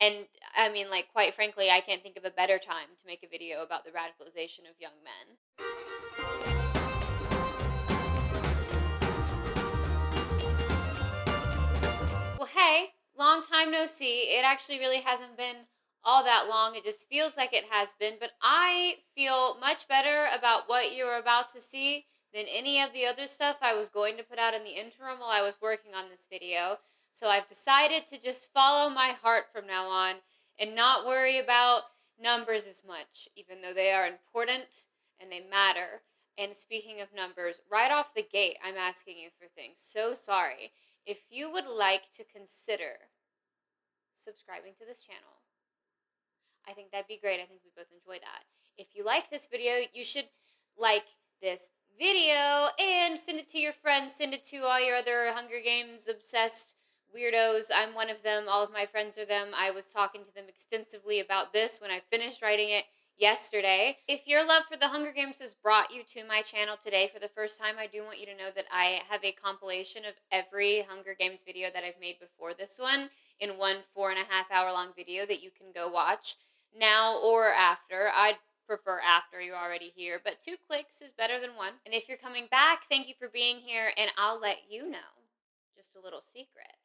And I mean, like, quite frankly, I can't think of a better time to make a video about the radicalization of young men. Well, hey, long time no see. It actually really hasn't been all that long. It just feels like it has been, but I feel much better about what you're about to see than any of the other stuff I was going to put out in the interim while I was working on this video. So I've decided to just follow my heart from now on and not worry about numbers as much, even though they are important and they matter. And speaking of numbers, right off the gate, I'm asking you for things. So sorry. If you would like to consider subscribing to this channel, I think that'd be great. I think we both enjoy that. If you like this video, you should like this video and send it to your friends, send it to all your other Hunger Games obsessed weirdos. I'm one of them. All of my friends are them. I was talking to them extensively about this when I finished writing it yesterday. If your love for the Hunger Games has brought you to my channel today for the first time, I do want you to know that I have a compilation of every Hunger Games video that I've made before this one in one 4.5 hour long video that you can go watch now or after. I'd prefer after you're already here, but 2 clicks is better than 1. And if you're coming back, thank you for being here, and I'll let you know just a little secret.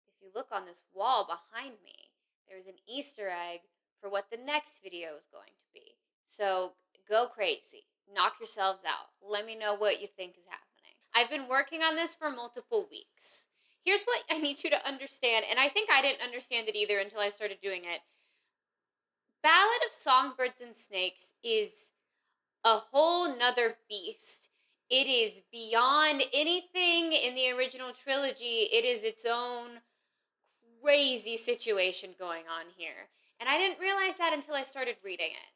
If you look on this wall behind me, there's an Easter egg for what the next video is going to be. So go crazy. Knock yourselves out. Let me know what you think is happening. I've been working on this for multiple weeks. Here's what I need you to understand, and I think I didn't understand it either until I started doing it. Ballad of Songbirds and Snakes is a whole nother beast. It is beyond anything in the original trilogy. It is its own crazy situation going on here. And I didn't realize that until I started reading it.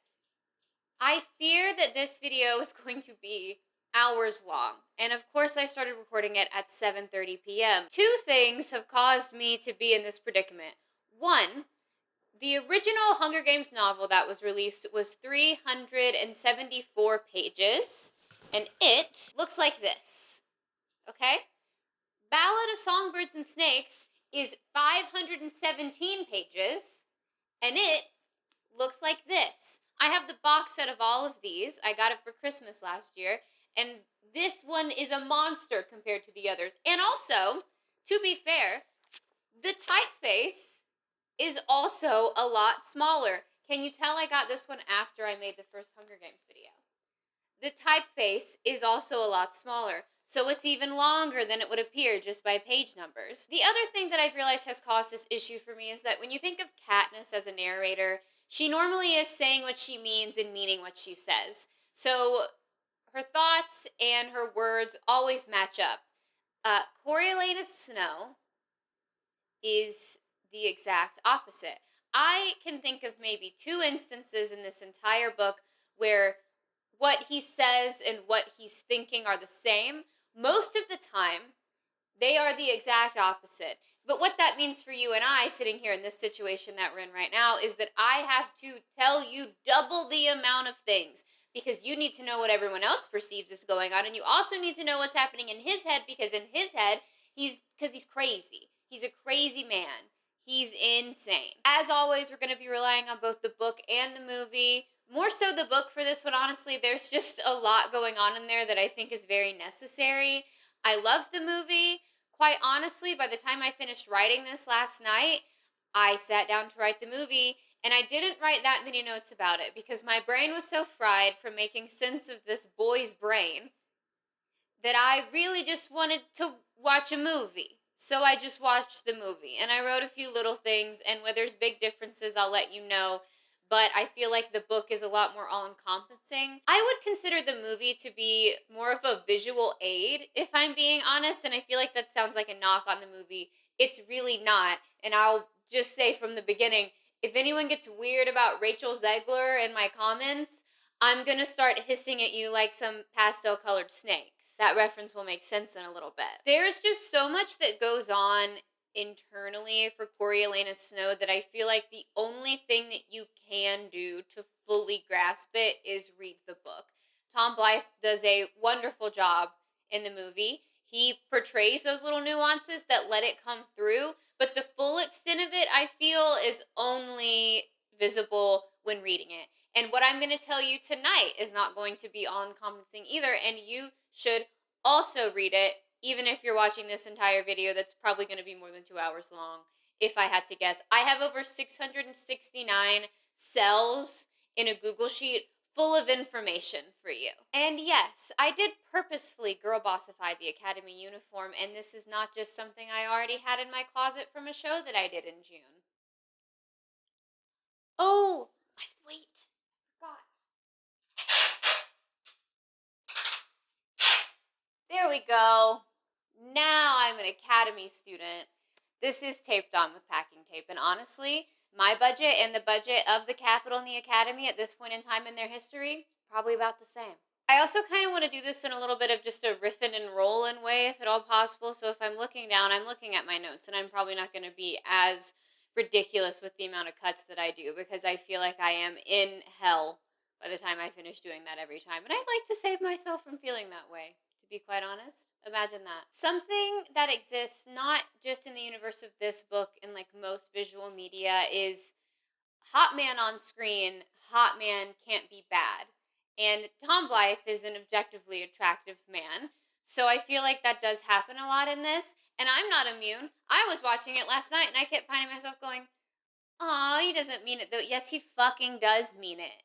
I fear that this video is going to be hours long. And of course I started recording it at 7:30 p.m. 2 things have caused me to be in this predicament. One, the original Hunger Games novel that was released was 374 pages, and it looks like this. Okay? Ballad of Songbirds and Snakes is 517 pages, and it looks like this. I have the box set of all of these. I got it for Christmas last year, and this one is a monster compared to the others. And also, to be fair, the typeface is also a lot smaller. Can you tell I got this one after I made the first Hunger Games video? The typeface is also a lot smaller, so it's even longer than it would appear just by page numbers. The other thing that I've realized has caused this issue for me is that when you think of Katniss as a narrator, she normally is saying what she means and meaning what she says. So her thoughts and her words always match up. Coriolanus Snow is the exact opposite. I can think of maybe 2 instances in this entire book where what he says and what he's thinking are the same. Most of the time, they are the exact opposite. But what that means for you and I, sitting here in this situation that we're in right now, is that I have to tell you double the amount of things because you need to know what everyone else perceives is going on, and you also need to know what's happening in his head because in his head, he's crazy. He's a crazy man. He's insane. As always, we're going to be relying on both the book and the movie. More so the book for this one, honestly. There's just a lot going on in there that I think is very necessary. I love the movie. Quite honestly, by the time I finished writing this last night, I sat down to write the movie, and I didn't write that many notes about it because my brain was so fried from making sense of this boy's brain that I really just wanted to watch a movie. So I just watched the movie, and I wrote a few little things, and where there's big differences, I'll let you know. But I feel like the book is a lot more all-encompassing. I would consider the movie to be more of a visual aid, if I'm being honest, and I feel like that sounds like a knock on the movie. It's really not, and I'll just say from the beginning, if anyone gets weird about Rachel Zegler in my comments, I'm gonna start hissing at you like some pastel-colored snakes. That reference will make sense in a little bit. There's just so much that goes on internally for Coriolanus Snow that I feel like the only thing that you can do to fully grasp it is read the book. Tom Blythe does a wonderful job in the movie. he portrays those little nuances that let it come through, but the full extent of it, I feel, is only visible when reading it. And what I'm going to tell you tonight is not going to be all encompassing either, and you should also read it, even if you're watching this entire video that's probably going to be more than 2 hours long, if I had to guess. I have over 669 cells in a Google Sheet full of information for you. And yes, I did purposefully girl bossify the Academy uniform, and this is not just something I already had in my closet from a show that I did in June. Oh, wait, I forgot. There we go. Now I'm an Academy student. This is taped on with packing tape, and honestly, my budget and the budget of the Capitol and the Academy at this point in time in their history, probably about the same. I also kind of want to do this in a little bit of just a riffing and rolling way, if at all possible. So if I'm looking down, I'm looking at my notes, and I'm probably not going to be as ridiculous with the amount of cuts that I do, because I feel like I am in hell by the time I finish doing that every time. And I'd like to save myself from feeling that way, to be quite honest. Imagine that. Something that exists not just in the universe of this book and like most visual media is hot man on screen, hot man can't be bad. And Tom Blythe is an objectively attractive man. So I feel like that does happen a lot in this. And I'm not immune. I was watching it last night and I kept finding myself going, aw, he doesn't mean it though. Yes, he fucking does mean it.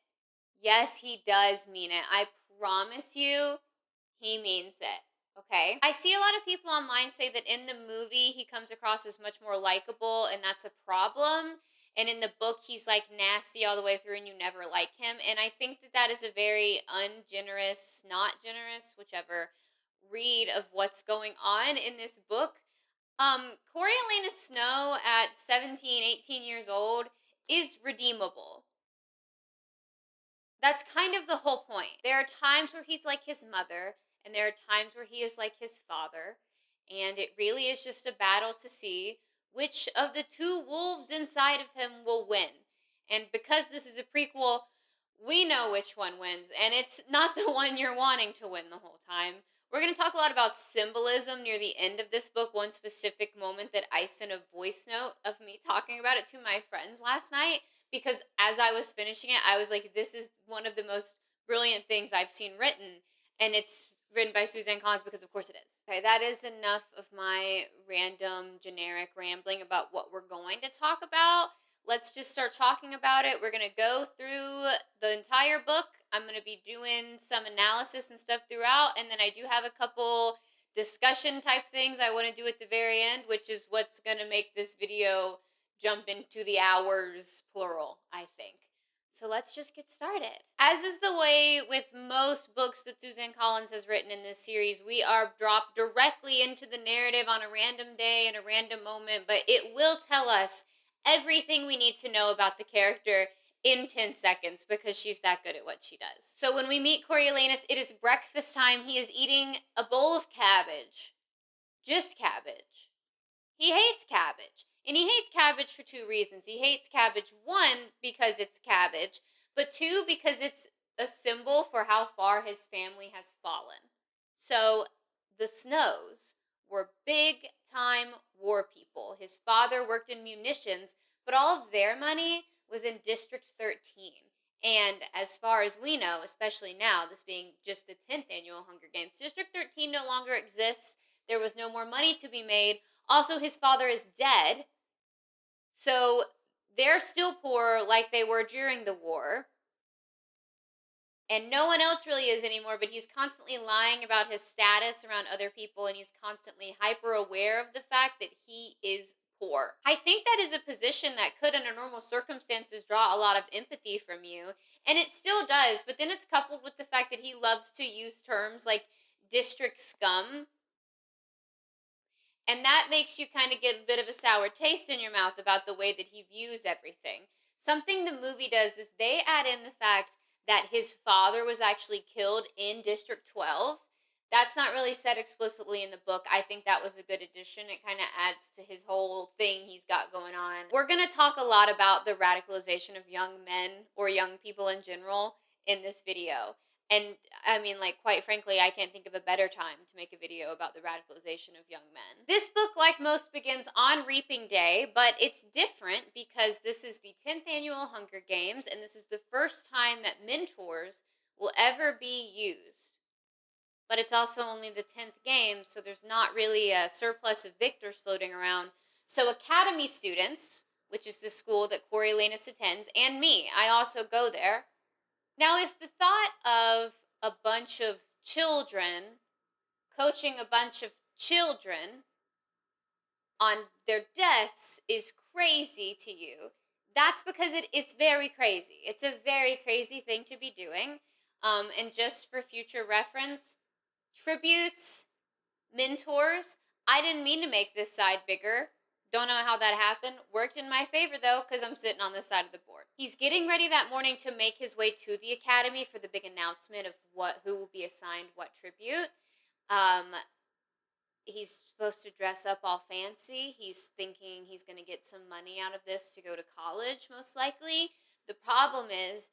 Yes, he does mean it. I promise you, he means it. Okay? I see a lot of people online say that in the movie, he comes across as much more likable, and that's a problem. And in the book, he's like nasty all the way through, and you never like him. And I think that that is a very ungenerous, not generous, whichever, read of what's going on in this book. Coriolanus Snow at 17, 18 years old is redeemable. That's kind of the whole point. There are times where he's like his mother, and there are times where he is like his father, and it really is just a battle to see which of the two wolves inside of him will win. And because this is a prequel, we know which one wins, and it's not the one you're wanting to win the whole time. We're going to talk a lot about symbolism near the end of this book, one specific moment that I sent a voice note of me talking about it to my friends last night, because as I was finishing it, I was like, this is one of the most brilliant things I've seen written, and it's written by Suzanne Collins, because of course it is. Okay, that is enough of my random generic rambling about what we're going to talk about. Let's just start talking about it. We're going to go through the entire book. I'm going to be doing some analysis and stuff throughout, and then I do have a couple discussion type things I want to do at the very end, which is what's going to make this video jump into the hours, plural, I think. So let's just get started. As is the way with most books that Suzanne Collins has written in this series, we are dropped directly into the narrative on a random day and a random moment, but it will tell us everything we need to know about the character in 10 seconds, because she's that good at what she does. So when we meet Coriolanus, it is breakfast time. He is eating a bowl of cabbage. Just cabbage. He hates cabbage. And he hates cabbage for two reasons. He hates cabbage, one, because it's cabbage, but two, because it's a symbol for how far his family has fallen. So the Snows were big time war people. His father worked in munitions, but all of their money was in District 13. And as far as we know, especially now, this being just the 10th annual Hunger Games, District 13 no longer exists. There was no more money to be made. Also, his father is dead, so they're still poor like they were during the war. And no one else really is anymore, but he's constantly lying about his status around other people, and he's constantly hyper aware of the fact that he is poor. I think that is a position that could, under normal circumstances, draw a lot of empathy from you, and it still does, but then it's coupled with the fact that he loves to use terms like district scum, and that makes you kind of get a bit of a sour taste in your mouth about the way that he views everything. Something the movie does is they add in the fact that his father was actually killed in District 12. That's not really said explicitly in the book. I think that was a good addition. It kind of adds to his whole thing he's got going on. We're going to talk a lot about the radicalization of young men or young people in general in this video. And I mean, like, quite frankly, I can't think of a better time to make a video about the radicalization of young men. This book, like most, begins on Reaping Day, but it's different because this is the 10th annual Hunger Games, and this is the first time that mentors will ever be used. But it's also only the 10th game, so there's not really a surplus of victors floating around. So Academy students, which is the school that Coriolanus attends, and me, I also go there. Now, if the thought of a bunch of children coaching a bunch of children on their deaths is crazy to you, that's because it's very crazy. It's a very crazy thing to be doing. And just for future reference, tributes, mentors, I didn't mean to make this side bigger. Don't know how that happened. Worked in my favor though, because I'm sitting on this side of the board. He's getting ready that morning to make his way to the academy for the big announcement of who will be assigned what tribute. Um, he's supposed to dress up all fancy. He's thinking he's going to get some money out of this to go to college, most likely. The problem is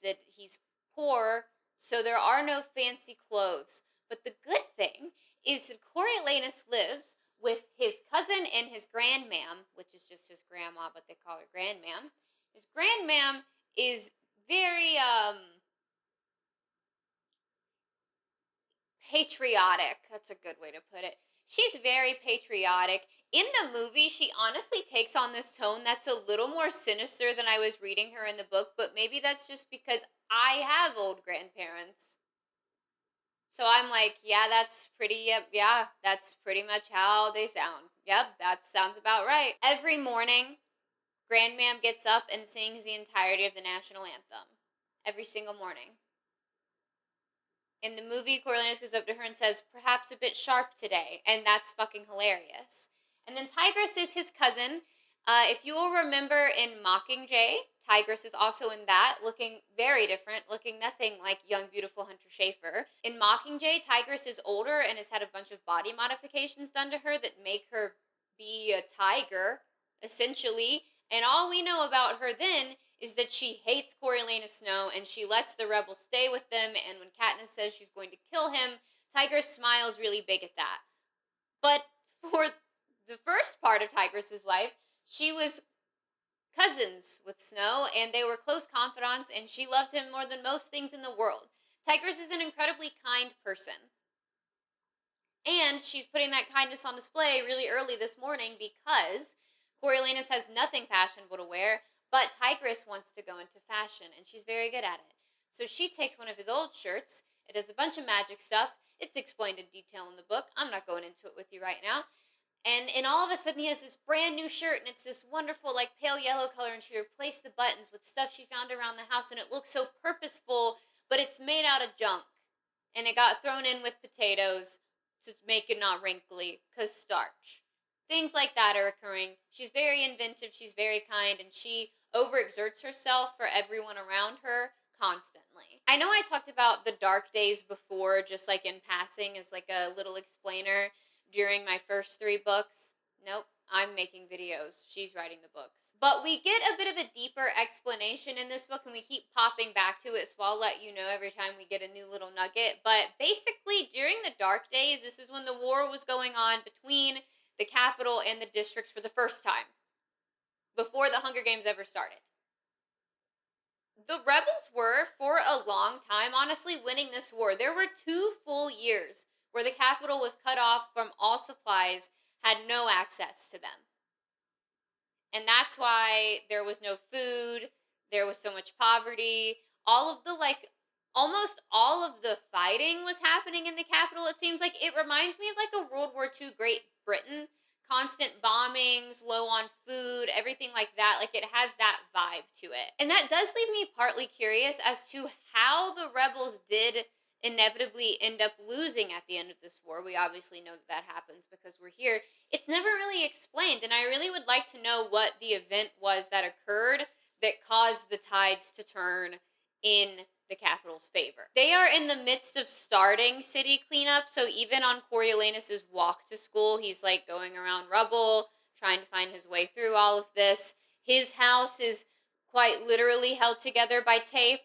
that he's poor, so there are no fancy clothes. But the good thing is that Coriolanus lives with his cousin and his grandmam, which is just his grandma, but they call her grandmam. His grandmam is very patriotic. That's a good way to put it. She's very patriotic. In the movie, she honestly takes on this tone that's a little more sinister than I was reading her in the book, but maybe that's just because I have old grandparents. So I'm like, yeah, that's pretty, yeah, that's pretty much how they sound. Yep, that sounds about right. Every morning, Grandmam gets up and sings the entirety of the national anthem. Every single morning. In the movie, Coriolanus goes up to her and says, perhaps a bit sharp today. And that's fucking hilarious. And then Tigress is his cousin. If you will remember in Mockingjay, Tigress is also in that, looking very different, looking nothing like young, beautiful Hunter Schafer. In Mockingjay, Tigress is older and has had a bunch of body modifications done to her that make her be a tiger, essentially. And all we know about her then is that she hates Coriolanus Snow and she lets the rebels stay with them, and when Katniss says she's going to kill him, Tigress smiles really big at that. But for the first part of Tigress's life, she was cousins with Snow, and they were close confidants, and she loved him more than most things in the world. Tigress is an incredibly kind person. And she's putting that kindness on display really early this morning because Coriolanus has nothing fashionable to wear, but Tigress wants to go into fashion, and she's very good at it. So she takes one of his old shirts. It has a bunch of magic stuff. It's explained in detail in the book. I'm not going into it with you right now. And all of a sudden he has this brand new shirt, and it's this wonderful, like, pale yellow color, and she replaced the buttons with stuff she found around the house, and it looks so purposeful, but it's made out of junk. And it got thrown in with potatoes to make it not wrinkly, because starch. Things like that are occurring. She's very inventive, she's very kind, and she overexerts herself for everyone around her constantly. I know I talked about the dark days before, just like in passing, as like a little explainer during my first 3 books. Nope. I'm making videos. She's writing the books. But we get a bit of a deeper explanation in this book, and we keep popping back to it, so I'll let you know every time we get a new little nugget. But basically, during the Dark Days, this is when the war was going on between the capital and the districts for the first time, before the Hunger Games ever started. The rebels were, for a long time, honestly, winning this war. There were 2 full years where the capital was cut off from all supplies, had no access to them. And that's why there was no food, there was so much poverty, all of the, like, almost all of the fighting was happening in the capital. It seems like it reminds me of like a World War II Great Britain. Constant bombings, low on food, everything like that. Like, it has that vibe to it. And that does leave me partly curious as to how the rebels did inevitably end up losing at the end of this war. We obviously know that happens because we're here. It's never really explained, and I really would like to know what the event was that occurred that caused the tides to turn in the capital's favor. They are in the midst of starting city cleanup, so even on Coriolanus's walk to school, he's like going around rubble, trying to find his way through all of this. His house is quite literally held together by tape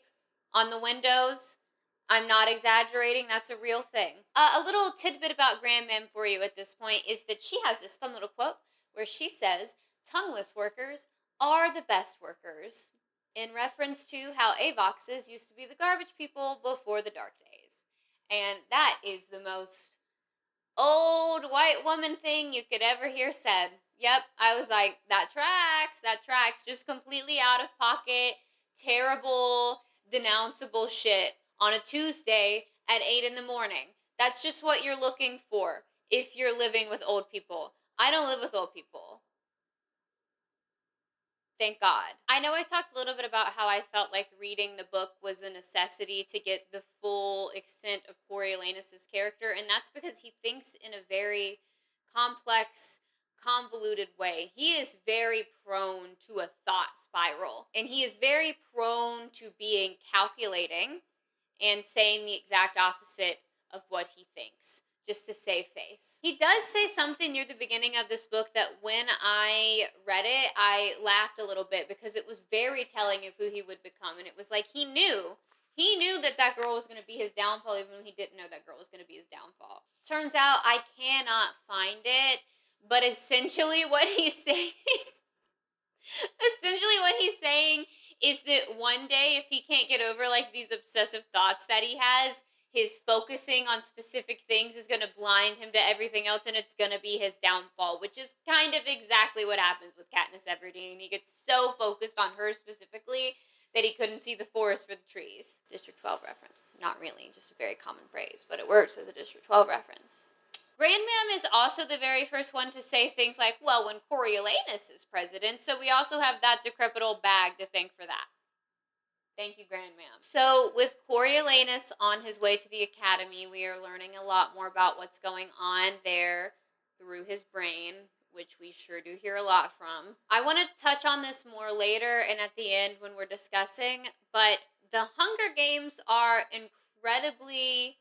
on the windows. I'm not exaggerating. That's a real thing. A little tidbit about Grandmam for you at this point is that she has this fun little quote where she says, tongueless workers are the best workers, in reference to how Avoxes used to be the garbage people before the dark days. And that is the most old white woman thing you could ever hear said. Yep, I was like, that tracks, just completely out of pocket, terrible, denounceable shit on a Tuesday at 8 in the morning. That's just what you're looking for if you're living with old people. I don't live with old people. Thank God. I know I talked a little bit about how I felt like reading the book was a necessity to get the full extent of Coriolanus's character, and that's because he thinks in a very complex, convoluted way. He is very prone to a thought spiral, and he is very prone to being calculating and saying the exact opposite of what he thinks, just to save face. He does say something near the beginning of this book that when I read it, I laughed a little bit because it was very telling of who he would become. And it was like he knew that that girl was going to be his downfall, even when he didn't know that girl was going to be his downfall. Turns out I cannot find it, but essentially what he's saying is that one day, if he can't get over like these obsessive thoughts that he has, his focusing on specific things is going to blind him to everything else, and it's going to be his downfall, which is kind of exactly what happens with Katniss Everdeen. He gets so focused on her specifically that he couldn't see the forest for the trees. District 12 reference. Not really, just a very common phrase, but it works as a District 12 reference. Grandmam is also the very first one to say things like, well, when Coriolanus is president, so we also have that decrepit old bag to thank for that. Thank you, Grandmam. So with Coriolanus on his way to the academy, we are learning a lot more about what's going on there through his brain, which we sure do hear a lot from. I want to touch on this more later and at the end when we're discussing, but the Hunger Games are incredibly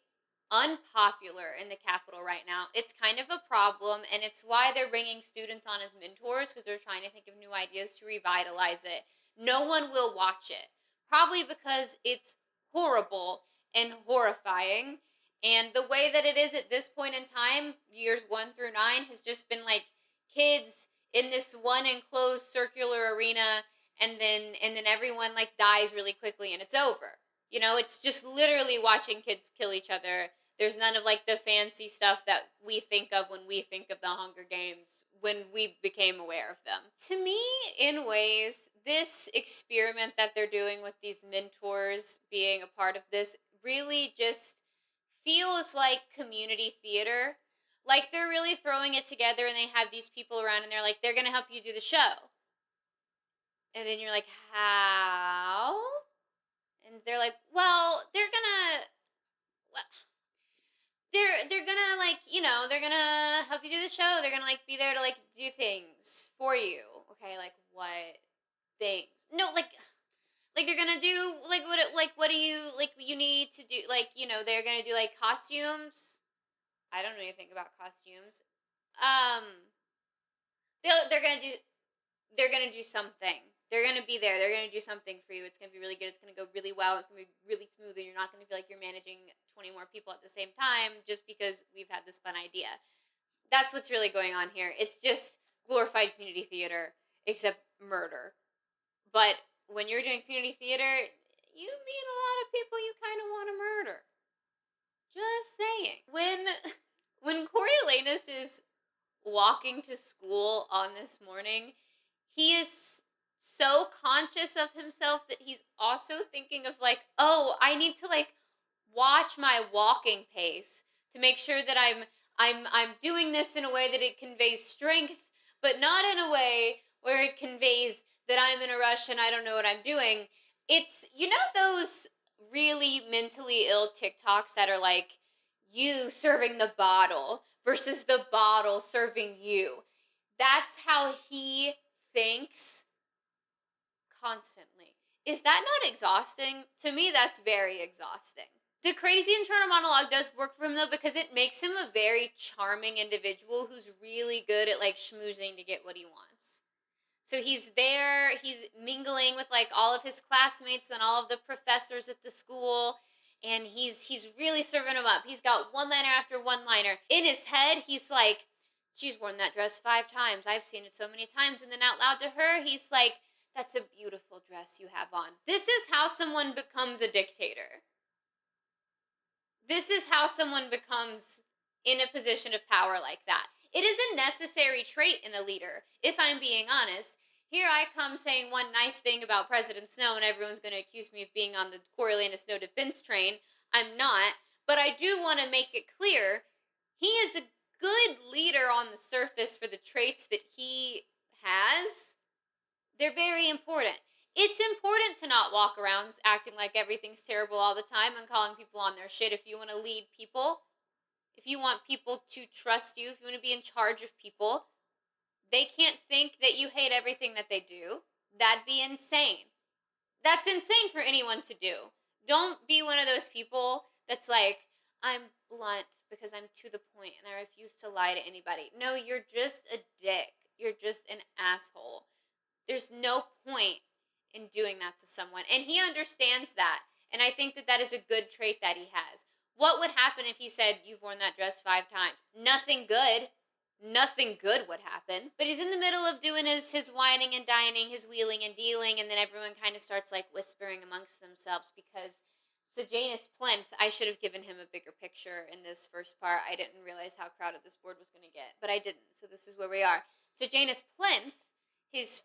unpopular in the capital right now. It's kind of a problem, and it's why they're bringing students on as mentors, because they're trying to think of new ideas to revitalize it. No one will watch it, probably because it's horrible and horrifying, and the way that it is at this point in time, years 1 through 9, has just been like kids in this one enclosed circular arena, and then everyone like dies really quickly and it's over. You know, it's just literally watching kids kill each other. There's none of like the fancy stuff that we think of when we think of the Hunger Games when we became aware of them. To me, in ways, this experiment that they're doing with these mentors being a part of this really just feels like community theater. Like they're really throwing it together and they have these people around and they're like, they're going to help you do the show. And then you're like, how? And they're like, well, they're gonna like, you know, they're gonna help you do the show. They're gonna like be there to like do things for you. Okay, like what things? No, like they're gonna do like what do you like you need to do, like, you know, they're gonna do like costumes. I don't know anything about costumes. Um they're gonna do something. They're going to be there. They're going to do something for you. It's going to be really good. It's going to go really well. It's going to be really smooth. And you're not going to feel like you're managing 20 more people at the same time just because we've had this fun idea. That's what's really going on here. It's just glorified community theater, except murder. But when you're doing community theater, you meet a lot of people you kind of want to murder. Just saying. When Coriolanus is walking to school on this morning, he is so conscious of himself that he's also thinking of like, oh, I need to like watch my walking pace to make sure that I'm doing this in a way that it conveys strength, but not in a way where it conveys that I'm in a rush and I don't know what I'm doing. It's, you know, those really mentally ill TikToks that are like you serving the bottle versus the bottle serving you. That's how he thinks constantly. Is that not exhausting? To me, that's very exhausting. The crazy internal monologue does work for him though, because it makes him a very charming individual who's really good at like schmoozing to get what he wants. So he's there, he's mingling with like all of his classmates and all of the professors at the school, and he's really serving him up. He's got one-liner after one-liner. In his head, he's like, she's worn that dress 5 times. I've seen it so many times. And then out loud to her, he's like, that's a beautiful dress you have on. This is how someone becomes a dictator. This is how someone becomes in a position of power like that. It is a necessary trait in a leader, if I'm being honest. Here I come saying one nice thing about President Snow, and everyone's going to accuse me of being on the Coriolanus Snow defense train. I'm not, but I do want to make it clear he is a good leader on the surface for the traits that he has. They're very important. It's important to not walk around acting like everything's terrible all the time and calling people on their shit if you want to lead people. If you want people to trust you, if you want to be in charge of people, they can't think that you hate everything that they do. That'd be insane. That's insane for anyone to do. Don't be one of those people that's like, I'm blunt because I'm to the point and I refuse to lie to anybody. No, you're just a dick. You're just an asshole. There's no point in doing that to someone. And he understands that. And I think that that is a good trait that he has. What would happen if he said, you've worn that dress 5 times? Nothing good. Nothing good would happen. But he's in the middle of doing his whining and dining, his wheeling and dealing, and then everyone kind of starts like whispering amongst themselves because Sejanus Plinth, I should have given him a bigger picture in this first part. I didn't realize how crowded this board was going to get, but I didn't. So this is where we are. Sejanus Plinth, his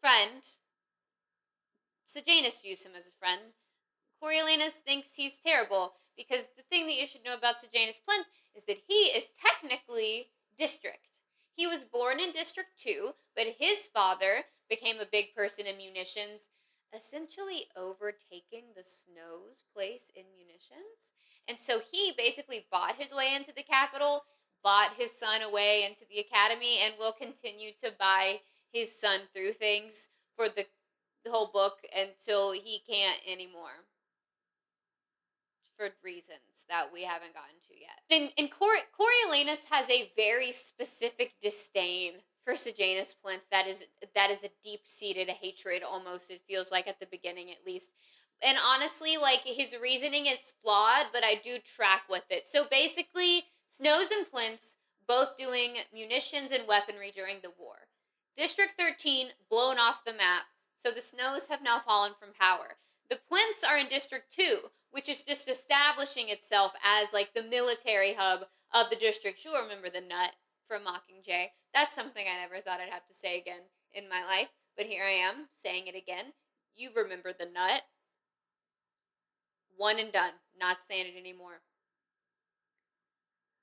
friend, Sejanus views him as a friend. Coriolanus thinks he's terrible because the thing that you should know about Sejanus Plinth is that he is technically district. He was born in District 2, but his father became a big person in munitions, essentially overtaking the Snow's place in munitions. And so he basically bought his way into the capital, bought his son away into the academy, and will continue to buy his son through things for the whole book until he can't anymore. For reasons that we haven't gotten to yet. And Coriolanus has a very specific disdain for Sejanus Plinth that is a deep-seated hatred almost, it feels like at the beginning at least. And honestly, like, his reasoning is flawed, but I do track with it. So basically, Snows and Plinths both doing munitions and weaponry during the war. District 13 blown off the map, so the Snows have now fallen from power. The Plinths are in District 2, which is just establishing itself as like the military hub of the district. You'll remember the nut from Mockingjay. That's something I never thought I'd have to say again in my life, but here I am saying it again. You remember the nut. One and done. Not saying it anymore.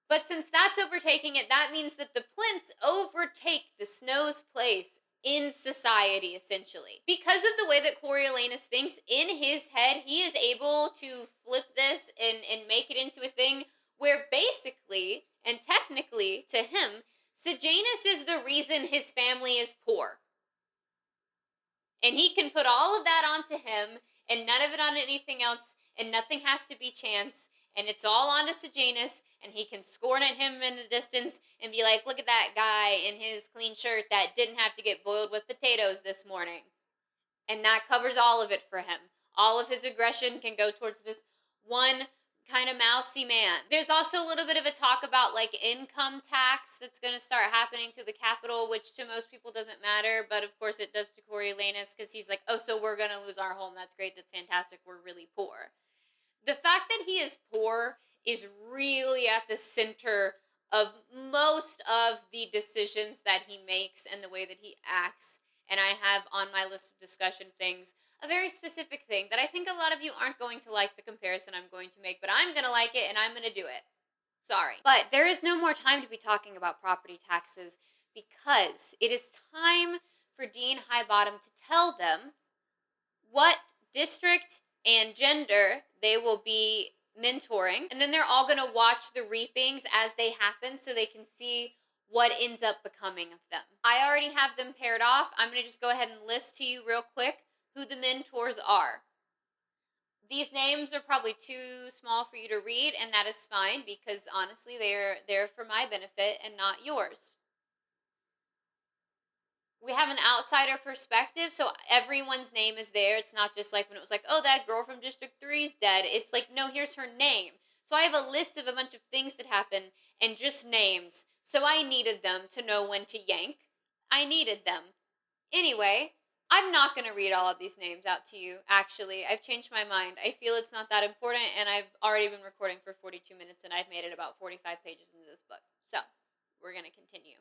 But since that's overtaking it, that means that the Plinths overtake the Snow's place in society, essentially. Because of the way that Coriolanus thinks, in his head, he is able to flip this and make it into a thing where basically, and technically, to him, Sejanus is the reason his family is poor. And he can put all of that onto him, and none of it on anything else, and nothing has to be chance, and it's all onto Sejanus, and he can scorn at him in the distance and be like, look at that guy in his clean shirt that didn't have to get boiled with potatoes this morning. And that covers all of it for him. All of his aggression can go towards this one kind of mousy man. There's also a little bit of a talk about like income tax that's going to start happening to the capital, which to most people doesn't matter, but of course it does to Coriolanus because he's like, oh, so we're going to lose our home. That's great. That's fantastic. We're really poor. The fact that he is poor is really at the center of most of the decisions that he makes and the way that he acts. And I have on my list of discussion things a very specific thing that I think a lot of you aren't going to like the comparison I'm going to make, but I'm going to like it and I'm going to do it. Sorry. But there is no more time to be talking about property taxes because it is time for Dean Highbottom to tell them what district and gender they will be mentoring, and then they're all going to watch the reapings as they happen so they can see what ends up becoming of them. I already have them paired off. I'm going to just go ahead and list to you real quick who the mentors are. These names are probably too small for you to read, and that is fine because honestly they're for my benefit and not yours. we have an outsider perspective, so everyone's name is there. It's not just like when it was like, oh, that girl from District 3 is dead. It's like, no, here's her name. So I have a list of a bunch of things that happen and just names. So I needed them to know when to yank. I needed them. Anyway, I'm not going to read all of these names out to you, actually. I've changed my mind. I feel it's not that important, and I've already been recording for 42 minutes, and I've made it about 45 pages into this book. So, we're going to continue.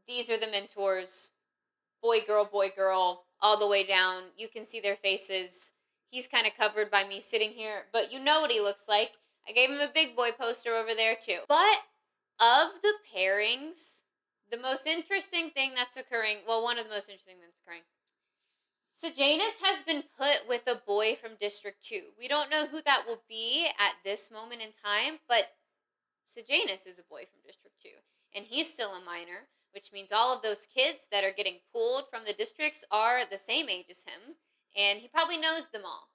These are the mentors. Boy, girl, all the way down. You can see their faces. He's kind of covered by me sitting here, but you know what he looks like. I gave him a big boy poster over there, too. But of the pairings, the most interesting thing that's occurring, well, one of the most interesting things that's occurring, Sejanus has been put with a boy from District 2. We don't know who that will be at this moment in time, but Sejanus is a boy from District 2, and he's still a minor, which means all of those kids that are getting pulled from the districts are the same age as him, and he probably knows them all.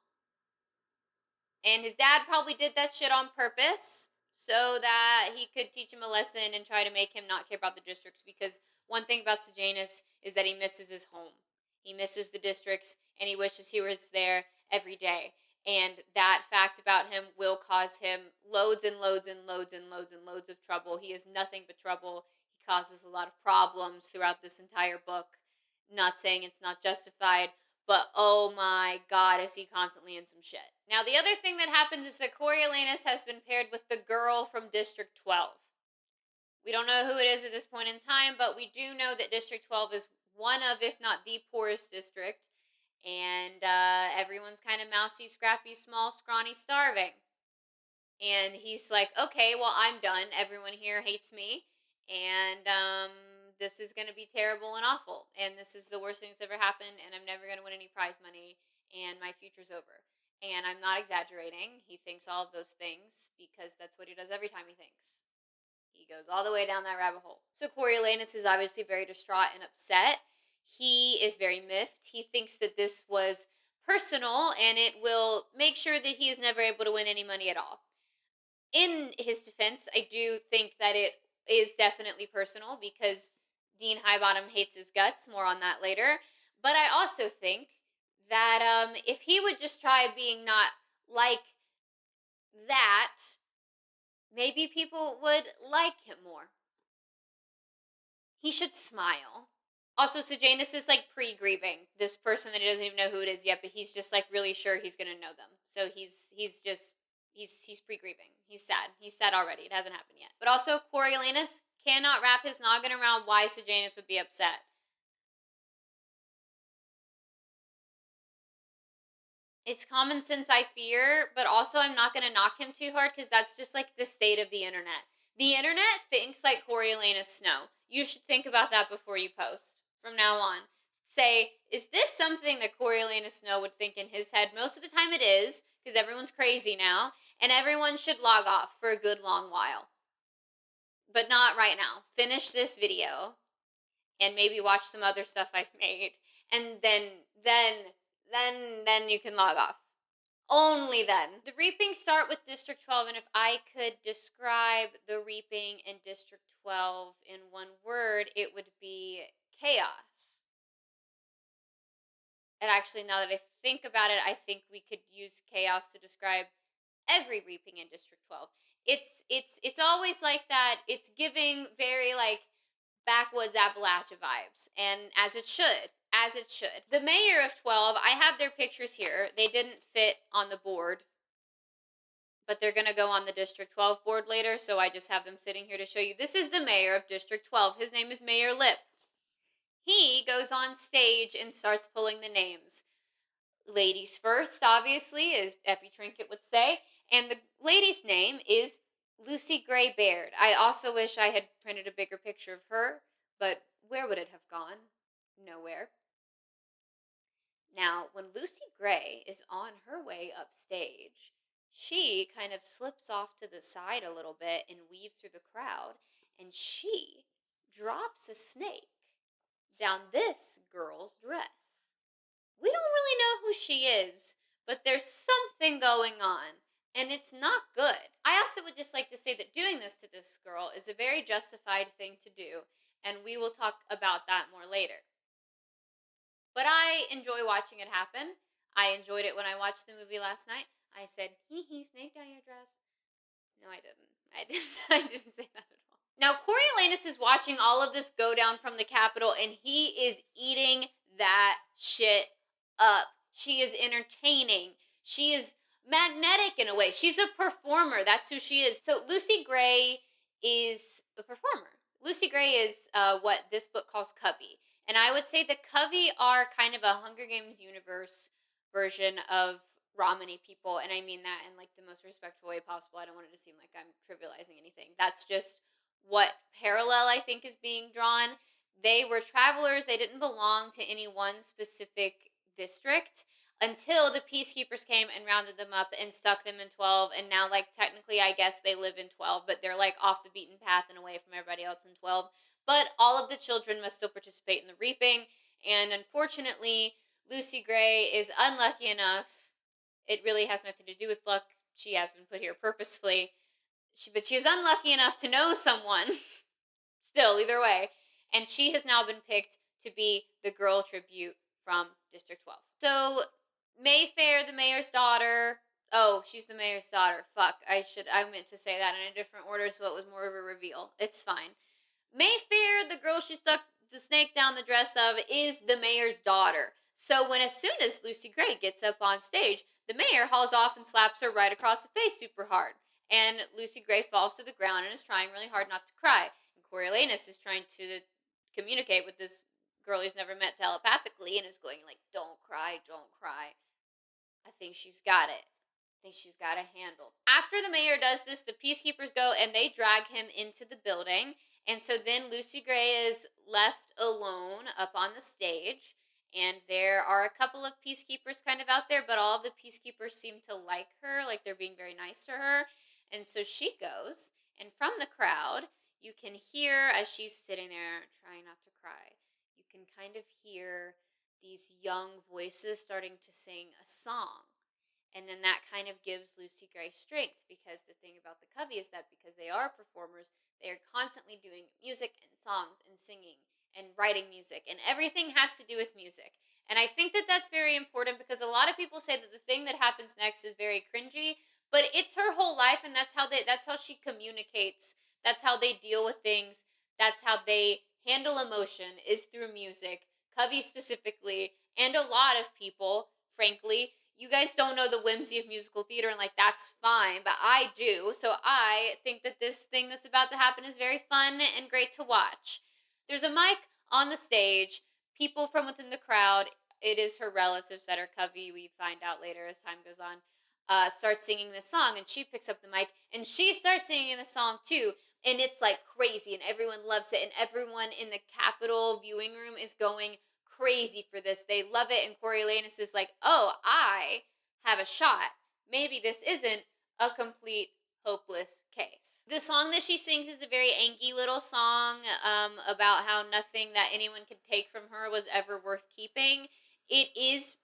And his dad probably did that shit on purpose so that he could teach him a lesson and try to make him not care about the districts, because one thing about Sejanus is that he misses his home. He misses the districts, and he wishes he was there every day. And that fact about him will cause him loads and loads and loads and loads and loads of trouble. He is nothing but trouble. He causes a lot of problems throughout this entire book. Not saying it's not justified, but oh my god, is he constantly in some shit. Now, the other thing that happens is that Coriolanus has been paired with the girl from District 12. We don't know who it is at this point in time, but we do know that District 12 is one of, if not the poorest district, and everyone's kind of mousy, scrappy, small, scrawny, starving. And he's like, okay, well, I'm done. Everyone here hates me, and this is going to be terrible and awful, and this is the worst thing that's ever happened, and I'm never going to win any prize money, and my future's over. And I'm not exaggerating. He thinks all of those things because that's what he does every time he thinks. He goes all the way down that rabbit hole. So Coriolanus is obviously very distraught and upset. He is very miffed. He thinks that this was personal, and it will make sure that he is never able to win any money at all. In his defense, I do think that it is definitely personal because Dean Highbottom hates his guts. More on that later. But I also think that if he would just try being not like that, maybe people would like him more. He should smile. Also, Sejanus is like pre-grieving this person that he doesn't even know who it is yet, but he's just like really sure he's gonna know them. So he's pre-grieving. He's sad. He's sad already. It hasn't happened yet. But also, Coriolanus cannot wrap his noggin around why Sejanus would be upset. It's common sense, I fear, but also I'm not going to knock him too hard because that's just like the state of the internet. The internet thinks like Coriolanus Snow. You should think about that before you post from now on. Say, is this something that Coriolanus Snow would think in his head? Most of the time it is, because everyone's crazy now, and everyone should log off for a good long while. But not right now. Finish this video, and maybe watch some other stuff I've made, and then you can log off. Only then. The reaping start with District 12, and if I could describe the reaping in District 12 in one word, it would be chaos. And actually, now that I think about it, I think we could use chaos to describe every reaping in District 12. It's always like that. It's giving very like backwoods Appalachia vibes, and as it should. As it should. The mayor of 12, I have their pictures here. They didn't fit on the board, but they're going to go on the District 12 board later, so I just have them sitting here to show you. This is the mayor of District 12. His name is Mayor Lip. He goes on stage and starts pulling the names. Ladies first, obviously, as Effie Trinket would say, and the lady's name is Lucy Gray Baird. I also wish I had printed a bigger picture of her, but where would it have gone? Nowhere. Now, when Lucy Gray is on her way upstage, she kind of slips off to the side a little bit and weaves through the crowd, and she drops a snake down this girl's dress. We don't really know who she is, but there's something going on, and it's not good. I also would just like to say that doing this to this girl is a very justified thing to do, and we will talk about that more later. But I enjoy watching it happen. I enjoyed it when I watched the movie last night. I said, hee hee, snake down your dress. No, I didn't. I didn't say that at all. Now, Coriolanus is watching all of this go down from the Capitol, and he is eating that shit up. She is entertaining. She is magnetic in a way. She's a performer. That's who she is. So Lucy Gray is a performer. Lucy Gray is what this book calls Covey. And I would say the Covey are kind of a Hunger Games universe version of Romany people, and I mean that in like the most respectful way possible. I don't want it to seem like I'm trivializing anything. That's just what parallel I think is being drawn. They were travelers. They didn't belong to any one specific district until the peacekeepers came and rounded them up and stuck them in 12. And now, like, technically, I guess they live in 12, but they're like off the beaten path and away from everybody else in 12. But all of the children must still participate in the reaping. And unfortunately, Lucy Gray is unlucky enough. It really has nothing to do with luck. She has been put here purposefully. But she is unlucky enough to know someone. Still, either way. And she has now been picked to be the girl tribute from District 12. So, Mayfair, the mayor's daughter. Oh, she's the mayor's daughter. Fuck. I meant to say that in a different order so it was more of a reveal. It's fine. Mayfair, the girl she stuck the snake down the dress of, is the mayor's daughter. So as soon as Lucy Gray gets up on stage, the mayor hauls off and slaps her right across the face super hard. And Lucy Gray falls to the ground and is trying really hard not to cry. And Coriolanus is trying to communicate with this girl he's never met telepathically and is going like, don't cry, don't cry. I think she's got it. I think she's got it handled. After the mayor does this, the peacekeepers go and they drag him into the building. And so then Lucy Gray is left alone up on the stage. And there are a couple of peacekeepers kind of out there, but all of the peacekeepers seem to like her, like they're being very nice to her. And so she goes, and from the crowd, you can hear, as she's sitting there trying not to cry, you can kind of hear these young voices starting to sing a song. And then that kind of gives Lucy Gray strength, because the thing about the Covey is that because they are performers, they are constantly doing music and songs and singing and writing music, and everything has to do with music. And I think that that's very important, because a lot of people say that the thing that happens next is very cringy, but it's her whole life, and that's how she communicates. That's how they deal with things. That's how they handle emotion, is through music. Covey specifically, and a lot of people, frankly. You guys don't know the whimsy of musical theater, and like, that's fine, but I do. So I think that this thing that's about to happen is very fun and great to watch. There's a mic on the stage. People from within the crowd, it is her relatives that are Covey, we find out later as time goes on, start singing this song, and she picks up the mic, and she starts singing the song too. And it's like crazy, and everyone loves it, and everyone in the Capitol viewing room is going crazy for this. They love it, and Coriolanus is like, oh, I have a shot. Maybe this isn't a complete hopeless case. The song that she sings is a very angy little song about how nothing that anyone could take from her was ever worth keeping. It is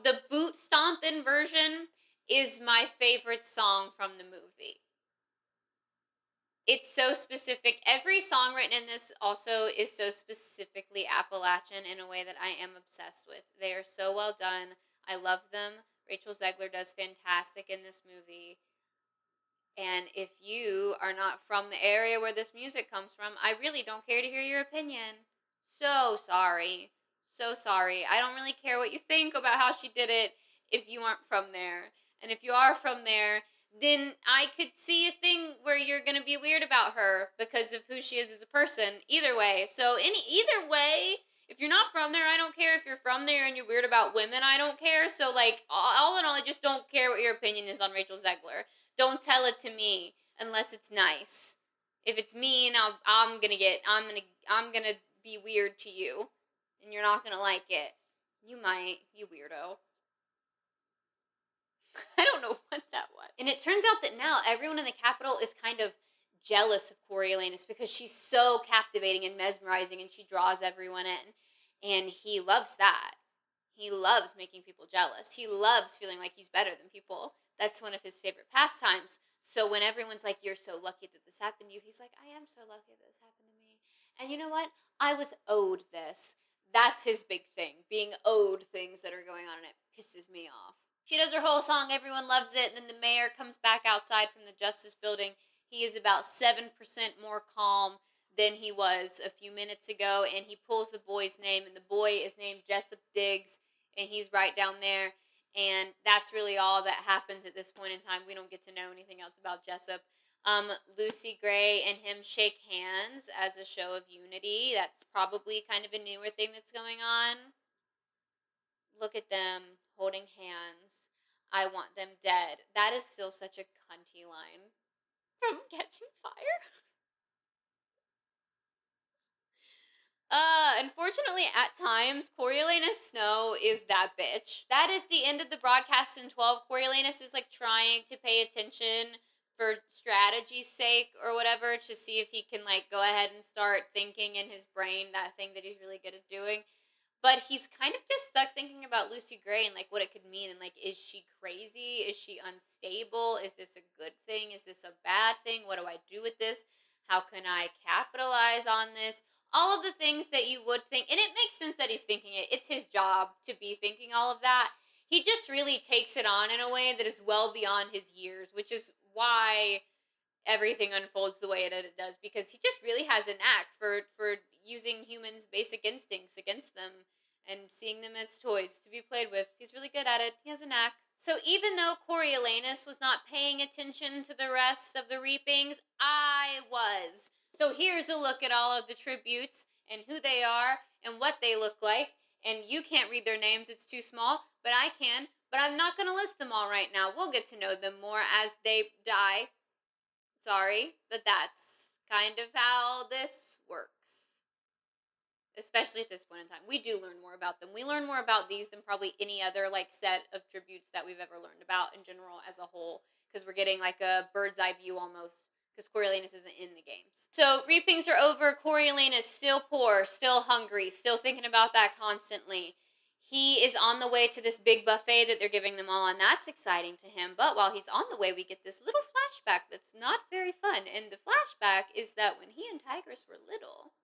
the boot stomping version is my favorite song from the movie. It's so specific. Every song written in this also is so specifically Appalachian in a way that I am obsessed with. They are so well done. I love them. Rachel Zegler does fantastic in this movie. And if you are not from the area where this music comes from, I really don't care to hear your opinion. So sorry. So sorry. I don't really care what you think about how she did it if you aren't from there. And if you are from there, then I could see a thing where you're going to be weird about her because of who she is as a person. Either way. So either way, if you're not from there, I don't care. If you're from there and you're weird about women, I don't care. So like, all in all, I just don't care what your opinion is on Rachel Zegler. Don't tell it to me unless it's nice. If it's mean, I'm gonna be weird to you, and you're not gonna like it. You might, you weirdo. I don't know what that was. And it turns out that now everyone in the Capitol is kind of jealous of Coriolanus because she's so captivating and mesmerizing, and she draws everyone in. And he loves that. He loves making people jealous. He loves feeling like he's better than people. That's one of his favorite pastimes. So when everyone's like, you're so lucky that this happened to you, he's like, I am so lucky that this happened to me. And you know what? I was owed this. That's his big thing, being owed things that are going on, and it pisses me off. She does her whole song, everyone loves it, and then the mayor comes back outside from the Justice Building. He is about 7% more calm than he was a few minutes ago, and he pulls the boy's name, and the boy is named Jessup Diggs, and he's right down there, and that's really all that happens at this point in time. We don't get to know anything else about Jessup. Lucy Gray and him shake hands as a show of unity. That's probably kind of a newer thing that's going on. Look at them holding hands. I want them dead. That is still such a cunty line from Catching Fire. Unfortunately, at times, Coriolanus Snow is that bitch. That is the end of the broadcast in 12. Coriolanus is like trying to pay attention for strategy's sake or whatever, to see if he can like go ahead and start thinking in his brain that thing that he's really good at doing. But he's kind of just stuck thinking about Lucy Gray and like what it could mean, and like, is she crazy? Is she unstable? Is this a good thing? Is this a bad thing? What do I do with this? How can I capitalize on this? All of the things that you would think, and it makes sense that he's thinking it. It's his job to be thinking all of that. He just really takes it on in a way that is well beyond his years, which is why everything unfolds the way that it does, because he just really has a knack for using humans' basic instincts against them and seeing them as toys to be played with. He's really good at it. He has a knack. So even though Coriolanus was not paying attention to the rest of the reapings, I was. So here's a look at all of the tributes and who they are and what they look like. And you can't read their names, it's too small, but I can. But I'm not going to list them all right now. We'll get to know them more as they die. Sorry, but that's kind of how this works. Especially at this point in time. We do learn more about them. We learn more about these than probably any other like set of tributes that we've ever learned about in general as a whole, because we're getting like a bird's eye view almost, because Coriolanus isn't in the games. So reapings are over. Coriolanus still poor, still hungry, still thinking about that constantly. He is on the way to this big buffet that they're giving them all, and that's exciting to him. But while he's on the way, we get this little flashback that's not very fun. And the flashback is that when he and Tigress were little,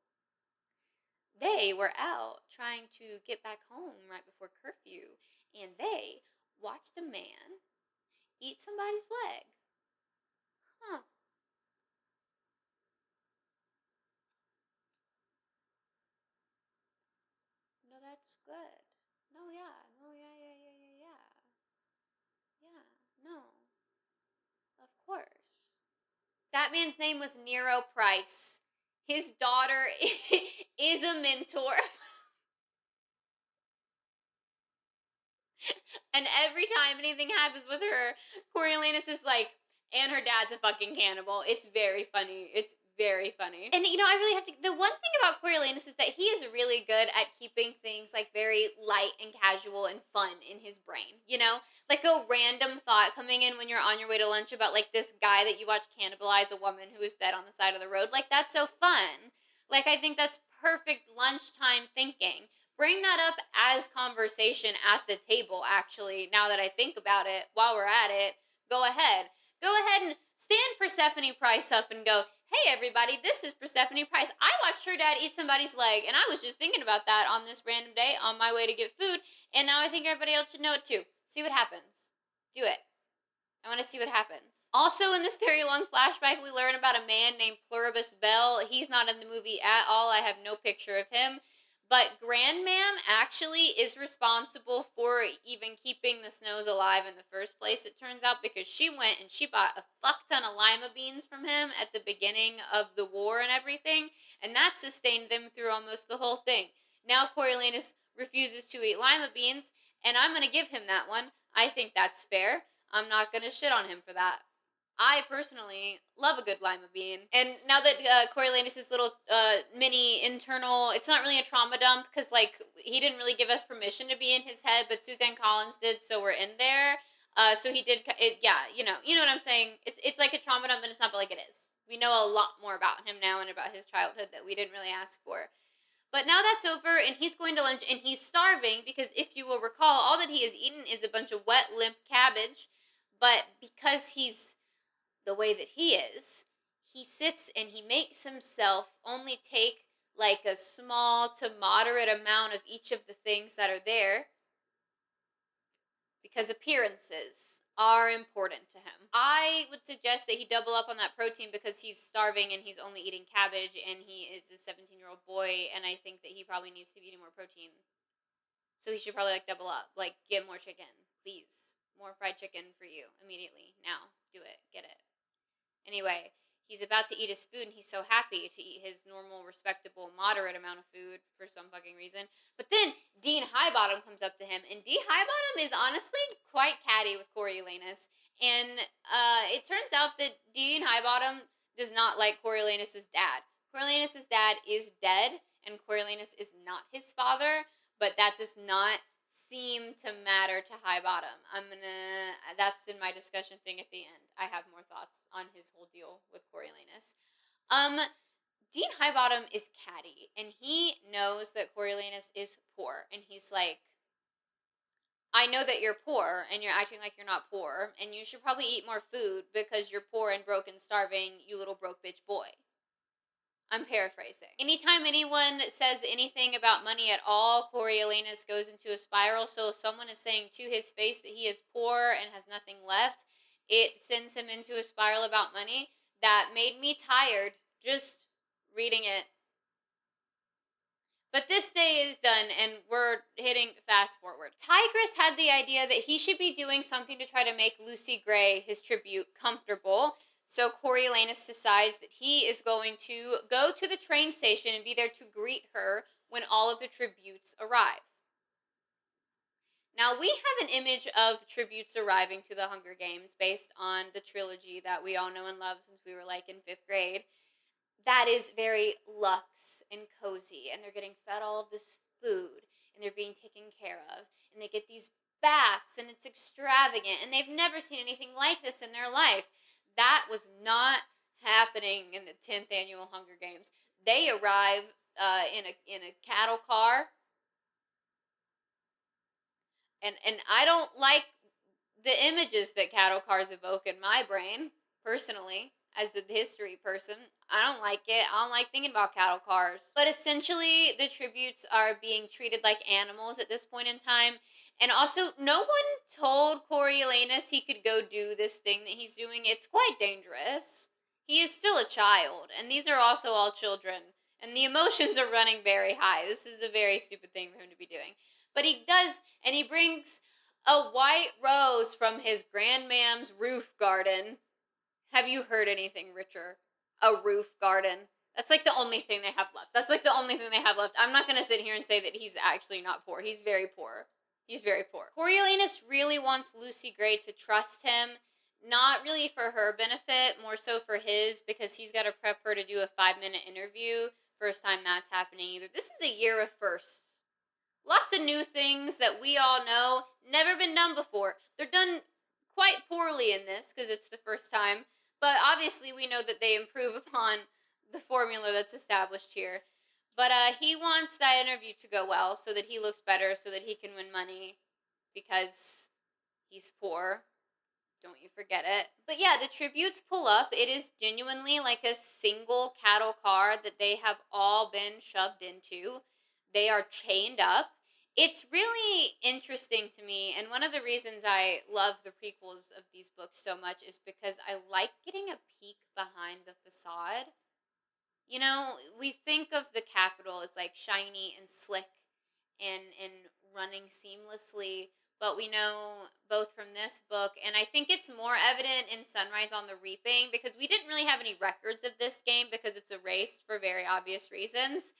they were out trying to get back home right before curfew, and they watched a man eat somebody's leg. Huh. No, that's good. No, yeah. No, yeah, yeah, yeah, yeah, yeah. Yeah, no. Of course. That man's name was Nero Price. His daughter is a mentor. And every time anything happens with her, Coriolanus is like, and her dad's a fucking cannibal. It's very funny. It's very funny. And I really have to. The one thing about Coriolanus is that he is really good at keeping things like very light and casual and fun in his brain. Like a random thought coming in when you're on your way to lunch about like this guy that you watch cannibalize a woman who is dead on the side of the road. Like, that's so fun. Like, I think that's perfect lunchtime thinking. Bring that up as conversation at the table, actually, now that I think about it, while we're at it. Go ahead and stand Persephone Price up and go, hey everybody, this is Persephone Price. I watched her dad eat somebody's leg, and I was just thinking about that on this random day on my way to get food, and now I think everybody else should know it too. See what happens. Do it. I want to see what happens. Also, in this very long flashback, we learn about a man named Pluribus Bell. He's not in the movie at all. I have no picture of him. But Grandmam actually is responsible for even keeping the Snows alive in the first place, it turns out, because she went and she bought a fuck ton of lima beans from him at the beginning of the war and everything, and that sustained them through almost the whole thing. Now Coriolanus refuses to eat lima beans, and I'm going to give him that one. I think that's fair. I'm not going to shit on him for that. I personally love a good lima bean. And now that Coriolanus' little mini internal, it's not really a trauma dump, because like he didn't really give us permission to be in his head, but Suzanne Collins did, so we're in there. So he did it. Yeah, you know what I'm saying. It's like a trauma dump, and it's not, but like it is. We know a lot more about him now and about his childhood that we didn't really ask for. But now that's over, and he's going to lunch, and he's starving, because if you will recall, all that he has eaten is a bunch of wet, limp cabbage. But because he's the way that he is, he sits and he makes himself only take like a small to moderate amount of each of the things that are there, because appearances are important to him. I would suggest that he double up on that protein because he's starving and he's only eating cabbage and he is a 17-year-old boy, and I think that he probably needs to be eating more protein. So he should probably like double up, like get more chicken, please. More fried chicken for you immediately. Now, do it. Get it. Anyway, he's about to eat his food and he's so happy to eat his normal, respectable, moderate amount of food for some fucking reason. But then Dean Highbottom comes up to him, and Dean Highbottom is honestly quite catty with Coriolanus. And it turns out that Dean Highbottom does not like Coriolanus' dad. Coriolanus' dad is dead, and Coriolanus is not his father, but that does not seem to matter to Highbottom. That's in my discussion thing at the end. I have more thoughts on his whole deal with Coriolanus. Dean Highbottom is catty, and he knows that Coriolanus is poor, and he's like, I know that you're poor, and you're acting like you're not poor, and you should probably eat more food because you're poor and broke and starving, you little broke bitch boy. I'm paraphrasing. Anytime anyone says anything about money at all, Coriolanus goes into a spiral. So if someone is saying to his face that he is poor and has nothing left, it sends him into a spiral about money. That made me tired just reading it. But this day is done, and we're hitting fast forward. Tigris had the idea that he should be doing something to try to make Lucy Gray, his tribute, comfortable. So Coriolanus decides that he is going to go to the train station and be there to greet her when all of the tributes arrive. Now, we have an image of tributes arriving to the Hunger Games based on the trilogy that we all know and love since we were like in 5th grade. That is very luxe and cozy, and they're getting fed all of this food, and they're being taken care of, and they get these baths, and it's extravagant, and they've never seen anything like this in their life. That was not happening in the 10th annual Hunger Games. They arrive in a cattle car, and I don't like the images that cattle cars evoke in my brain, personally, as a history person. I don't like it. I don't like thinking about cattle cars. But essentially, the tributes are being treated like animals at this point in time. And also, no one told Coriolanus he could go do this thing that he's doing. It's quite dangerous. He is still a child, and these are also all children. And the emotions are running very high. This is a very stupid thing for him to be doing. But he does, and he brings a white rose from his grandmam's roof garden. Have you heard anything richer? A roof garden. That's like the only thing they have left. That's like the only thing they have left. I'm not going to sit here and say that he's actually not poor. He's very poor. He's very poor. Coriolanus really wants Lucy Gray to trust him, not really for her benefit, more so for his, because he's got to prep her to do a 5-minute interview. First time that's happening either. This is a year of firsts. Lots of new things that we all know, never been done before. They're done quite poorly in this, because it's the first time. But obviously we know that they improve upon the formula that's established here. But he wants that interview to go well so that he looks better, so that he can win money, because he's poor. Don't you forget it. But yeah, the tributes pull up. It is genuinely like a single cattle car that they have all been shoved into. They are chained up. It's really interesting to me, and one of the reasons I love the prequels of these books so much is because I like getting a peek behind the facade. You know, we think of the Capitol as like shiny and slick and running seamlessly, but we know both from this book, and I think it's more evident in Sunrise on the Reaping, because we didn't really have any records of this game because it's erased for very obvious reasons.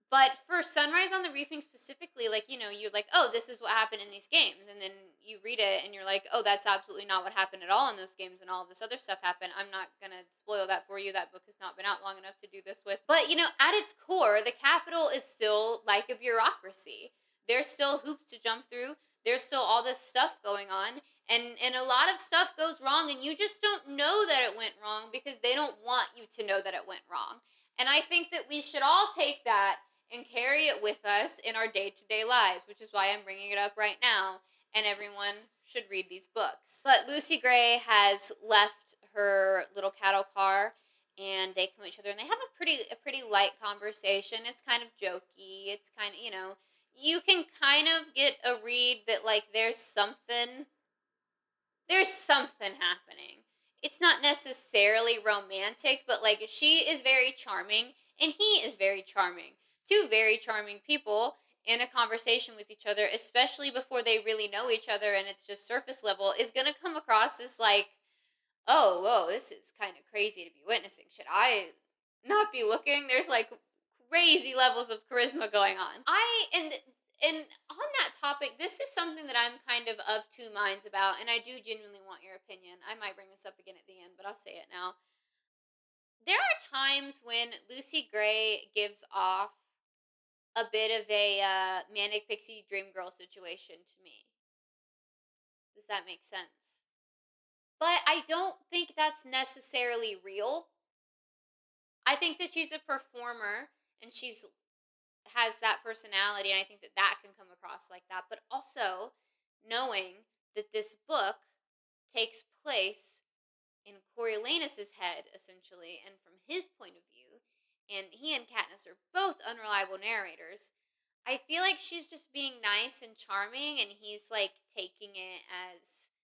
But for Sunrise on the Reaping specifically, like, you know, you're like, oh, this is what happened in these games. And then you read it and you're like, oh, that's absolutely not what happened at all in those games, and all of this other stuff happened. I'm not going to spoil that for you. That book has not been out long enough to do this with. But, you know, at its core, the Capitol is still like a bureaucracy. There's still hoops to jump through. There's still all this stuff going on. And a lot of stuff goes wrong, and you just don't know that it went wrong because they don't want you to know that it went wrong. And I think that we should all take that and carry it with us in our day-to-day lives, which is why I'm bringing it up right now, and everyone should read these books. But Lucy Gray has left her little cattle car, and they come at each other, and they have a pretty light conversation. It's kind of jokey. It's kind of, you can kind of get a read that like there's something happening. It's not necessarily romantic, but like she is very charming and he is very charming. Two very charming people in a conversation with each other, especially before they really know each other and it's just surface level, is going to come across as like, oh, whoa, this is kind of crazy to be witnessing. Should I not be looking? There's like crazy levels of charisma going on. And on that topic, this is something that I'm kind of two minds about, and I do genuinely want your opinion. I might bring this up again at the end, but I'll say it now. There are times when Lucy Gray gives off a bit of a manic pixie dream girl situation to me. Does that make sense? But I don't think that's necessarily real. I think that she's a performer and she's has that personality, and I think that that can come across like that. But also knowing that this book takes place in Coriolanus's head, essentially, and from his point of view, and he and Katniss are both unreliable narrators. I feel like she's just being nice and charming, and he's like taking it as,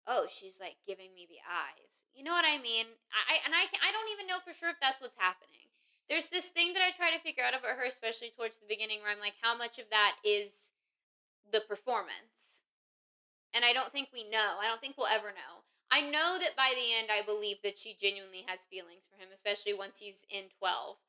oh, she's like giving me the eyes. You know what I mean? I don't even know for sure if that's what's happening. There's this thing that I try to figure out about her, especially towards the beginning, where I'm like, how much of that is the performance? And I don't think we know. I don't think we'll ever know. I know that by the end, I believe that she genuinely has feelings for him, especially once he's in 12.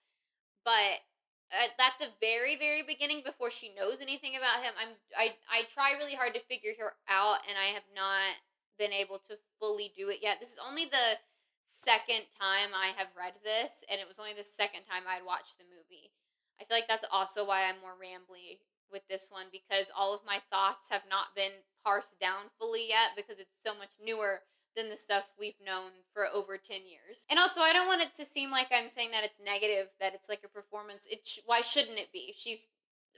But at the very, very beginning, before she knows anything about him, I try really hard to figure her out, and I have not been able to fully do it yet. This is only the second time I have read this, and it was only the second time I'd watched the movie. I feel like that's also why I'm more rambly with this one, because all of my thoughts have not been parsed down fully yet, because it's so much newer than the stuff we've known for over 10 years. And also, I don't want it to seem like I'm saying that it's negative, that it's like a performance. Why shouldn't it be? She's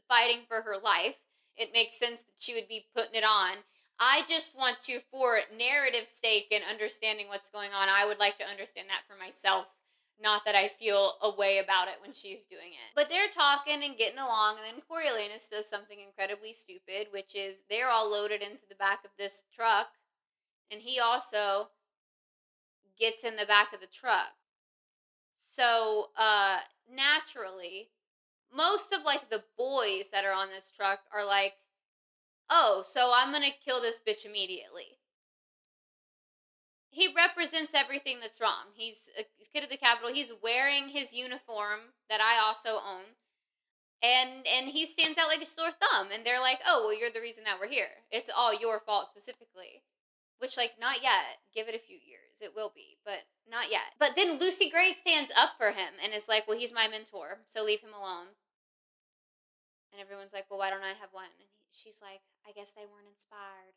fighting for her life. It makes sense that she would be putting it on. I just want to, for narrative sake and understanding what's going on, I would like to understand that for myself. Not that I feel a way about it when she's doing it. But they're talking and getting along, and then Coriolanus does something incredibly stupid, which is they're all loaded into the back of this truck, and he also gets in the back of the truck. So, naturally, most of like the boys that are on this truck are like, oh, so I'm gonna kill this bitch immediately. He represents everything that's wrong. He's a kid of the Capitol. He's wearing his uniform that I also own. And he stands out like a sore thumb. And they're like, oh, well, you're the reason that we're here. It's all your fault specifically. Which, like, not yet. Give it a few years. It will be, but not yet. But then Lucy Gray stands up for him and is like, well, he's my mentor, so leave him alone. And everyone's like, well, why don't I have one? And she's like, I guess they weren't inspired.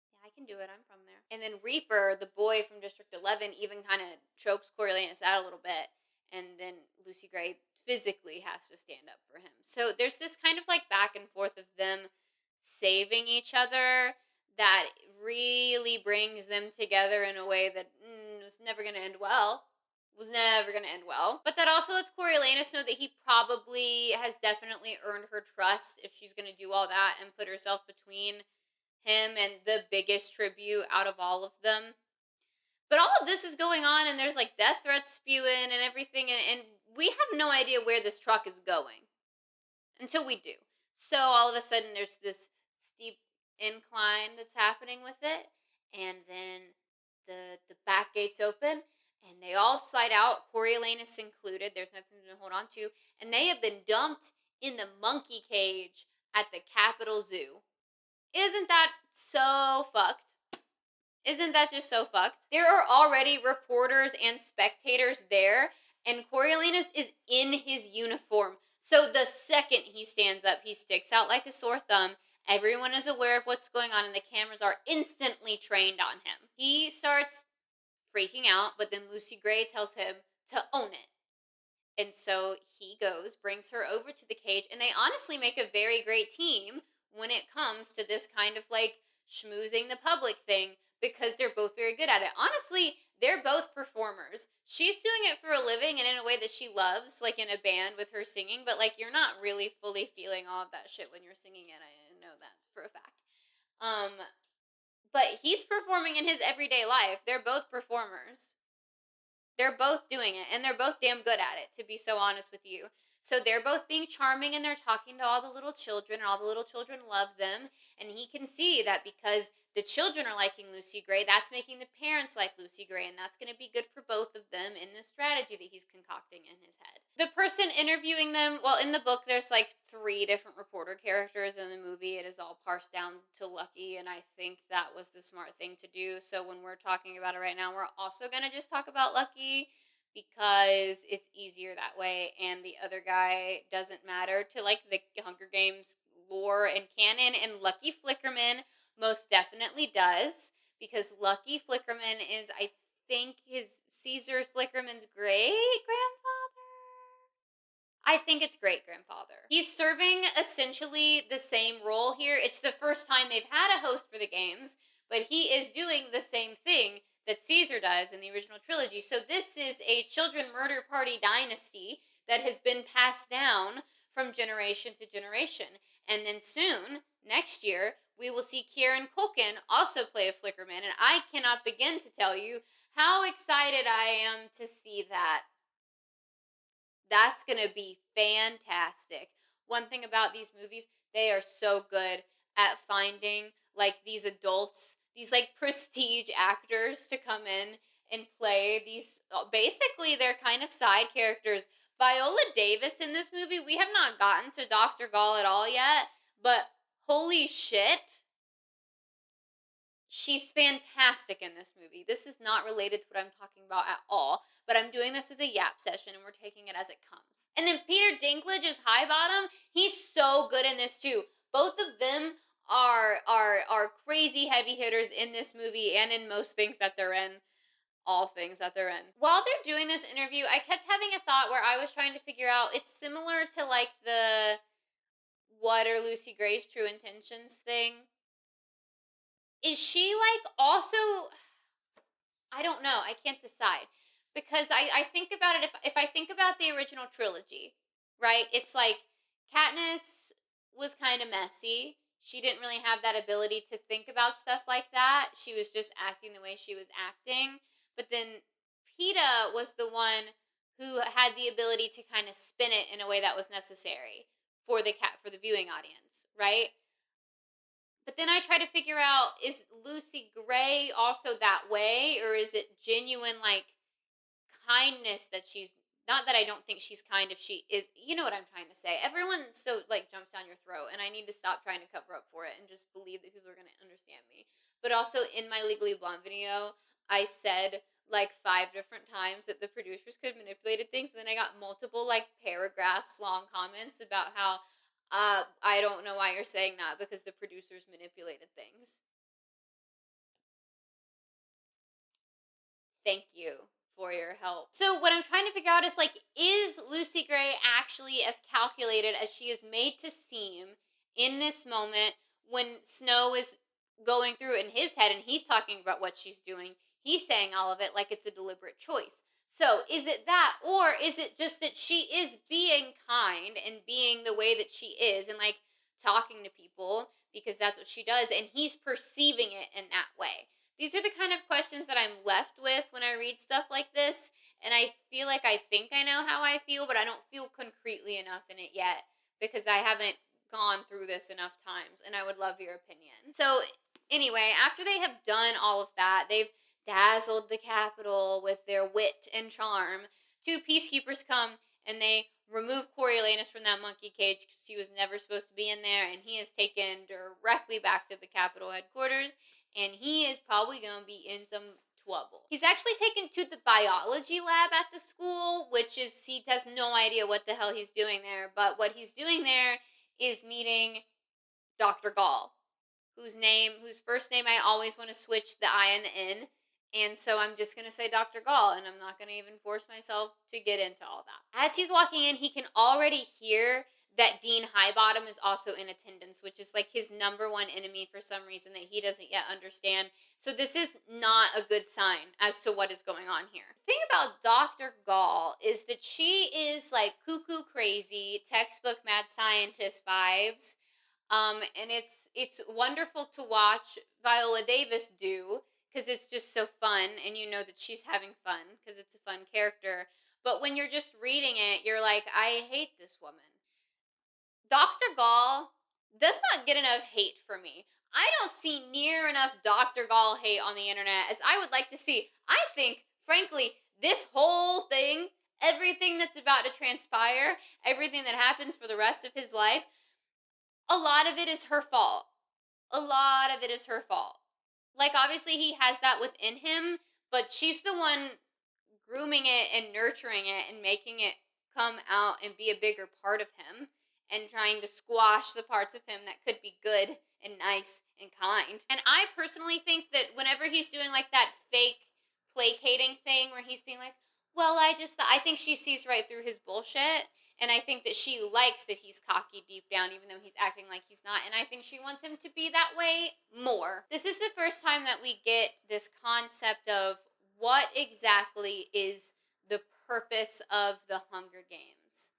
Yeah, I can do it. I'm from there. And then Reaper, the boy from District 11, even kind of chokes Coriolanus out a little bit. And then Lucy Gray physically has to stand up for him. So there's this kind of like back and forth of them saving each other that really brings them together in a way that was never going to end well. Was never going to end well. But that also lets Coriolanus know that he probably has definitely earned her trust if she's going to do all that and put herself between him and the biggest tribute out of all of them. But all of this is going on, and there's like death threats spewing and everything, and we have no idea where this truck is going until we do. So all of a sudden there's this steep incline that's happening with it, and then the back gates open and they all slide out, Coriolanus included. There's nothing to hold on to, and they have been dumped in the monkey cage at the Capitol Zoo. Isn't that so fucked? Isn't that just so fucked? There are already reporters and spectators there, and Coriolanus is in his uniform. So the second he stands up, he sticks out like a sore thumb. Everyone is aware of what's going on, and the cameras are instantly trained on him. He starts freaking out, but then Lucy Gray tells him to own it. And so he goes, brings her over to the cage, and they honestly make a very great team when it comes to this kind of like schmoozing the public thing, because they're both very good at it. Honestly, they're both performers. She's doing it for a living and in a way that she loves, like in a band with her singing, but like you're not really fully feeling all of that shit when you're singing it. I know that for a fact. But he's performing in his everyday life. They're both performers. They're both doing it, and they're both damn good at it, to be so honest with you. So they're both being charming, and they're talking to all the little children, and all the little children love them. And he can see that because the children are liking Lucy Gray, that's making the parents like Lucy Gray, and that's going to be good for both of them in this strategy that he's concocting in his head. The person interviewing them, well, in the book, there's like 3 different reporter characters. In the movie, it is all parsed down to Lucky, and I think that was the smart thing to do. So when we're talking about it right now, we're also going to just talk about Lucky because it's easier that way, and the other guy doesn't matter to like the Hunger Games lore and canon, and Lucky Flickerman most definitely does, because Lucky Flickerman is, I think, his Caesar Flickerman's great-grandfather? I think it's great-grandfather. He's serving essentially the same role here. It's the first time they've had a host for the games, but he is doing the same thing that Caesar does in the original trilogy. So this is a children murder party dynasty that has been passed down from generation to generation. And then soon, next year, we will see Kieran Culkin also play a Flickerman, and I cannot begin to tell you how excited I am to see that. That's going to be fantastic. One thing about these movies, they are so good at finding like these adults, these like prestige actors to come in and play these, basically they're kind of side characters. Viola Davis in this movie, we have not gotten to Dr. Gall at all yet, but holy shit, she's fantastic in this movie. This is not related to what I'm talking about at all, but I'm doing this as a yap session, and we're taking it as it comes. And then Peter Dinklage is Highbottom. He's so good in this too. Both of them are crazy heavy hitters in this movie and in most things that they're in. All things that they're in. While they're doing this interview, I kept having a thought where I was trying to figure out, it's similar to like the what are Lucy Gray's true intentions thing. Is she like also, I don't know, I can't decide. Because I think about it, if I think about the original trilogy, right? It's like Katniss was kind of messy. She didn't really have that ability to think about stuff like that. She was just acting the way she was acting. But then Peeta was the one who had the ability to kind of spin it in a way that was necessary for the viewing audience, right? But then I try to figure out, is Lucy Gray also that way, or is it genuine like kindness that she's, not that I don't think she's kind if she is, you know what I'm trying to say. Everyone so like jumps down your throat, and I need to stop trying to cover up for it and just believe that people are going to understand me. But also in my Legally Blonde video, I said like 5 different times that the producers could have manipulated things, and then I got multiple like paragraphs long comments about how I don't know why you're saying that because the producers manipulated things. Thank you for your help. So what I'm trying to figure out is like, is Lucy Gray actually as calculated as she is made to seem in this moment when Snow is going through in his head and he's talking about what she's doing? He's saying all of it like it's a deliberate choice. So is it that, or is it just that she is being kind and being the way that she is and like talking to people because that's what she does, and he's perceiving it in that way? These are the kind of questions that I'm left with when I read stuff like this, and I feel like I think I know how I feel, but I don't feel concretely enough in it yet because I haven't gone through this enough times, and I would love your opinion. So anyway, after they have done all of that, they've dazzled the capital with their wit and charm. 2 peacekeepers come and they remove Coriolanus from that monkey cage because he was never supposed to be in there, and he is taken directly back to the capital headquarters, and he is probably going to be in some trouble. He's actually taken to the biology lab at the school, which is, he has no idea what the hell he's doing there, but what he's doing there is meeting Dr. Gall, whose first name I always want to switch the I and the N. And so I'm just going to say Dr. Gall, and I'm not going to even force myself to get into all that. As he's walking in, he can already hear that Dean Highbottom is also in attendance, which is like his number one enemy for some reason that he doesn't yet understand. So this is not a good sign as to what is going on here. The thing about Dr. Gall is that she is like cuckoo crazy, textbook mad scientist vibes. And it's wonderful to watch Viola Davis do, because it's just so fun, and you know that she's having fun because it's a fun character. But when you're just reading it, you're like, I hate this woman. Dr. Gall does not get enough hate for me. I don't see near enough Dr. Gall hate on the internet as I would like to see. I think, frankly, this whole thing, everything that's about to transpire, everything that happens for the rest of his life, a lot of it is her fault. A lot of it is her fault. Like, obviously, he has that within him, but she's the one grooming it and nurturing it and making it come out and be a bigger part of him, and trying to squash the parts of him that could be good and nice and kind. And I personally think that whenever he's doing like that fake placating thing where he's being like, well, I think she sees right through his bullshit. And I think that she likes that he's cocky deep down, even though he's acting like he's not. And I think she wants him to be that way more. This is the first time that we get this concept of what exactly is the purpose of the Hunger Games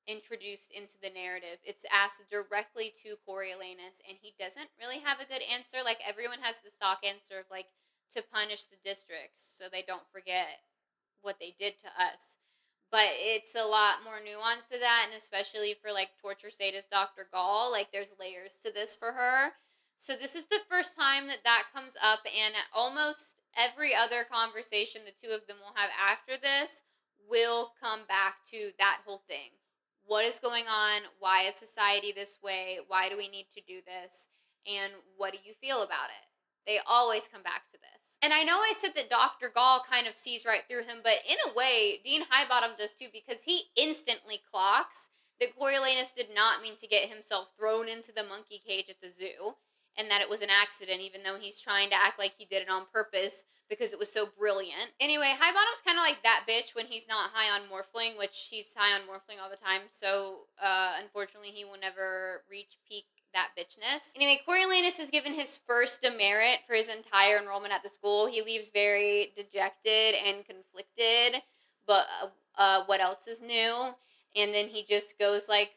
introduced into the narrative. It's asked directly to Coriolanus, and he doesn't really have a good answer. Like, everyone has the stock answer of, like, to punish the districts so they don't forget what they did to us. But it's a lot more nuanced to that, and especially for, like, torture sadist Dr. Gall, like, there's layers to this for her. So this is the first time that that comes up, and almost every other conversation the two of them will have after this will come back to that whole thing. What is going on? Why is society this way? Why do we need to do this? And what do you feel about it? They always come back to this. And I know I said that Dr. Gall kind of sees right through him, but in a way, Dean Highbottom does too, because he instantly clocks that Coriolanus did not mean to get himself thrown into the monkey cage at the zoo, and that it was an accident, even though he's trying to act like he did it on purpose because it was so brilliant. Anyway, Highbottom's kind of like that bitch when he's not high on Morphling, which he's high on Morphling all the time, so unfortunately he will never reach peak that bitchness. Anyway, Coriolanus is given his first demerit for his entire enrollment at the school. He leaves very dejected and conflicted, but what else is new? And then he just goes like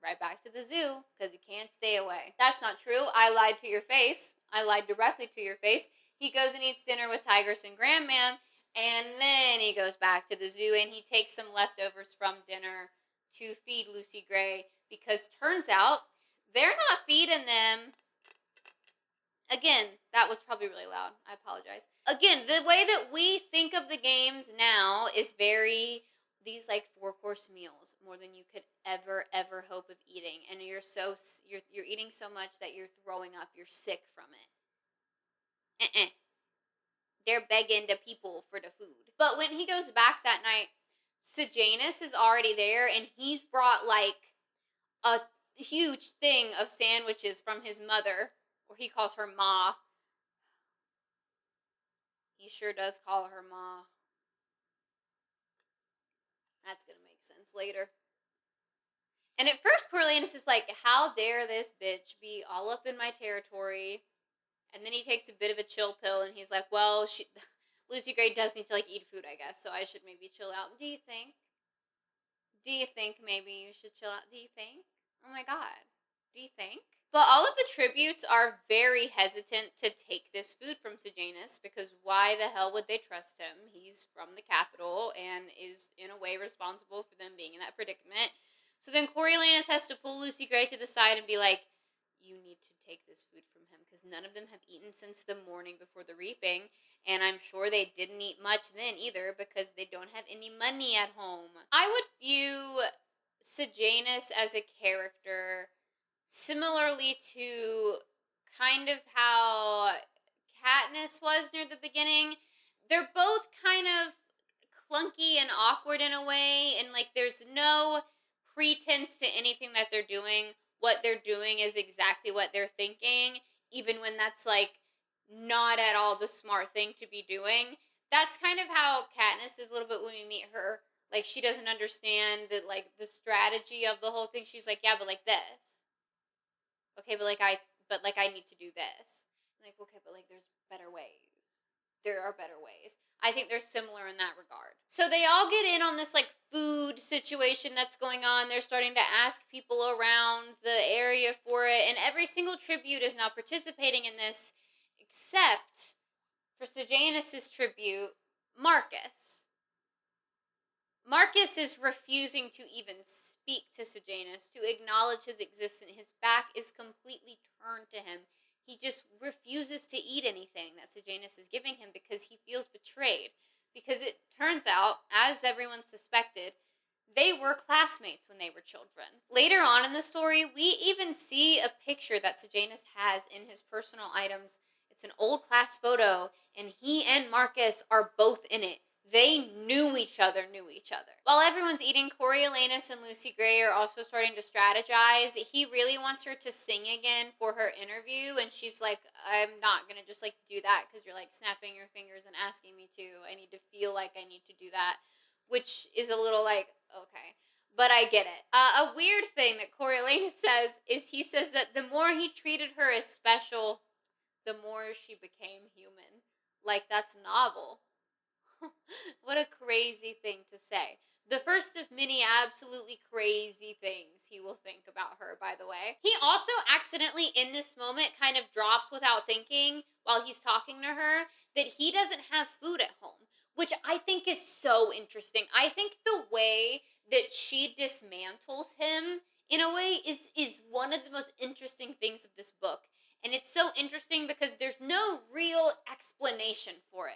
right back to the zoo because he can't stay away. That's not true. I lied to your face. I lied directly to your face. He goes and eats dinner with Tigress and Grandmam, and then he goes back to the zoo and he takes some leftovers from dinner to feed Lucy Gray, because turns out they're not feeding them. Again, that was probably really loud. I apologize. Again, the way that we think of the games now is very, these like 4-course meals, more than you could ever hope of eating, and you're eating so much that you're throwing up. You're sick from it. They're begging the people for the food. But when he goes back that night, Sejanus is already there, and he's brought like a huge thing of sandwiches from his mother, or he calls her Ma. He sure does call her Ma. That's gonna make sense later. And at first, Coriolanus is like, how dare this bitch be all up in my territory? And then he takes a bit of a chill pill, and he's like, well, Lucy Gray does need to like eat food, I guess, so I should maybe chill out. Do you think? Do you think maybe you should chill out? Do you think? Oh my god. Do you think? But all of the tributes are very hesitant to take this food from Sejanus, because why the hell would they trust him? He's from the capital and is in a way responsible for them being in that predicament. So then Coriolanus has to pull Lucy Gray to the side and be like, you need to take this food from him, because none of them have eaten since the morning before the reaping, and I'm sure they didn't eat much then either, because they don't have any money at home. I would view Sejanus as a character similarly to kind of how Katniss was near the beginning. They're both kind of clunky and awkward in a way, and like there's no pretense to anything that they're doing. What they're doing is exactly what they're thinking, even when that's like not at all the smart thing to be doing. That's kind of how Katniss is a little bit when we meet her Like she doesn't understand that like the strategy of the whole thing. She's like, yeah, but like this. Okay, but like I need to do this. I'm like, okay, but like there's better ways. There are better ways. I think they're similar in that regard. So they all get in on this like food situation that's going on. They're starting to ask people around the area for it, and every single tribute is now participating in this, except for Sejanus's tribute, Marcus. Marcus is refusing to even speak to Sejanus, to acknowledge his existence. His back is completely turned to him. He just refuses to eat anything that Sejanus is giving him because he feels betrayed. Because it turns out, as everyone suspected, they were classmates when they were children. Later on in the story, we even see a picture that Sejanus has in his personal items. It's an old class photo, and he and Marcus are both in it. They knew each other. While everyone's eating, Coriolanus and Lucy Gray are also starting to strategize. He really wants her to sing again for her interview, and she's like, I'm not gonna just like do that because you're like snapping your fingers and asking me to. I need to feel like I need to do that, which is a little like, okay. But I get it. A weird thing that Coriolanus says is he says that the more he treated her as special, the more she became human. Like, that's novel. What a crazy thing to say. The first of many absolutely crazy things he will think about her, by the way. He also accidentally, in this moment, kind of drops without thinking while he's talking to her that he doesn't have food at home, which I think is so interesting. I think the way that she dismantles him, in a way, is one of the most interesting things of this book. And it's so interesting because there's no real explanation for it.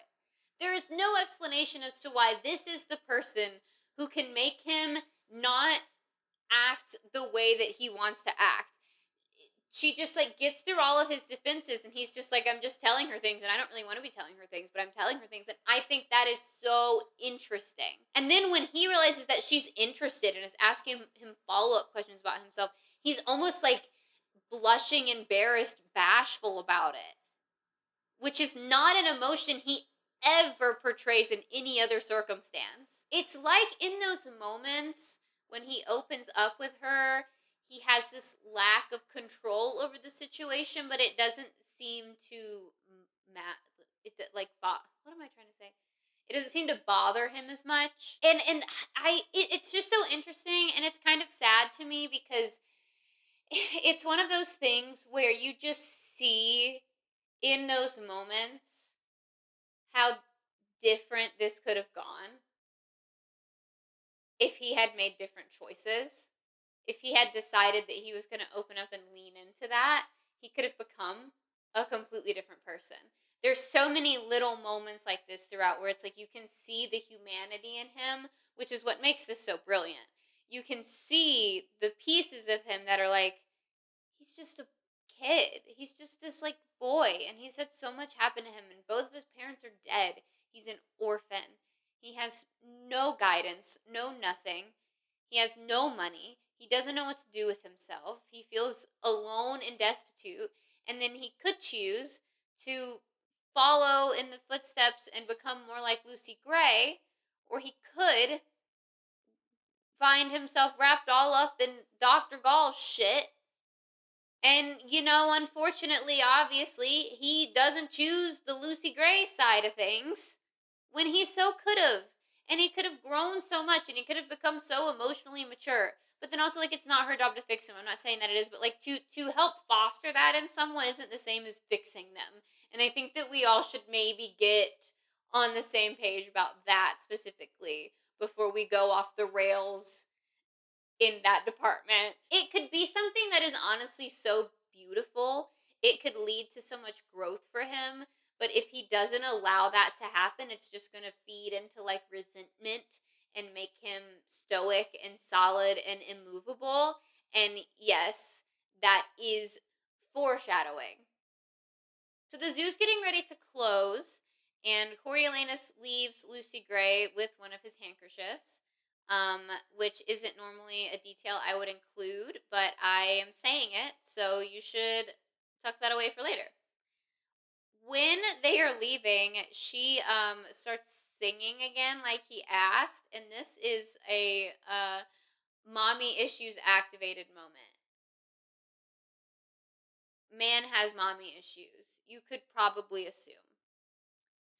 There is no explanation as to why this is the person who can make him not act the way that he wants to act. She just like gets through all of his defenses, and he's just like, I'm just telling her things, and I don't really want to be telling her things, but I'm telling her things. And I think that is so interesting. And then when he realizes that she's interested and is asking him follow-up questions about himself, he's almost like blushing, embarrassed, bashful about it, which is not an emotion he ever portrays in any other circumstance. It's like in those moments when he opens up with her, he has this lack of control over the situation, but it doesn't seem to what am I trying to say? It doesn't seem to bother him as much. It's just so interesting, and it's kind of sad to me because it's one of those things where you just see in those moments how different this could have gone if he had made different choices. If he had decided that he was going to open up and lean into that, he could have become a completely different person. There's so many little moments like this throughout where it's like you can see the humanity in him, which is what makes this so brilliant. You can see the pieces of him that are like, he's just a kid. He's just this like boy, and he's had so much happen to him, and both of his parents are dead. He's an orphan. He has no guidance, no nothing. He has no money. He doesn't know what to do with himself. He feels alone and destitute. And then he could choose to follow in the footsteps and become more like Lucy Gray, or he could find himself wrapped all up in Dr. Gall's shit. And, unfortunately, obviously, he doesn't choose the Lucy Gray side of things when he so could have. And he could have grown so much, and he could have become so emotionally mature. But then also, like, it's not her job to fix him. I'm not saying that it is, but, like, to help foster that in someone isn't the same as fixing them. And I think that we all should maybe get on the same page about that specifically before we go off the rails in that department. It could be something that is honestly so beautiful. It could lead to so much growth for him. But if he doesn't allow that to happen, it's just going to feed into like resentment and make him stoic and solid and immovable. And yes, that is foreshadowing. So the zoo's getting ready to close, and Coriolanus leaves Lucy Gray with one of his handkerchiefs, which isn't normally a detail I would include, but I am saying it, so you should tuck that away for later. When they are leaving, she starts singing again like he asked, and this is a mommy issues activated moment. Man has mommy issues. You could probably assume.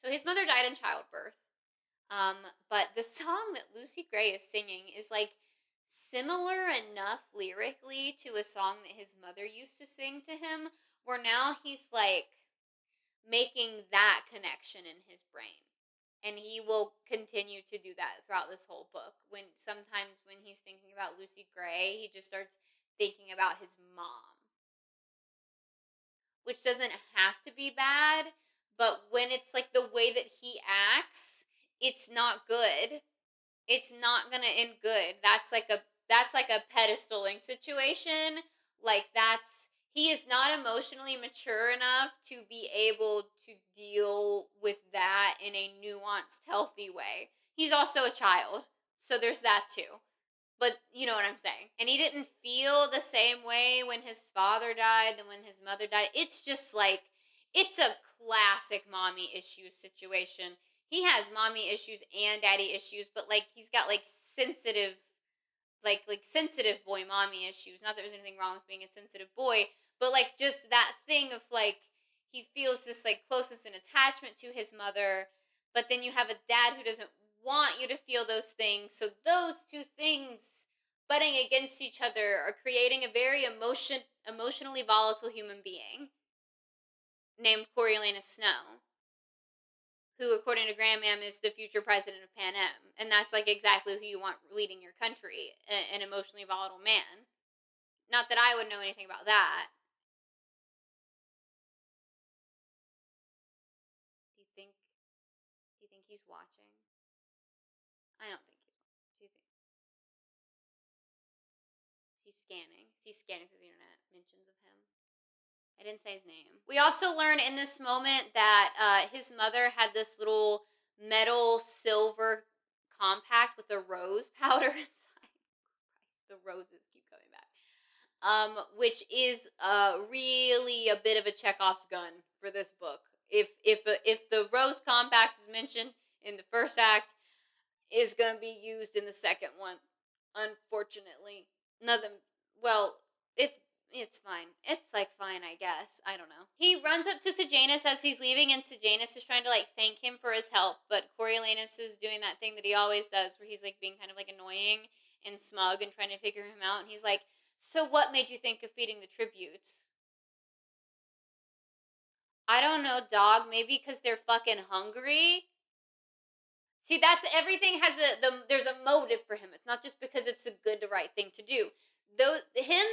So his mother died in childbirth. But the song that Lucy Gray is singing is like similar enough lyrically to a song that his mother used to sing to him, where now he's like making that connection in his brain. And he will continue to do that throughout this whole book. When sometimes when he's thinking about Lucy Gray, he just starts thinking about his mom, which doesn't have to be bad, but when it's like the way that he acts, it's not good. It's not gonna end good. That's like a pedestaling situation. Like that's he is not emotionally mature enough to be able to deal with that in a nuanced, healthy way. He's also a child, so there's that too. But you know what I'm saying. And he didn't feel the same way when his father died than when his mother died. It's just like, it's a classic mommy issues situation. He has mommy issues and daddy issues, but like he's got like sensitive, like sensitive boy mommy issues. Not that there's anything wrong with being a sensitive boy, but like just that thing of like he feels this like closeness and attachment to his mother, but then you have a dad who doesn't want you to feel those things. So those two things butting against each other are creating a very emotionally volatile human being named Coriolanus Snow, who, according to Grandmam, is the future president of Pan Am. And that's like exactly who you want leading your country, an emotionally volatile man. Not that I would know anything about that. Do you think he's watching? I don't think he's watching. Do you think? Is he scanning through the internet? Mentions of him? I didn't say his name. We also learn in this moment that his mother had this little metal silver compact with a rose powder inside. Christ, the roses keep coming back. Which is really a bit of a Chekhov's gun for this book. If the rose compact is mentioned in the first act, is going to be used in the second one. Unfortunately, nothing. Well, it's fine. It's like fine, I guess. I don't know. He runs up to Sejanus as he's leaving, and Sejanus is trying to like thank him for his help, but Coriolanus is doing that thing that he always does, where he's like being kind of like annoying and smug and trying to figure him out. And he's like, "So what made you think of feeding the tributes?" I don't know, dog. Maybe because they're fucking hungry. See, that's everything has there's a motive for him. It's not just because it's a good, the right thing to do. Though him,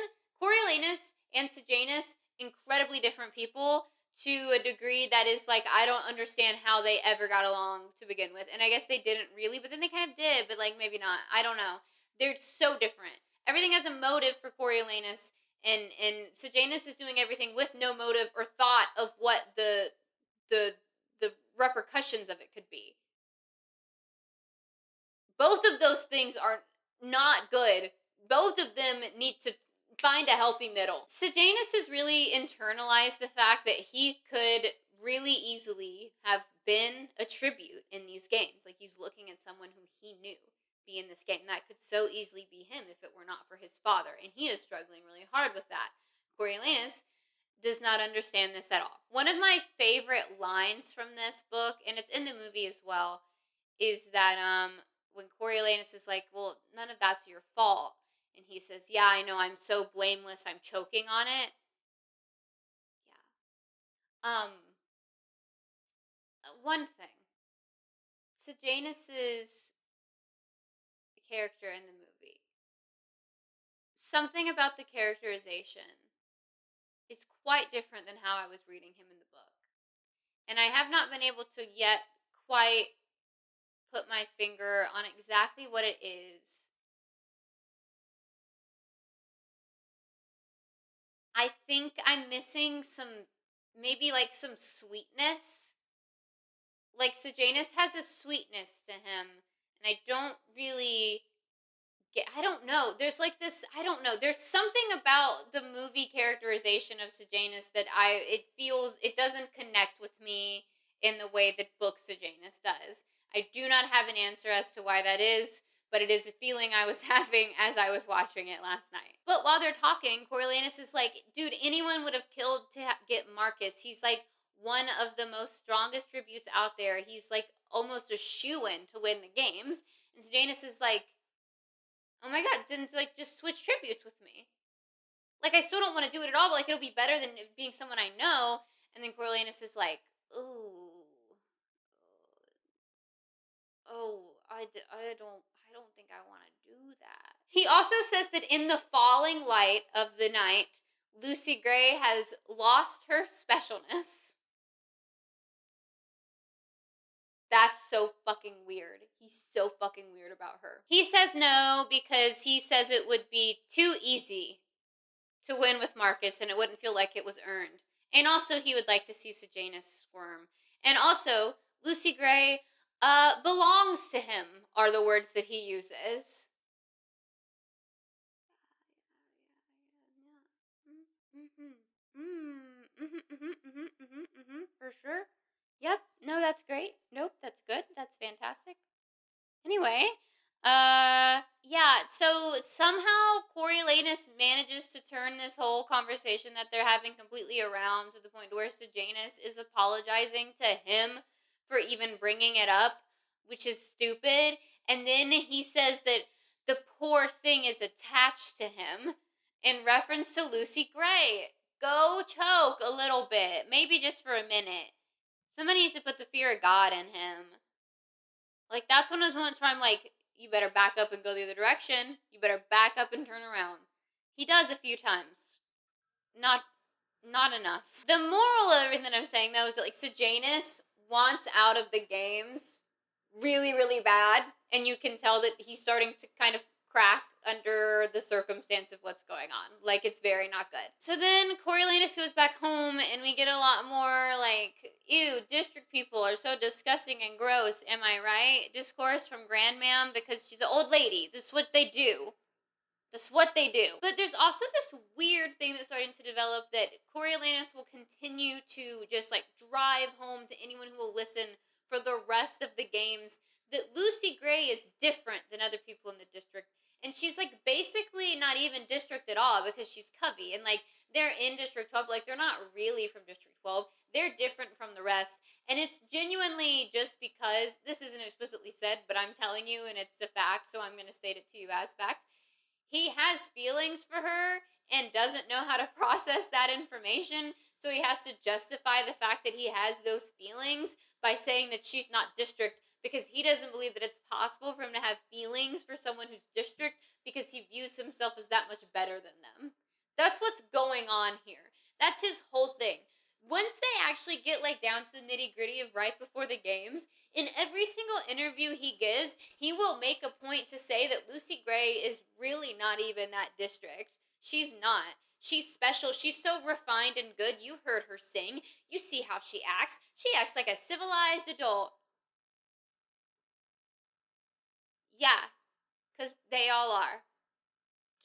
Coriolanus, and Sejanus, incredibly different people to a degree that is like I don't understand how they ever got along to begin with. And I guess they didn't really, but then they kind of did, but like maybe not. I don't know. They're so different. Everything has a motive for Coriolanus, and Sejanus is doing everything with no motive or thought of what the the repercussions of it could be. Both of those things are not good. Both of them need to find a healthy middle. Sejanus has really internalized the fact that he could really easily have been a tribute in these games. Like he's looking at someone who he knew be in this game. That could so easily be him if it were not for his father. And he is struggling really hard with that. Coriolanus does not understand this at all. One of my favorite lines from this book, and it's in the movie as well, is that when Coriolanus is like, well, none of that's your fault. And he says, yeah, I know, I'm so blameless, I'm choking on it. Yeah. One thing. Sejanus's character in the movie. Something about the characterization is quite different than how I was reading him in the book. And I have not been able to yet quite put my finger on exactly what it is. I think I'm missing maybe like some sweetness. Like Sejanus has a sweetness to him, and I don't really I don't know. There's like this. I don't know. There's something about the movie characterization of Sejanus that it feels it doesn't connect with me in the way that book Sejanus does. I do not have an answer as to why that is, but it is a feeling I was having as I was watching it last night. But while they're talking, Coriolanus is like, dude, anyone would have killed to get Marcus. He's like one of the most strongest tributes out there. He's like almost a shoo-in to win the games. And Sejanus is like, oh my god, didn't like just switch tributes with me. Like I still don't want to do it at all, but like it'll be better than being someone I know. And then Coriolanus is like, ooh, I don't think I want to do that. He also says that in the falling light of the night, Lucy Gray has lost her specialness. That's so fucking weird. He's so fucking weird about her. He says no because he says it would be too easy to win with Marcus and it wouldn't feel like it was earned. And also, he would like to see Sejanus squirm. And also, Lucy Gray belongs to him, are the words that he uses. For sure. Yep. No, that's great. Nope, that's good. That's fantastic. Anyway, yeah, so somehow Coriolanus manages to turn this whole conversation that they're having completely around to the point where Sejanus is apologizing to him for even bringing it up, which is stupid. And then he says that the poor thing is attached to him in reference to Lucy Gray. Go choke a little bit, maybe just for a minute. Somebody needs to put the fear of God in him. Like, that's one of those moments where I'm like, you better back up and go the other direction. You better back up and turn around. He does a few times. Not enough. The moral of everything that I'm saying, though, is that, like, Sejanus wants out of the games really, really bad. And you can tell that he's starting to kind of crack under the circumstance of what's going on. Like, it's very not good. So then Coriolanus goes back home, and we get a lot more, like, ew, district people are so disgusting and gross, am I right? Discourse from Grandmam, because she's an old lady. This is what they do. That's what they do. But there's also this weird thing that's starting to develop that Coriolanus will continue to just, like, drive home to anyone who will listen for the rest of the games that Lucy Gray is different than other people in the district. And she's, like, basically not even district at all because she's Covey. And, like, they're in District 12. Like, they're not really from District 12. They're different from the rest. And it's genuinely just because, this isn't explicitly said, but I'm telling you and it's a fact, so I'm going to state it to you as fact. He has feelings for her and doesn't know how to process that information, so he has to justify the fact that he has those feelings by saying that she's not district because he doesn't believe that it's possible for him to have feelings for someone who's district because he views himself as that much better than them. That's what's going on here. That's his whole thing. Once they actually get like down to the nitty-gritty of right before the games, in every single interview he gives, he will make a point to say that Lucy Gray is really not even that district. She's not. She's special. She's so refined and good. You heard her sing. You see how she acts. She acts like a civilized adult. Yeah, because they all are.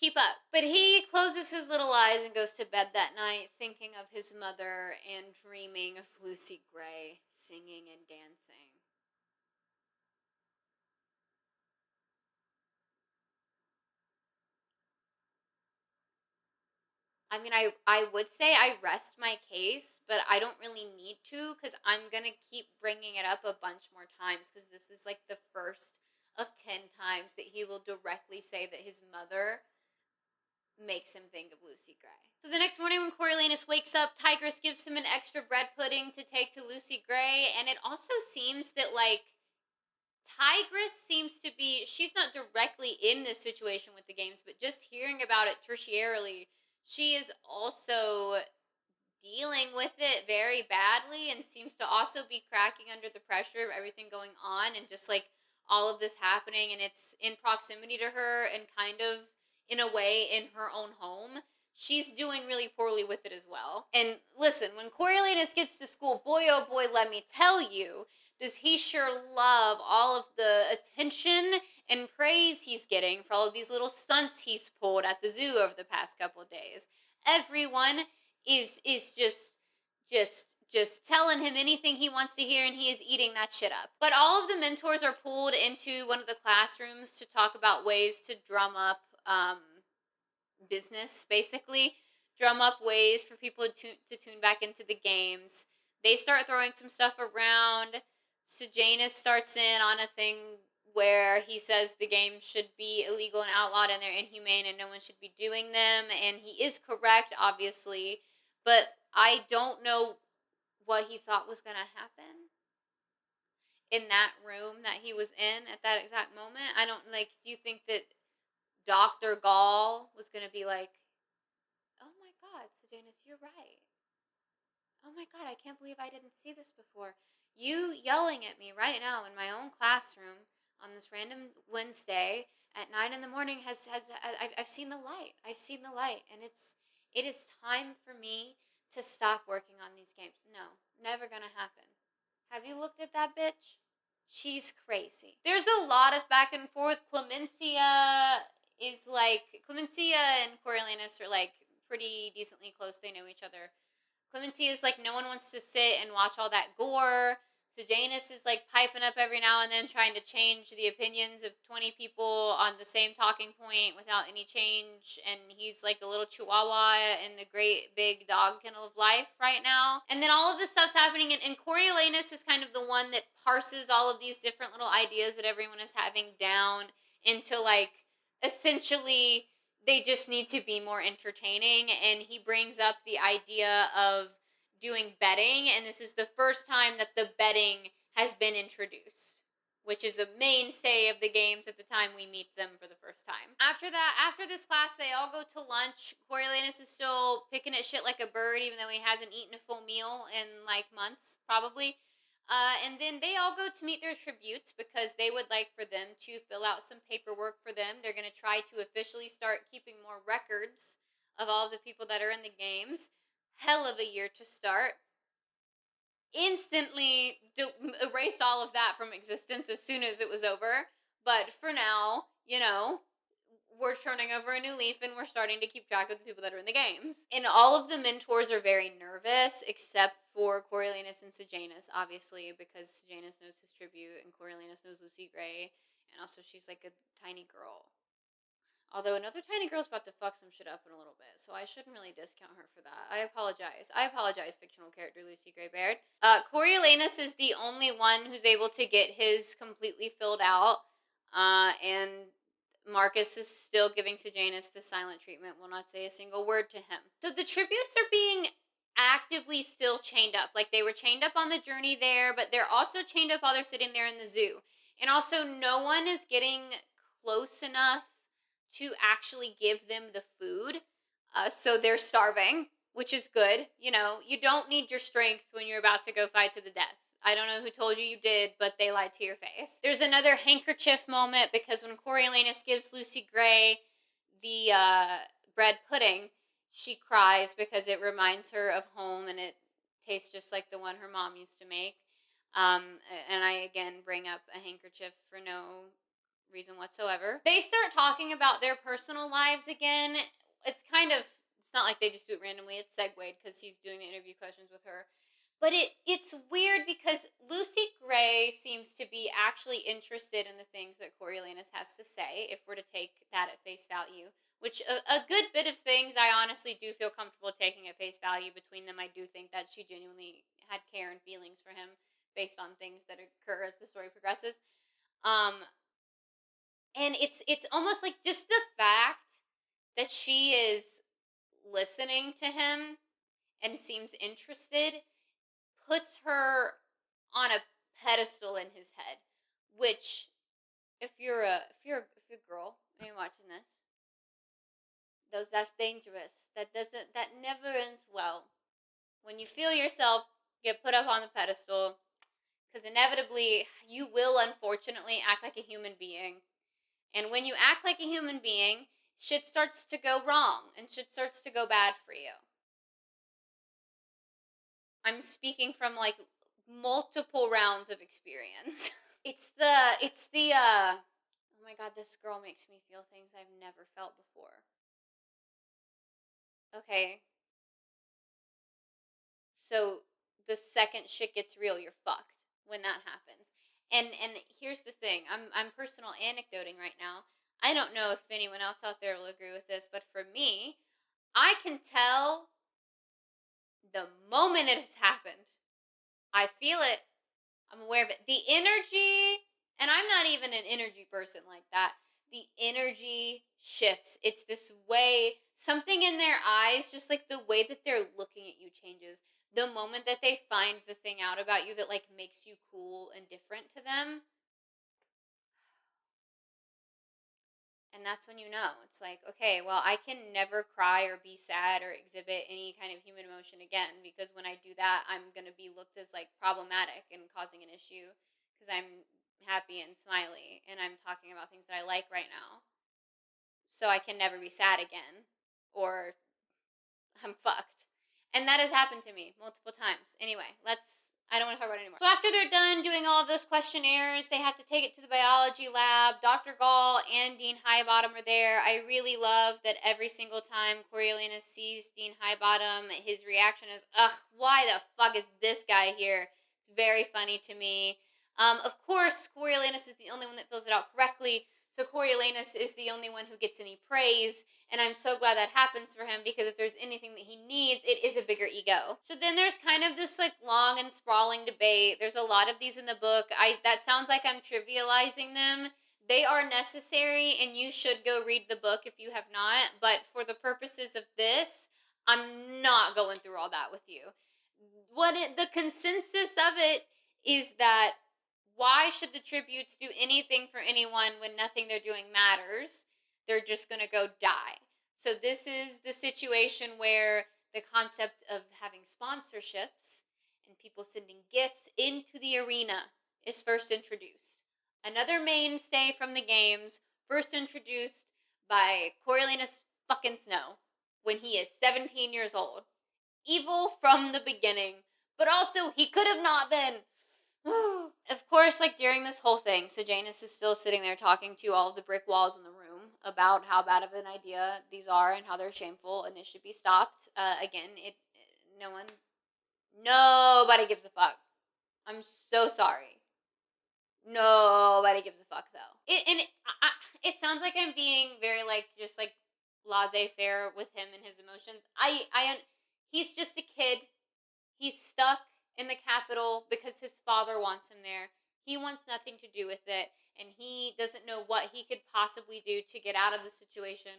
Keep up. But he closes his little eyes and goes to bed that night thinking of his mother and dreaming of Lucy Gray singing and dancing. I mean, I would say I rest my case, but I don't really need to because I'm going to keep bringing it up a bunch more times because this is like the first of 10 times that he will directly say that his mother makes him think of Lucy Gray. So the next morning when Coriolanus wakes up, Tigress gives him an extra bread pudding to take to Lucy Gray, and it also seems that, like, Tigress seems to be, she's not directly in this situation with the games, but just hearing about it tertiarily, she is also dealing with it very badly and seems to also be cracking under the pressure of everything going on and just like all of this happening and it's in proximity to her and kind of in a way in her own home. She's doing really poorly with it as well. And listen, when Coriolanus gets to school, boy oh boy, let me tell you, does he sure love all of the attention and praise he's getting for all of these little stunts he's pulled at the zoo over the past couple of days. Everyone is just telling him anything he wants to hear, and he is eating that shit up. But all of the mentors are pulled into one of the classrooms to talk about ways to drum up business, basically drum up ways for people to tune back into the games. They start throwing some stuff around. Sejanus starts in on a thing where he says the games should be illegal and outlawed and they're inhumane and no one should be doing them, and he is correct, obviously, but I don't know what he thought was going to happen in that room that he was in at that exact moment. I don't, like, do you think that Dr. Gall was going to be like, oh my God, Sejanus, you're right. Oh my God, I can't believe I didn't see this before. You yelling at me right now in my own classroom on this random Wednesday at 9 in the morning I've seen the light. I've seen the light, and it is time for me to stop working on these games. No, never gonna happen. Have you looked at that bitch? She's crazy. There's a lot of back and forth. Clemencia and Coriolanus are like pretty decently close. They know each other. Clemencia is like, no one wants to sit and watch all that gore. Sejanus is like piping up every now and then, trying to change the opinions of 20 people on the same talking point without any change. And he's like a little chihuahua in the great big dog kennel of life right now. And then all of this stuff's happening, and Coriolanus is kind of the one that parses all of these different little ideas that everyone is having down into, like, essentially they just need to be more entertaining. And he brings up the idea of doing betting, and this is the first time that the betting has been introduced, which is a mainstay of the games at the time we meet them for the first time. After this class, they all go to lunch. Coriolanus is still picking at shit like a bird, even though he hasn't eaten a full meal in like months, probably. And then they all go to meet their tributes because they would like for them to fill out some paperwork for them. They're going to try to officially start keeping more records of all of the people that are in the games. Hell of a year to start. Instantly erased all of that from existence as soon as it was over. But for now, we're turning over a new leaf and we're starting to keep track of the people that are in the games. And all of the mentors are very nervous, except for Coriolanus and Sejanus, obviously, because Sejanus knows his tribute and Coriolanus knows Lucy Gray, and also she's like a tiny girl. Although another tiny girl's about to fuck some shit up in a little bit, so I shouldn't really discount her for that. I apologize, fictional character Lucy Gray Baird. Coriolanus is the only one who's able to get his completely filled out, and Marcus is still giving Sejanus the silent treatment, will not say a single word to him. So the tributes are being actively still chained up. Like, they were chained up on the journey there, but they're also chained up while they're sitting there in the zoo. And also, no one is getting close enough to actually give them the food. So they're starving, which is good. You don't need your strength when you're about to go fight to the death. I don't know who told you did, but they lied to your face. There's another handkerchief moment because when Coriolanus gives Lucy Gray the bread pudding, she cries because it reminds her of home and it tastes just like the one her mom used to make. And I again bring up a handkerchief for no reason whatsoever. They start talking about their personal lives again. It's not like they just do it randomly. It's segued because he's doing the interview questions with her. But it's weird because Lucy Gray seems to be actually interested in the things that Coriolanus has to say, if we're to take that at face value, which a good bit of things I honestly do feel comfortable taking at face value between them. I do think that she genuinely had care and feelings for him based on things that occur as the story progresses. And it's almost like just the fact that she is listening to him and seems interested puts her on a pedestal in his head, which if you're a girl and you're watching this, that's dangerous. That never ends well. When you feel yourself get put up on the pedestal, because inevitably you will unfortunately act like a human being. And when you act like a human being, shit starts to go wrong and shit starts to go bad for you. I'm speaking from like multiple rounds of experience. Oh my god, this girl makes me feel things I've never felt before. Okay. So the second shit gets real, you're fucked when that happens. And here's the thing. I'm personal anecdoting right now. I don't know if anyone else out there will agree with this, but for me, I can tell the moment it has happened. I feel it. I'm aware of it. The energy, and I'm not even an energy person like that. The energy shifts. It's this way, something in their eyes, just like the way that they're looking at you changes. The moment that they find the thing out about you that like makes you cool and different to them, and that's when you know. It's like, okay, well, I can never cry or be sad or exhibit any kind of human emotion again because when I do that, I'm going to be looked as like problematic and causing an issue because I'm happy and smiley and I'm talking about things that I like right now. So I can never be sad again or I'm fucked. And that has happened to me multiple times. Anyway, I don't want to talk about it anymore. So after they're done doing all of those questionnaires, they have to take it to the biology lab. Dr. Gall and Dean Highbottom are there. I really love that every single time Coriolanus sees Dean Highbottom, his reaction is, ugh, why the fuck is this guy here? It's very funny to me. Of course, Coriolanus is the only one that fills it out correctly, so Coriolanus is the only one who gets any praise. And I'm so glad that happens for him because if there's anything that he needs, it is a bigger ego. So then there's kind of this like long and sprawling debate. There's a lot of these in the book. That sounds like I'm trivializing them. They are necessary and you should go read the book if you have not. But for the purposes of this, I'm not going through all that with you. The consensus of it is that why should the tributes do anything for anyone when nothing they're doing matters? They're just going to go die. So this is the situation where the concept of having sponsorships and people sending gifts into the arena is first introduced. Another mainstay from the games, first introduced by Coriolanus fucking Snow when he is 17 years old. Evil from the beginning, but also he could have not been. Of course, like during this whole thing, Sejanus is still sitting there talking to all of the brick walls in the room about how bad of an idea these are and how they're shameful and they should be stopped. Again, nobody gives a fuck. I'm so sorry. Nobody gives a fuck though. It sounds like I'm being very like just like laissez-faire with him and his emotions. He's just a kid. He's stuck in the capital because his father wants him there. He wants nothing to do with it, and he doesn't know what he could possibly do to get out of the situation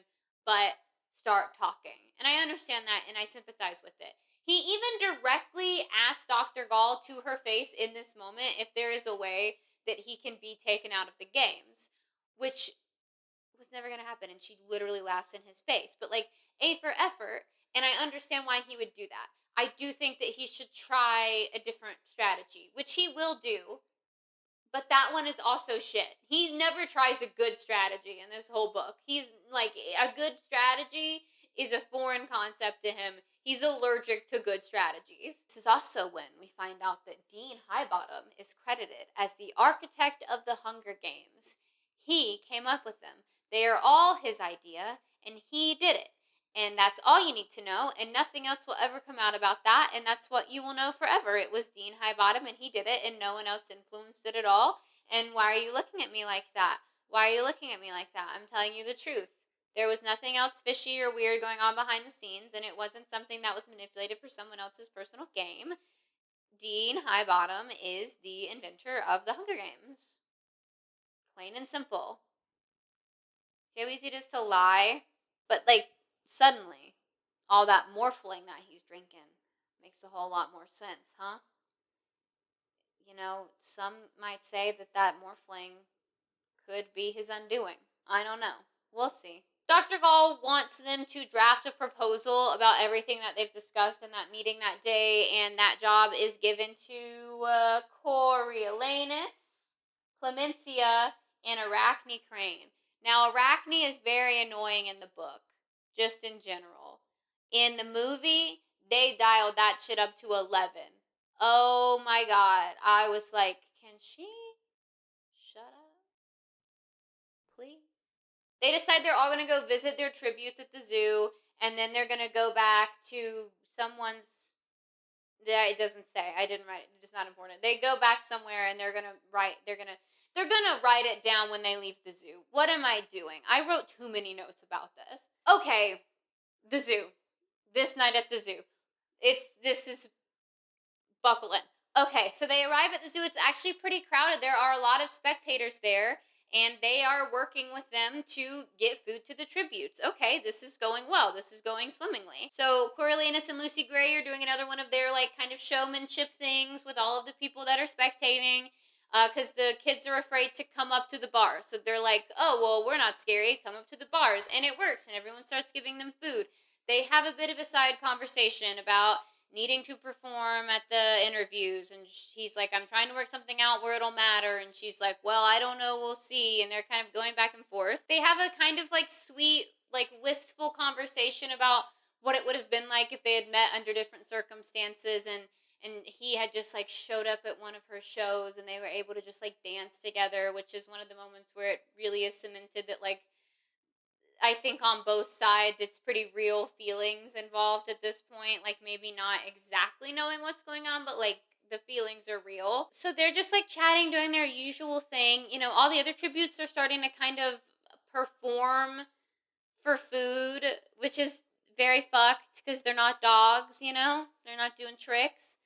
but start talking. And I understand that, and I sympathize with it. He even directly asked Dr. Gall to her face in this moment if there is a way that he can be taken out of the games, which was never going to happen, and she literally laughs in his face. But, like, A for effort, and I understand why he would do that. I do think that he should try a different strategy, which he will do, but that one is also shit. He never tries a good strategy in this whole book. He's, like, a good strategy is a foreign concept to him. He's allergic to good strategies. This is also when we find out that Dean Highbottom is credited as the architect of the Hunger Games. He came up with them. They are all his idea, and he did it. And that's all you need to know, and nothing else will ever come out about that, and that's what you will know forever. It was Dean Highbottom, and he did it, and no one else influenced it at all. And why are you looking at me like that? Why are you looking at me like that? I'm telling you the truth. There was nothing else fishy or weird going on behind the scenes, and it wasn't something that was manipulated for someone else's personal game. Dean Highbottom is the inventor of the Hunger Games. Plain and simple. See how easy it is to lie? But, like, suddenly, all that morphling that he's drinking makes a whole lot more sense, huh? You know, some might say that morphling could be his undoing. I don't know. We'll see. Dr. Gall wants them to draft a proposal about everything that they've discussed in that meeting that day, and that job is given to Coriolanus, Clemencia, and Arachne Crane. Now, Arachne is very annoying in the book, just in general. In the movie, they dialed that shit up to 11. Oh my God. I was like, can she shut up, please? They decide they're all going to go visit their tributes at the zoo, and then they're going to go back to someone's. Yeah, it doesn't say. I didn't write it. It's not important. They go back somewhere and they're going to write. They're gonna write it down when they leave the zoo. What am I doing? I wrote too many notes about this. Okay, the zoo. This night at the zoo. This is buckle in. Okay, so they arrive at the zoo. It's actually pretty crowded. There are a lot of spectators there, and they are working with them to get food to the tributes. Okay, this is going well. This is going swimmingly. So Coriolanus and Lucy Gray are doing another one of their like kind of showmanship things with all of the people that are spectating. Because the kids are afraid to come up to the bar. So they're like, oh, well, we're not scary. Come up to the bars. And it works. And everyone starts giving them food. They have a bit of a side conversation about needing to perform at the interviews, and he's like, I'm trying to work something out where it'll matter, and she's like, well, I don't know, we'll see. And they're kind of going back and forth. They have a kind of like sweet, like wistful conversation about what it would have been like if they had met under different circumstances, and he had just like showed up at one of her shows and they were able to just like dance together, which is one of the moments where it really is cemented that like I think on both sides, it's pretty real feelings involved at this point. Like, maybe not exactly knowing what's going on, but like the feelings are real. So they're just like chatting, doing their usual thing. You know, all the other tributes are starting to kind of perform for food, which is very fucked because they're not dogs, you know? They're not doing tricks.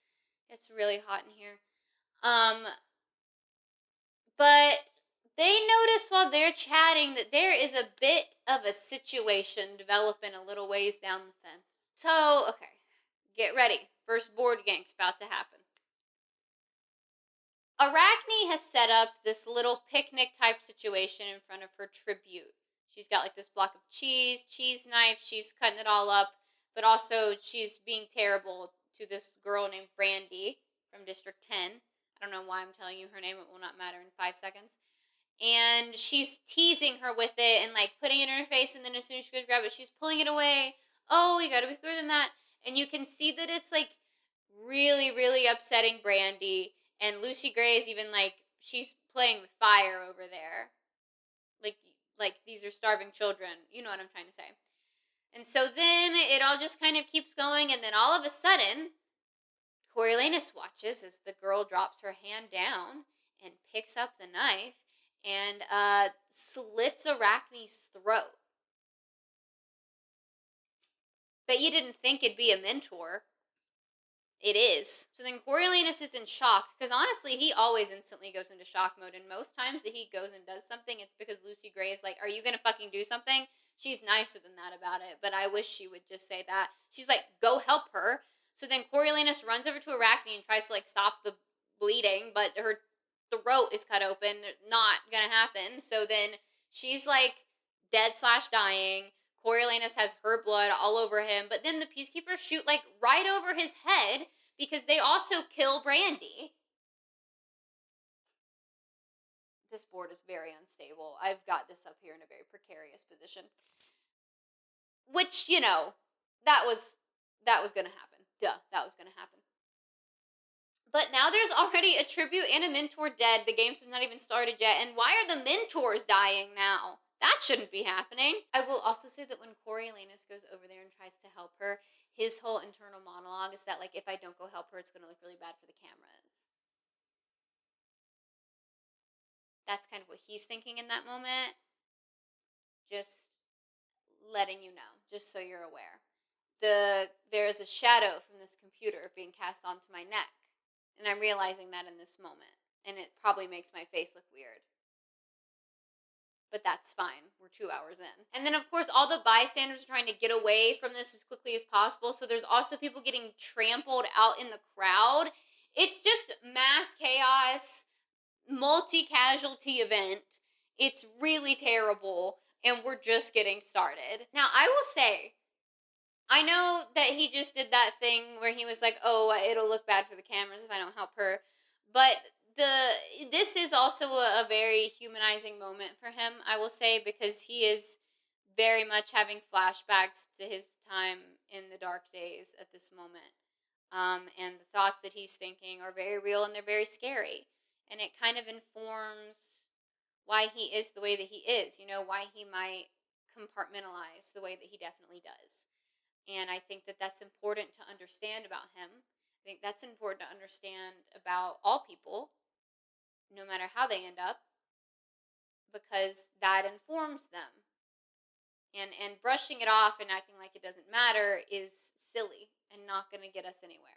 It's really hot in here. But they notice while they're chatting that there is a bit of a situation developing a little ways down the fence. So, okay, get ready. First board game's about to happen. Arachne has set up this little picnic type situation in front of her tribute. She's got like this block of cheese knife, she's cutting it all up, but also she's being terrible to this girl named Brandy from District 10. I don't know why I'm telling you her name, it will not matter in 5 seconds. And she's teasing her with it and like putting it in her face, and then as soon as she goes to grab it, she's pulling it away. Oh, you gotta be quicker than that. And you can see that it's like really, really upsetting Brandy. And Lucy Gray is even like, she's playing with fire over there. Like these are starving children. You know what I'm trying to say. And so then it all just kind of keeps going, and then all of a sudden, Coriolanus watches as the girl drops her hand down and picks up the knife and slits Arachne's throat. Bet you didn't think it'd be a mentor. It is. So then Coriolanus is in shock, because honestly, he always instantly goes into shock mode, and most times that he goes and does something, it's because Lucy Gray is like, are you going to fucking do something? She's nicer than that about it, but I wish she would just say that. She's like, go help her. So then Coriolanus runs over to Arachne and tries to like stop the bleeding, but her throat is cut open. Not going to happen. So then she's like dead slash dying. Coriolanus has her blood all over him, but then the Peacekeepers shoot like right over his head because they also kill Brandy. This board is very unstable. I've got this up here in a very precarious position. Which, you know, that was going to happen. Duh, that was going to happen. But now there's already a tribute and a mentor dead. The game's not even started yet. And why are the mentors dying now? That shouldn't be happening. I will also say that when Coriolanus goes over there and tries to help her, his whole internal monologue is that, like, if I don't go help her, it's going to look really bad for the cameras. That's kind of what he's thinking in that moment. Just letting you know, just so you're aware. There is a shadow from this computer being cast onto my neck. And I'm realizing that in this moment. And it probably makes my face look weird. But that's fine. We're 2 hours in. And then, of course, all the bystanders are trying to get away from this as quickly as possible. So there's also people getting trampled out in the crowd. It's just mass chaos, multi-casualty event. It's really terrible. And we're just getting started. Now, I will say, I know that he just did that thing where he was like, oh, it'll look bad for the cameras if I don't help her. But this is also a very humanizing moment for him, I will say, because he is very much having flashbacks to his time in the dark days at this moment. And the thoughts that he's thinking are very real and they're very scary. And it kind of informs why he is the way that he is, why he might compartmentalize the way that he definitely does. And I think that that's important to understand about him. I think that's important to understand about all people, no matter how they end up, because that informs them. And brushing it off and acting like it doesn't matter is silly and not going to get us anywhere.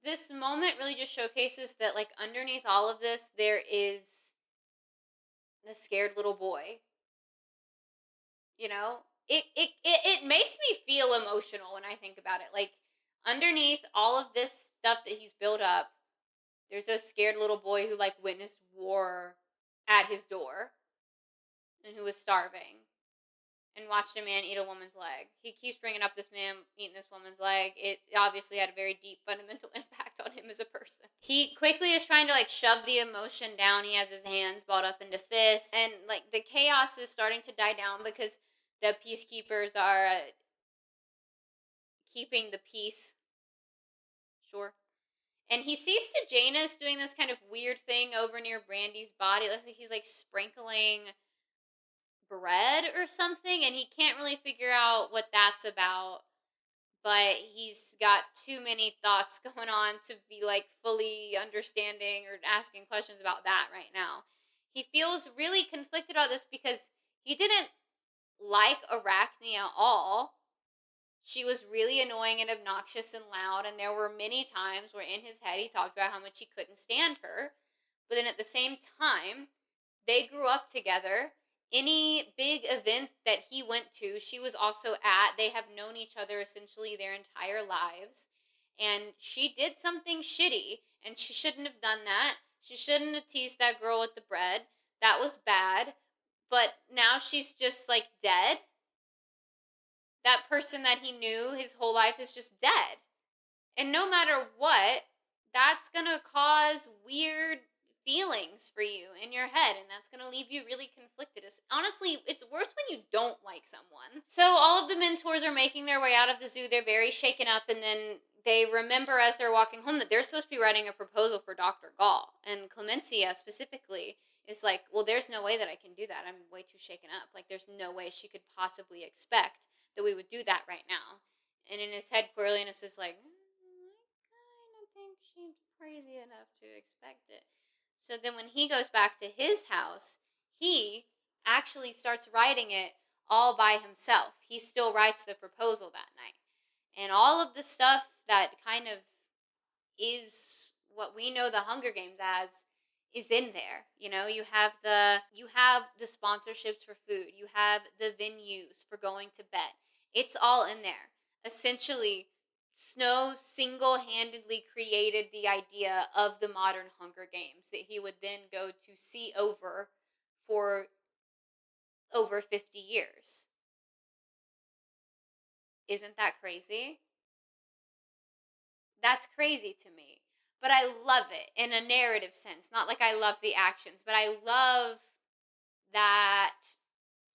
This moment really just showcases that, like, underneath all of this, there is the scared little boy. It makes me feel emotional when I think about it. Like, underneath all of this stuff that he's built up, there's a scared little boy who, like, witnessed war at his door and who was starving and watched a man eat a woman's leg. He keeps bringing up this man eating this woman's leg. It obviously had a very deep fundamental impact on him as a person. He quickly is trying to, like, shove the emotion down. He has his hands balled up into fists, and, like, the chaos is starting to die down because the peacekeepers are keeping the peace. Sure. And he sees Sejanus doing this kind of weird thing over near Brandy's body. It looks like he's, like, sprinkling bread or something, and he can't really figure out what that's about, but he's got too many thoughts going on to be, like, fully understanding or asking questions about that right now. He feels really conflicted about this because he didn't like Arachne at all. She was really annoying and obnoxious and loud, and there were many times where in his head he talked about how much he couldn't stand her. But then at the same time, they grew up together. Any big event that he went to, she was also at. They have known each other essentially their entire lives. And she did something shitty, and she shouldn't have done that. She shouldn't have teased that girl with the bread. That was bad. But now she's just, like, dead. That person that he knew his whole life is just dead. And no matter what, that's going to cause weird feelings for you in your head, and that's going to leave you really conflicted. Honestly, it's worse when you don't like someone. So all of the mentors are making their way out of the zoo. They're very shaken up, and then they remember as they're walking home that they're supposed to be writing a proposal for Dr. Gall. And Clemencia specifically is like, well, there's no way that I can do that. I'm way too shaken up. Like, there's no way she could possibly expect that we would do that right now. And in his head, Coriolanus is like, I kind of think she's crazy enough to expect it. So then when he goes back to his house, he actually starts writing it all by himself. He still writes the proposal that night. And all of the stuff that kind of is what we know the Hunger Games as is in there. You have the sponsorships for food. You have the venues for going to bed. It's all in there. Essentially, Snow single-handedly created the idea of the modern Hunger Games that he would then go to see over for over 50 years. Isn't that crazy? That's crazy to me. But I love it in a narrative sense. Not like I love the actions, but I love that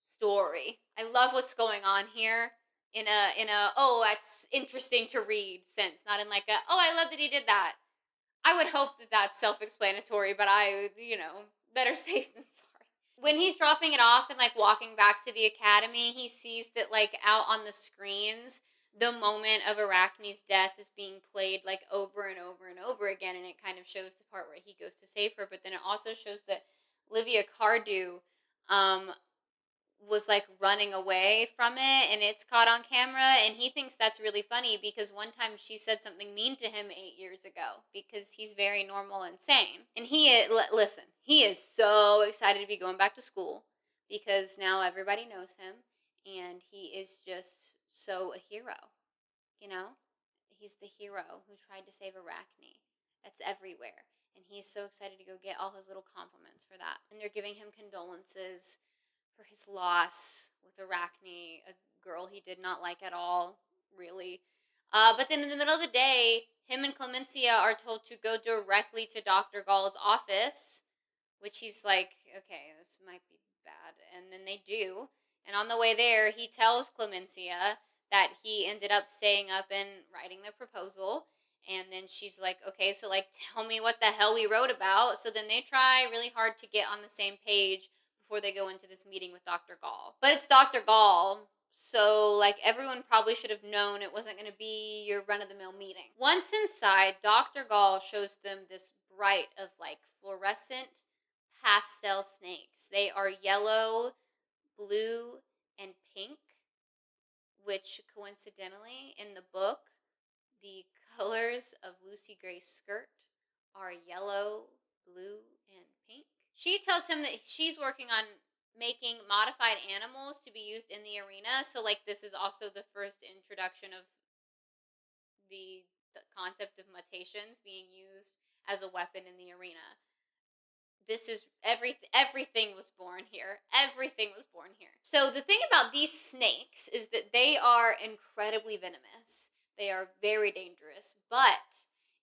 story. I love what's going on here in a oh, that's interesting to read sense, not in like a oh, I love that he did that. I would hope that that's self-explanatory, but better safe than sorry. When he's dropping it off and, like, walking back to the academy, he sees that, like, out on the screens, the moment of Arachne's death is being played, like, over and over and over again, and it kind of shows the part where he goes to save her, but then it also shows that Livia Cardew was, like, running away from it, and it's caught on camera, and he thinks that's really funny because one time she said something mean to him 8 years ago because he's very normal and sane. And listen, he is so excited to be going back to school because now everybody knows him, and he is just so a hero, you know? He's the hero who tried to save Arachne. That's everywhere. And he's so excited to go get all his little compliments for that. And they're giving him condolences for his loss with Arachne, a girl he did not like at all, really. But then in the middle of the day, him and Clemencia are told to go directly to Dr. Gall's office, which he's like, okay, this might be bad. And then they do. And on the way there, he tells Clemencia that he ended up staying up and writing the proposal. And then she's like, okay, so like tell me what the hell we wrote about. So then they try really hard to get on the same page before they go into this meeting with Dr. Gall. But it's Dr. Gall, so like everyone probably should have known it wasn't going to be your run-of-the-mill meeting. Once inside, Dr. Gall shows them this bright of like fluorescent pastel snakes. They are yellow, blue, and pink, which coincidentally in the book, the colors of Lucy Gray's skirt are yellow, blue, and pink. She tells him that she's working on making modified animals to be used in the arena. So, like, this is also the first introduction of the concept of mutations being used as a weapon in the arena. This is everything was born here. Everything was born here. So the thing about these snakes is that they are incredibly venomous. They are very dangerous, but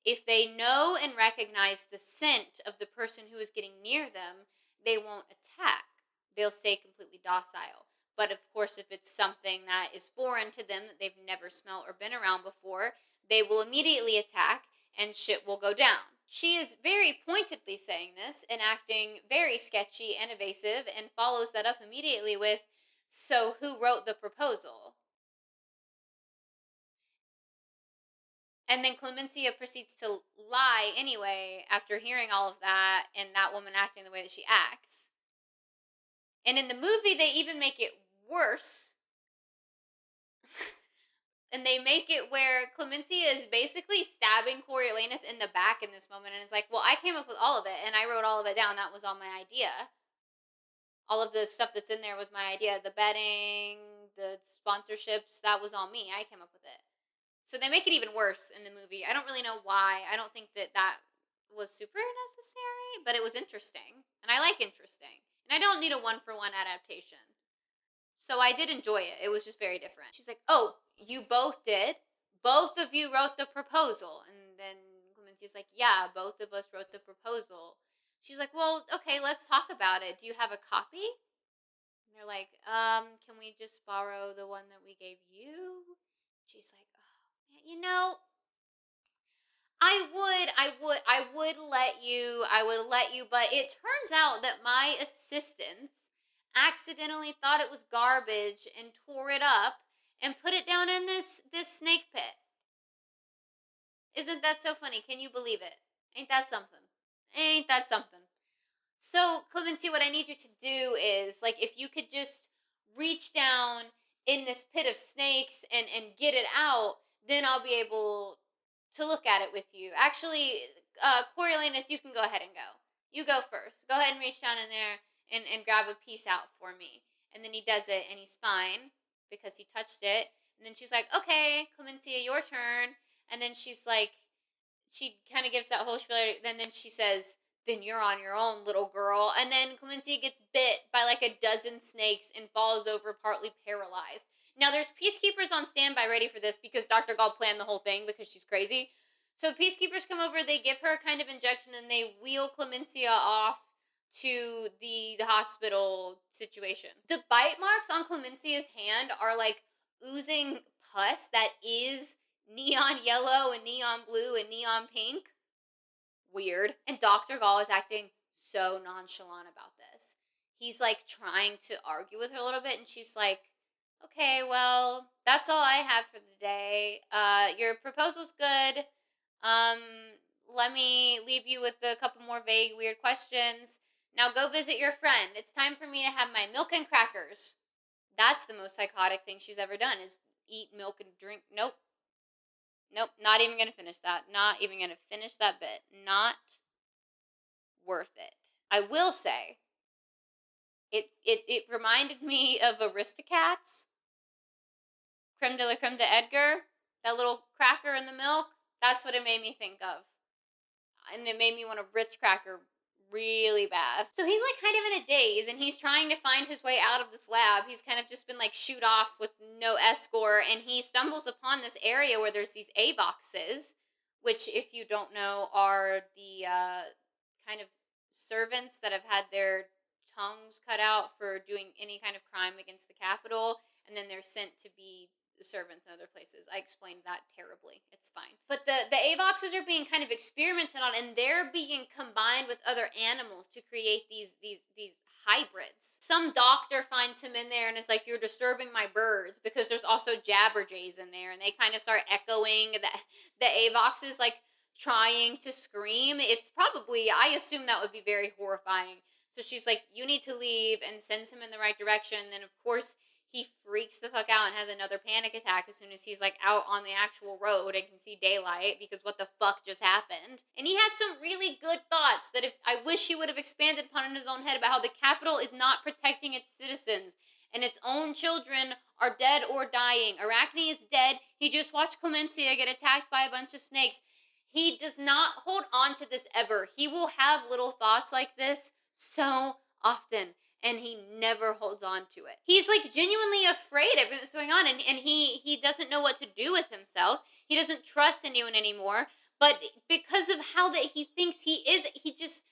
if they know and recognize the scent of the person who is getting near them, they won't attack. They'll stay completely docile. But of course, if it's something that is foreign to them that they've never smelled or been around before, they will immediately attack and shit will go down. She is very pointedly saying this and acting very sketchy and evasive, and follows that up immediately with, so who wrote the proposal? And then Clemencia proceeds to lie anyway after hearing all of that and that woman acting the way that she acts. And in the movie, they even make it worse. And they make it where Clemencia is basically stabbing Coriolanus in the back in this moment. And it's like, well, I came up with all of it and I wrote all of it down. That was all my idea. All of the stuff that's in there was my idea. The betting, the sponsorships, that was all me. I came up with it. So they make it even worse in the movie. I don't really know why. I don't think that was super necessary, but it was interesting. And I like interesting. And I don't need a one-for-one adaptation. So I did enjoy it. It was just very different. She's like, oh, you both did? Both of you wrote the proposal. And then Clemencia's like, yeah, both of us wrote the proposal. She's like, well, okay, let's talk about it. Do you have a copy? And they're like, can we just borrow the one that we gave you? She's like, oh, you know, I would let you, but it turns out that my assistants accidentally thought it was garbage and tore it up and put it down in this snake pit. Isn't that so funny? Can you believe it? Ain't that something? Ain't that something? So, Clemency, what I need you to do is, like, if you could just reach down in this pit of snakes and get it out, then I'll be able to look at it with you. Actually, Coriolanus, you can go ahead and go. You go first. Go ahead and reach down in there and grab a piece out for me. And then he does it, and he's fine because he touched it. And then she's like, okay, Clemencia, your turn. And then she's like, she kind of gives that whole spiel. Then she says, then you're on your own, little girl. And then Clemencia gets bit by like a dozen snakes and falls over, partly paralyzed. Now, there's peacekeepers on standby ready for this because Dr. Gall planned the whole thing because she's crazy. So peacekeepers come over, they give her a kind of injection, and they wheel Clemencia off to the hospital situation. The bite marks on Clemencia's hand are like oozing pus that is neon yellow and neon blue and neon pink. Weird. And Dr. Gall is acting so nonchalant about this. He's like trying to argue with her a little bit, and she's like, okay, well, that's all I have for the day. Your proposal's good. Let me leave you with a couple more vague, weird questions. Now go visit your friend. It's time for me to have my milk and crackers. That's the most psychotic thing she's ever done, is eat milk and drink. Nope, not even going to finish that. Not even going to finish that bit. Not worth it. I will say, it reminded me of Aristocats. Creme de la creme de Edgar. That little cracker in the milk. That's what it made me think of. And it made me want a Ritz cracker really bad. So he's like kind of in a daze, and he's trying to find his way out of this lab. He's kind of just been like shoot off with no escort, and he stumbles upon this area where there's these Avoxes, which, if you don't know, are the kind of servants that have had their tongues cut out for doing any kind of crime against the Capitol, and then they're sent to be servants in other places. I explained that terribly. It's fine. But the Avoxes are being kind of experimented on, and they're being combined with other animals to create these hybrids. Some doctor finds him in there and is like, "You're disturbing my birds," because there's also Jabberjays in there, and they kind of start echoing the Avoxes like trying to scream. It's probably, I assume that would be very horrifying. So she's like, "You need to leave," and sends him in the right direction. And then of course he freaks the fuck out and has another panic attack as soon as he's like out on the actual road and can see daylight, because what the fuck just happened? And he has some really good thoughts that if I wish he would have expanded upon in his own head about how the capital is not protecting its citizens and its own children are dead or dying. Arachne is dead. He just watched Clemencia get attacked by a bunch of snakes. He does not hold on to this ever. He will have little thoughts like this so often, and he never holds on to it. He's like genuinely afraid of everything that's going on, and he doesn't know what to do with himself. He doesn't trust anyone anymore, but because of how that he thinks he is, he just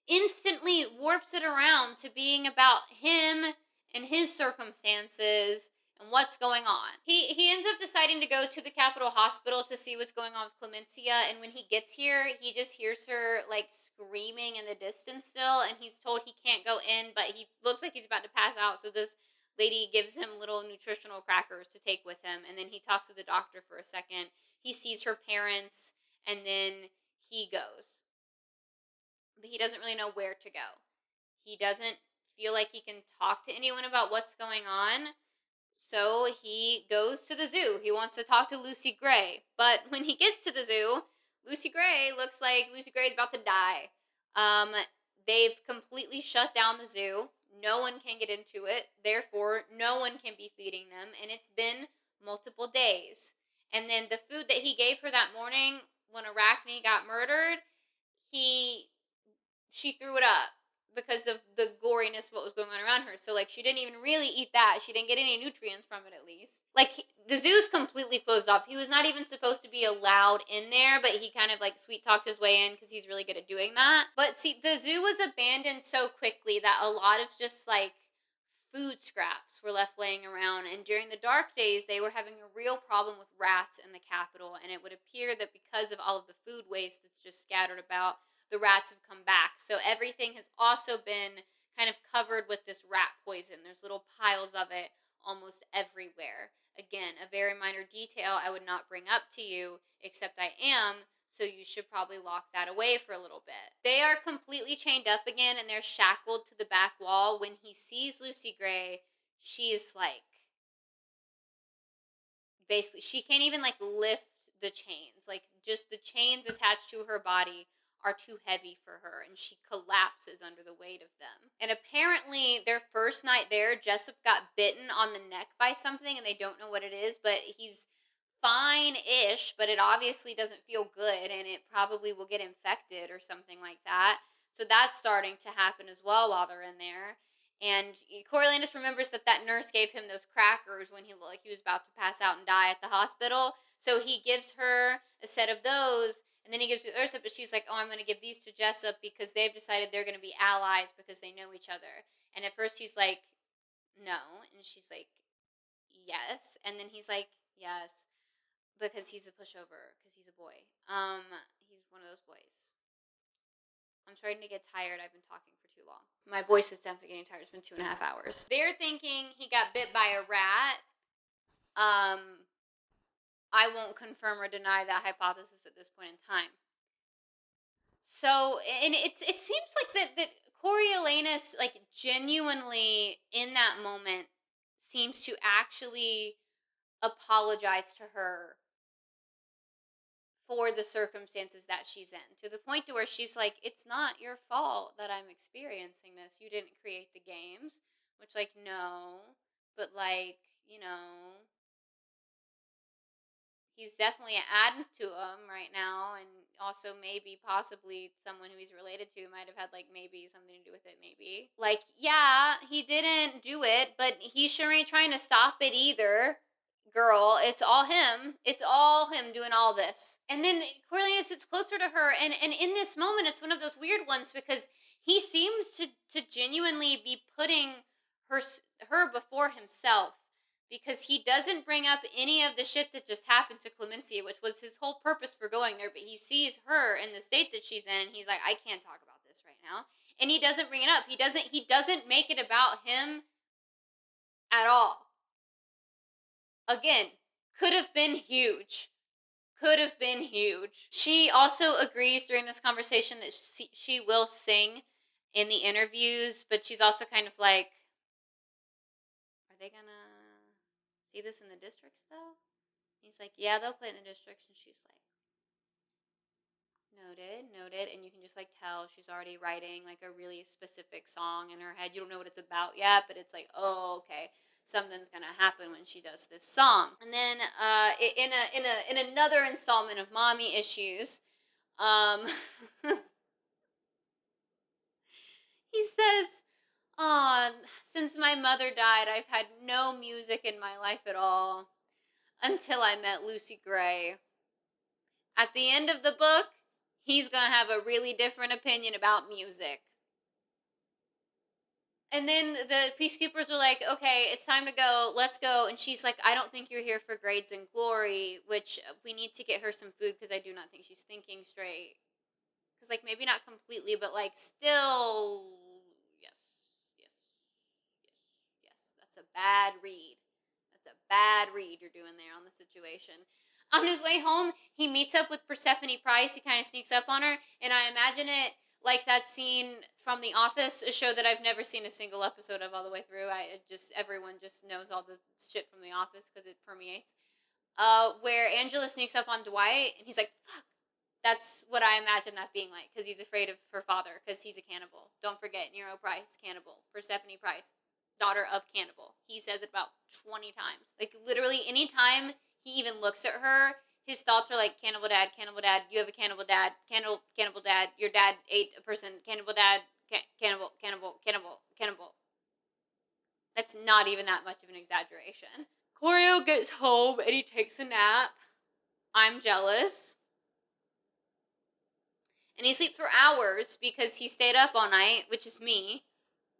instantly warps it around to being about him and his circumstances and what's going on. He ends up deciding to go to the Capitol Hospital to see what's going on with Clemencia, and when he gets here, he just hears her like screaming in the distance still, and he's told he can't go in, but he looks like he's about to pass out, so this lady gives him little nutritional crackers to take with him, and then he talks to the doctor for a second. He sees her parents, and then he goes. But he doesn't really know where to go. He doesn't feel like he can talk to anyone about what's going on. So he goes to the zoo. He wants to talk to Lucy Gray. But when he gets to the zoo, Lucy Gray looks like Lucy Gray is about to die. They've completely shut down the zoo. No one can get into it. Therefore, no one can be feeding them. And it's been multiple days. And then the food that he gave her that morning when Arachne got murdered, she threw it up because of the goriness of what was going on around her. So, like, she didn't even really eat that. She didn't get any nutrients from it, at least. Like, the zoo's completely closed off. He was not even supposed to be allowed in there, but he kind of, like, sweet-talked his way in because he's really good at doing that. But, see, the zoo was abandoned so quickly that a lot of just, like, food scraps were left laying around. And during the dark days, they were having a real problem with rats in the capital. And it would appear that because of all of the food waste that's just scattered about, the rats have come back. So everything has also been kind of covered with this rat poison. There's little piles of it almost everywhere. Again, a very minor detail I would not bring up to you, except I am, so you should probably lock that away for a little bit. They are completely chained up again, and they're shackled to the back wall. When he sees Lucy Gray, she's like, basically, she can't even like lift the chains. Like, just the chains attached to her body are too heavy for her, and she collapses under the weight of them. And apparently, their first night there, Jessup got bitten on the neck by something, and they don't know what it is, but he's fine-ish, but it obviously doesn't feel good, and it probably will get infected or something like that. So that's starting to happen as well while they're in there. And Coriolanus remembers that nurse gave him those crackers when he was about to pass out and die at the hospital. So he gives her a set of those, and then he gives it to Ursa, but she's like, "Oh, I'm going to give these to Jessup because they've decided they're going to be allies because they know each other." And at first he's like, "No." And she's like, "Yes." And then he's like, "Yes," because he's a pushover, because he's a boy. He's one of those boys. I'm starting to get tired. I've been talking for too long. My voice is definitely getting tired. It's been 2.5 hours. They're thinking he got bit by a rat. I won't confirm or deny that hypothesis at this point in time. So, and it seems like that Coriolanus, like, genuinely in that moment seems to actually apologize to her for the circumstances that she's in, to the point to where she's like, "It's not your fault that I'm experiencing this. You didn't create the games." Which, like, no, but, like, he's definitely adding to him right now, and also maybe possibly someone who he's related to might have had, like, maybe something to do with it, maybe. Like, yeah, he didn't do it, but he sure ain't trying to stop it either. Girl, it's all him. It's all him doing all this. And then Coriolanus sits closer to her, and in this moment, it's one of those weird ones because he seems to genuinely be putting her before himself, because he doesn't bring up any of the shit that just happened to Clemencia, which was his whole purpose for going there. But he sees her in the state that she's in, and he's like, I can't talk about this right now. And he doesn't bring it up. He doesn't make it about him at all. Again, could have been huge. Could have been huge. She also agrees during this conversation that she will sing in the interviews, but she's also kind of like, are they gonna see this in the districts though? He's like, yeah, they'll play it in the districts. And she's like, noted. And you can just like tell she's already writing like a really specific song in her head. You don't know what it's about yet, but it's like, oh, okay, something's gonna happen when she does this song. And then in another installment of Mommy Issues, he says, "Oh, since my mother died, I've had no music in my life at all until I met Lucy Gray. At the end of the book, he's going to have a really different opinion about music." And then the peacekeepers are like, okay, it's time to go. Let's go. And she's like, I don't think you're here for grades and glory, which we need to get her some food because I do not think she's thinking straight. Because, like, maybe not completely, but, like, still, yes, yes, yes. That's a bad read. That's a bad read you're doing there on the situation. On his way home, he meets up with Persephone Price. He kind of sneaks up on her, and I imagine it like that scene from The Office, a show that I've never seen a single episode of all the way through. Everyone just knows all the shit from The Office because it permeates. Where Angela sneaks up on Dwight, and he's like, fuck. That's what I imagine that being like, because he's afraid of her father, because he's a cannibal. Don't forget, Nero Price, cannibal. Persephone Price, daughter of cannibal. He says it about 20 times. Like, literally, anytime he even looks at her, his thoughts are like, cannibal dad, you have a cannibal dad, cannibal dad, your dad ate a person, cannibal dad, cannibal. That's not even that much of an exaggeration. Corio gets home, and he takes a nap. I'm jealous. And he sleeps for hours because he stayed up all night, which is me,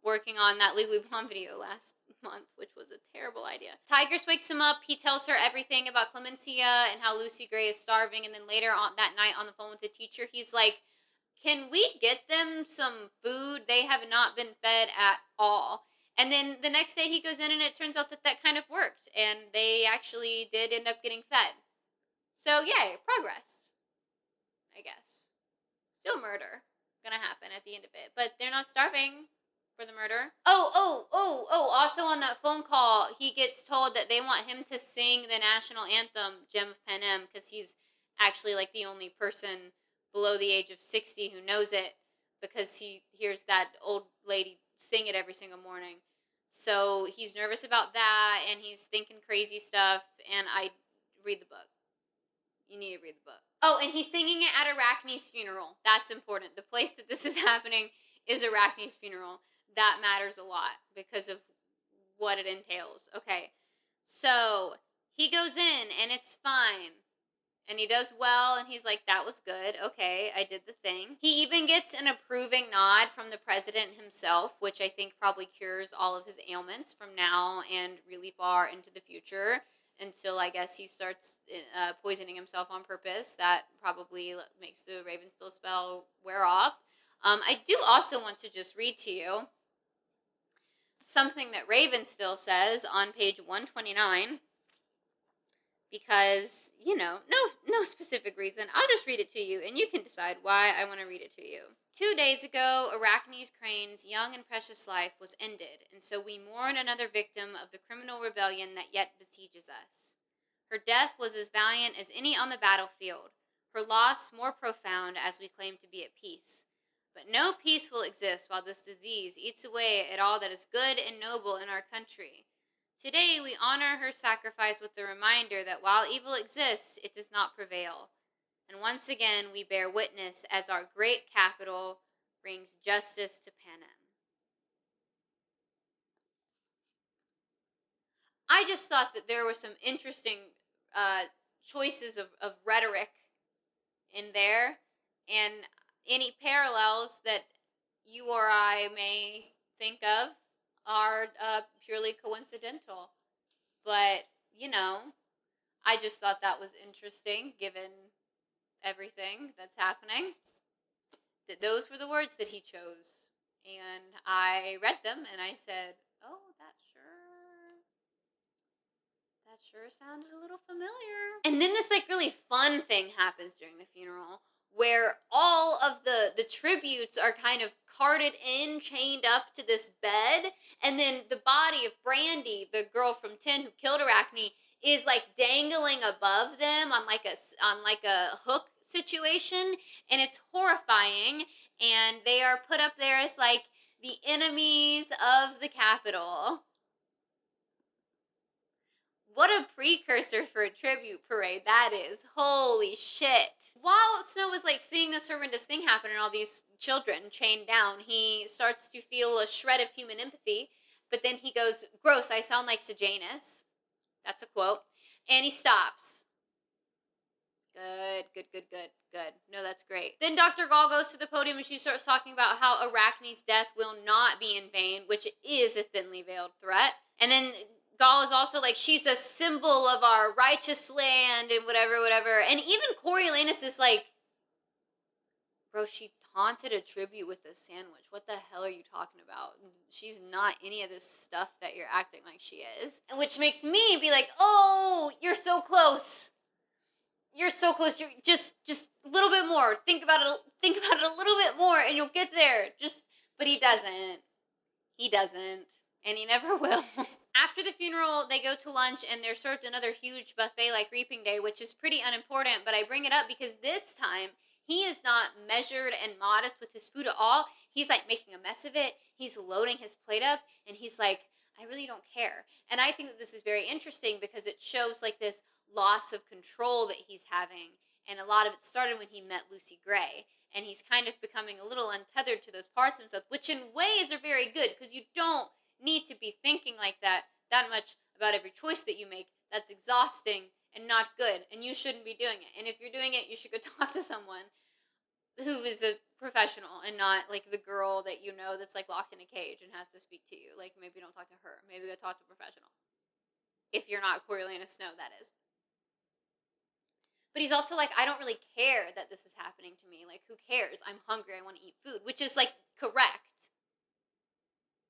working on that Legally Blonde video last month, which was a terrible idea. Tigers wakes him up. He tells her everything about Clemencia and how Lucy Gray is starving. And then later on that night on the phone with the teacher, he's like, can we get them some food? They have not been fed at all. And then the next day he goes in and it turns out that kind of worked. And they actually did end up getting fed. So yay, progress, I guess. Still murder gonna happen at the end of it, but they're not starving for the murder. Also on that phone call, he gets told that they want him to sing the national anthem, Gem of Panem, because he's actually like the only person below the age of 60 who knows it, because he hears that old lady sing it every single morning. So he's nervous about that, and he's thinking crazy stuff, and I read the book. You need to read the book. Oh, and he's singing it at Arachne's funeral. That's important. The place that this is happening is Arachne's funeral. That matters a lot because of what it entails. Okay, so he goes in and it's fine. And he does well, and he's like, that was good. Okay, I did the thing. He even gets an approving nod from the president himself, which I think probably cures all of his ailments from now and really far into the future. Until I guess he starts poisoning himself on purpose. That probably makes the Ravenstill spell wear off. I do also want to just read to you something that Ravenstill says on page 129. Because, no specific reason. I'll just read it to you, and you can decide why I want to read it to you. 2 days ago, Arachne's Crane's young and precious life was ended, and so we mourn another victim of the criminal rebellion that yet besieges us. Her death was as valiant as any on the battlefield, her loss more profound as we claim to be at peace. But no peace will exist while this disease eats away at all that is good and noble in our country. Today we honor her sacrifice with the reminder that while evil exists, it does not prevail. And once again we bear witness as our great capital brings justice to Panem. I just thought that there were some interesting choices of rhetoric in there, and any parallels that you or I may think of are purely coincidental. But, I just thought that was interesting given everything that's happening. That those were the words that he chose. And I read them and I said, oh, that sure sounded a little familiar. And then this really fun thing happens during the funeral where all of the tributes are kind of carted in, chained up to this bed, and then the body of Brandy, the girl from 10 who killed Arachne, is dangling above them on a hook situation, and it's horrifying, and they are put up there as the enemies of the capital. What a precursor for a tribute parade that is. Holy shit. While Snow was seeing this horrendous thing happen and all these children chained down, he starts to feel a shred of human empathy, but then he goes, gross, I sound like Sejanus. That's a quote. And he stops. Good. No, that's great. Then Dr. Gall goes to the podium and she starts talking about how Arachne's death will not be in vain, which is a thinly veiled threat. And then Gall is also she's a symbol of our righteous land and whatever. And even Coriolanus is bro, she taunted a tribute with a sandwich. What the hell are you talking about? She's not any of this stuff that you're acting like she is. And which makes me be oh, you're so close. You're so close. You're just a little bit more. Think about it a little bit more and you'll get there. But he doesn't. And he never will. After the funeral, they go to lunch and they're served another huge buffet like Reaping Day, which is pretty unimportant, but I bring it up because this time he is not measured and modest with his food at all. He's making a mess of it. He's loading his plate up and he's I really don't care. And I think that this is very interesting because it shows this loss of control that he's having. And a lot of it started when he met Lucy Gray. And he's kind of becoming a little untethered to those parts of himself, which in ways are very good because you don't need to be thinking that much about every choice that you make. That's exhausting and not good, and you shouldn't be doing it. And if you're doing it, you should go talk to someone who is a professional and not the girl that that's locked in a cage and has to speak to you. Maybe don't talk to her. Maybe go talk to a professional. If you're not Coriolanus Snow, that is. But he's also I don't really care that this is happening to me. Who cares? I'm hungry. I want to eat food, which is correct.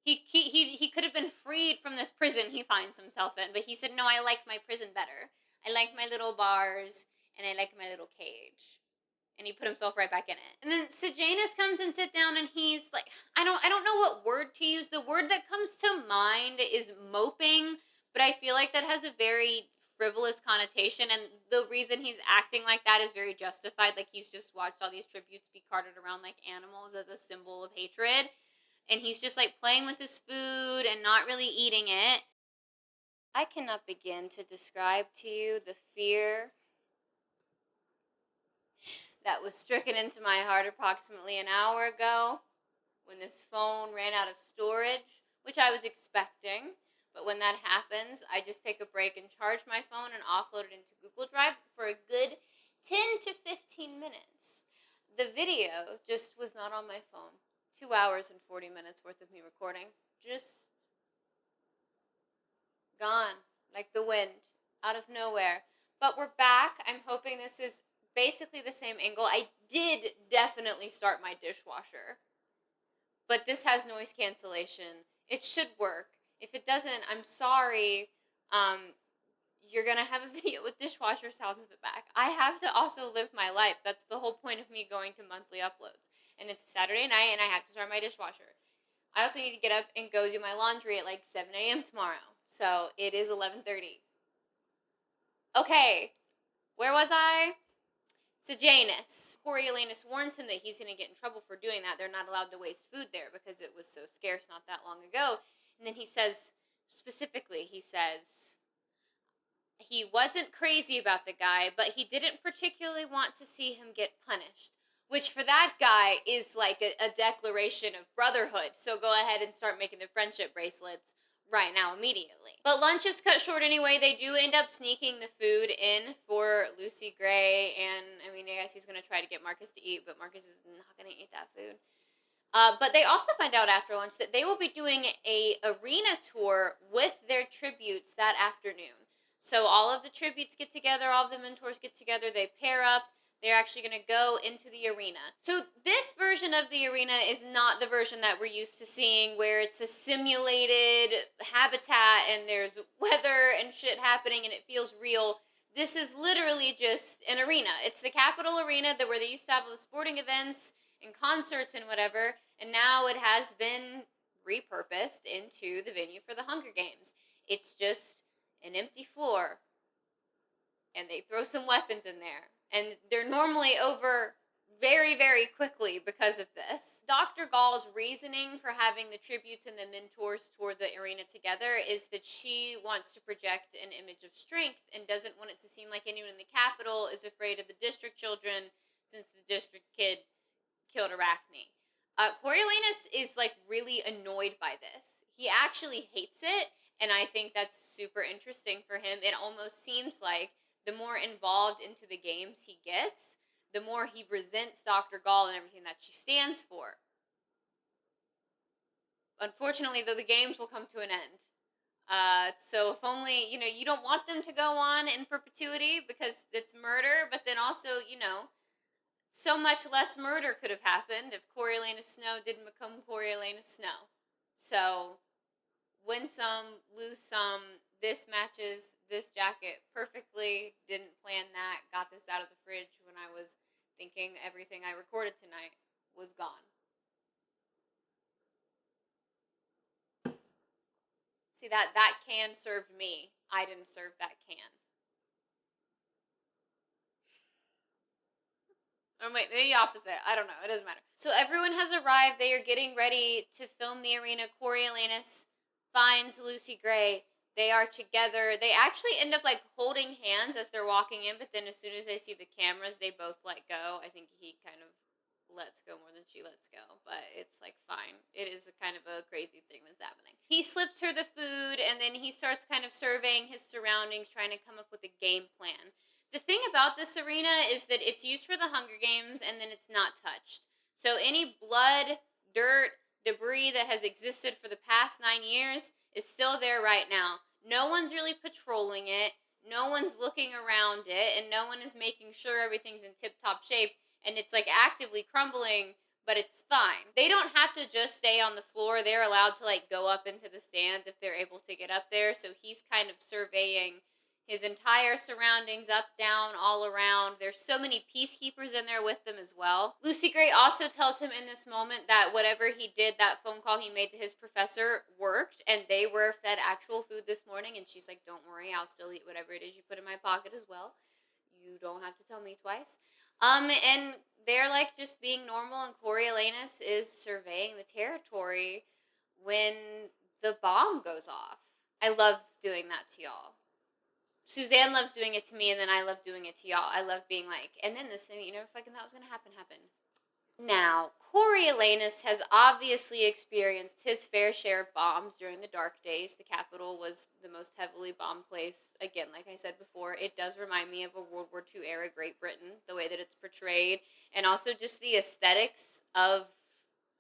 He could have been freed from this prison he finds himself in, but he said, no, I like my prison better. I like my little bars, and I like my little cage. And he put himself right back in it. And then Sejanus comes and sits down, and he's I don't know what word to use. The word that comes to mind is moping, but I feel that has a very frivolous connotation, and the reason he's acting like that is very justified. He's just watched all these tributes be carted around like animals as a symbol of hatred. And he's just playing with his food and not really eating it. I cannot begin to describe to you the fear that was stricken into my heart approximately an hour ago when this phone ran out of storage, which I was expecting. But when that happens, I just take a break and charge my phone and offload it into Google Drive for a good 10 to 15 minutes. The video just was not on my phone. 2 hours and 40 minutes worth of me recording. Just gone like the wind out of nowhere. But we're back. I'm hoping this is basically the same angle. I did definitely start my dishwasher, but this has noise cancellation. It should work. If it doesn't, I'm sorry. You're gonna have a video with dishwasher sounds in the back. I have to also live my life. That's the whole point of me going to monthly uploads. And it's Saturday night, and I have to start my dishwasher. I also need to get up and go do my laundry at 7 a.m. tomorrow. So it is 11:30. Okay, where was I? Sejanus. Coriolanus warns him that he's going to get in trouble for doing that. They're not allowed to waste food there because it was so scarce not that long ago. And then he says, specifically, he wasn't crazy about the guy, but he didn't particularly want to see him get punished. Which for that guy is a declaration of brotherhood. So go ahead and start making the friendship bracelets right now, immediately. But lunch is cut short anyway. They do end up sneaking the food in for Lucy Gray. And, I guess he's going to try to get Marcus to eat, but Marcus is not going to eat that food. But they also find out after lunch that they will be doing a arena tour with their tributes that afternoon. So all of the tributes get together, all of the mentors get together, they pair up. They're actually going to go into the arena. So this version of the arena is not the version that we're used to seeing, where it's a simulated habitat and there's weather and shit happening and it feels real. This is literally just an arena. It's the Capitol Arena, where they used to have all the sporting events and concerts and whatever, and now it has been repurposed into the venue for the Hunger Games. It's just an empty floor, and they throw some weapons in there, and they're normally over very, very quickly because of this. Dr. Gall's reasoning for having the tributes and the mentors tour the arena together is that she wants to project an image of strength and doesn't want it to seem like anyone in the Capitol is afraid of the district children, since the district kid killed Arachne. Coriolanus is like really annoyed by this. He actually hates it, and I think that's super interesting for him. It almost seems like the more involved into the games he gets, the more he resents Dr. Gall and everything that she stands for. Unfortunately, though, the games will come to an end. So if only, you don't want them to go on in perpetuity because it's murder, but then also, so much less murder could have happened if Coriolanus Snow didn't become Coriolanus Snow. So, win some, lose some. This matches this jacket perfectly. Didn't plan that. Got this out of the fridge when I was thinking everything I recorded tonight was gone. See, that can served me. I didn't serve that can. Or wait, maybe opposite. I don't know. It doesn't matter. So everyone has arrived. They are getting ready to film the arena. Coriolanus finds Lucy Gray. They are together. They actually end up like holding hands as they're walking in, but then as soon as they see the cameras, they both let go. I think he kind of lets go more than she lets go, but it's like fine. It is a kind of a crazy thing that's happening. He slips her the food, and then he starts kind of surveying his surroundings, trying to come up with a game plan. The thing about this arena is that it's used for the Hunger Games, and then it's not touched. So any blood, dirt, debris that has existed for the past 9 years is still there right now. No one's really patrolling it. No one's looking around it, and no one is making sure everything's in tip-top shape, and it's like actively crumbling, but it's fine. They don't have to just stay on the floor. They're allowed to like go up into the stands if they're able to get up there. So he's kind of surveying his entire surroundings, up, down, all around. There's so many peacekeepers in there with them as well. Lucy Gray also tells him in this moment that whatever he did, that phone call he made to his professor worked, and they were fed actual food this morning, and she's like, don't worry, I'll still eat whatever it is you put in my pocket as well. You don't have to tell me twice. And they're like just being normal, and Coriolanus is surveying the territory when the bomb goes off. I love doing that to y'all. Suzanne loves doing it to me, and then I love doing it to y'all. I love being like, and then this thing that you never fucking thought was going to happen happened. Now, Coriolanus has obviously experienced his fair share of bombs during the dark days. The Capitol was the most heavily bombed place. Again, like I said before, it does remind me of a World War II era Great Britain, the way that it's portrayed, and also just the aesthetics of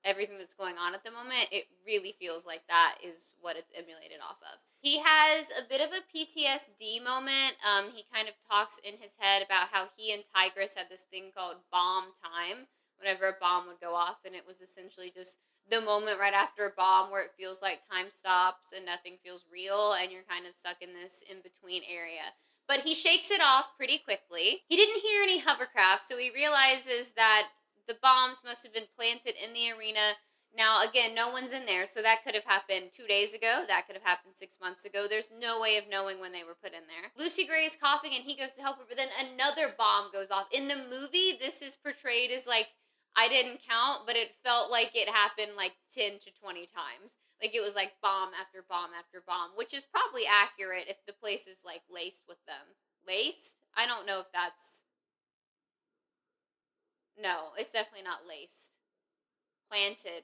everything that's going on at the moment. It really feels like that is what it's emulated off of. He has a bit of a PTSD moment. He kind of talks in his head about how he and Tigress had this thing called bomb time, whenever a bomb would go off, and it was essentially just the moment right after a bomb where it feels like time stops and nothing feels real, and you're kind of stuck in this in-between area. But he shakes it off pretty quickly. He didn't hear any hovercraft, so he realizes that the bombs must have been planted in the arena. Now, again, no one's in there, so that could have happened 2 days ago. That could have happened 6 months ago. There's no way of knowing when they were put in there. Lucy Gray is coughing, and he goes to help her, but then another bomb goes off. In the movie, this is portrayed as like, I didn't count, but it felt like it happened like 10 to 20 times. Like it was like bomb after bomb after bomb, which is probably accurate if the place is like laced with them. Laced? I don't know if that's... No, it's definitely not laced. Planted.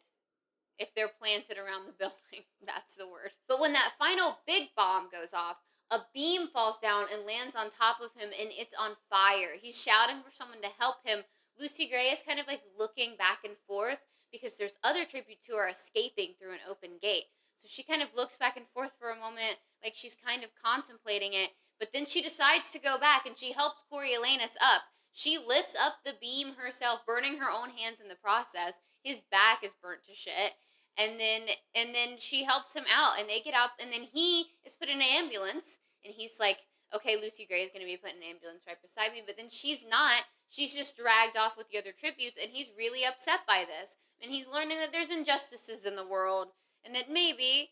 If they're planted around the building, that's the word. But when that final big bomb goes off, a beam falls down and lands on top of him, and it's on fire. He's shouting for someone to help him. Lucy Gray is kind of like looking back and forth, because there's other tributes who are escaping through an open gate. So she kind of looks back and forth for a moment, like she's kind of contemplating it, but then she decides to go back and she helps Coriolanus up. She lifts up the beam herself, burning her own hands in the process. His back is burnt to shit. And then she helps him out and they get out, and then he is put in an ambulance, and he's like, okay, Lucy Gray is going to be put in an ambulance right beside me, but then she's not. She's just dragged off with the other tributes, and he's really upset by this. And he's learning that there's injustices in the world, and that maybe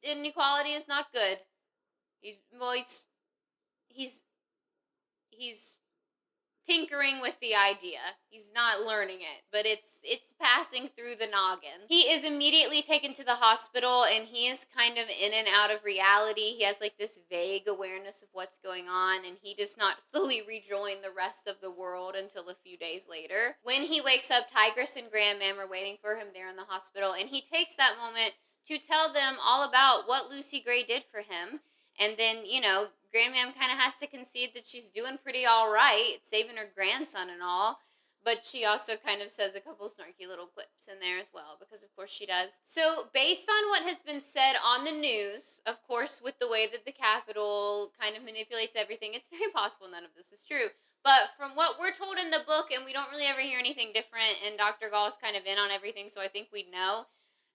inequality is not good. He's tinkering with the idea. He's not learning it, but it's passing through the noggin. He is immediately taken to the hospital, and he is kind of in and out of reality. He has like this vague awareness of what's going on, and he does not fully rejoin the rest of the world until a few days later. When he wakes up, Tigress and Grandmam are waiting for him there in the hospital, and he takes that moment to tell them all about what Lucy Gray did for him. And then, Grandmam kind of has to concede that she's doing pretty all right, saving her grandson and all. But she also kind of says a couple snarky little quips in there as well, because of course she does. So based on what has been said on the news, of course, with the way that the Capitol kind of manipulates everything, it's very possible none of this is true. But from what we're told in the book, and we don't really ever hear anything different, and Dr. Gall's kind of in on everything, so I think we'd know,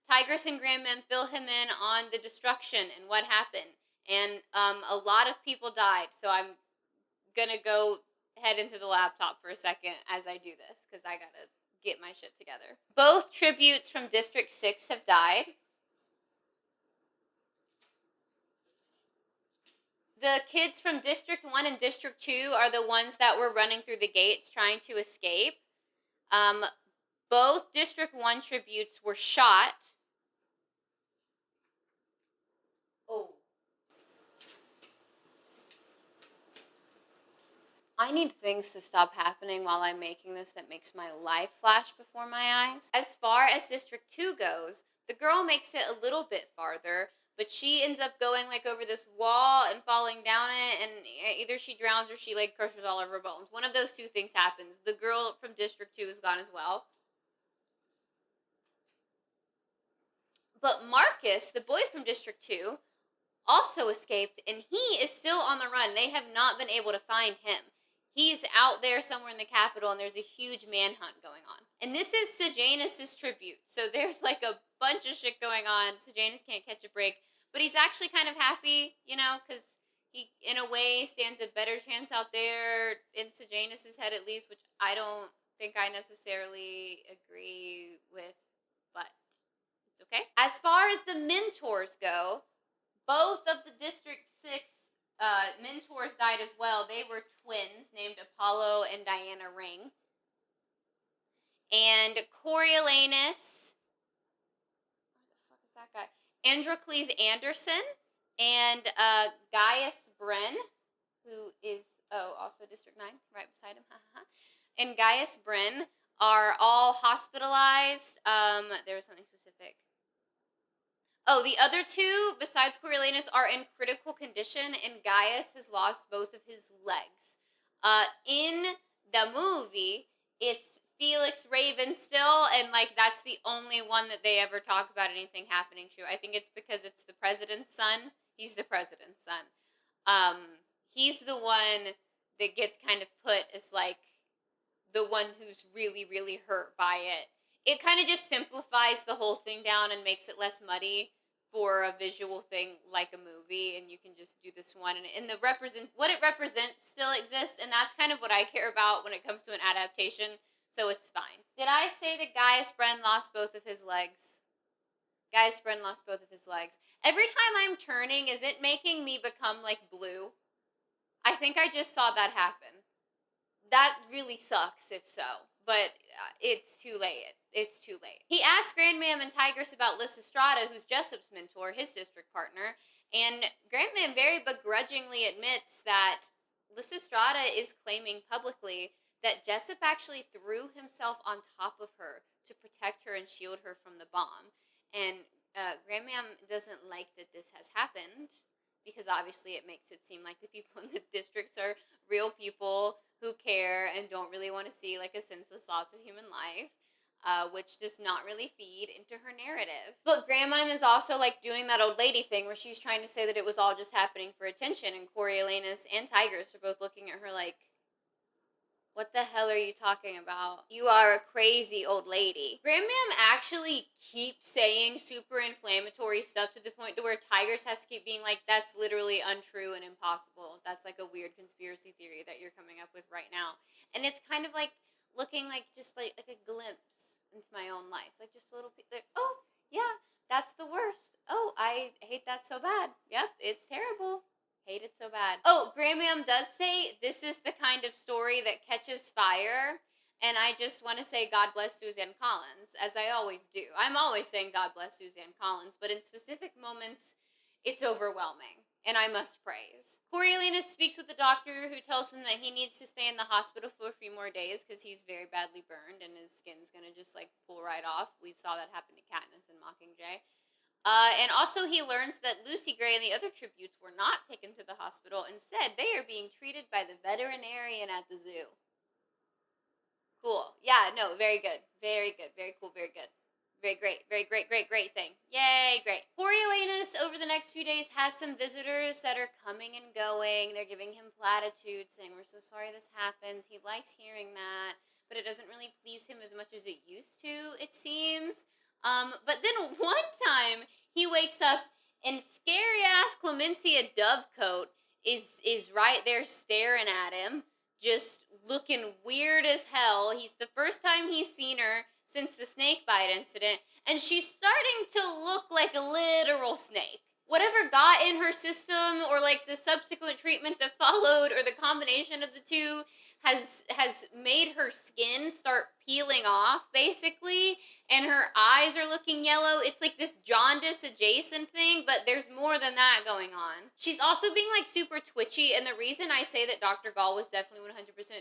Tigress and Grandmam fill him in on the destruction and what happened. And a lot of people died, so I'm gonna go head into the laptop for a second as I do this, because I gotta get my shit together. Both tributes from District 6 have died. The kids from District 1 and District 2 are the ones that were running through the gates trying to escape. Both District 1 tributes were shot. Oh. I need things to stop happening while I'm making this that makes my life flash before my eyes. As far as District 2 goes, the girl makes it a little bit farther, but she ends up going like over this wall and falling down it, and either she drowns or she like crushes all of her bones. One of those two things happens. The girl from District 2 is gone as well. But Marcus, the boy from District 2, also escaped, and he is still on the run. They have not been able to find him. He's out there somewhere in the Capitol, and there's a huge manhunt going on. And this is Sejanus' tribute. So there's like a bunch of shit going on. Sejanus can't catch a break. But he's actually kind of happy, because he, in a way, stands a better chance out there in Sejanus' head at least, which I don't think I necessarily agree with, but it's okay. As far as the mentors go, both of the District 6 mentors died as well. They were twins named Apollo and Diana Ring. And Coriolanus, where the fuck is that guy? Androcles Anderson and Gaius Bren, who is, also District 9, right beside him. And Gaius Bren are all hospitalized. There was something specific. Oh, the other two, besides Coriolanus, are in critical condition, and Gaius has lost both of his legs. In the movie, it's Felix Raven still, and that's the only one that they ever talk about anything happening to. I think it's because it's the president's son. He's the president's son. He's the one that gets kind of put as the one who's really, really hurt by it. It kind of just simplifies the whole thing down and makes it less muddy for a visual thing like a movie, and you can just do this one, and what it represents still exists, and that's kind of what I care about when it comes to an adaptation, so it's fine. Did I say that Gaius Bren lost both of his legs? Gaius Bren lost both of his legs. Every time I'm turning, is it making me become blue? I think I just saw that happen. That really sucks if so, but it's too late. It's too late. He asked Grandmam and Tigress about Lysistrata, who's Jessup's mentor, his district partner, and Grandmam very begrudgingly admits that Lysistrata is claiming publicly that Jessup actually threw himself on top of her to protect her and shield her from the bomb. And Grandmam doesn't like that this has happened, because obviously it makes it seem like the people in the districts are real people who care and don't really want to see a senseless loss of human life. which does not really feed into her narrative. But Grandmom is also like doing that old lady thing where she's trying to say that it was all just happening for attention, and Coriolanus and Tigris are both looking at her like, what the hell are you talking about? You are a crazy old lady. Grandmam actually keeps saying super inflammatory stuff to the point to where Tigris has to keep being like, that's literally untrue and impossible. That's like a weird conspiracy theory that you're coming up with right now. And it's kind of like looking like just like a glimpse into my own life. Like just a little bit like, oh, yeah, that's the worst. Oh, I hate that so bad. Yep, it's terrible. Hate it so bad. Oh, Grandmam does say this is the kind of story that catches fire. And I just want to say God bless Suzanne Collins, as I always do. I'm always saying God bless Suzanne Collins, but in specific moments, it's overwhelming. And I must praise. Coriolanus speaks with the doctor, who tells him that he needs to stay in the hospital for a few more days because he's very badly burned and his skin's going to just like pull right off. We saw that happen to Katniss and Mockingjay. And also he learns that Lucy Gray and the other tributes were not taken to the hospital. Instead, they are being treated by the veterinarian at the zoo. Cool. Yeah, no, very good. Very good. Very cool. Very good. Very great. Very great thing. Yay, great. Coriolanus, over the next few days, has some visitors that are coming and going. They're giving him platitudes, saying, we're so sorry this happens. He likes hearing that, but it doesn't really please him as much as it used to, it seems. But then one time, he wakes up and scary-ass Clemencia Dovecote is right there staring at him, just looking weird as hell. He's the first time he's seen her since the snake bite incident, and she's starting to look like a literal snake. Whatever got in her system, or like the subsequent treatment that followed, or the combination of the two, has made her skin start peeling off, basically, and her eyes are looking yellow. It's like this jaundice adjacent thing, but there's more than that going on. She's also being like super twitchy, and the reason I say that Dr. Gall was definitely 100%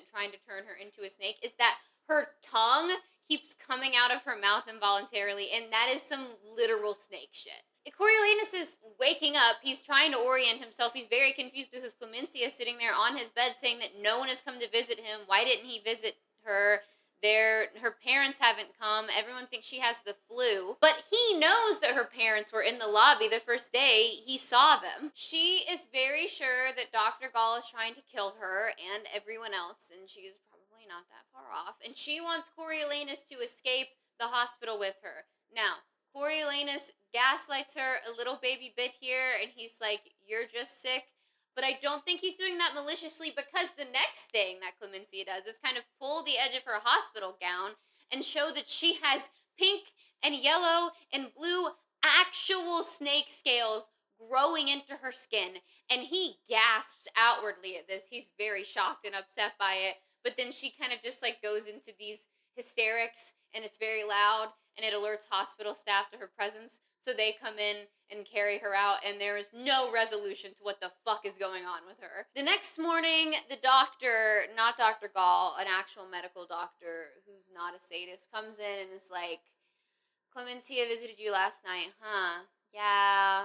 trying to turn her into a snake is that her tongue keeps coming out of her mouth involuntarily, and that is some literal snake shit. Coriolanus is waking up. He's trying to orient himself. He's very confused because Clemencia is sitting there on his bed saying that no one has come to visit him. Why didn't he visit her? Her parents haven't come. Everyone thinks she has the flu. But he knows that her parents were in the lobby the first day he saw them. She is very sure that Dr. Gall is trying to kill her and everyone else, and she is probably not that far off. And she wants Coriolanus to escape the hospital with her. Now, Coriolanus gaslights her a little baby bit here, and he's like, you're just sick. But I don't think he's doing that maliciously, because the next thing that Clemencia does is kind of pull the edge of her hospital gown and show that she has pink and yellow and blue actual snake scales growing into her skin. And he gasps outwardly at this. He's very shocked and upset by it. But then she kind of just like goes into these hysterics, and it's very loud, and it alerts hospital staff to her presence, so they come in and carry her out, and there is no resolution to what the fuck is going on with her. The next morning, the doctor, not Dr. Gall, an actual medical doctor who's not a sadist, comes in and is like, Clemencia visited you last night, huh? Yeah.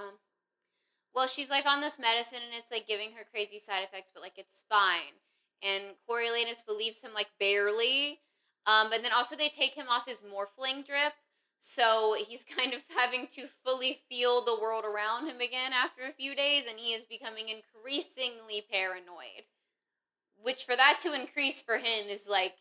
Well, she's like on this medicine, and it's like giving her crazy side effects, but like it's fine. And Coriolanus believes him like barely. But then also they take him off his morphling drip, so he's kind of having to fully feel the world around him again after a few days, and he is becoming increasingly paranoid. Which, for that to increase for him, is like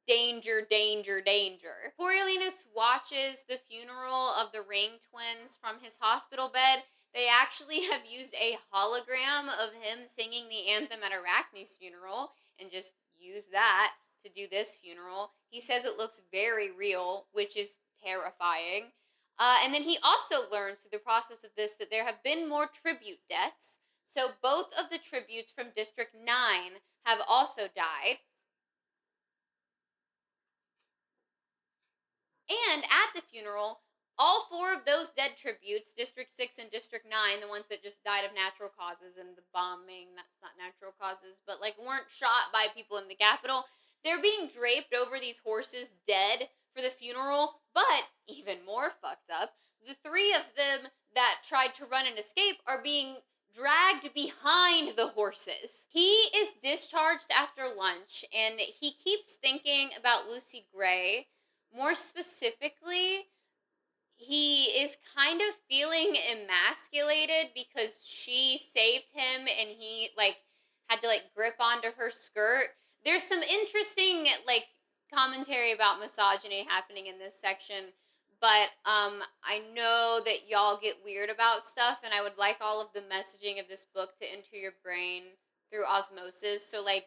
danger, danger, danger. Coriolanus watches the funeral of the Ring twins from his hospital bed. They actually have used a hologram of him singing the anthem at Arachne's funeral, and just used that to do this funeral. He says it looks very real, which is terrifying. And then he also learns through the process of this that there have been more tribute deaths. So both of the tributes from District 9 have also died. And at the funeral, all four of those dead tributes, District 6 and District 9, the ones that just died of natural causes and the bombing, that's not natural causes, but like weren't shot by people in the Capitol, they're being draped over these horses dead for the funeral. But even more fucked up, the three of them that tried to run and escape are being dragged behind the horses. He is discharged after lunch, and he keeps thinking about Lucy Gray, More specifically, he is kind of feeling emasculated because she saved him and he like had to like grip onto her skirt. There's some interesting like commentary about misogyny happening in this section, but I know that y'all get weird about stuff and I would like all of the messaging of this book to enter your brain through osmosis. So like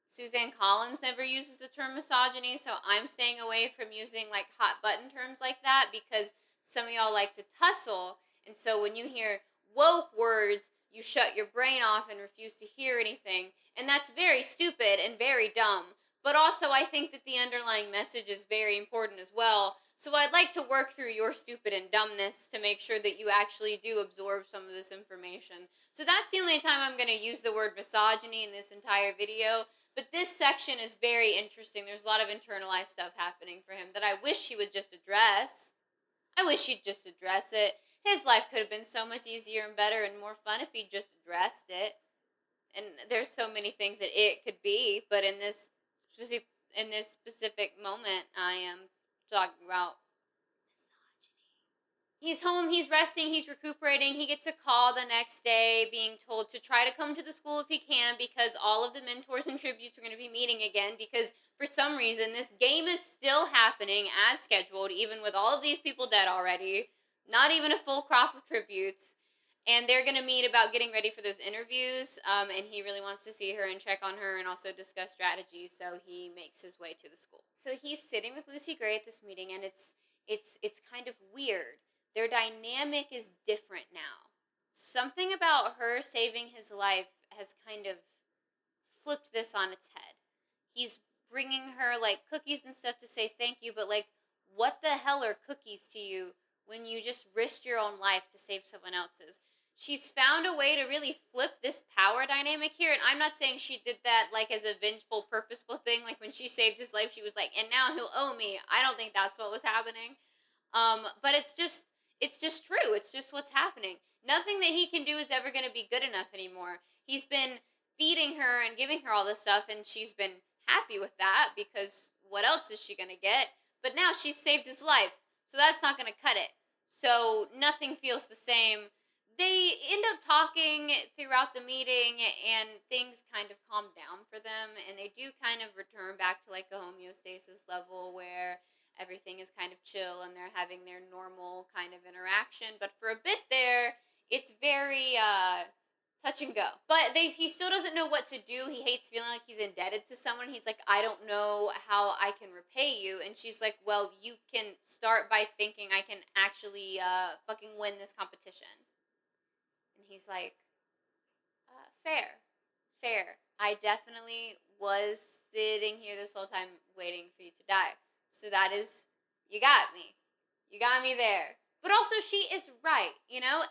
Suzanne Collins never uses the term misogyny, so I'm staying away from using like hot button terms like that because some of y'all like to tussle, and so when you hear woke words, you shut your brain off and refuse to hear anything, and that's very stupid and very dumb. But also, I think that the underlying message is very important as well. So I'd like to work through your stupid and dumbness to make sure that you actually do absorb some of this information. So that's the only time I'm going to use the word misogyny in this entire video. But this section is very interesting. There's a lot of internalized stuff happening for him that I wish he would just address. I wish he'd just address it. His life could have been so much easier and better and more fun if he'd just addressed it. And there's so many things that it could be, but in this specific moment, I am talking about he's home, he's resting, he's recuperating. He gets a call the next day being told to try to come to the school if he can because all of the mentors and tributes are going to be meeting again because for some reason this game is still happening as scheduled, even with all of these people dead already. Not even a full crop of tributes. And they're going to meet about getting ready for those interviews. And he really wants to see her and check on her and also discuss strategies. So he makes his way to the school. So he's sitting with Lucy Gray at this meeting, and it's kind of weird. Their dynamic is different now. Something about her saving his life has kind of flipped this on its head. He's bringing her like cookies and stuff to say thank you, but like, what the hell are cookies to you when you just risked your own life to save someone else's? She's found a way to really flip this power dynamic here, and I'm not saying she did that like as a vengeful, purposeful thing. Like when she saved his life, she was like, and now he'll owe me. I don't think that's what was happening. But it's just true. It's just what's happening. Nothing that he can do is ever going to be good enough anymore. He's been feeding her and giving her all this stuff, and she's been happy with that because what else is she going to get? But now she's saved his life, so that's not going to cut it. So nothing feels the same. They end up talking throughout the meeting, and things kind of calm down for them, and they do kind of return back to like a homeostasis level where everything is kind of chill and they're having their normal kind of interaction. But for a bit there, it's very touch and go. But he still doesn't know what to do. He hates feeling like he's indebted to someone. He's like, I don't know how I can repay you. And she's like, well, you can start by thinking I can actually fucking win this competition. And he's like, fair. Fair. I definitely was sitting here this whole time waiting for you to die. So that is, you got me. You got me there. But also, she is right, you know?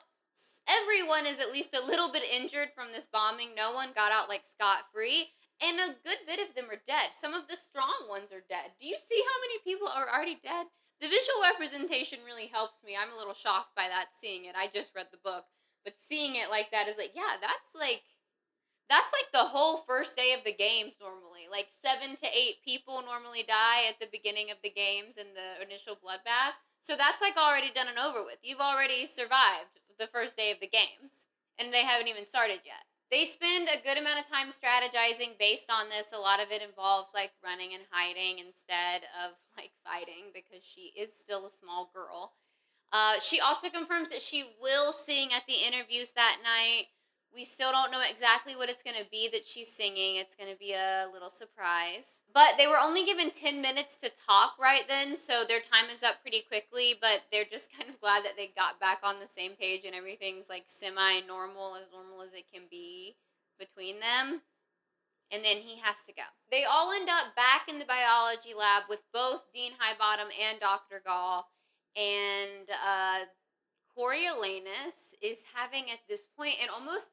Everyone is at least a little bit injured from this bombing. No one got out like scot-free. And a good bit of them are dead. Some of the strong ones are dead. Do you see how many people are already dead? The visual representation really helps me. I'm a little shocked by that, seeing it. I just read the book. But seeing it like that is like, yeah, that's like the whole first day of the games normally. Like 7 to 8 people normally die at the beginning of the games in the initial bloodbath. So that's like already done and over with. You've already survived the first day of the games, and they haven't even started yet. They spend a good amount of time strategizing based on this. A lot of it involves like running and hiding instead of like fighting because she is still a small girl. She also confirms that she will sing at the interviews that night. We still don't know exactly what it's going to be that she's singing. It's going to be a little surprise. But they were only given 10 minutes to talk right then, so their time is up pretty quickly, but they're just kind of glad that they got back on the same page and everything's like semi-normal as it can be between them. And then he has to go. They all end up back in the biology lab with both Dean Highbottom and Dr. Gall, and Coriolanus is having at this point an almost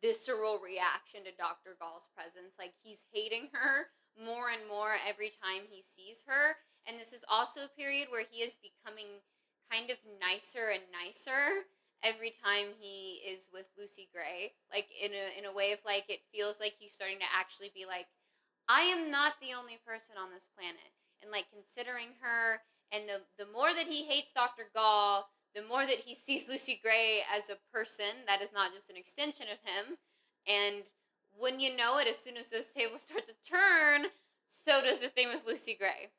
visceral reaction to Dr. Gall's presence. Like he's hating her more and more every time he sees her. And this is also a period where he is becoming kind of nicer and nicer every time he is with Lucy Gray. Like in a way of like it feels like he's starting to actually be like, I am not the only person on this planet. and like considering her, and the more that he hates Dr. Gall, the more that he sees Lucy Gray as a person that is not just an extension of him. And when you know it, as soon as those tables start to turn, so does the thing with Lucy Gray.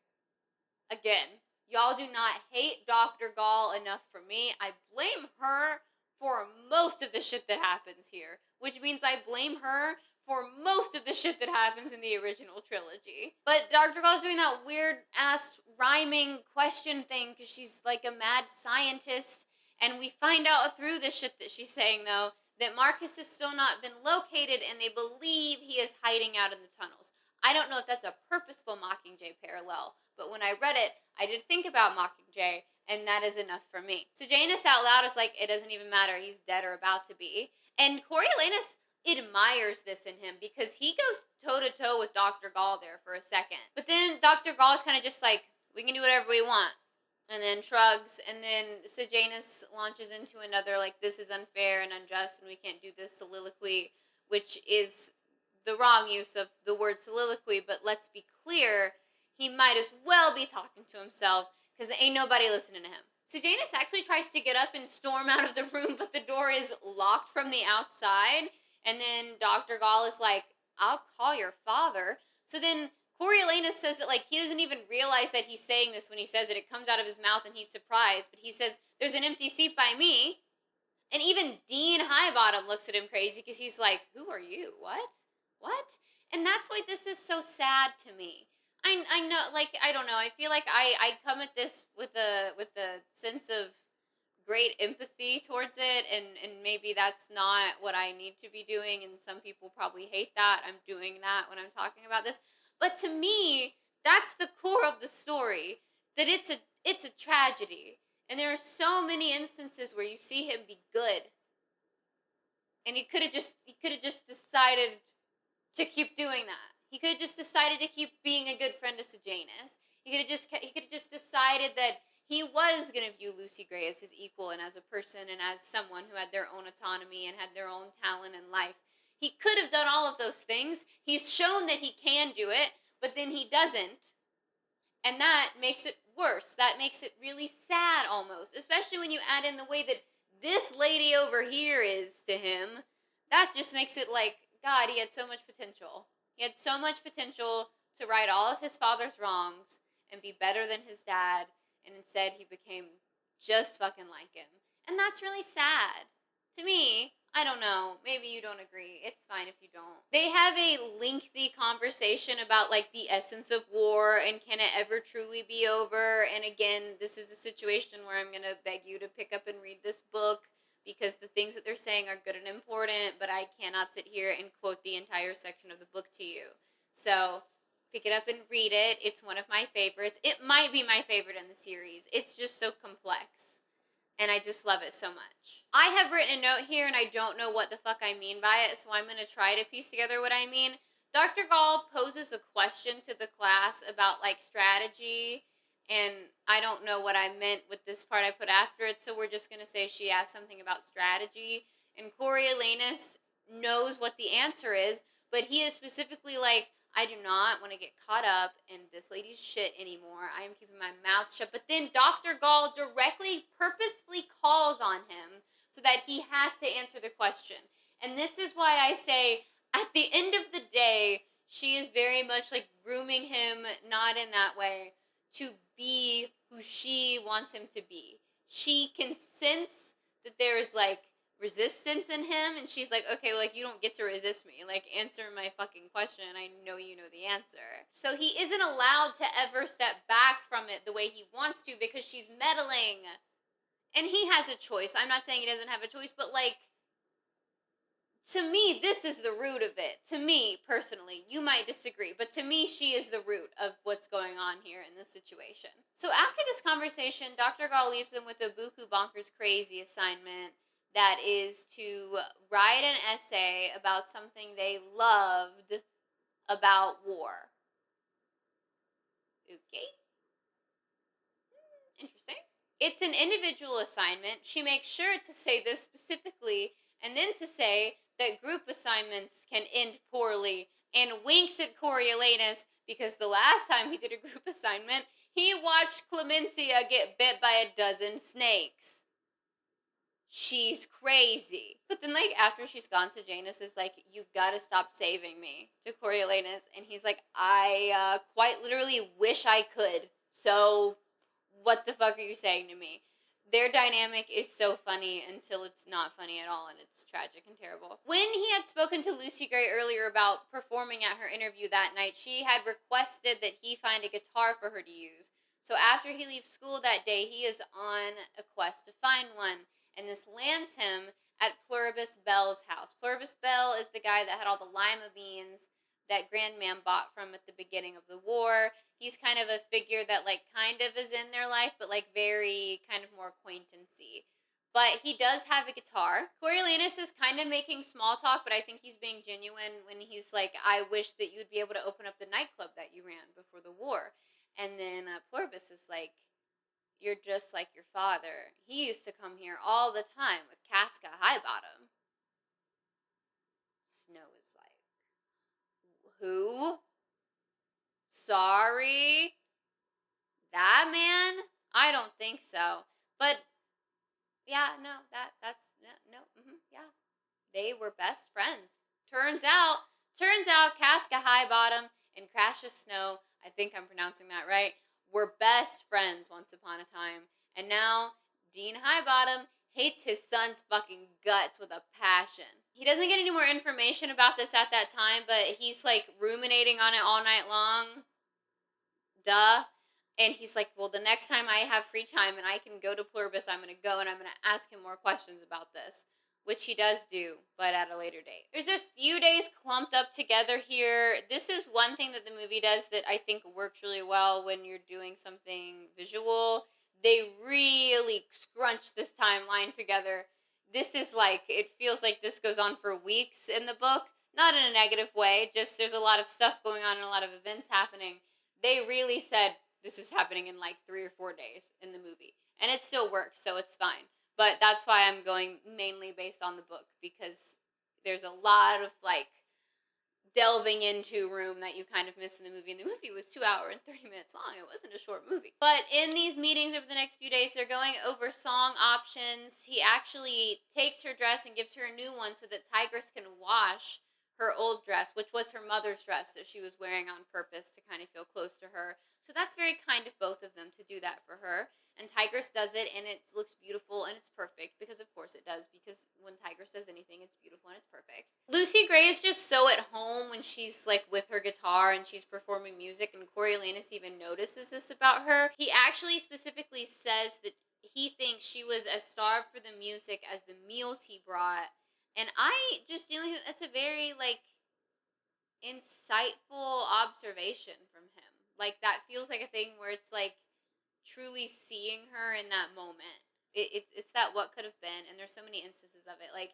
Again, y'all do not hate Dr. Gall enough for me. I blame her for most of the shit that happens here, which means I blame her for most of the shit that happens in the original trilogy. But Dr. Gall's doing that weird ass rhyming question thing because she's like a mad scientist, and we find out through the shit that she's saying, though, that Marcus has still not been located, and they believe he is hiding out in the tunnels. I don't know if that's a purposeful Mockingjay parallel, but when I read it, I did think about Mockingjay, and that is enough for me. So Janus out loud is like, it doesn't even matter, he's dead or about to be. And Coriolanus admires this in him because he goes toe-to-toe with Dr. Gall there for a second. But then Dr. Gall is kind of just like, we can do whatever we want. And then shrugs, and then Sejanus launches into another, like, this is unfair and unjust, and we can't do this soliloquy, which is the wrong use of the word soliloquy, but let's be clear, he might as well be talking to himself, because ain't nobody listening to him. Sejanus actually tries to get up and storm out of the room, but the door is locked from the outside, and then Dr. Gall is like, I'll call your father. So then Coriolanus says that, like, he doesn't even realize that he's saying this when he says it. It comes out of his mouth and he's surprised, but he says, there's an empty seat by me. And even Dean Highbottom looks at him crazy because he's like, who are you? What? And that's why this is so sad to me. I know, like, I don't know. I feel like I come at this with a sense of great empathy towards it, and maybe that's not what I need to be doing, and some people probably hate that I'm doing that when I'm talking about this. But to me, that's the core of the story, that it's a tragedy. And there are so many instances where you see him be good. And he could have just decided to keep doing that. He could have just decided to keep being a good friend to Sejanus. He could have just decided that he was going to view Lucy Gray as his equal and as a person and as someone who had their own autonomy and had their own talent in life. He could have done all of those things. He's shown that he can do it, but then he doesn't. And that makes it worse. That makes it really sad almost, especially when you add in the way that this lady over here is to him. That just makes it like, God, he had so much potential. He had so much potential to right all of his father's wrongs and be better than his dad, and instead he became just fucking like him. And that's really sad. To me, I don't know. Maybe you don't agree. It's fine if you don't. They have a lengthy conversation about, like, the essence of war and can it ever truly be over. And again, this is a situation where I'm going to beg you to pick up and read this book because the things that they're saying are good and important, but I cannot sit here and quote the entire section of the book to you. So pick it up and read it. It's one of my favorites. It might be my favorite in the series. It's just so complex. And I just love it so much. I have written a note here, and I don't know what the fuck I mean by it, so I'm going to try to piece together what I mean. Dr. Gall poses a question to the class about, like, strategy, and I don't know what I meant with this part I put after it, so we're just going to say she asked something about strategy, and Coriolanus knows what the answer is, but he is specifically like, I do not want to get caught up in this lady's shit anymore. I am keeping my mouth shut. But then Dr. Gall directly, purposefully calls on him so that he has to answer the question. And this is why I say, at the end of the day, she is very much like grooming him, not in that way, to be who she wants him to be. She can sense that there is, like, resistance in him, and she's like, okay, like, you don't get to resist me, like, answer my fucking question, I know you know the answer. So he isn't allowed to ever step back from it the way he wants to because she's meddling, and he has a choice. I'm not saying he doesn't have a choice, but, like, to me, this is the root of it. To me, personally, you might disagree, but to me, she is the root of what's going on here in this situation. So after this conversation, Dr. Gall leaves them with a buku bonkers crazy assignment that is to write an essay about something they loved about war. Okay. Interesting. It's an individual assignment. She makes sure to say this specifically, and then to say that group assignments can end poorly, and winks at Coriolanus because the last time he did a group assignment, he watched Clemencia get bit by a dozen snakes. She's crazy. But then, like, after she's gone, Sejanus is like, you gotta stop saving me, to Coriolanus. And he's like, I quite literally wish I could. So, what the fuck are you saying to me? Their dynamic is so funny until it's not funny at all, and it's tragic and terrible. When he had spoken to Lucy Gray earlier about performing at her interview that night, she had requested that he find a guitar for her to use. So after he leaves school that day, he is on a quest to find one, and this lands him at Pluribus Bell's house. Pluribus Bell is the guy that had all the lima beans that Grandman bought from at the beginning of the war. He's kind of a figure that, like, kind of is in their life, but, like, very kind of more acquaintancy. But he does have a guitar. Coriolanus is kind of making small talk, but I think he's being genuine when he's like, I wish that you'd be able to open up the nightclub that you ran before the war. And then Pluribus is like, you're just like your father. He used to come here all the time with Casca Highbottom. Snow is like, who? Sorry? That man? I don't think so. But, yeah, no, that's, no, yeah. They were best friends. Turns out, Casca Highbottom and Crashes Snow, I think I'm pronouncing that right, were best friends once upon a time. And now, Dean Highbottom hates his son's fucking guts with a passion. He doesn't get any more information about this at that time, but he's, like, ruminating on it all night long. Duh. And he's like, well, the next time I have free time and I can go to Pluribus, I'm going to go and I'm going to ask him more questions about this. Which he does do, but at a later date. There's a few days clumped up together here. This is one thing that the movie does that I think works really well when you're doing something visual. They really scrunch this timeline together. This is like, it feels like this goes on for weeks in the book. Not in a negative way, just there's a lot of stuff going on and a lot of events happening. They really said this is happening in like 3 or 4 days in the movie. And it still works, so it's fine. But that's why I'm going mainly based on the book, because there's a lot of, like, delving into room that you kind of miss in the movie. And the movie was 2 hours and 30 minutes long. It wasn't a short movie. But in these meetings over the next few days, they're going over song options. He actually takes her dress and gives her a new one so that Tigress can wash her old dress, which was her mother's dress that she was wearing on purpose to kind of feel close to her. So that's very kind of both of them to do that for her. And Tigress does it, and it looks beautiful, and it's perfect, because of course it does, because when Tigress does anything, it's beautiful and it's perfect. Lucy Gray is just so at home when she's, like, with her guitar and she's performing music, and Coriolanus even notices this about her. He actually specifically says that he thinks she was as starved for the music as the meals he brought. And I just feel like that's a very, like, insightful observation from him. Like, that feels like a thing where it's, like, truly seeing her in that moment. It's that what could have been, and there's so many instances of it. Like,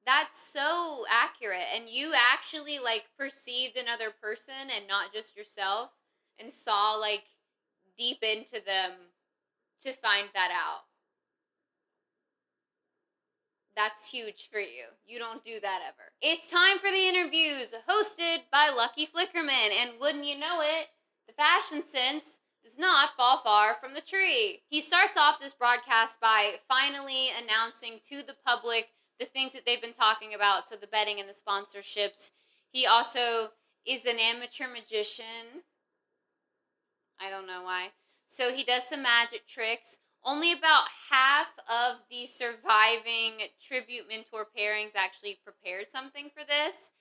that's so accurate, and you actually, like, perceived another person and not just yourself, and saw, like, deep into them to find that out. That's huge for you. You don't do that ever. It's time for the interviews, hosted by Lucky Flickerman, and wouldn't you know it, the fashion sense does not fall far from the tree. He starts off this broadcast by finally announcing to the public the things that they've been talking about, so the betting and the sponsorships. He also is an amateur magician. I don't know why. So he does some magic tricks. Only about half of the surviving tribute mentor pairings actually prepared something for this.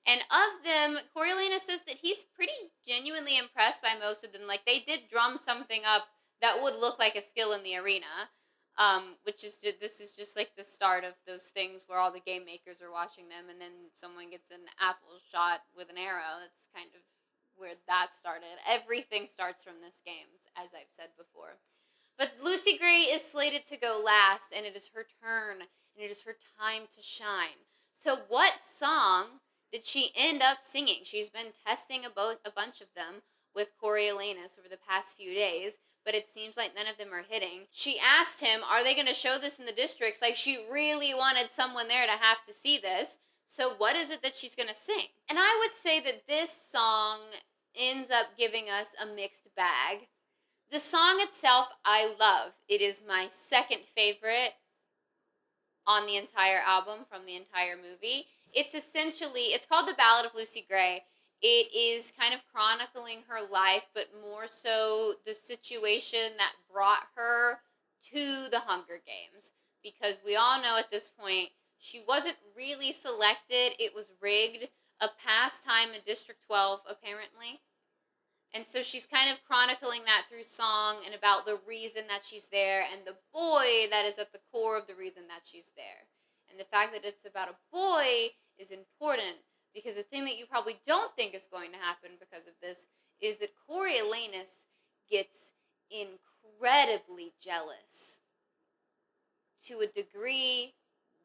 And of them, Coriolanus says that he's pretty genuinely impressed by most of them. Like, they did drum something up that would look like a skill in the arena. This is just like the start of those things where all the game makers are watching them, and then someone gets an apple shot with an arrow. That's kind of where that started. Everything starts from this game, as I've said before. But Lucy Gray is slated to go last, and it is her turn, and it is her time to shine. So what song did she end up singing? She's been testing a bunch of them with Coriolanus over the past few days, but it seems like none of them are hitting. She asked him, are they going to show this in the districts? Like, she really wanted someone there to have to see this. So what is it that she's going to sing? And I would say that this song ends up giving us a mixed bag. The song itself, I love. It is my second favorite on the entire album from the entire movie. It's called The Ballad of Lucy Gray. It is kind of chronicling her life, but more so the situation that brought her to the Hunger Games. Because we all know at this point, she wasn't really selected. It was rigged. A pastime in District 12, apparently. And so she's kind of chronicling that through song and about the reason that she's there and the boy that is at the core of the reason that she's there. And the fact that it's about a boy is important because the thing that you probably don't think is going to happen because of this is that Coriolanus gets incredibly jealous to a degree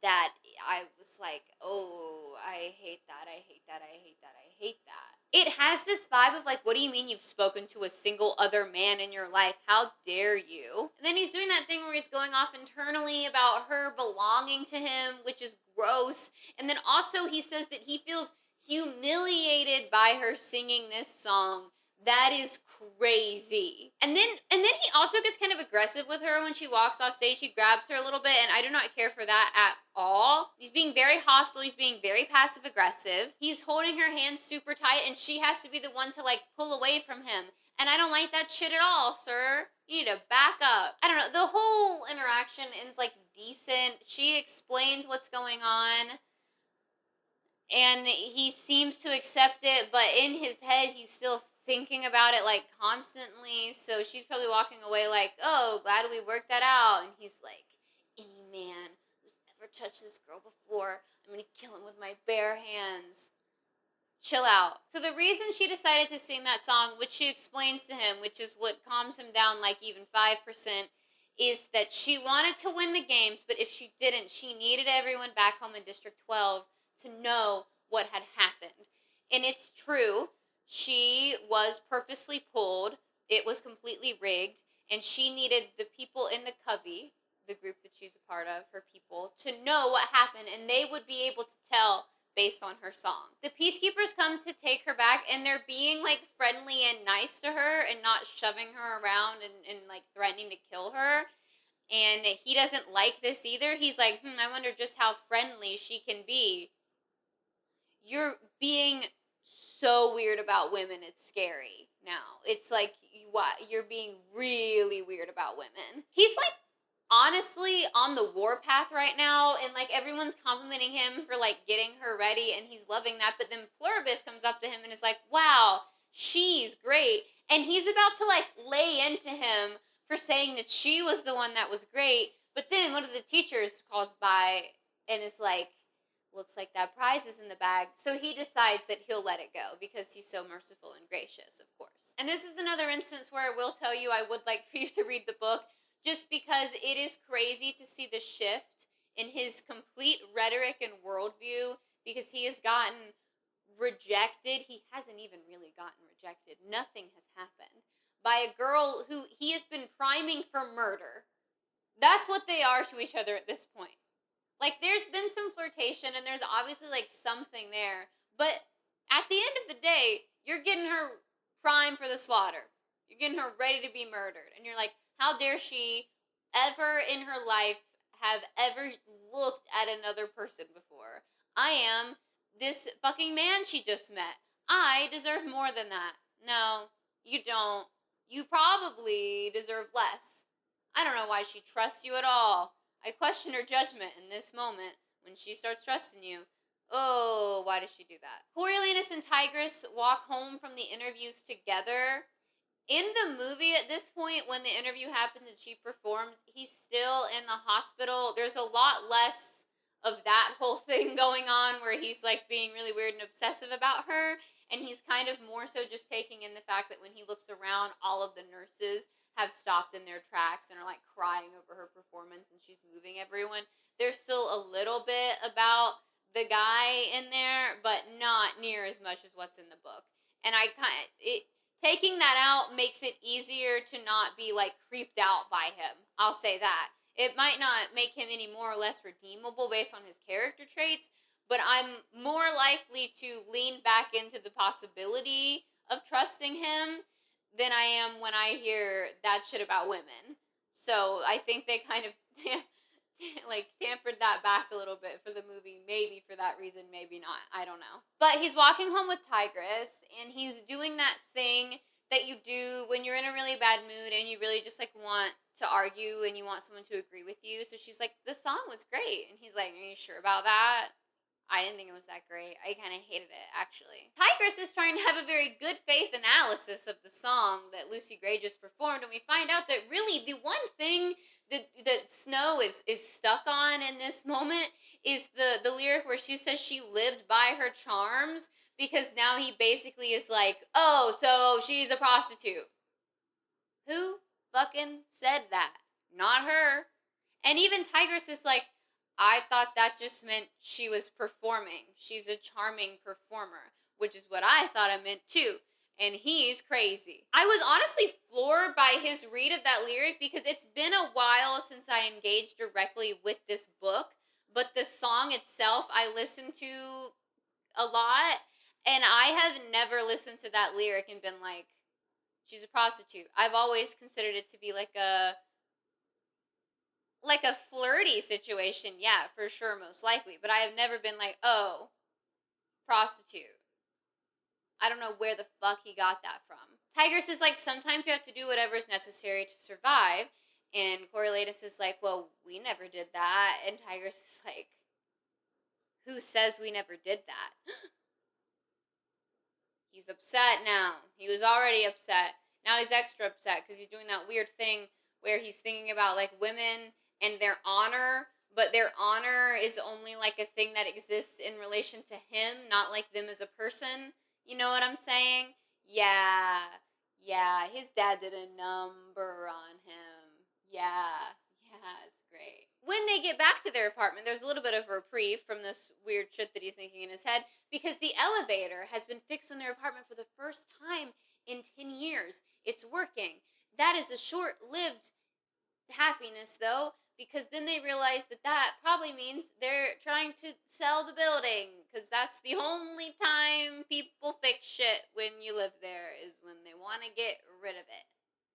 that I was like, oh, I hate that, I hate that, I hate that, I hate that. It has this vibe of like, what do you mean you've spoken to a single other man in your life? How dare you? And then he's doing that thing where he's going off internally about her belonging to him, which is gross. And then also he says that he feels humiliated by her singing this song. That is crazy. And then he also gets kind of aggressive with her when she walks off stage. He grabs her a little bit, and I do not care for that at all. He's being very hostile. He's being very passive aggressive. He's holding her hand super tight, and she has to be the one to like pull away from him. And I don't like that shit at all, sir. You need to back up. I don't know. The whole interaction ends like decent. She explains what's going on. And he seems to accept it, but in his head, he's still thinking about it, like, constantly. So she's probably walking away like, oh, glad we worked that out. And he's like, any man who's ever touched this girl before, I'm going to kill him with my bare hands. Chill out. So the reason she decided to sing that song, which she explains to him, which is what calms him down like even 5%, is that she wanted to win the games, but if she didn't, she needed everyone back home in District 12 to know what had happened. And it's true. She was purposely pulled. It was completely rigged. And she needed the people in the covey, the group that she's a part of, her people, to know what happened. And they would be able to tell based on her song. The peacekeepers come to take her back, and they're being like friendly and nice to her and not shoving her around and like threatening to kill her. And he doesn't like this either. He's like, I wonder just how friendly she can be. You're being so weird about women, it's scary now. It's like, what? You're being really weird about women. He's like, honestly, on the warpath right now, and like everyone's complimenting him for like getting her ready, and he's loving that. But then Pluribus comes up to him and is like, wow, she's great. And he's about to like lay into him for saying that she was the one that was great. But then one of the teachers calls by and is like, looks like that prize is in the bag. So he decides that he'll let it go because he's so merciful and gracious, of course. And this is another instance where I will tell you I would like for you to read the book, just because it is crazy to see the shift in his complete rhetoric and worldview, because he has gotten rejected. He hasn't even really gotten rejected. Nothing has happened by a girl who he has been priming for murder. That's what they are to each other at this point. Like, there's been some flirtation, and there's obviously, like, something there. But at the end of the day, you're getting her primed for the slaughter. You're getting her ready to be murdered. And you're like, how dare she ever in her life have ever looked at another person before? I am this fucking man she just met. I deserve more than that. No, you don't. You probably deserve less. I don't know why she trusts you at all. I question her judgment in this moment when she starts trusting you. Oh, why does she do that? Coriolanus and Tigris walk home from the interviews together. In the movie at this point, when the interview happens and she performs, he's still in the hospital. There's a lot less of that whole thing going on where he's like being really weird and obsessive about her. And he's kind of more so just taking in the fact that when he looks around, all of the nurses have stopped in their tracks and are like crying over her performance, and she's moving everyone. There's still a little bit about the guy in there, but not near as much as what's in the book. And taking that out makes it easier to not be like creeped out by him. I'll say that. It might not make him any more or less redeemable based on his character traits, but I'm more likely to lean back into the possibility of trusting him than I am when I hear that shit about women. So I think they kind of like tampered that back a little bit for the movie, maybe for that reason, maybe not. I don't know. But he's walking home with Tigress, and he's doing that thing that you do when you're in a really bad mood and you really just like want to argue and you want someone to agree with you. So she's like, "The song was great," and he's like, "Are you sure about that?" I didn't think it was that great. I kind of hated it, actually. Tigress is trying to have a very good faith analysis of the song that Lucy Gray just performed, and we find out that really the one thing that Snow is stuck on in this moment is the lyric where she says she lived by her charms, because now he basically is like, oh, so she's a prostitute. Who fucking said that? Not her. And even Tigress is like, I thought that just meant she was performing. She's a charming performer, which is what I thought it meant too. And he's crazy. I was honestly floored by his read of that lyric because it's been a while since I engaged directly with this book, but the song itself I listened to a lot, and I have never listened to that lyric and been like, she's a prostitute. I've always considered it to be like a flirty situation, yeah, for sure, most likely. But I have never been like, oh, prostitute. I don't know where the fuck he got that from. Tigress is like, sometimes you have to do whatever is necessary to survive. And Coriolanus is like, well, we never did that. And Tigress is like, who says we never did that? He's upset now. He was already upset. Now he's extra upset because he's doing that weird thing where he's thinking about like women and their honor, but their honor is only like a thing that exists in relation to him, not like them as a person. You know what I'm saying? Yeah. Yeah, his dad did a number on him. Yeah. Yeah, it's great. When they get back to their apartment, there's a little bit of a reprieve from this weird shit that he's thinking in his head, because the elevator has been fixed in their apartment for the first time in 10 years. It's working. That is a short-lived happiness, though, because then they realize that probably means they're trying to sell the building, because that's the only time people fix shit when you live there, is when they want to get rid of it.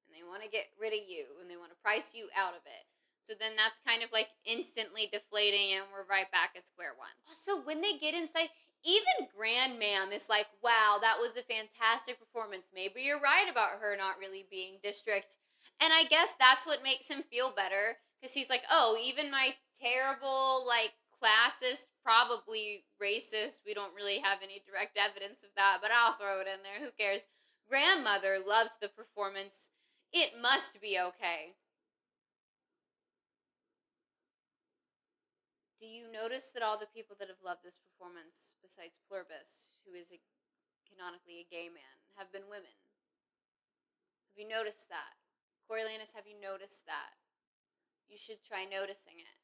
And they want to get rid of you, and they want to price you out of it. So then that's kind of like instantly deflating, and we're right back at square one. Also, when they get inside, even Grandmam is like, wow, that was a fantastic performance. Maybe you're right about her not really being district. And I guess that's what makes him feel better, because he's like, oh, even my terrible, like, classist, probably racist, we don't really have any direct evidence of that, but I'll throw it in there, who cares? Grandmother loved the performance. It must be okay. Do you notice that all the people that have loved this performance, besides Pluribus, who is canonically a gay man, have been women? Have you noticed that? Coriolanus, have you noticed that? You should try noticing it.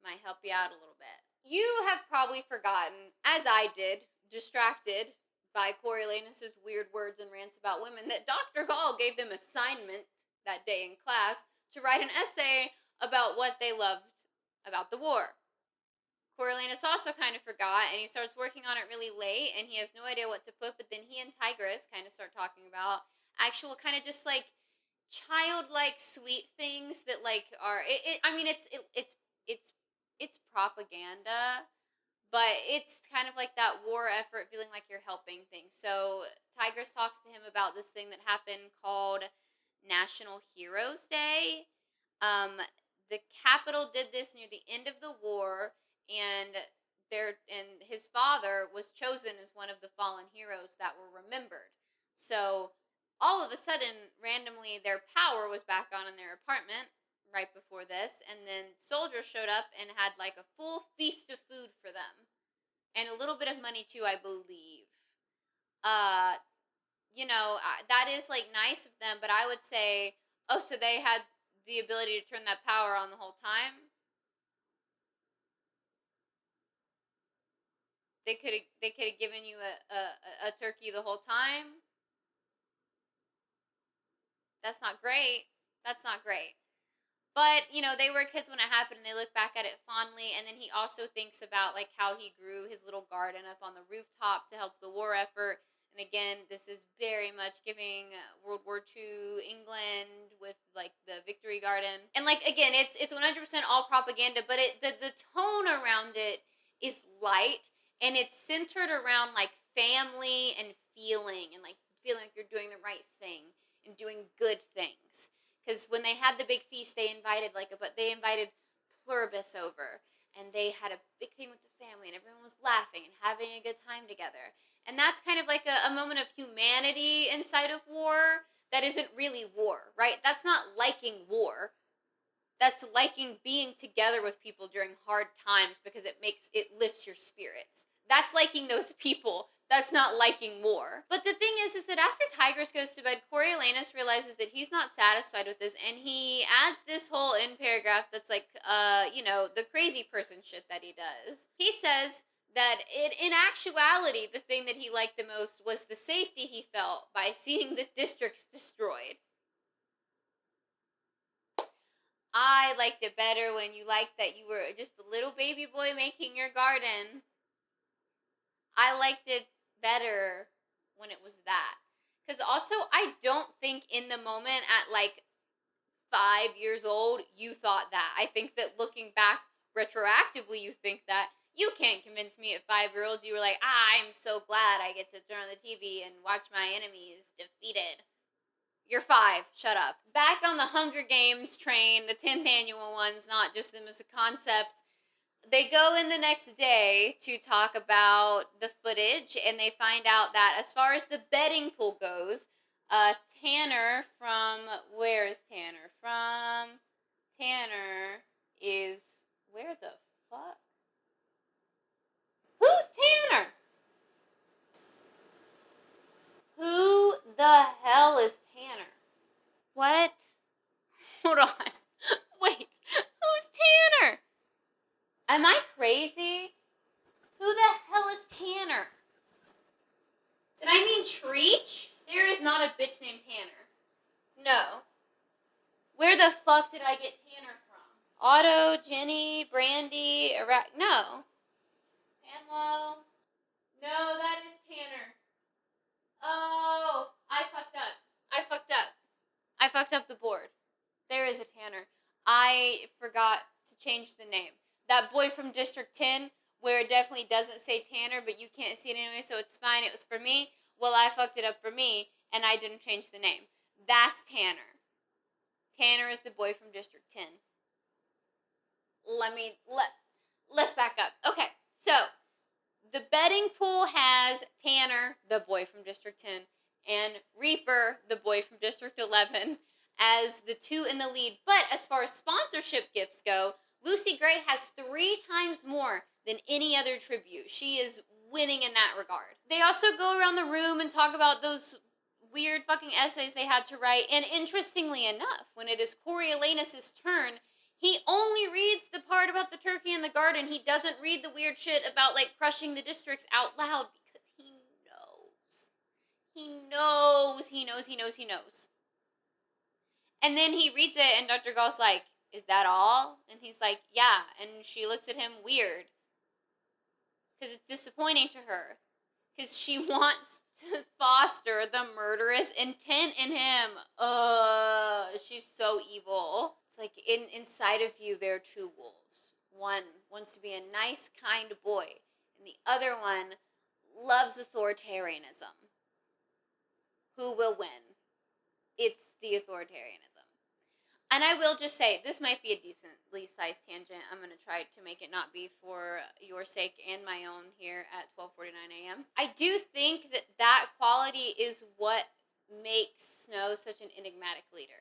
Might help you out a little bit. You have probably forgotten, as I did, distracted by Coriolanus' weird words and rants about women, that Dr. Gall gave them assignment that day in class to write an essay about what they loved about the war. Coriolanus also kind of forgot, and he starts working on it really late, and he has no idea what to put, but then he and Tigress kind of start talking about actual kind of just like childlike sweet things that like are it's propaganda, but it's kind of like that war effort feeling like you're helping things. So Tigress talks to him about this thing that happened called National Heroes Day. The capital did this near the end of the war, and his father was chosen as one of the fallen heroes that were remembered. So all of a sudden, randomly, their power was back on in their apartment right before this, and then soldiers showed up and had like a full feast of food for them, and a little bit of money too, I believe. Uh, that is like nice of them, but I would say, oh, so they had the ability to turn that power on the whole time. They could have given you a turkey the whole time. That's not great. That's not great. But, they were kids when it happened, and they look back at it fondly, and then he also thinks about, like, how he grew his little garden up on the rooftop to help the war effort, And again, this is very much giving World War II England with like the Victory Garden. And like again, it's 100% all propaganda, but the tone around it is light, and it's centered around like family and feeling like you're doing the right thing and doing good things. Because when they had the big feast, they invited Pluribus over, and they had a big thing with the family, and everyone was laughing and having a good time together. And that's kind of like a moment of humanity inside of war that isn't really war, right? That's not liking war. That's liking being together with people during hard times because it lifts your spirits. That's liking those people. That's not liking war. But the thing is that after Tigris goes to bed, Coriolanus realizes that he's not satisfied with this, and he adds this whole end paragraph that's like, the crazy person shit that he does. He says that in actuality, the thing that he liked the most was the safety he felt by seeing the districts destroyed. I liked it better when you liked that you were just a little baby boy making your garden. I liked it better when it was that. Because also, I don't think in the moment at like 5 years old, you thought that. I think that looking back retroactively, you think that. You can't convince me at 5-year-olds you were like, I'm so glad I get to turn on the TV and watch my enemies defeated. You're 5. Shut up. Back on the Hunger Games train, the 10th annual ones, not just them as a concept. They go in the next day to talk about the footage, and they find out that as far as the betting pool goes, Tanner from... Where is Tanner? Tanner is... Where the fuck? Who's Tanner? Who the hell is Tanner? What? Hold on. Wait. Who's Tanner? Am I crazy? Who the hell is Tanner? Did I mean Treach? There is not a bitch named Tanner. No. Where the fuck did I get Tanner from? Otto, Jenny, Brandy, no. Panlo. No, that is Tanner. Oh, I fucked up. I fucked up the board. There is a Tanner. I forgot to change the name. That boy from District 10, where it definitely doesn't say Tanner, but you can't see it anyway, so it's fine. It was for me. Well, I fucked it up for me, and I didn't change the name. That's Tanner. Tanner is the boy from District 10. Let's back up. Okay, so the betting pool has Tanner, the boy from District 10, and Reaper, the boy from District 11, as the two in the lead. But as far as sponsorship gifts go, Lucy Gray has 3 times more than any other tribute. She is winning in that regard. They also go around the room and talk about those weird fucking essays they had to write. And interestingly enough, when it is Coriolanus' turn, he only reads the part about the turkey in the garden. He doesn't read the weird shit about like crushing the districts out loud because he knows. He knows. And then he reads it, and Dr. Gall's like, is that all? And he's like, yeah. And she looks at him weird. Because it's disappointing to her. Because she wants to foster the murderous intent in him. She's so evil. It's like, inside of you, there are 2 wolves. One wants to be a nice, kind boy. And the other one loves authoritarianism. Who will win? It's the authoritarianism. And I will just say, this might be a decently sized tangent. I'm going to try to make it not be for your sake and my own here at 12:49 a.m. I do think that quality is what makes Snow such an enigmatic leader.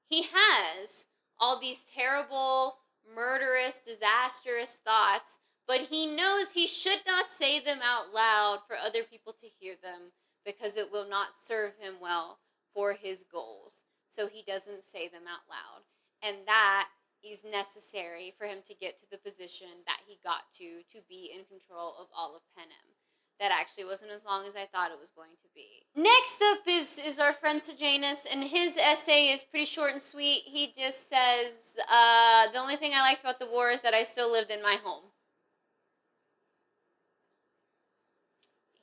He has all these terrible, murderous, disastrous thoughts, but he knows he should not say them out loud for other people to hear them because it will not serve him well for his goals. So he doesn't say them out loud. And that is necessary for him to get to the position that he got to be in control of all of Panem. That actually wasn't as long as I thought it was going to be. Next up is our friend Sejanus, and his essay is pretty short and sweet. He just says, the only thing I liked about the war is that I still lived in my home.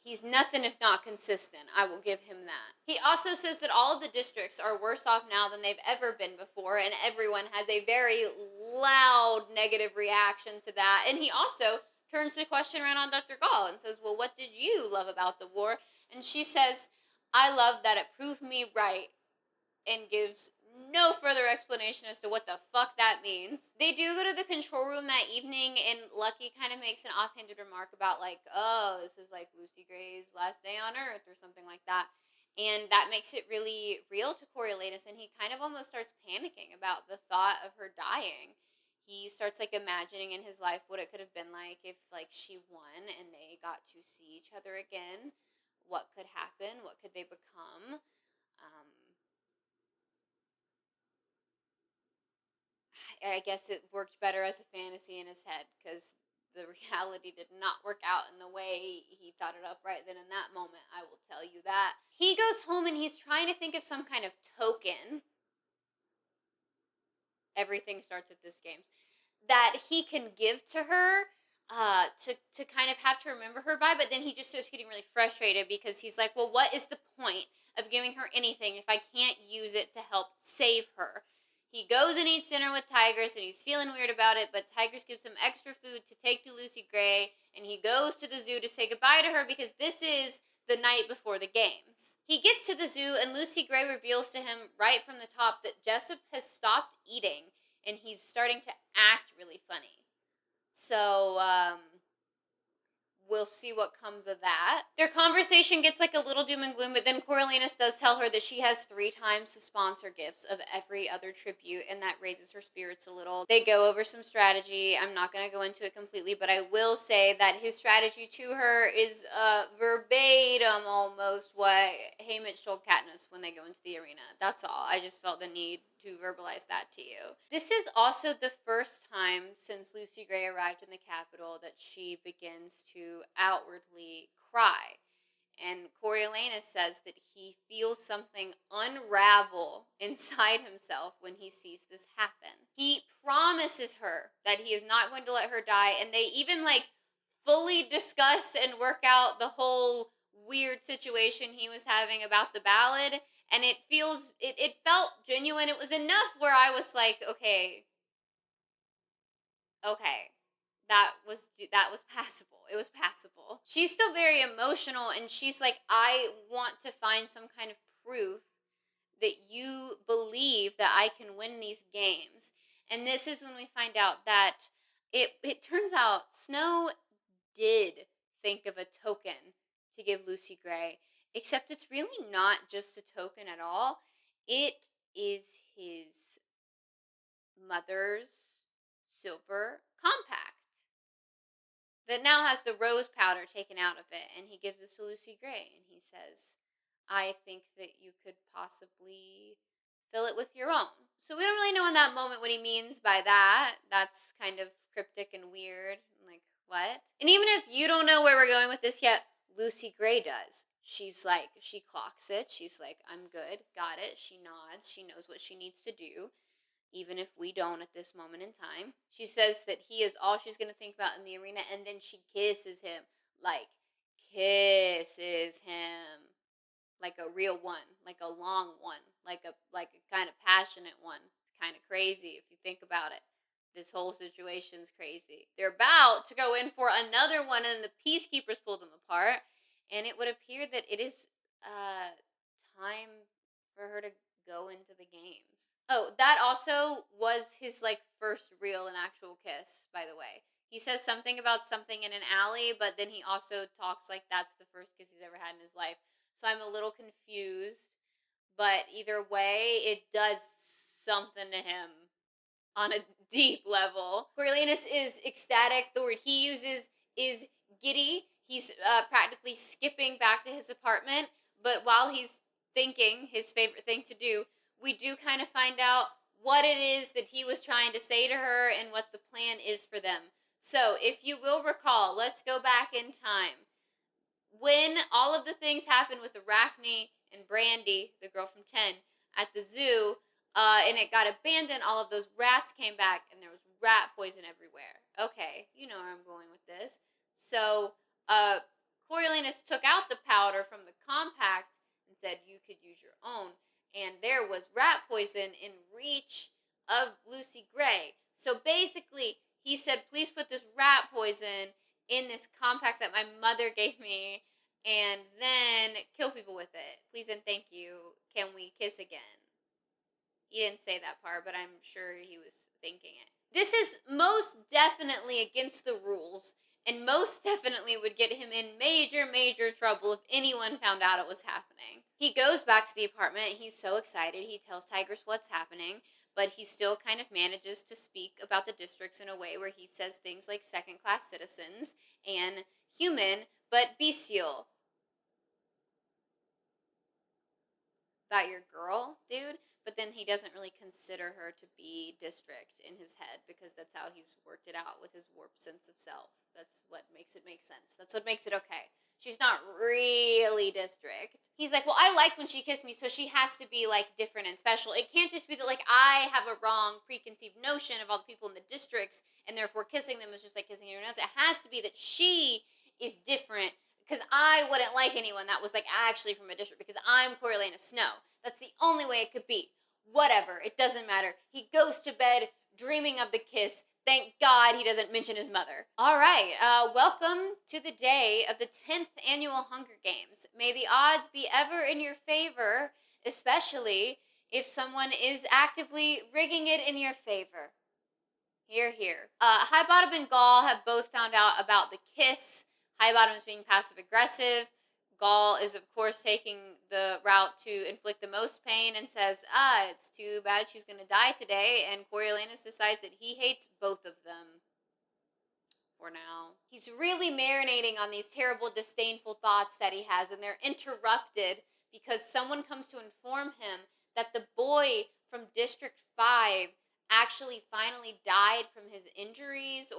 He's nothing if not consistent. I will give him that. He also says that all of the districts are worse off now than they've ever been before, and everyone has a very loud negative reaction to that. And he also turns the question around on Dr. Gall and says, well, what did you love about the war? And she says, I love that it proved me right, and gives no further explanation as to what the fuck that means. They do go to the control room that evening, and Lucky kind of makes an offhanded remark about, like, oh, this is like Lucy Gray's last day on Earth or something like that. And that makes it really real to Coriolanus, and he kind of almost starts panicking about the thought of her dying. He starts, like, imagining in his life what it could have been like if, like, she won and they got to see each other again. What could happen? What could they become? I guess it worked better as a fantasy in his head, because the reality did not work out in the way he thought it up right then in that moment. I will tell you that. He goes home and he's trying to think of some kind of token. Everything starts at this game. That he can give to her, to kind of have to remember her by, but then he just starts getting really frustrated because he's like, well, what is the point of giving her anything if I can't use it to help save her? He goes and eats dinner with Tigress, and he's feeling weird about it, but Tigress gives him extra food to take to Lucy Gray, and he goes to the zoo to say goodbye to her because this is the night before the games. He gets to the zoo, and Lucy Gray reveals to him right from the top that Jessup has stopped eating, and he's starting to act really funny. So, we'll see what comes of that. Their conversation gets like a little doom and gloom, but then Coriolanus does tell her that she has 3 times the sponsor gifts of every other tribute, and that raises her spirits a little. They go over some strategy. I'm not going to go into it completely, but I will say that his strategy to her is verbatim almost what Haymitch told Katniss when they go into the arena. That's all. I just felt the need to verbalize that to you. This is also the first time since Lucy Gray arrived in the capital that she begins to outwardly cry. And Coriolanus says that he feels something unravel inside himself when he sees this happen. He promises her that he is not going to let her die, and they even like fully discuss and work out the whole weird situation he was having about the ballad, and it felt genuine. It was enough where I was like, okay, that was passable. It was passable. She's still very emotional, and she's like, I want to find some kind of proof that you believe that I can win these games. And this is when we find out that it turns out Snow did think of a token to give Lucy Gray, except it's really not just a token at all. It is his mother's silver compact that now has the rose powder taken out of it, and he gives this to Lucy Gray, and he says, I think that you could possibly fill it with your own. So we don't really know in that moment what he means by that. That's kind of cryptic and weird. I'm like, what? And even if you don't know where we're going with this yet, Lucy Gray does. She's like, she clocks it. She's like, I'm good, got it. She nods. She knows what she needs to do, even if we don't at this moment in time. She says that he is all she's going to think about in the arena, and then she kisses him. Like, kisses him. Like a real one. Like a long one. Like a kind of passionate one. It's kind of crazy if you think about it. This whole situation's crazy. They're about to go in for another one, and the peacekeepers pull them apart, and it would appear that it is time for her to go into the games. Oh, that also was his like first real and actual kiss, by the way. He says something about something in an alley, but then he also talks like that's the first kiss he's ever had in his life. So I'm a little confused, but either way, it does something to him on a deep level. Coriolanus is ecstatic. The word he uses is giddy. He's practically skipping back to his apartment, but while he's thinking his favorite thing to do, we do kind of find out what it is that he was trying to say to her and what the plan is for them. So, if you will recall, let's go back in time. When all of the things happened with Arachne and Brandy, the girl from 10, at the zoo, and it got abandoned, all of those rats came back, and there was rat poison everywhere. Okay, you know where I'm going with this. So, Coriolanus took out the powder from the compact and said, you could use your own. And there was rat poison in reach of Lucy Gray. So basically, he said, please put this rat poison in this compact that my mother gave me and then kill people with it. Please and thank you. Can we kiss again? He didn't say that part, but I'm sure he was thinking it. This is most definitely against the rules, and most definitely would get him in major, major trouble if anyone found out it was happening. He goes back to the apartment. He's so excited. He tells Tigress what's happening, but he still kind of manages to speak about the districts in a way where he says things like second-class citizens and human, but bestial. About your girl, dude? But then he doesn't really consider her to be district in his head because that's how he's worked it out with his warped sense of self. That's what makes it make sense. That's what makes it okay. She's not really district. He's like, well, I liked when she kissed me, so she has to be, like, different and special. It can't just be that, like, I have a wrong preconceived notion of all the people in the districts, and therefore kissing them is just like kissing anyone else. It has to be that she is different, because I wouldn't like anyone that was, like, actually from a district, because I'm Coriolanus Snow. That's the only way it could be. Whatever, it doesn't matter. He goes to bed dreaming of the kiss. Thank God he doesn't mention his mother. All right, welcome to the day of the 10th annual Hunger Games. May the odds be ever in your favor, especially if someone is actively rigging it in your favor. Hear, hear. Highbottom and Gall have both found out about the kiss. Highbottom is being passive-aggressive. Gall is, of course, taking the route to inflict the most pain and says, it's too bad she's going to die today, and Coriolanus decides that he hates both of them. For now. He's really marinating on these terrible, disdainful thoughts that he has, and they're interrupted because someone comes to inform him that the boy from District 5 actually finally died from his injuries,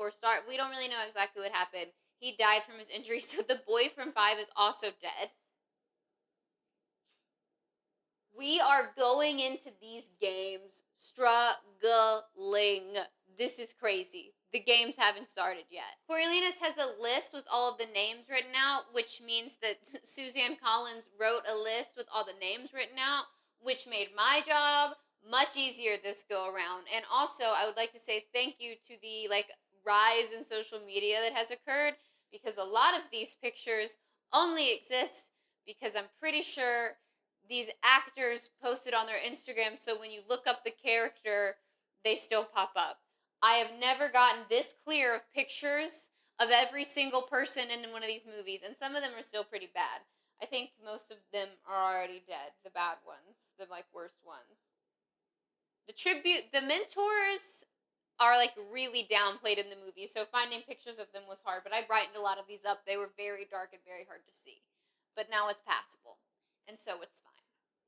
we don't really know exactly what happened. He died from his injuries, so the boy from 5 is also dead. We are going into these games struggling. This is crazy. The games haven't started yet. Coriolanus has a list with all of the names written out, which means that Suzanne Collins wrote a list with all the names written out, which made my job much easier this go around. And also, I would like to say thank you to the rise in social media that has occurred, because a lot of these pictures only exist because I'm pretty sure these actors posted on their Instagram, so when you look up the character, they still pop up. I have never gotten this clear of pictures of every single person in one of these movies, and some of them are still pretty bad. I think most of them are already dead, the bad ones, the worst ones. The mentors are really downplayed in the movie, so finding pictures of them was hard, but I brightened a lot of these up. They were very dark and very hard to see, but now it's passable, and so it's fine.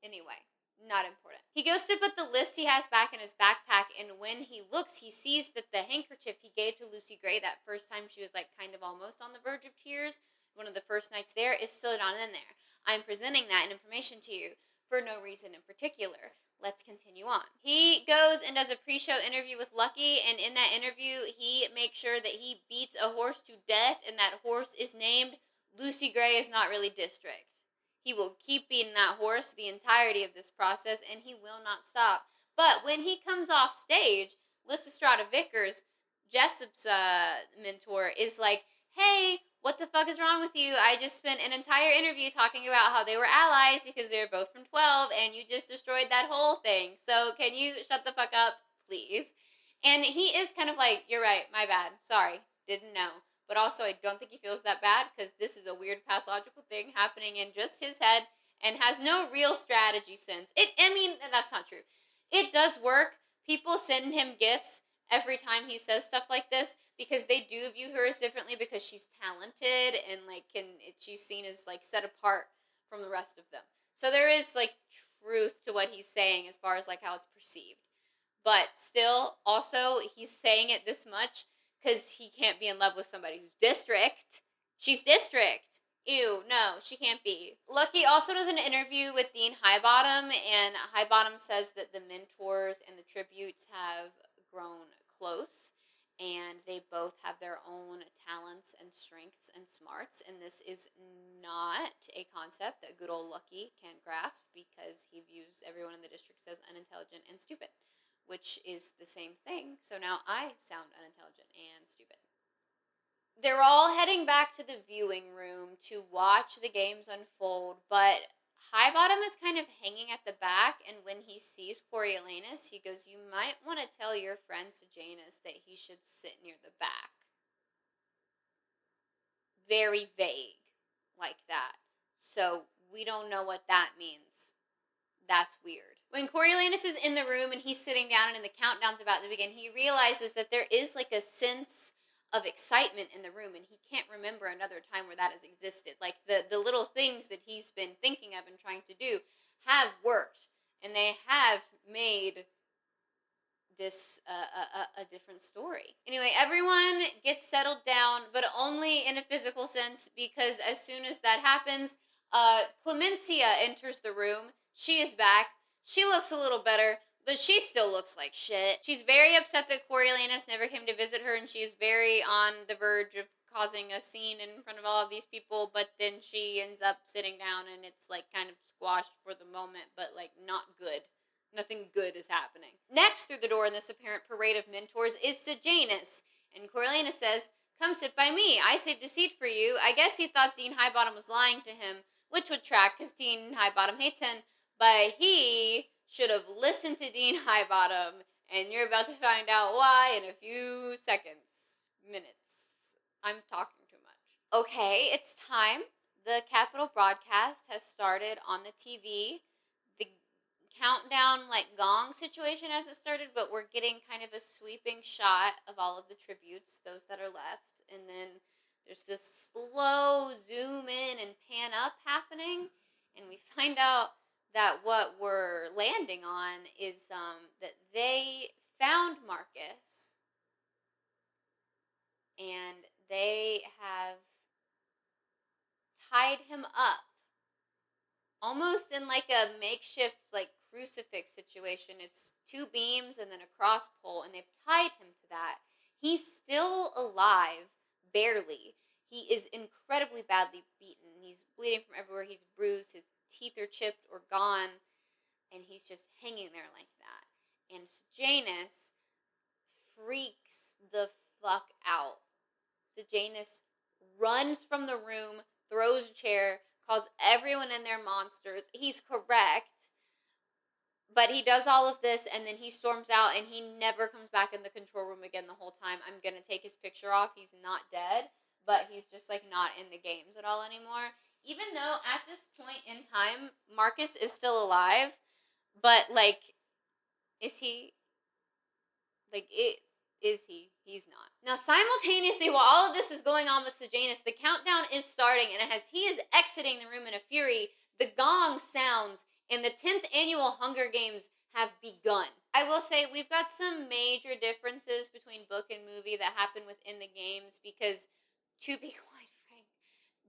Anyway, not important. He goes to put the list he has back in his backpack, and when he looks, he sees that the handkerchief he gave to Lucy Gray that first time she was kind of almost on the verge of tears, one of the first nights there, is still not in there. I'm presenting that information to you for no reason in particular. Let's continue on. He goes and does a pre-show interview with Lucky, and in that interview, he makes sure that he beats a horse to death, and that horse is named Lucy Gray is not really district. He will keep beating that horse the entirety of this process, and he will not stop. But when he comes off stage, Lysistrata Vickers, Jessup's mentor, is like, hey, what the fuck is wrong with you? I just spent an entire interview talking about how they were allies because they were both from 12, and you just destroyed that whole thing. So can you shut the fuck up, please? And he is kind of like, you're right, my bad, sorry, didn't know. But also, I don't think he feels that bad, because this is a weird pathological thing happening in just his head and has no real strategy sense. That's not true. It does work. People send him gifts every time he says stuff like this, because they do view her as differently because she's talented and she's seen as set apart from the rest of them. So there is truth to what he's saying as far as how it's perceived. But still, also, he's saying it this much because he can't be in love with somebody who's district. She's district. Ew, no, she can't be. Lucky also does an interview with Dean Highbottom, and Highbottom says that the mentors and the tributes have grown close, and they both have their own talents and strengths and smarts, and this is not a concept that good old Lucky can grasp because he views everyone in the district as unintelligent and stupid, which is the same thing. So now I sound unintelligent and stupid. They're all heading back to the viewing room to watch the games unfold, but Highbottom is kind of hanging at the back, and when he sees Coriolanus, he goes, "You might want to tell your friend Sejanus that he should sit near the back." Very vague, like that. So we don't know what that means. That's weird. When Coriolanus is in the room and he's sitting down and the countdown's about to begin, he realizes that there is like a sense of excitement in the room, and he can't remember another time where that has existed. Like the little things that he's been thinking of and trying to do have worked, and they have made this a different story. Anyway, everyone gets settled down, but only in a physical sense, because as soon as that happens, Clemencia enters the room. She is back. She looks a little better, but she still looks like shit. She's very upset that Coriolanus never came to visit her, and she's very on the verge of causing a scene in front of all of these people, but then she ends up sitting down, and it's like kind of squashed for the moment, but like not good. Nothing good is happening. Next through the door in this apparent parade of mentors is Sejanus, and Coriolanus says, "Come sit by me. I saved a seat for you." I guess he thought Dean Highbottom was lying to him, which would track because Dean Highbottom hates him, but he should have listened to Dean Highbottom, and you're about to find out why in a few seconds. Minutes. I'm talking too much. Okay, it's time. The Capitol broadcast has started on the TV. The countdown like gong situation as it started, but we're getting kind of a sweeping shot of all of the tributes, those that are left, and then there's this slow zoom in and pan up happening, and we find out that what we're landing on is that they found Marcus, and they have tied him up almost in like a makeshift like crucifix situation. It's two beams and then a cross pole, and they've tied him to that. He's still alive, barely. He is incredibly badly beaten. He's bleeding from everywhere. He's bruised. His teeth are chipped or gone, and he's just hanging there like that. And Sejanus freaks the fuck out. Sejanus runs from the room, throws a chair, calls everyone in their monsters. He's correct, but he does all of this, and then he storms out, and he never comes back in the control room again the whole time. I'm gonna take his picture off. He's not dead, but he's just like not in the games at all anymore. Even though at this point in time, Marcus is still alive, but like, is he? Like, is he? He's not. Now, simultaneously, while all of this is going on with Sejanus, the countdown is starting, and as he is exiting the room in a fury, the gong sounds, and the 10th annual Hunger Games have begun. I will say, we've got some major differences between book and movie that happen within the games, because, to be quite frank,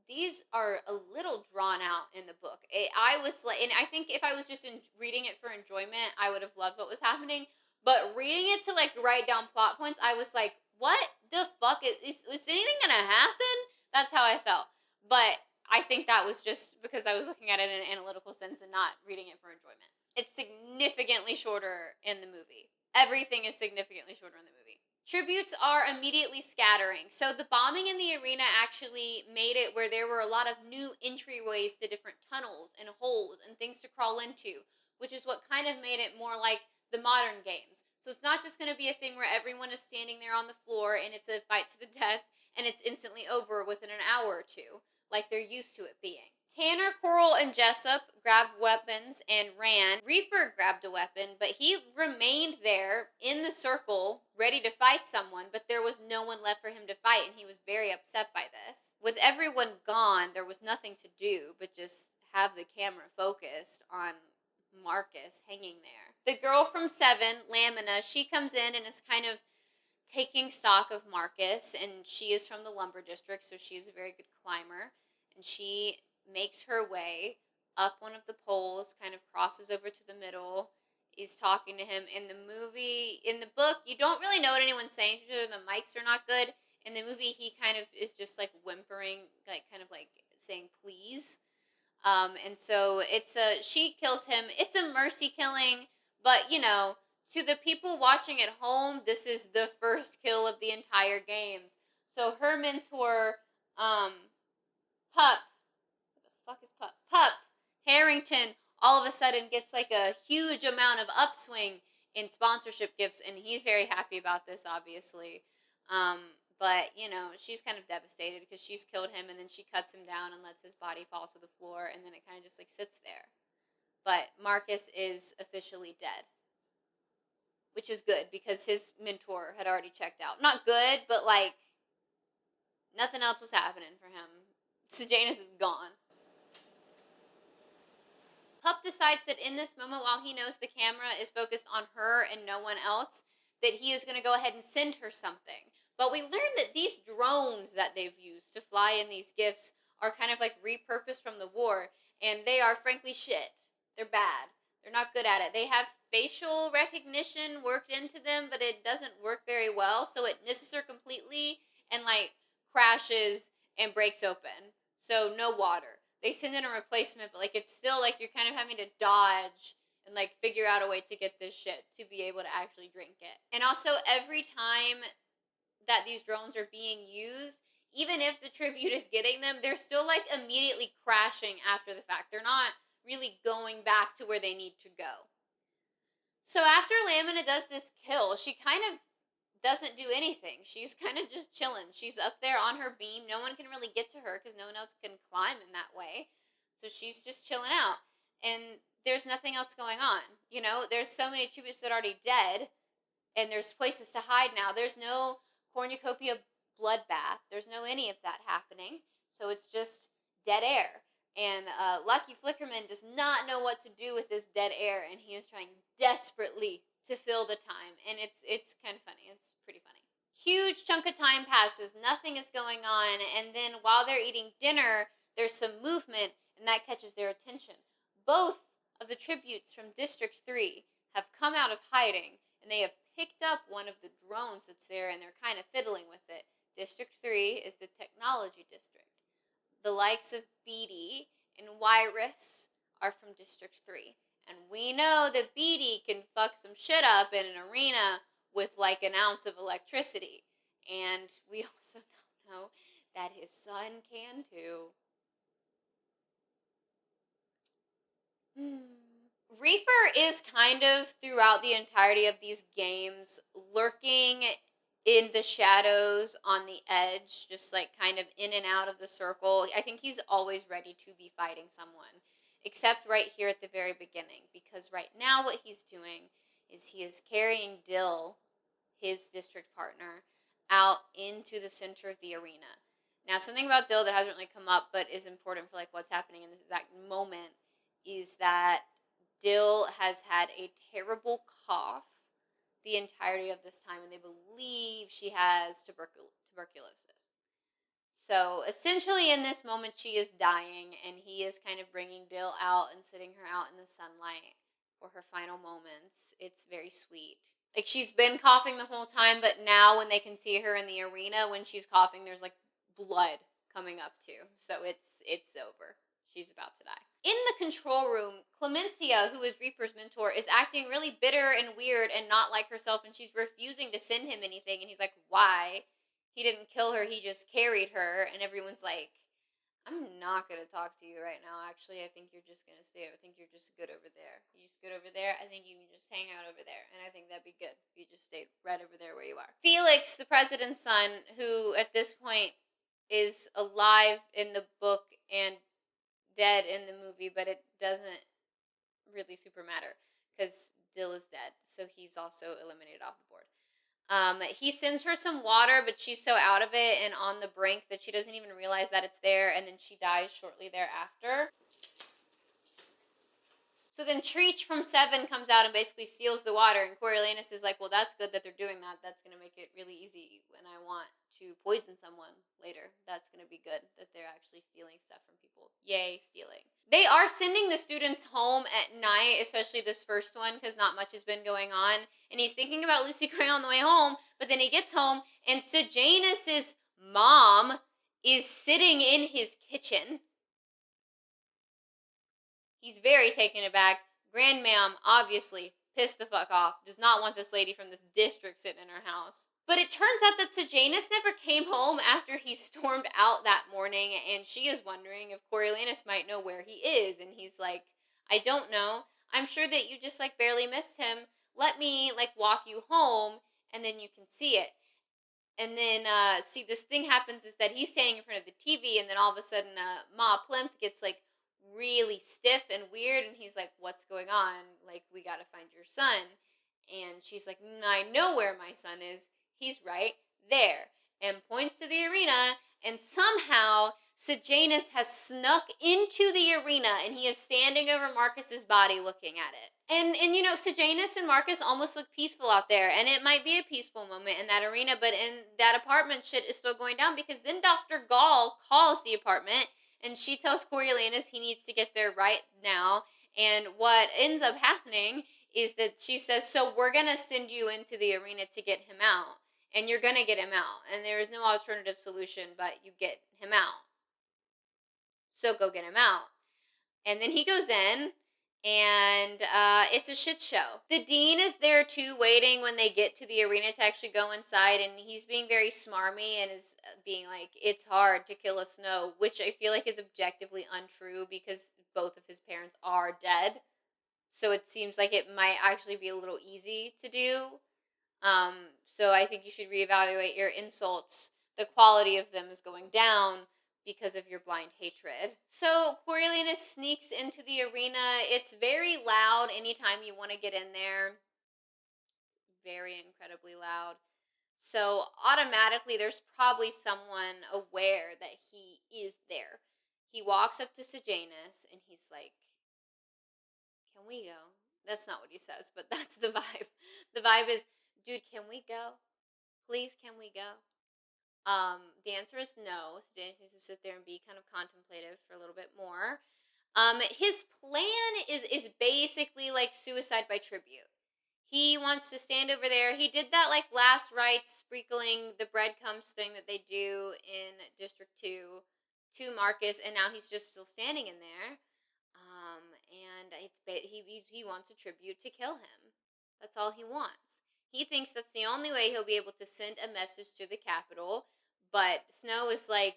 these are a little drawn out in the book. I was like, and I think if I was just reading it for enjoyment, I would have loved what was happening. But reading it to like write down plot points, I was like, what the fuck is anything gonna happen? That's how I felt. But I think that was just because I was looking at it in an analytical sense and not reading it for enjoyment. It's significantly shorter in the movie. Everything is significantly shorter in the movie. Tributes are immediately scattering. So the bombing in the arena actually made it where there were a lot of new entryways to different tunnels and holes and things to crawl into, which is what kind of made it more like the modern games. So it's not just going to be a thing where everyone is standing there on the floor and it's a fight to the death and it's instantly over within an hour or two, like they're used to it being. Tanner, Coral, and Jessup grabbed weapons and ran. Reaper grabbed a weapon, but he remained there in the circle, ready to fight someone, but there was no one left for him to fight, and he was very upset by this. With everyone gone, there was nothing to do but just have the camera focused on Marcus hanging there. The girl from 7, Lamina, she comes in and is kind of taking stock of Marcus, and she is from the lumber district, so she is a very good climber, and she makes her way up one of the poles, kind of crosses over to the middle, He's talking to him in the movie. In the book, you don't really know what anyone's saying to each other. The mics are not good. In the movie, he kind of is just like whimpering, like kind of like saying please. And so she kills him. It's a mercy killing, but to the people watching at home, this is the first kill of the entire games. So her mentor, um, Pup, what the fuck is Pup? Pup Harrington, all of a sudden gets like a huge amount of upswing in sponsorship gifts, and he's very happy about this, obviously. Um, but she's kind of devastated because she's killed him, and then she cuts him down and lets his body fall to the floor, and then it kind of just like sits there. But Marcus is officially dead, which is good because his mentor had already checked out. Not good, but like nothing else was happening for him. Sejanus is gone. Pup decides that in this moment, while he knows the camera is focused on her and no one else, that he is going to go ahead and send her something. But we learn that these drones that they've used to fly in these gifts are kind of like repurposed from the war, and they are frankly shit. They're bad. They're not good at it. They have facial recognition worked into them, but it doesn't work very well, so it misses her completely and like crashes and breaks open. So no water. They send in a replacement, but like it's still like you're kind of having to dodge and like figure out a way to get this shit to be able to actually drink it. And also every time that these drones are being used, even if the tribute is getting them, they're still like immediately crashing after the fact. They're not really going back to where they need to go. So after Lamina does this kill, she kind of doesn't do anything. She's kind of just chilling. She's up there on her beam. No one can really get to her because no one else can climb in that way. So she's just chilling out. And there's nothing else going on. There's so many tributes that are already dead, and there's places to hide now. There's no cornucopia bloodbath. There's no any of that happening. So it's just dead air. And Lucky Flickerman does not know what to do with this dead air, and he is trying desperately to fill the time. And it's kind of funny. It's pretty funny. Huge chunk of time passes. Nothing is going on. And then while they're eating dinner, there's some movement, and that catches their attention. Both of the tributes from District 3 have come out of hiding, and they have picked up one of the drones that's there, and they're kind of fiddling with it. District 3 is the technology district. The likes of Beatty and Wyrus are from District 3. And we know that Beatty can fuck some shit up in an arena with like an ounce of electricity. And we also know that his son can too. Reaper is kind of throughout the entirety of these games lurking in the shadows on the edge, just like kind of in and out of the circle. I think he's always ready to be fighting someone, except right here at the very beginning, because right now what he's doing is he is carrying Dill, his district partner, out into the center of the arena. Now, something about Dill that hasn't really come up, but is important for like what's happening in this exact moment, is that Dill has had a terrible cough the entirety of this time, and they believe she has tuberculosis. So essentially, in this moment, she is dying, and he is kind of bringing Dill out and sitting her out in the sunlight for her final moments. It's very sweet. Like, she's been coughing the whole time, but now when they can see her in the arena, when she's coughing, there's like blood coming up too. So it's over. She's about to die. In the control room, Clemencia, who is Reaper's mentor, is acting really bitter and weird and not like herself, and she's refusing to send him anything. And he's like, why? He didn't kill her, he just carried her. And everyone's like, I'm not going to talk to you right now. Actually, I think you're just going to stay. I think you're just good over there. You just good over there. I think you can just hang out over there. And I think that'd be good if you just stayed right over there where you are. Felix, the president's son, who at this point is alive in the book and dead in the movie, but it doesn't really super matter because Dill is dead. So he's also eliminated off the board. He sends her some water, but she's so out of it and on the brink that she doesn't even realize that it's there, and then she dies shortly thereafter. So then Treach from 7 comes out and basically steals the water, and Coriolanus is like, well, that's good that they're doing that. That's going to make it really easy when I want to poison someone later. That's going to be good that they're actually stealing stuff from people. Yay, stealing. They are sending the students home at night, especially this first one, because not much has been going on. And he's thinking about Lucy Gray on the way home, but then he gets home, and Sejanus's mom is sitting in his kitchen. He's very taken aback. Grandma'am, obviously, pissed the fuck off. Does not want this lady from this district sitting in her house. But it turns out that Sejanus never came home after he stormed out that morning, and she is wondering if Coriolanus might know where he is. And he's like, I don't know. I'm sure that you just, like, barely missed him. Let me, like, walk you home, and then you can see it. And then, see, this thing happens is that he's standing in front of the TV, and then all of a sudden, Ma Plinth gets, like, really stiff and weird, and he's like, what's going on? Like, we gotta find your son. And she's like, I know where my son is. He's right there. And points to the arena, and somehow Sejanus has snuck into the arena, and he is standing over Marcus's body looking at it. And you know, Sejanus and Marcus almost look peaceful out there, and it might be a peaceful moment in that arena, but in that apartment, shit is still going down, because then Dr. Gall calls the apartment, and she tells Coriolanus he needs to get there right now. And what ends up happening is that she says, so we're going to send you into the arena to get him out. And you're going to get him out. And there is no alternative solution but you get him out. So go get him out. And then he goes in, and it's a shit show. The dean is there too, waiting when they get to the arena to actually go inside, and he's being very smarmy and is being like, it's hard to kill a Snow, which I feel like is objectively untrue because both of his parents are dead. So it seems like it might actually be a little easy to do. So I think you should reevaluate your insults. The quality of them is going down because of your blind hatred. So Coriolanus sneaks into the arena. It's very loud anytime you want to get in there. Very incredibly loud. So automatically there's probably someone aware that he is there. He walks up to Sejanus and he's like, can we go? That's not what he says, but that's the vibe. The vibe is, dude, can we go? Please, can we go? The answer is no. So James needs to sit there and be kind of contemplative for a little bit more. His plan is basically like suicide by tribute. He wants to stand over there. He did that like last rites sprinkling the breadcrumbs thing that they do in District 2 to Marcus, and now he's just still standing in there. And he wants a tribute to kill him. That's all he wants. He thinks that's the only way he'll be able to send a message to the capital. But Snow is like,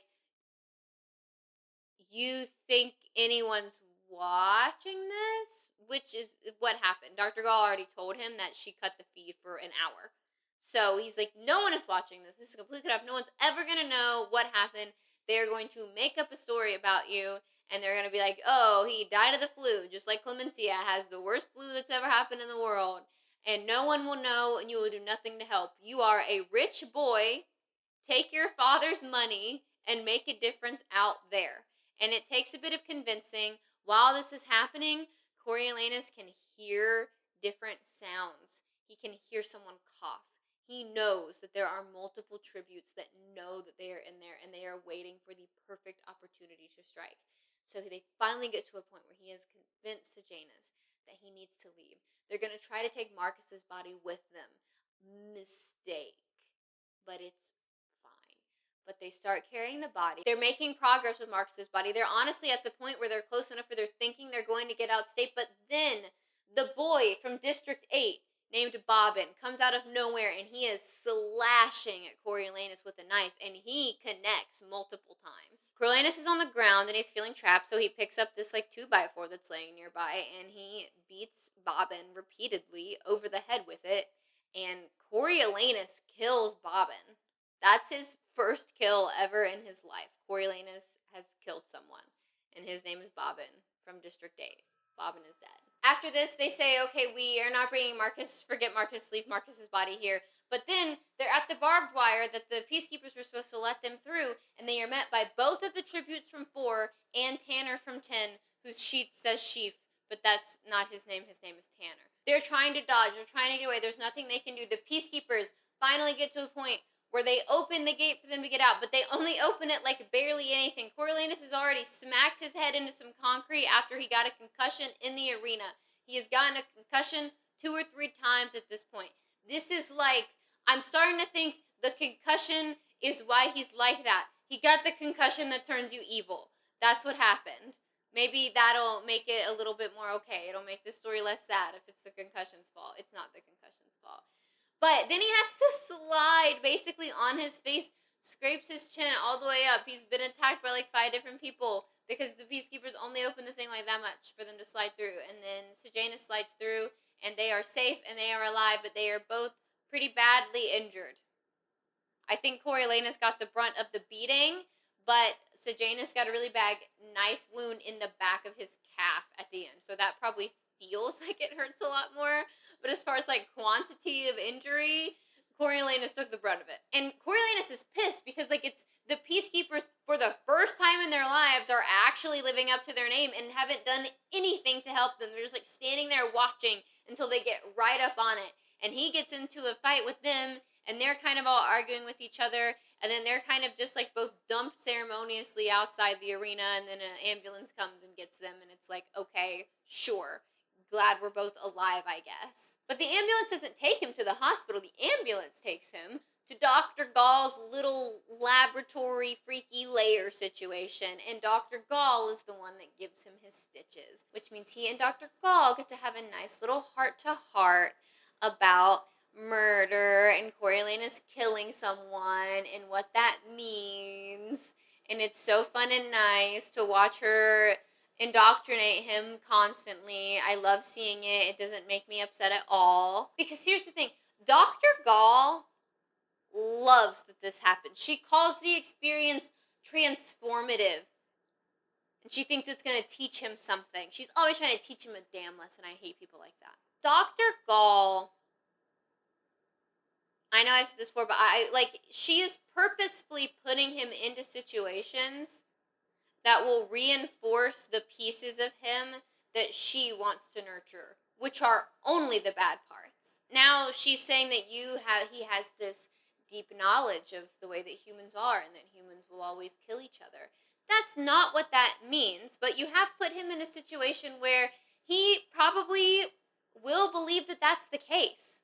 you think anyone's watching this? Which is what happened. Dr. Gall already told him that she cut the feed for an hour. So he's like, no one is watching this. This is completely cut off. No one's ever going to know what happened. They're going to make up a story about you. And they're going to be like, oh, he died of the flu. Just like Clemencia has the worst flu that's ever happened in the world. And no one will know, and you will do nothing to help. You are a rich boy. Take your father's money and make a difference out there. And it takes a bit of convincing. While this is happening, Coriolanus can hear different sounds. He can hear someone cough. He knows that there are multiple tributes that know that they are in there, and they are waiting for the perfect opportunity to strike. So they finally get to a point where he has convinced Sejanus that he needs to leave. They're going to try to take Marcus's body with them. Mistake. But it's fine. But they start carrying the body. They're making progress with Marcus's body. They're honestly at the point where they're close enough where they're thinking they're going to get out state. But then the boy from District 8 named Bobbin comes out of nowhere, and he is slashing at Coriolanus with a knife, and he connects multiple times. Coriolanus is on the ground, and he's feeling trapped, so he picks up this like 2x4 that's laying nearby, and he beats Bobbin repeatedly over the head with it, and Coriolanus kills Bobbin. That's his first kill ever in his life. Coriolanus has killed someone, and his name is Bobbin from District 8. Bobbin is dead. After this, they say, okay, we are not bringing Marcus, forget Marcus, leave Marcus's body here. But then they're at the barbed wire that the peacekeepers were supposed to let them through, and they are met by both of the tributes from 4 and Tanner from 10, whose sheet says Sheaf but that's not his name. His name is Tanner. They're trying to dodge. They're trying to get away. There's nothing they can do. The peacekeepers finally get to a point where they open the gate for them to get out, but they only open it like barely anything. Coriolanus has already smacked his head into some concrete after he got a concussion in the arena. He has gotten a concussion 2 or 3 times at this point. This is like, I'm starting to think the concussion is why he's like that. He got the concussion that turns you evil. That's what happened. Maybe that'll make it a little bit more okay. It'll make the story less sad if it's the concussion's fault. It's not the concussion's fault. But then he has to slide basically on his face, scrapes his chin all the way up. He's been attacked by like 5 different people because the peacekeepers only open the thing like that much for them to slide through. And then Sejanus slides through and they are safe and they are alive, but they are both pretty badly injured. I think Coriolanus got the brunt of the beating, but Sejanus got a really bad knife wound in the back of his calf at the end. So that probably feels like it hurts a lot more. But as far as like quantity of injury, Coriolanus took the brunt of it. And Coriolanus is pissed because like it's the peacekeepers for the first time in their lives are actually living up to their name and haven't done anything to help them. They're just like standing there watching until they get right up on it. And he gets into a fight with them and they're kind of all arguing with each other, and then they're kind of just like both dumped ceremoniously outside the arena, and then an ambulance comes and gets them, and it's like, okay, sure, glad we're both alive, I guess. But the ambulance doesn't take him to the hospital. The ambulance takes him to Dr. Gall's little laboratory freaky lair situation, and Dr. Gall is the one that gives him his stitches, which means he and Dr. Gall get to have a nice little heart-to-heart about murder and Coriolanus killing someone and what that means. And it's so fun and nice to watch her indoctrinate him constantly. I love seeing it. It doesn't make me upset at all. Because here's the thing, Dr. Gall loves that this happened. She calls the experience transformative. And she thinks it's going to teach him something. She's always trying to teach him a damn lesson. I hate people like that. Dr. Gall, I know I've said this before, but she is purposefully putting him into situations that will reinforce the pieces of him that she wants to nurture, which are only the bad parts. Now she's saying that he has this deep knowledge of the way that humans are and that humans will always kill each other. That's not what that means, but you have put him in a situation where he probably will believe that that's the case.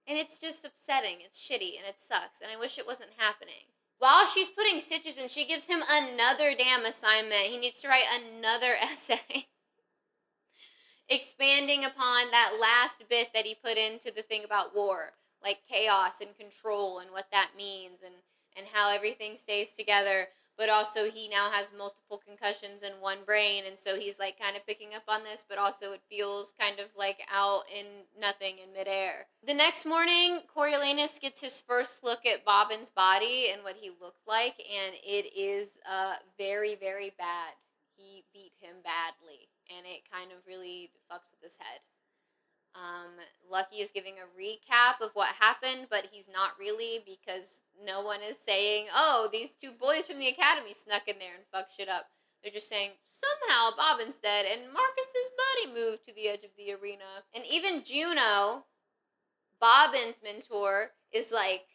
And it's just upsetting, it's shitty, and it sucks, and I wish it wasn't happening. While she's putting stitches in, she gives him another damn assignment. He needs to write another essay. Expanding upon that last bit that he put into the thing about war. Like chaos and control and what that means and how everything stays together. But also he now has multiple concussions in one brain, and so he's like kind of picking up on this, but also it feels kind of like out in nothing in midair. The next morning, Coriolanus gets his first look at Bobbin's body and what he looked like, and it is very, very bad. He beat him badly, and it kind of really fucks with his head. Lucky is giving a recap of what happened, but he's not really, because no one is saying, oh, these 2 boys from the academy snuck in there and fucked shit up. They're just saying, somehow Bobbin's dead and Marcus's body moved to the edge of the arena. And even Juno, Bobbin's mentor, is like,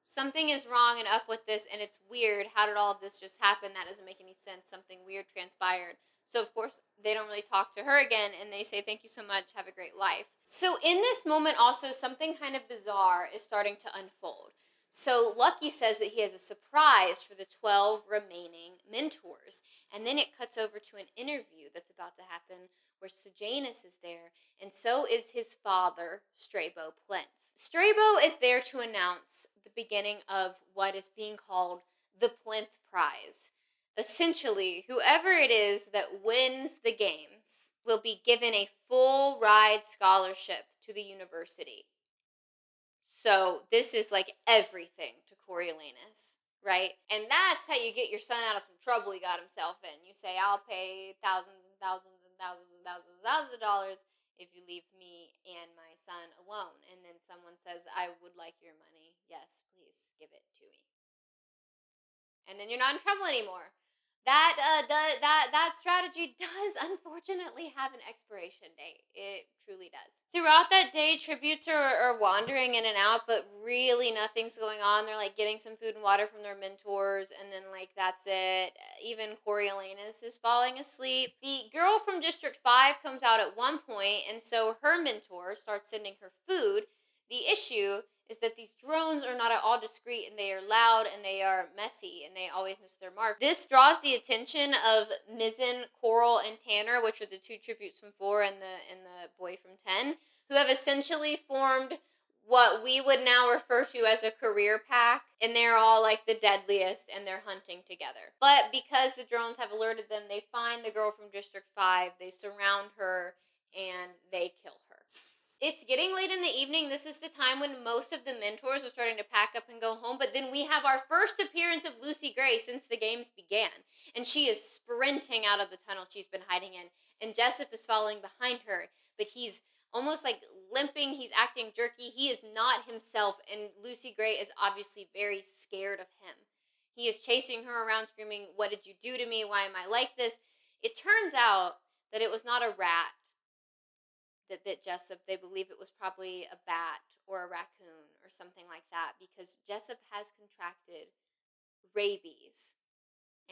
something is wrong and up with this, and it's weird. How did all of this just happen? That doesn't make any sense. Something weird transpired. So, of course, they don't really talk to her again, and they say, thank you so much, have a great life. So, in this moment, also, something kind of bizarre is starting to unfold. So, Lucky says that he has a surprise for the 12 remaining mentors. And then it cuts over to an interview that's about to happen where Sejanus is there, and so is his father, Strabo Plinth. Strabo is there to announce the beginning of what is being called the Plinth Prize. Essentially, whoever it is that wins the games will be given a full ride scholarship to the university. So this is like everything to Coriolanus, right? And that's how you get your son out of some trouble he got himself in. You say, I'll pay thousands and thousands and thousands and thousands and thousands of dollars if you leave me and my son alone. And then someone says, I would like your money. Yes, please give it to me. And then you're not in trouble anymore. That strategy does unfortunately have an expiration date. It truly does. Throughout that day, tributes are wandering in and out, but really nothing's going on. They're like getting some food and water from their mentors, and then like that's it. Even Coriolanus is falling asleep. The girl from District 5 comes out at one point, and so her mentor starts sending her food. The issue is that these drones are not at all discreet, and they are loud and they are messy and they always miss their mark. This draws the attention of Mizzen, Coral, and Tanner, which are the two tributes from 4 and the boy from 10, who have essentially formed what we would now refer to as a career pack, and they're all like the deadliest and they're hunting together. But because the drones have alerted them, they find the girl from District 5, they surround her, and they kill her. It's getting late in the evening. This is the time when most of the mentors are starting to pack up and go home. But then we have our first appearance of Lucy Gray since the games began. And she is sprinting out of the tunnel she's been hiding in. And Jessup is following behind her. But he's almost like limping. He's acting jerky. He is not himself. And Lucy Gray is obviously very scared of him. He is chasing her around screaming, "What did you do to me? Why am I like this?" It turns out that it was not a rat that bit Jessup. They believe it was probably a bat or a raccoon or something like that, because Jessup has contracted rabies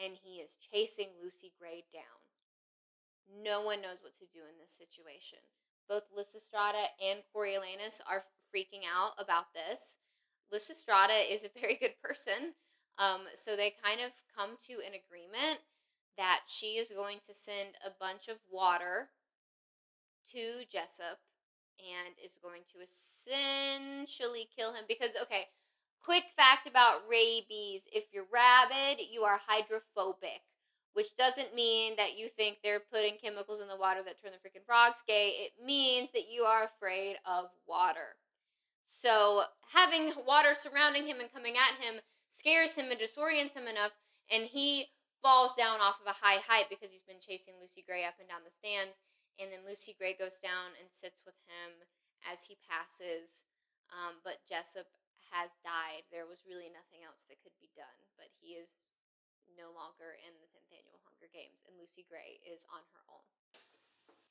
and he is chasing Lucy Gray down. No one knows what to do in this situation. Both Lysistrata and Coriolanus are freaking out about this. Lysistrata is a very good person, so they kind of come to an agreement that she is going to send a bunch of water to Jessup and is going to essentially kill him. Because, okay, quick fact about rabies: if you're rabid, you are hydrophobic, which doesn't mean that you think they're putting chemicals in the water that turn the freaking frogs gay. It means that you are afraid of water. So having water surrounding him and coming at him scares him and disorients him enough, and he falls down off of a high height because he's been chasing Lucy Gray up and down the stands. And then Lucy Gray goes down and sits with him as he passes. But Jessup has died. There was really nothing else that could be done. But he is no longer in the 10th Annual Hunger Games, and Lucy Gray is on her own.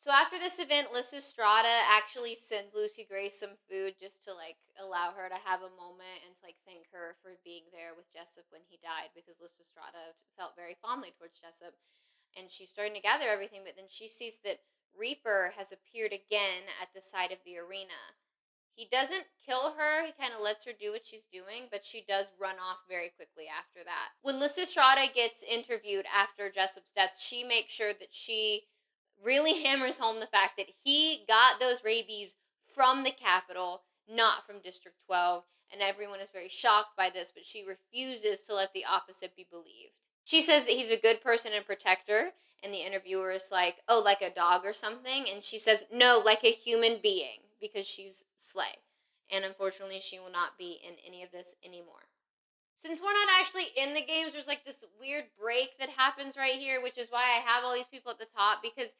So after this event, Lysistrata actually sends Lucy Gray some food just to like allow her to have a moment and to like thank her for being there with Jessup when he died, because Lysistrata felt very fondly towards Jessup. And she's starting to gather everything, but then she sees that Reaper has appeared again at the side of the arena. He doesn't kill her, he kind of lets her do what she's doing, but she does run off very quickly after that. When Lysistrata gets interviewed after Jessup's death, she makes sure that she really hammers home the fact that he got those rabies from the Capitol, not from District 12, and everyone is very shocked by this, but she refuses to let the opposite be believed. She says that he's a good person and protector, and the interviewer is like, "Oh, like a dog or something?" And she says, "No, like a human being," because she's Slay. And unfortunately, she will not be in any of this anymore. Since we're not actually in the games, there's like this weird break that happens right here, which is why I have all these people at the top, because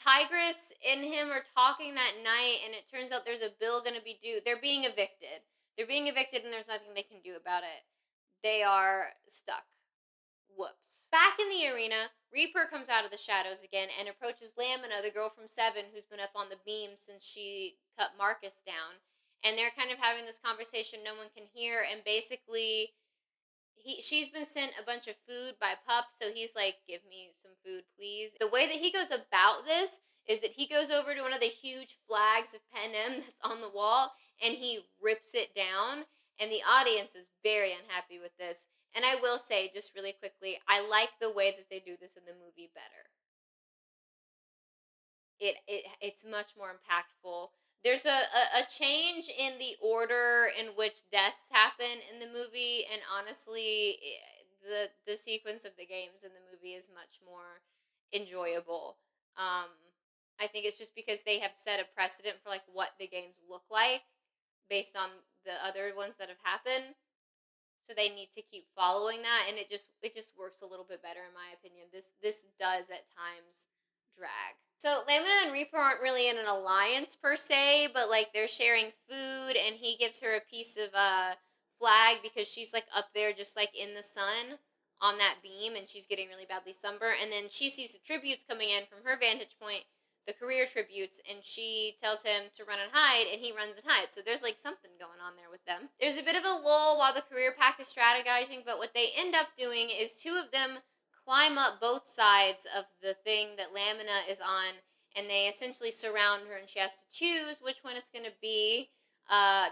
Tigress and him are talking that night, and it turns out there's a bill going to be due. They're being evicted. They're being evicted, and there's nothing they can do about it. They are stuck. Whoops. Back in the arena, Reaper comes out of the shadows again and approaches Lamina, the girl from 7, who's been up on the beam since she cut Marcus down. And they're kind of having this conversation no one can hear, and basically she's been sent a bunch of food by Pup, so he's like, "Give me some food, please." The way that he goes about this is that he goes over to one of the huge flags of Panem that's on the wall, and he rips it down, and the audience is very unhappy with this. And I will say, just really quickly, I like the way that they do this in the movie better. It's much more impactful. There's a change in the order in which deaths happen in the movie, and honestly, the sequence of the games in the movie is much more enjoyable. I think it's just because they have set a precedent for like what the games look like based on the other ones that have happened. So they need to keep following that, and it just works a little bit better in my opinion. This does at times drag. So Lamina and Reaper aren't really in an alliance per se, but like they're sharing food, and he gives her a piece of flag because she's like up there just like in the sun on that beam, and she's getting really badly sunburned. And then she sees the tributes coming in from her vantage point, the career tributes, and she tells him to run and hide, and he runs and hides. So there's like something going on there with them. There's a bit of a lull while the career pack is strategizing, but what they end up doing is two of them climb up both sides of the thing that Lamina is on, and they essentially surround her, and she has to choose which one it's going to be.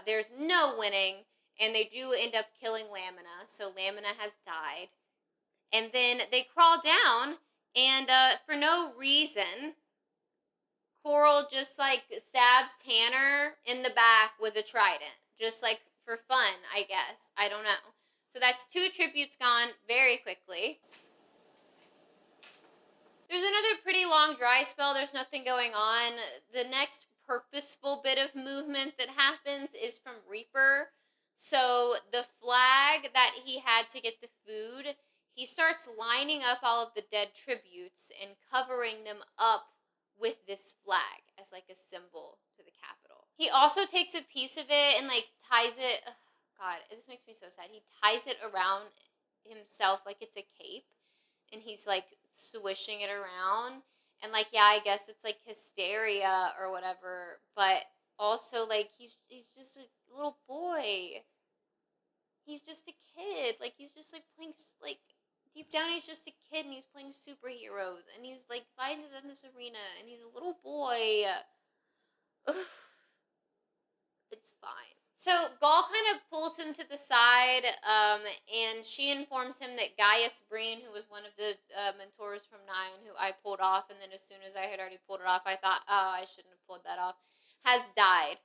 There's no winning, and they do end up killing Lamina, so Lamina has died. And then they crawl down, and for no reason, Coral just like stabs Tanner in the back with a trident, just like for fun, I guess. I don't know. So that's two tributes gone very quickly. There's another pretty long dry spell. There's nothing going on. The next purposeful bit of movement that happens is from Reaper. So the flag that he had to get the food, he starts lining up all of the dead tributes and covering them up with this flag as like a symbol to the capital. He also takes a piece of it and like ties it. Oh, God, this makes me so sad. He ties it around himself like it's a cape, and he's like swishing it around. And like, yeah, I guess it's like hysteria or whatever, but also like he's just a little boy. He's just a kid. Like he's just like playing, like deep down he's just a kid, and he's playing superheroes, and he's like fighting in this arena, and he's a little boy. It's fine. So Gaul kind of pulls him to the side, and she informs him that Gaius Breen, who was one of the mentors from Nine, who I pulled off, and then as soon as I had already pulled it off, I thought, oh, I shouldn't have pulled that off, has died.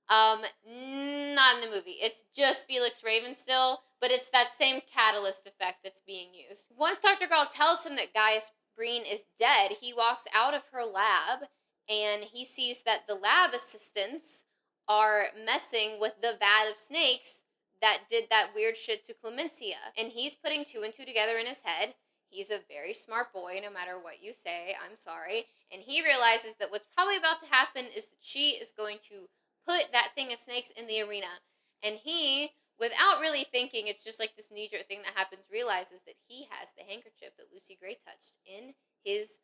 Not in the movie. It's just Felix Ravenstill, but it's that same catalyst effect that's being used. Once Dr. Gaul tells him that Gaius Breen is dead, he walks out of her lab, and he sees that the lab assistants are messing with the vat of snakes that did that weird shit to Clemencia. And he's putting two and two together in his head. He's a very smart boy, no matter what you say. I'm sorry. And he realizes that what's probably about to happen is that she is going to put that thing of snakes in the arena. And he, without really thinking, it's just like this knee-jerk thing that happens, realizes that he has the handkerchief that Lucy Gray touched in his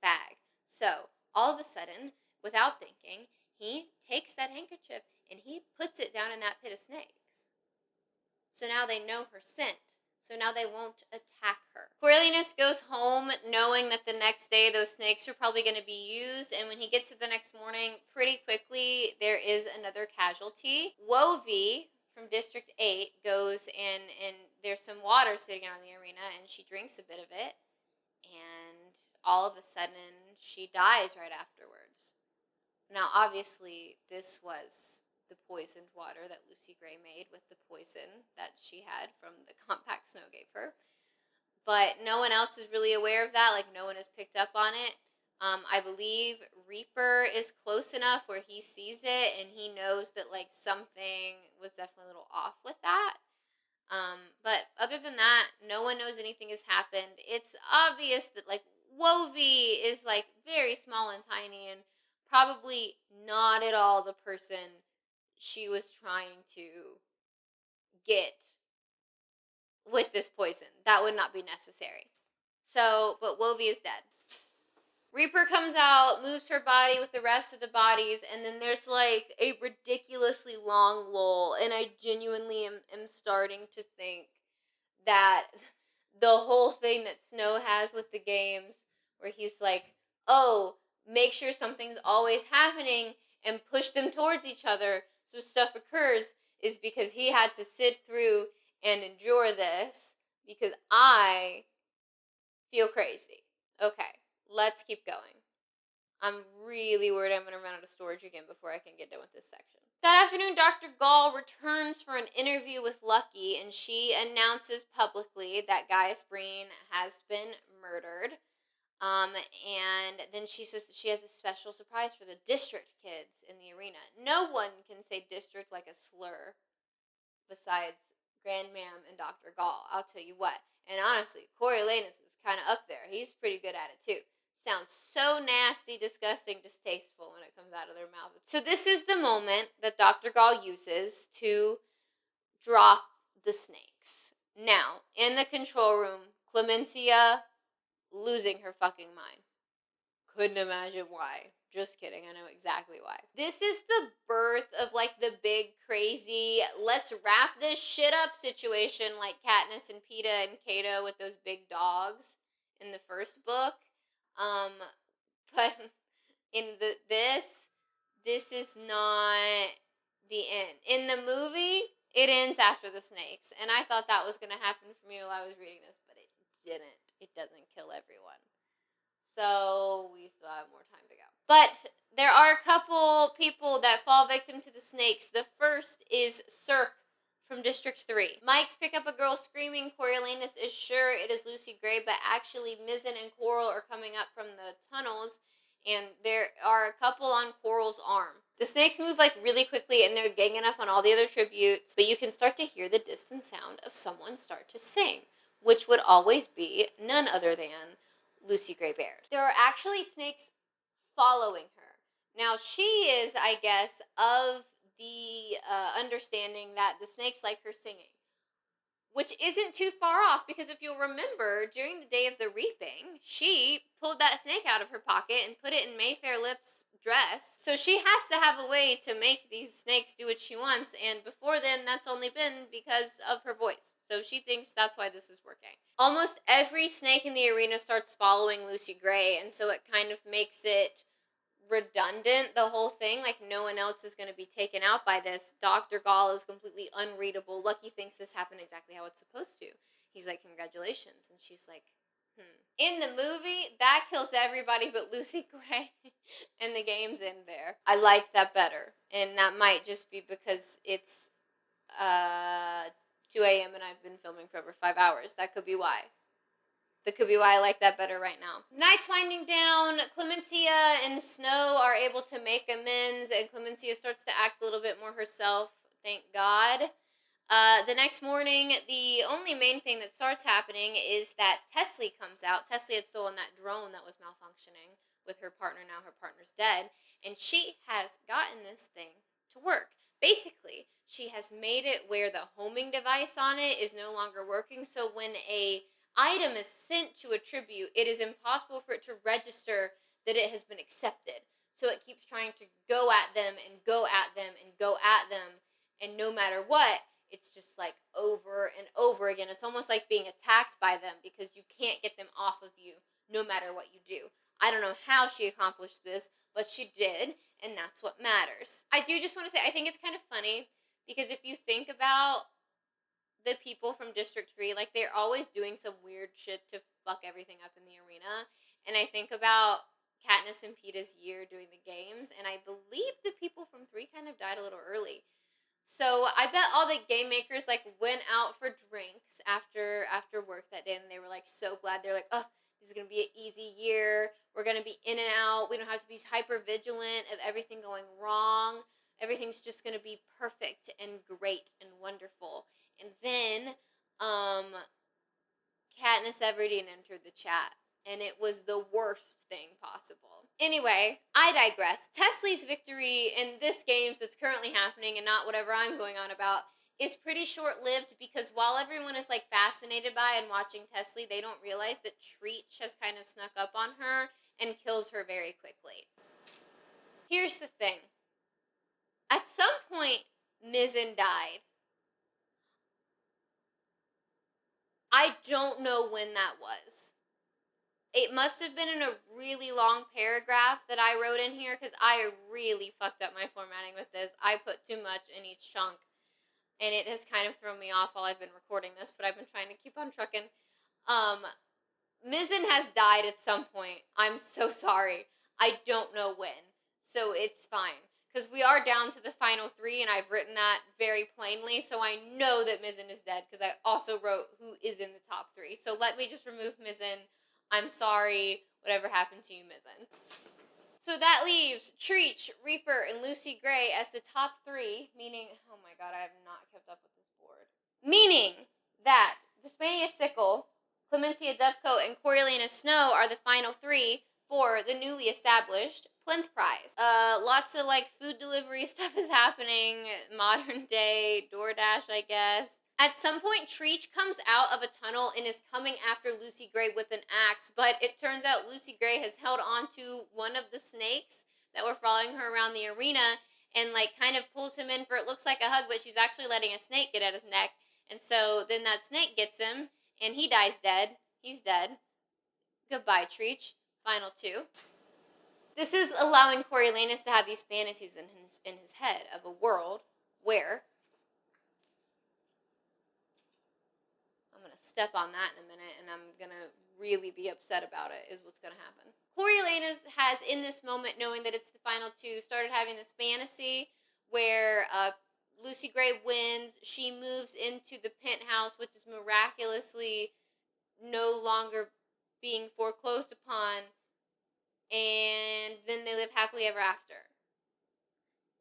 bag. So, all of a sudden, without thinking, he takes that handkerchief and he puts it down in that pit of snakes. So now they know her scent. So now they won't attack her. Coriolanus goes home knowing that the next day those snakes are probably going to be used. And when he gets to the next morning, pretty quickly, there is another casualty. Wovi from District 8 goes in, and there's some water sitting out in the arena, and she drinks a bit of it. And all of a sudden, she dies right afterwards. Now, obviously, this was the poisoned water that Lucy Gray made with the poison that she had from the compact Snow gave her. But no one else is really aware of that. Like, no one has picked up on it. I believe Reaper is close enough where he sees it, and he knows that, like, something was definitely a little off with that. But other than that, no one knows anything has happened. It's obvious that, like, Wovi is, like, very small and tiny, and probably not at all the person she was trying to get with this poison. That would not be necessary. So, but Wovi is dead. Reaper comes out, moves her body with the rest of the bodies, and then there's like a ridiculously long lull, and I genuinely am starting to think that the whole thing that Snow has with the games, where he's like, oh, make sure something's always happening and push them towards each other so stuff occurs, is because he had to sit through and endure this because I feel crazy. Okay, let's keep going. I'm really worried I'm going to run out of storage again before I can get done with this section. That afternoon, Dr. Gall returns for an interview with Lucky, and she announces publicly that Gaius Breen has been murdered. And then she says that she has a special surprise for the district kids in the arena. No one can say district like a slur besides Grandmam and Dr. Gall, I'll tell you what. And honestly, Coriolanus is kind of up there. He's pretty good at it too. Sounds so nasty, disgusting, distasteful when it comes out of their mouth. So this is the moment that Dr. Gall uses to drop the snakes. Now, in the control room, Clemencia losing her fucking mind. Couldn't imagine why. Just kidding, I know exactly why. This is the birth of like the big crazy let's wrap this shit up situation like Katniss and Peeta and Cato with those big dogs in the first book. But in this is not the end. In the movie, it ends after the snakes, and I thought that was going to happen for me while I was reading this, but it didn't. It doesn't kill everyone. So we still have more time to go. But there are a couple people that fall victim to the snakes. The first is Cirque from District 3. Mike's pick up a girl screaming. Coriolanus is sure it is Lucy Gray, but actually Mizzen and Coral are coming up from the tunnels, and there are a couple on Coral's arm. The snakes move like really quickly, and they're ganging up on all the other tributes, but you can start to hear the distant sound of someone start to sing, which would always be none other than Lucy Gray Baird. There are actually snakes following her. Now, she is, I guess, of the understanding that the snakes like her singing, which isn't too far off, because if you'll remember, during the day of the reaping, she pulled that snake out of her pocket and put it in Mayfair Lip's dress. So she has to have a way to make these snakes do what she wants, and before then, that's only been because of her voice. So she thinks that's why this is working. Almost every snake in the arena starts following Lucy Gray, and so it kind of makes it redundant, the whole thing. Like, no one else is going to be taken out by this. Dr. Gall is completely unreadable. Lucky thinks this happened exactly how it's supposed to. He's like, congratulations. And she's like, In the movie, that kills everybody but Lucy Gray, and the game's in there. I like that better, and that might just be because it's 2 a.m. and I've been filming for over 5 hours. That could be why. That could be why I like that better right now. Night's winding down. Clemencia and Snow are able to make amends, and Clemencia starts to act a little bit more herself. Thank God. The next morning, the only main thing that starts happening is that Tesley comes out. Tesley had stolen that drone that was malfunctioning with her partner. Now her partner's dead, and she has gotten this thing to work. Basically, she has made it where the homing device on it is no longer working, so when a item is sent to a tribute, it is impossible for it to register that it has been accepted. So it keeps trying to go at them and go at them and go at them, and no matter what, it's just like over and over again. It's almost like being attacked by them because you can't get them off of you no matter what you do. I don't know how she accomplished this, but she did, and that's what matters. I do just want to say, I think it's kind of funny because if you think about the people from District 3, like, they're always doing some weird shit to fuck everything up in the arena. And I think about Katniss and Peeta's year doing the games, and I believe the people from 3 kind of died a little early. So I bet all the game makers like went out for drinks after work that day, and they were like so glad. They're like, oh, this is gonna be an easy year. We're gonna be in and out. We don't have to be hyper vigilant of everything going wrong. Everything's just gonna be perfect and great and wonderful. And then, Katniss Everdeen entered the chat, and it was the worst thing possible. Anyway, I digress. Tesley's victory in this games that's currently happening, and not whatever I'm going on about, is pretty short-lived, because while everyone is like fascinated by and watching Tesley, they don't realize that Treach has kind of snuck up on her and kills her very quickly. Here's the thing. At some point, Mizzen died. I don't know when that was. It must have been in a really long paragraph that I wrote in here, because I really fucked up my formatting with this. I put too much in each chunk, and it has kind of thrown me off while I've been recording this, but I've been trying to keep on trucking. Mizzen has died at some point. I'm so sorry. I don't know when, so it's fine. Because we are down to the final 3, and I've written that very plainly, so I know that Mizzen is dead, because I also wrote who is in the top 3. So let me just remove Mizzen. I'm sorry, whatever happened to you, Mizzen. So that leaves Treach, Reaper, and Lucy Gray as the top 3, meaning, oh my god, I have not kept up with this board. Meaning that Vespania Sickle, Clemencia Dovecote, and Coriolanus Snow are the final 3 for the newly established Plinth Prize. Lots of like food delivery stuff is happening, modern day DoorDash, I guess. At some point, Treach comes out of a tunnel and is coming after Lucy Gray with an axe, but it turns out Lucy Gray has held onto one of the snakes that were following her around the arena and like kind of pulls him in for it looks like a hug, but she's actually letting a snake get at his neck. And so then that snake gets him and he dies dead. He's dead. Goodbye, Treach. Final two. This is allowing Coriolanus to have these fantasies in his head of a world where I'm going to step on that in a minute and I'm going to really be upset about it is what's going to happen. Coriolanus has, in this moment, knowing that it's the final two, started having this fantasy where Lucy Gray wins. She moves into the penthouse, which is miraculously no longer being foreclosed upon, and then they live happily ever after.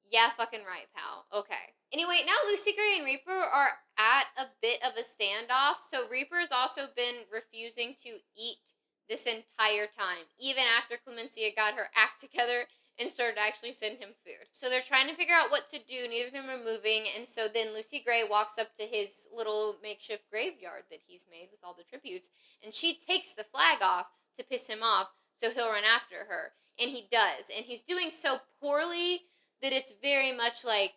Yeah, fucking right, pal. Okay. Anyway, now Lucy Gray and Reaper are at a bit of a standoff, so Reaper's also been refusing to eat this entire time, even after Clemencia got her act together and started to actually send him food. So they're trying to figure out what to do. Neither of them are moving, and so then Lucy Gray walks up to his little makeshift graveyard that he's made with all the tributes, and she takes the flag off to piss him off so he'll run after her. And he does, and he's doing so poorly that it's very much like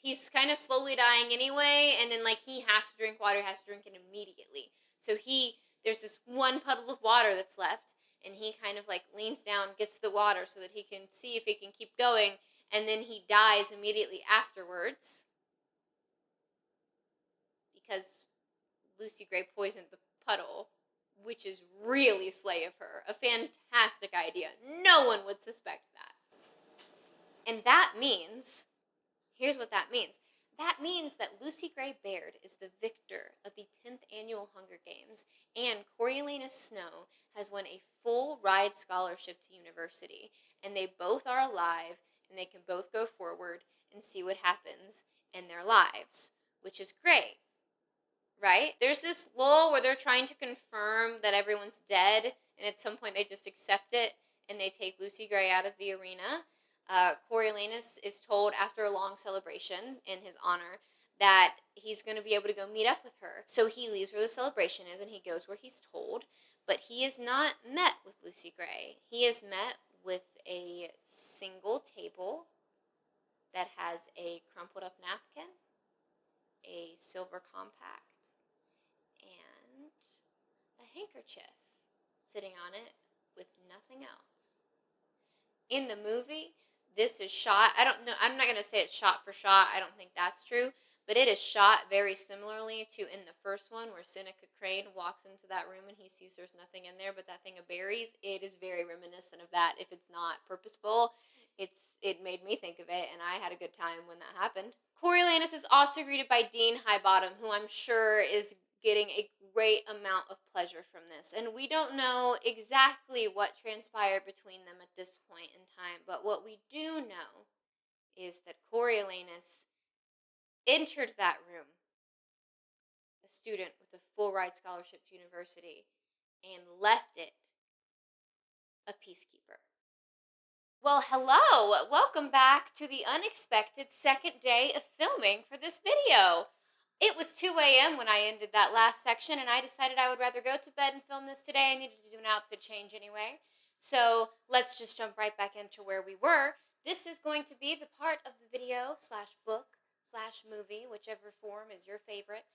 he's kind of slowly dying anyway, and then like he has to drink water, has to drink it immediately. So there's this one puddle of water that's left, and he kind of like leans down, gets the water so that he can see if he can keep going, and then he dies immediately afterwards because Lucy Gray poisoned the puddle, which is really slay of her. A fantastic idea. No one would suspect that. And that means, here's what that means. That means that Lucy Gray Baird is the victor of the 10th Annual Hunger Games, and Coriolanus Snow has won a full ride scholarship to university, and they both are alive, and they can both go forward and see what happens in their lives, which is great, right? There's this lull where they're trying to confirm that everyone's dead, and at some point they just accept it, and they take Lucy Gray out of the arena. Coriolanus is told after a long celebration in his honor that he's going to be able to go meet up with her. So he leaves where the celebration is and he goes where he's told, but he is not met with Lucy Gray. He is met with a single table that has a crumpled up napkin, a silver compact, and a handkerchief sitting on it with nothing else. In the movie, this is shot, I don't know, I'm not going to say it's shot for shot, I don't think that's true, but it is shot very similarly to in the first one where Seneca Crane walks into that room and he sees there's nothing in there but that thing of berries. It is very reminiscent of that. If it's not purposeful, it made me think of it, and I had a good time when that happened. Coriolanus is also greeted by Dean Highbottom, who I'm sure is getting a great amount of pleasure from this. And we don't know exactly what transpired between them at this point in time, but what we do know is that Coriolanus entered that room, a student with a full ride scholarship to university, and left it a peacekeeper. Well, hello! Welcome back to the unexpected second day of filming for this video. It was 2 a.m. when I ended that last section, and I decided I would rather go to bed and film this today. I needed to do an outfit change anyway. So let's just jump right back into where we were. This is going to be the part of the video slash book slash movie, whichever form is your favorite,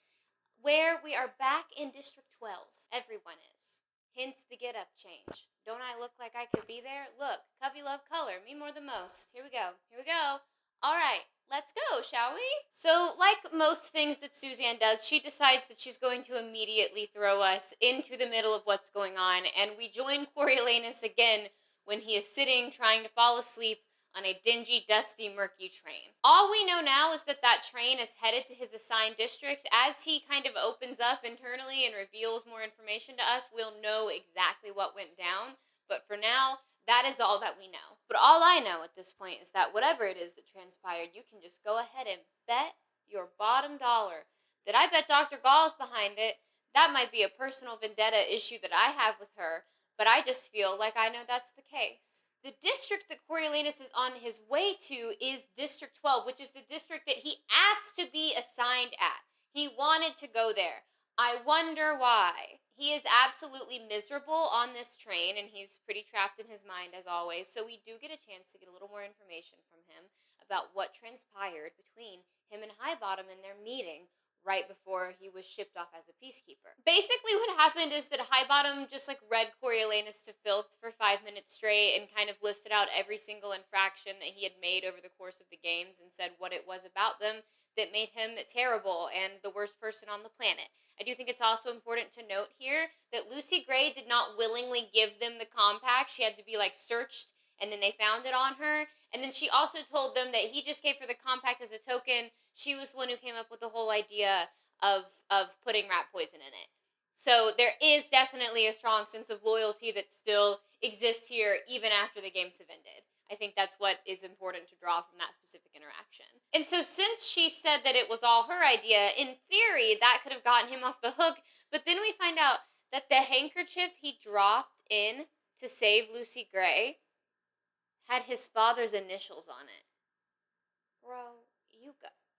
where we are back in District 12. Everyone is. Hence the get-up change. Don't I look like I could be there? Look, Covey love color, me more than most. Here we go. Here we go. All right, let's go, shall we? So, like most things that Suzanne does, she decides that she's going to immediately throw us into the middle of what's going on, and we join Coriolanus again when he is sitting trying to fall asleep on a dingy, dusty, murky train. All we know now is that that train is headed to his assigned district. As he kind of opens up internally and reveals more information to us, we'll know exactly what went down. But for now, that is all that we know. But all I know at this point is that whatever it is that transpired, you can just go ahead and bet your bottom dollar that I bet Dr. Gall's behind it. That might be a personal vendetta issue that I have with her, but I just feel like I know that's the case. The district that Coriolanus is on his way to is District 12, which is the district that he asked to be assigned at. He wanted to go there. I wonder why. He is absolutely miserable on this train, and he's pretty trapped in his mind as always. So we do get a chance to get a little more information from him about what transpired between him and Highbottom in their meeting right before he was shipped off as a peacekeeper. Basically, what happened is that Highbottom just like read Coriolanus to filth for 5 minutes straight and kind of listed out every single infraction that he had made over the course of the games and said what it was about them that made him terrible and the worst person on the planet. I do think it's also important to note here that Lucy Gray did not willingly give them the compact. She had to be like searched and then they found it on her. And then she also told them that he just gave her the compact as a token. She was the one who came up with the whole idea of putting rat poison in it. So there is definitely a strong sense of loyalty that still exists here even after the games have ended. I think that's what is important to draw from that specific interaction. And so since she said that it was all her idea, in theory, that could have gotten him off the hook. But then we find out that the handkerchief he dropped in to save Lucy Gray had his father's initials on it. Bro,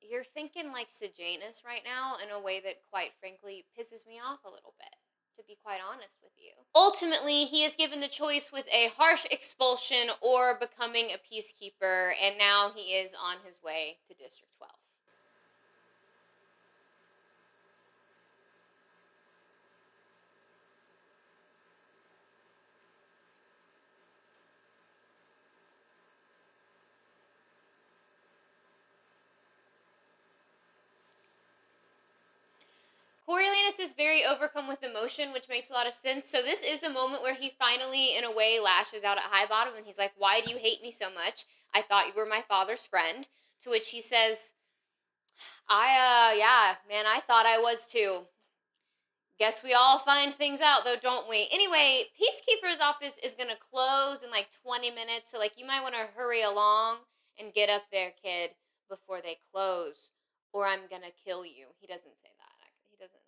you're thinking like Sejanus right now in a way that, quite frankly, pisses me off a little bit, to be quite honest with you. Ultimately, he is given the choice with a harsh expulsion or becoming a peacekeeper, and now he is on his way to District 12. Coriolanus is very overcome with emotion, which makes a lot of sense. So this is a moment where he finally, in a way, lashes out at Highbottom, and he's like, "Why do you hate me so much? I thought you were my father's friend." To which he says, yeah, man, I thought I was too. Guess we all find things out, though, don't we? Anyway, Peacekeeper's office is going to close in like 20 minutes, so like you might want to hurry along and get up there, kid, before they close, or I'm going to kill you. He doesn't say that. He doesn't.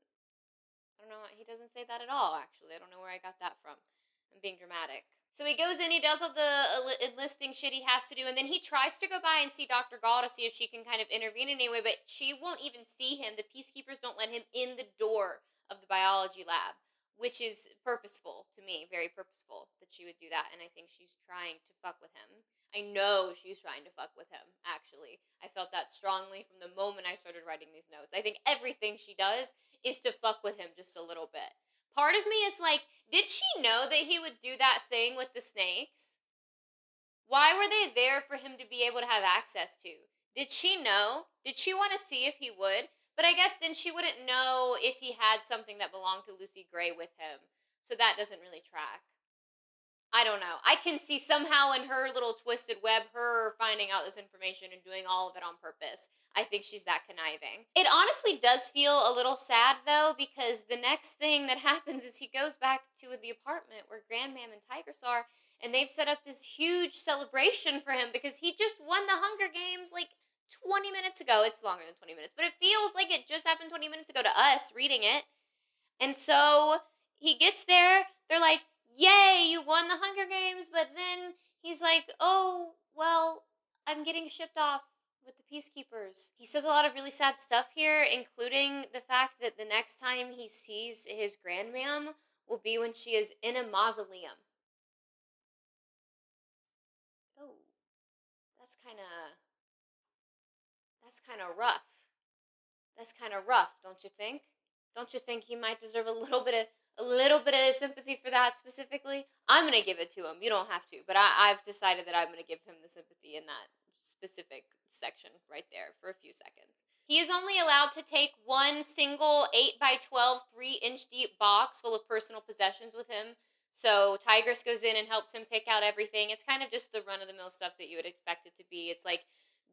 I don't know. He doesn't say that at all, actually. I don't know where I got that from. I'm being dramatic. So he goes in, he does all the enlisting shit he has to do, and then he tries to go by and see Dr. Gall to see if she can kind of intervene anyway, but she won't even see him. The peacekeepers don't let him in the door of the biology lab, which is purposeful to me, very purposeful that she would do that, and I think she's trying to fuck with him. I know she's trying to fuck with him, actually. I felt that strongly from the moment I started writing these notes. I think everything she does is to fuck with him just a little bit. Part of me is like, did she know that he would do that thing with the snakes? Why were they there for him to be able to have access to? Did she know? Did she want to see if he would? But I guess then she wouldn't know if he had something that belonged to Lucy Gray with him. So that doesn't really track. I don't know. I can see somehow in her little twisted web, her finding out this information and doing all of it on purpose. I think she's that conniving. It honestly does feel a little sad, though, because the next thing that happens is he goes back to the apartment where Grandmam and Tigress are, and they've set up this huge celebration for him because he just won the Hunger Games like 20 minutes ago. It's longer than 20 minutes, but it feels like it just happened 20 minutes ago to us reading it. And so he gets there, they're like, "Yay, you won the Hunger Games," but then he's like, "Oh, well, I'm getting shipped off with the peacekeepers." He says a lot of really sad stuff here, including the fact that the next time he sees his grandmam will be when she is in a mausoleum. Oh, that's kind of rough. That's kind of rough, don't you think? Don't you think he might deserve a little bit of sympathy for that specifically? I'm gonna give it to him. You don't have to, but I've decided that I'm gonna give him the sympathy in that specific section right there for a few seconds. He is only allowed to take one single 8 by 12, 3-inch deep box full of personal possessions with him. So Tigress goes in and helps him pick out everything. It's kind of just the run of the mill stuff that you would expect it to be. It's like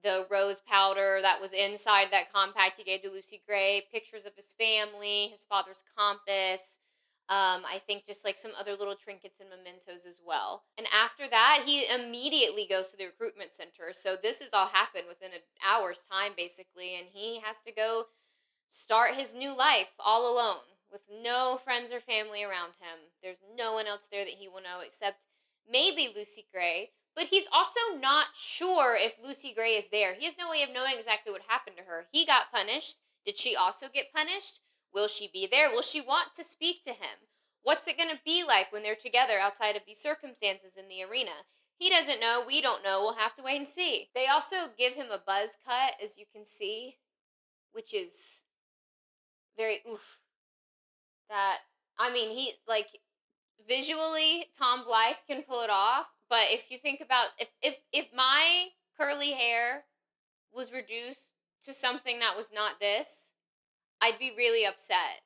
the rose powder that was inside that compact he gave to Lucy Gray, pictures of his family, his father's compass. I think just like some other little trinkets and mementos as well. And after that, he immediately goes to the recruitment center. So this has all happened within an hour's time, basically. And he has to go start his new life all alone with no friends or family around him. There's no one else there that he will know except maybe Lucy Gray. But he's also not sure if Lucy Gray is there. He has no way of knowing exactly what happened to her. He got punished. Did she also get punished? Will she be there? Will she want to speak to him? What's it going to be like when they're together outside of these circumstances in the arena? He doesn't know. We don't know. We'll have to wait and see. They also give him a buzz cut, as you can see, which is very oof. That, I mean, he, like, visually, Tom Blythe can pull it off, but if you think about, if my curly hair was reduced to something that was not this, I'd be really upset.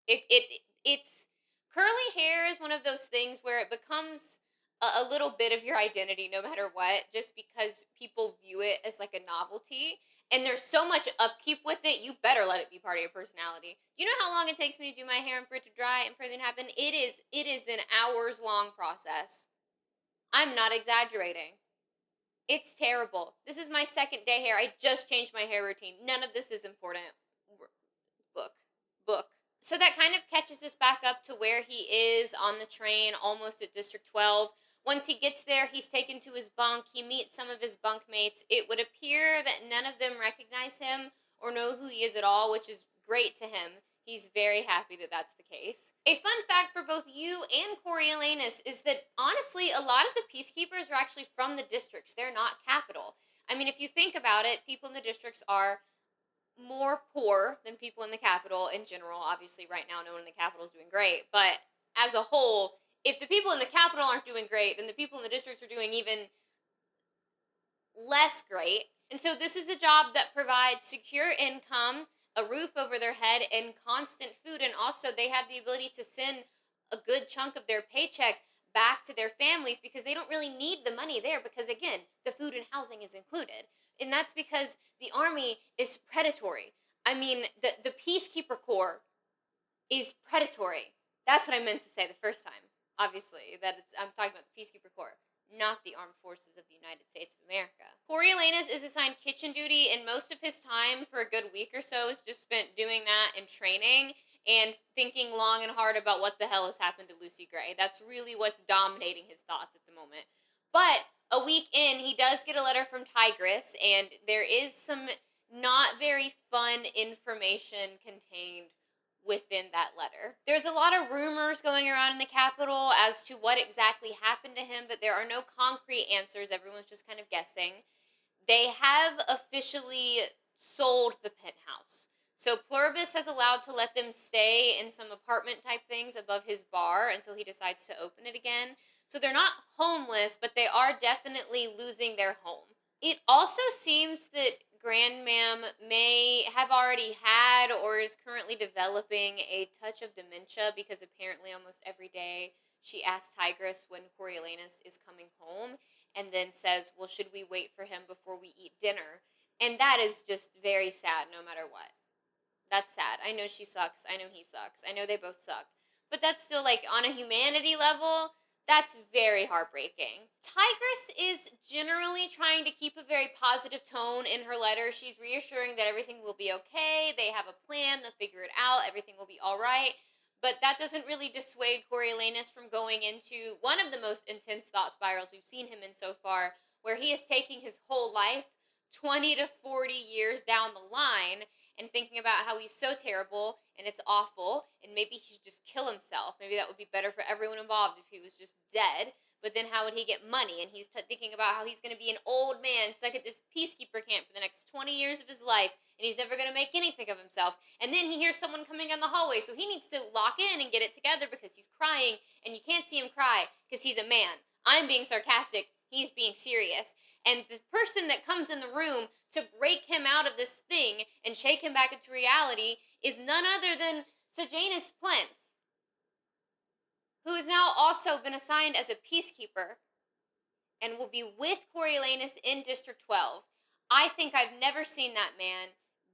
It's curly hair is one of those things where it becomes a little bit of your identity no matter what, just because people view it as like a novelty. And there's so much upkeep with it, you better let it be part of your personality. You know how long it takes me to do my hair and for it to dry and for it to happen? It is an hours long process. I'm not exaggerating. It's terrible. This is my second day hair. I just changed my hair routine. None of this is important. Book. Book. So that kind of catches us back up to where he is on the train, almost at District 12. Once he gets there, he's taken to his bunk. He meets some of his bunkmates. It would appear that none of them recognize him or know who he is at all, which is great to him. He's very happy that that's the case. A fun fact for both you and Coriolanus is that, honestly, a lot of the peacekeepers are actually from the districts. They're not capital. I mean, if you think about it, people in the districts are more poor than people in the capital in general. Obviously, right now, no one in the capital is doing great. But as a whole, if the people in the capital aren't doing great, then the people in the districts are doing even less great. And so this is a job that provides secure income, a roof over their head, and constant food. And also, they have the ability to send a good chunk of their paycheck back to their families because they don't really need the money there because, again, the food and housing is included. And that's because the army is predatory. I mean, the Peacekeeper Corps is predatory. That's what I meant to say the first time. Obviously, I'm talking about the Peacekeeper Corps, not the Armed Forces of the United States of America. Coriolanus is assigned kitchen duty, and most of his time for a good week or so is just spent doing that and training and thinking long and hard about what the hell has happened to Lucy Gray. That's really what's dominating his thoughts at the moment. But a week in, he does get a letter from Tigress, and there is some not very fun information contained within that letter. There's a lot of rumors going around in the Capitol as to what exactly happened to him, but there are no concrete answers. Everyone's just kind of guessing. They have officially sold the penthouse. So Pluribus has allowed to let them stay in some apartment type things above his bar until he decides to open it again. So they're not homeless, but they are definitely losing their home. It also seems that Grandmam may have already had or is currently developing a touch of dementia because apparently almost every day she asks Tigress when Coriolanus is coming home and then says, well, should we wait for him before we eat dinner? And that is just very sad no matter what. That's sad. I know she sucks. I know he sucks. I know they both suck. But that's still, like, on a humanity level, that's very heartbreaking. Tigress is generally trying to keep a very positive tone in her letter. She's reassuring that everything will be okay. They have a plan. They'll figure it out. Everything will be all right. But that doesn't really dissuade Coriolanus from going into one of the most intense thought spirals we've seen him in so far, where he is taking his whole life 20 to 40 years down the line and thinking about how he's so terrible and it's awful and maybe he should just kill himself. Maybe that would be better for everyone involved if he was just dead. But then how would he get money? And he's thinking about how he's going to be an old man stuck at this peacekeeper camp for the next 20 years of his life and he's never going to make anything of himself. And then he hears someone coming down the hallway, so he needs to lock in and get it together because he's crying and you can't see him cry because he's a man. I'm being sarcastic. He's being serious. And the person that comes in the room to break him out of this thing and shake him back into reality is none other than Sejanus Plinth, who has now also been assigned as a peacekeeper and will be with Coriolanus in District 12. I think I've never seen that man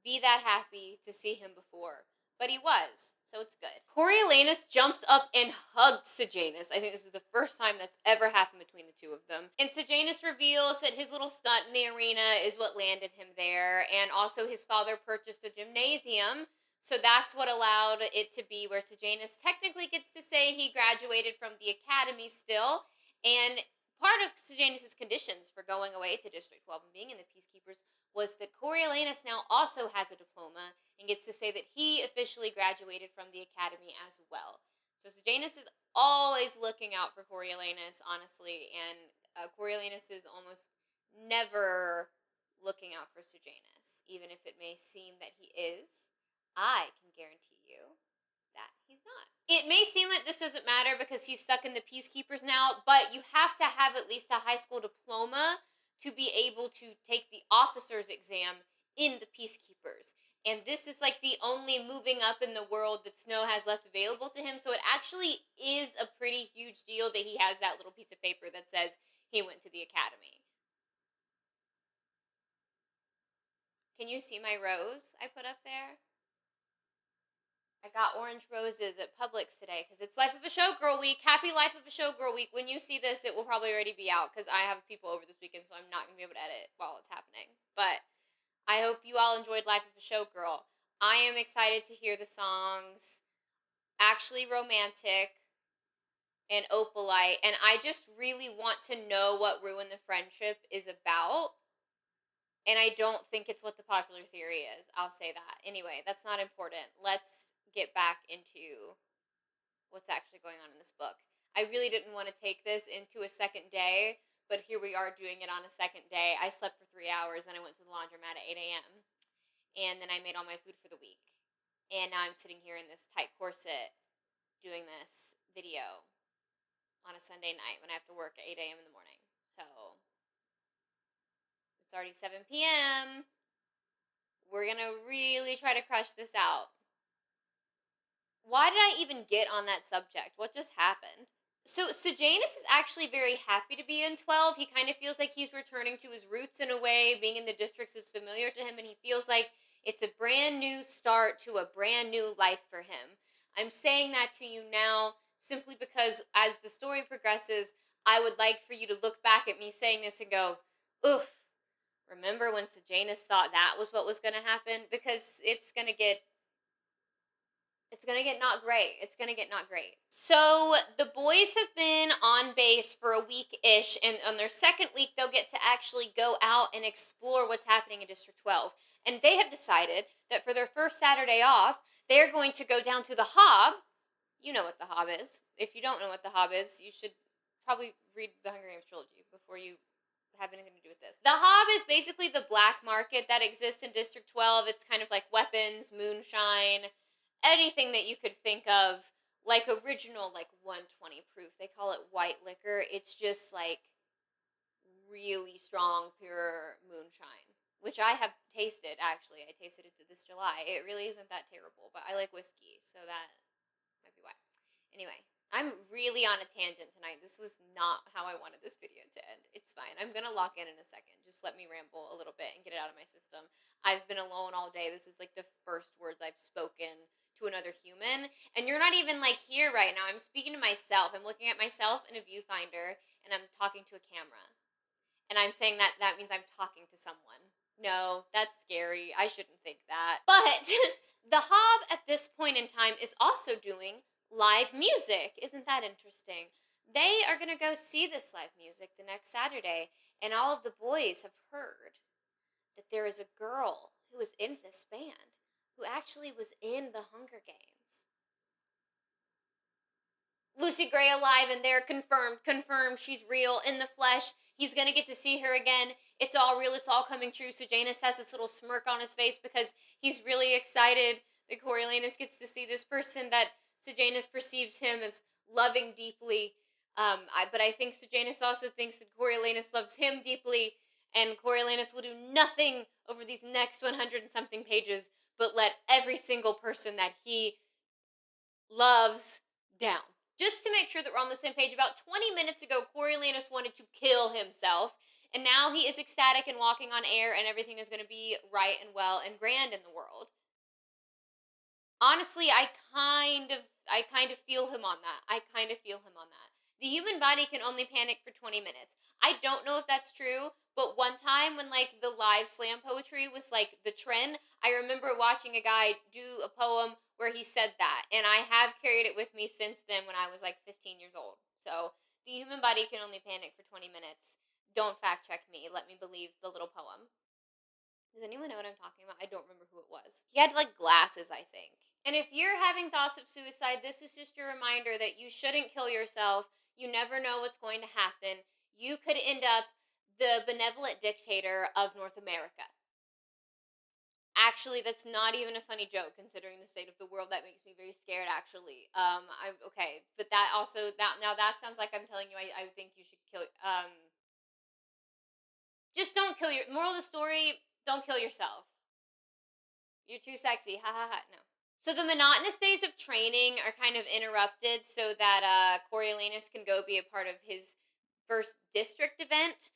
be that happy to see him before. But he was, so it's good. Coriolanus jumps up and hugged Sejanus. I think this is the first time that's ever happened between the two of them. And Sejanus reveals that his little stunt in the arena is what landed him there, and also his father purchased a gymnasium, so that's what allowed it to be where Sejanus technically gets to say he graduated from the academy still, and part of Sejanus' conditions for going away to District 12 and being in the Peacekeepers was that Coriolanus now also has a diploma and gets to say that he officially graduated from the academy as well. So Sejanus is always looking out for Coriolanus, honestly, and Coriolanus is almost never looking out for Sejanus, even if it may seem that he is. I can guarantee you that he's not. It may seem like this doesn't matter because he's stuck in the Peacekeepers now, but you have to have at least a high school diploma to be able to take the officer's exam in the Peacekeepers. And this is like the only moving up in the world that Snow has left available to him. So it actually is a pretty huge deal that he has that little piece of paper that says he went to the academy. Can you see my rose I put up there? I got orange roses at Publix today because it's Life of a Showgirl week. Happy Life of a Showgirl week. When you see this, it will probably already be out because I have people over this weekend, so I'm not going to be able to edit while it's happening. But I hope you all enjoyed Life of a Showgirl. I am excited to hear the songs Actually Romantic and Opalite, and I just really want to know what Ruin the Friendship is about. And I don't think it's what the popular theory is. I'll say that. Anyway, that's not important. Let's get back into what's actually going on in this book. I really didn't want to take this into a second day, but here we are doing it on a second day. I slept for 3 hours, and I went to the laundromat at 8 a.m., and then I made all my food for the week. And now I'm sitting here in this tight corset doing this video on a Sunday night when I have to work at 8 a.m. in the morning. So it's already 7 p.m. We're going to really try to crush this out. Why did I even get on that subject? What just happened? So Sejanus is actually very happy to be in 12. He kind of feels like he's returning to his roots in a way. Being in the districts is familiar to him, and he feels like it's a brand new start to a brand new life for him. I'm saying that to you now simply because as the story progresses, I would like for you to look back at me saying this and go, oof, remember when Sejanus thought that was what was going to happen? Because it's going to get not great. It's going to get not great. So the boys have been on base for a week-ish, and on their second week, they'll get to actually go out and explore what's happening in District 12. And they have decided that for their first Saturday off, they're going to go down to the Hob. You know what the Hob is. If you don't know what the Hob is, you should probably read the Hunger Games trilogy before you have anything to do with this. The Hob is basically the black market that exists in District 12. It's kind of like weapons, moonshine, anything that you could think of, like original, like 120 proof. They call it white liquor. It's just like really strong, pure moonshine, which I have tasted, actually. I tasted it this July. It really isn't that terrible, but I like whiskey, so that might be why. Anyway, I'm really on a tangent tonight. This was not how I wanted this video to end. It's fine. I'm going to lock in a second. Just let me ramble a little bit and get it out of my system. I've been alone all day. This is like the first words I've spoken to another human. And you're not even like here right now. I'm speaking to myself. I'm looking at myself in a viewfinder and I'm talking to a camera. And I'm saying that means I'm talking to someone. No, that's scary. I shouldn't think that. But the Hob at this point in time is also doing live music. Isn't that interesting? They are going to go see this live music the next Saturday, and all of the boys have heard that there is a girl who is in this band who actually was in the Hunger Games. Lucy Gray alive and there, confirmed, she's real, in the flesh. He's gonna get to see her again. It's all real, it's all coming true. So Janus has this little smirk on his face because he's really excited that Coriolanus gets to see this person that Sejanus perceives him as loving deeply. But I think Sejanus also thinks that Coriolanus loves him deeply, and Coriolanus will do nothing over these next 100 and something pages but let every single person that he loves down. Just to make sure that we're on the same page, about 20 minutes ago, Coriolanus wanted to kill himself, and now he is ecstatic and walking on air, and everything is going to be right and well and grand in the world. Honestly, I kind of feel him on that. The human body can only panic for 20 minutes. I don't know if that's true, but one time when like the live slam poetry was like the trend, I remember watching a guy do a poem where he said that, and I have carried it with me since then when I was like 15 years old. So, the human body can only panic for 20 minutes. Don't fact check me. Let me believe the little poem. Does anyone know what I'm talking about? I don't remember who it was. He had like glasses, I think. And if you're having thoughts of suicide, this is just a reminder that you shouldn't kill yourself. You never know what's going to happen. You could end up the benevolent dictator of North America. Actually, that's not even a funny joke considering the state of the world. That makes me very scared. Actually, I'm okay, but that also that sounds like I'm telling you. I think you should kill. Just don't kill your. Moral of the story: don't kill yourself. You're too sexy. Ha ha ha. No. So the monotonous days of training are kind of interrupted so that Coriolanus can go be a part of his first district event.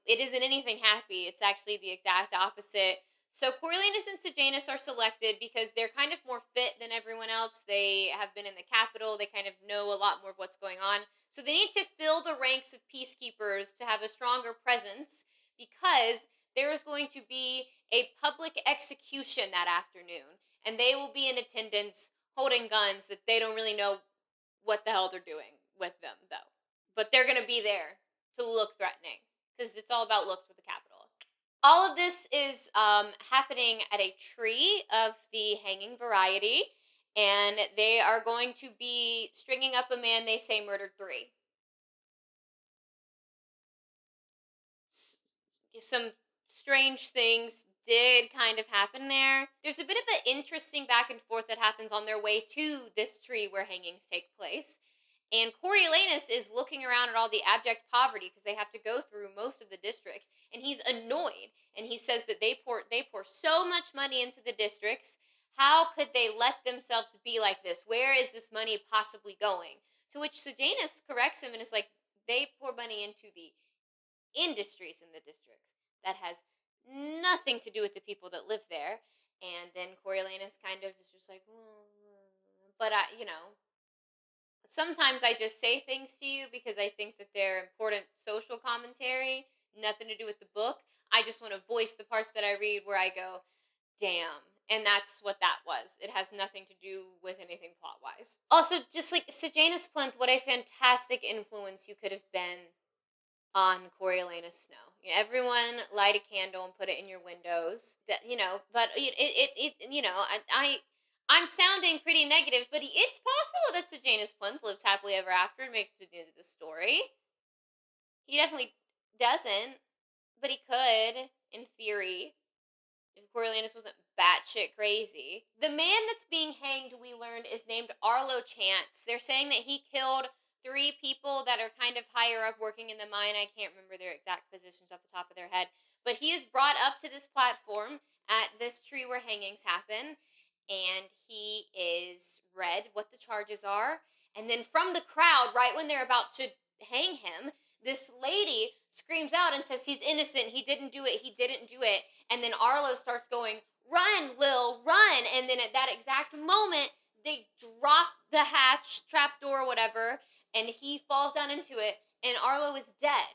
It isn't anything happy. It's actually the exact opposite. So Coriolanus and Sejanus are selected because they're kind of more fit than everyone else. They have been in the capital. They kind of know a lot more of what's going on. So they need to fill the ranks of peacekeepers to have a stronger presence because there is going to be a public execution that afternoon, and they will be in attendance holding guns that they don't really know what the hell they're doing with them, though. But they're going to be there to look threatening because it's all about looks with the capital. All of this is happening at a tree of the hanging variety, and they are going to be stringing up a man they say murdered 3. Some strange things did kind of happen there. There's a bit of an interesting back and forth that happens on their way to this tree where hangings take place. And Coriolanus is looking around at all the abject poverty because they have to go through most of the district, and he's annoyed. And he says that they pour so much money into the districts. How could they let themselves be like this? Where is this money possibly going? To which Sejanus corrects him and is like, they pour money into the industries in the districts that has nothing to do with the people that live there. And then Coriolanus kind of is just like, but sometimes I just say things to you because I think that they're important social commentary, nothing to do with the book. I just want to voice the parts that I read where I go, damn. And that's what that was. It has nothing to do with anything plot wise. Also, just like Sejanus Plinth, what a fantastic influence you could have been on Coriolanus Snow. Everyone light a candle and put it in your windows. But I'm sounding pretty negative, but it's possible that Sejanus Plinth lives happily ever after and makes it to the end of the story. He definitely doesn't, but he could, in theory, if Coriolanus wasn't batshit crazy. The man that's being hanged, we learned, is named Arlo Chance. They're saying that he killed 3 people that are kind of higher up working in the mine. I can't remember their exact positions off the top of their head. But he is brought up to this platform at this tree where hangings happen, and he is read what the charges are. And then from the crowd, right when they're about to hang him, this lady screams out and says he's innocent, he didn't do it, he didn't do it. And then Arlo starts going, run, Lil, run. And then at that exact moment, they drop the hatch, trapdoor, whatever, and he falls down into it, and Arlo is dead.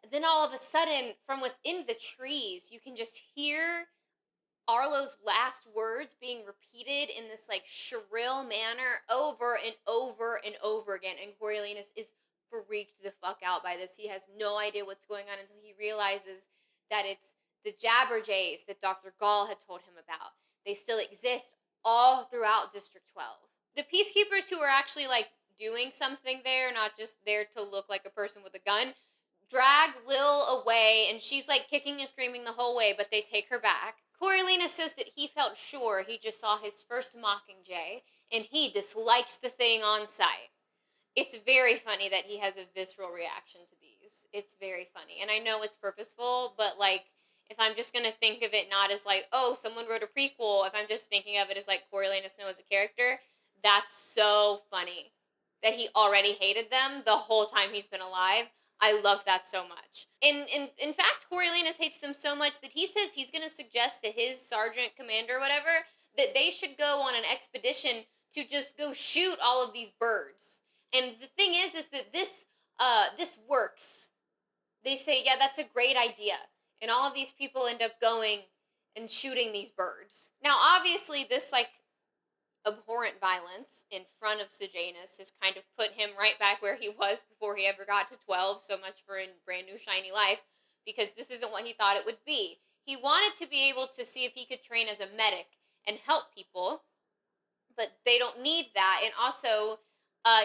And then all of a sudden, from within the trees, you can just hear Arlo's last words being repeated in this like shrill manner over and over and over again. And Coriolanus is freaked the fuck out by this. He has no idea what's going on until he realizes that it's the Jabberjays that Dr. Gall had told him about. They still exist all throughout District 12. The peacekeepers who are actually like doing something there, not just there to look like a person with a gun, drag Lil away, and she's like kicking and screaming the whole way, but they take her back. Coriolanus says that he felt sure he just saw his first mockingjay, and he dislikes the thing on sight. It's very funny that he has a visceral reaction to these. It's very funny. And I know it's purposeful, but like, if I'm just going to think of it not as like, oh, someone wrote a prequel, if I'm just thinking of it as like Coriolanus Snow as a character, that's so funny that he already hated them the whole time he's been alive. I love that so much. In fact, Coriolanus hates them so much that he says he's going to suggest to his sergeant, commander, whatever, that they should go on an expedition to just go shoot all of these birds. And the thing is that this works. They say, yeah, that's a great idea. And all of these people end up going and shooting these birds. Now, obviously, this like abhorrent violence in front of Sejanus has kind of put him right back where he was before he ever got to 12. So much for a brand new shiny life. because this isn't what he thought it would be. He wanted to be able to see if he could train as a medic and help people, but they don't need that. And also,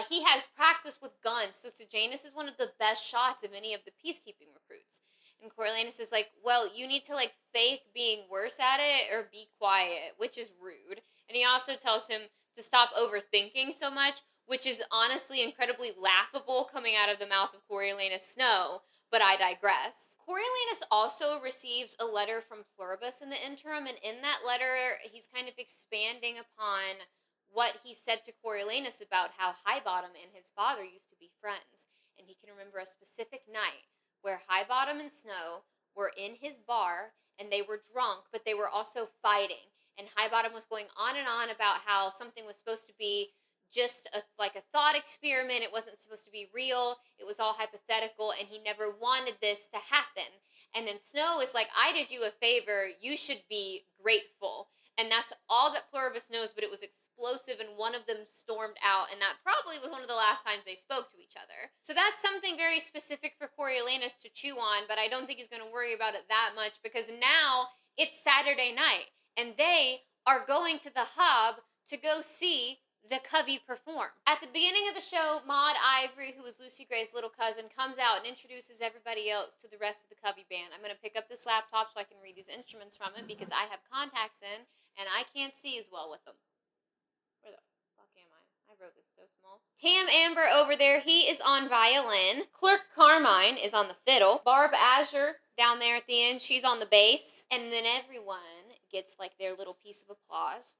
he has practice with guns, so Sejanus is one of the best shots of any of the peacekeeping recruits. And Coriolanus is like, well, you need to like fake being worse at it or be quiet, which is rude. And he also tells him to stop overthinking so much, which is honestly incredibly laughable coming out of the mouth of Coriolanus Snow, but I digress. Coriolanus also receives a letter from Pluribus in the interim, and in that letter, he's kind of expanding upon what he said to Coriolanus about how Highbottom and his father used to be friends. And he can remember a specific night where Highbottom and Snow were in his bar and they were drunk, but they were also fighting. And Highbottom was going on and on about how something was supposed to be just like a thought experiment. It wasn't supposed to be real. It was all hypothetical, and he never wanted this to happen. And then Snow is like, I did you a favor. You should be grateful. And that's all that Pluribus knows, but it was explosive, and one of them stormed out, and that probably was one of the last times they spoke to each other. So that's something very specific for Coriolanus to chew on, but I don't think he's going to worry about it that much, because now it's Saturday night, and they are going to the Hob to go see the Covey perform. At the beginning of the show, Maud Ivory, who is Lucy Gray's little cousin, comes out and introduces everybody else to the rest of the Covey band. I'm going to pick up this laptop so I can read these instruments from it, because I have contacts in, and I can't see as well with them. Where the fuck am I? I wrote this so small. Tam Amber over there, he is on violin. Clerk Carmine is on the fiddle. Barb Azure down there at the end, she's on the bass. And then everyone gets like their little piece of applause.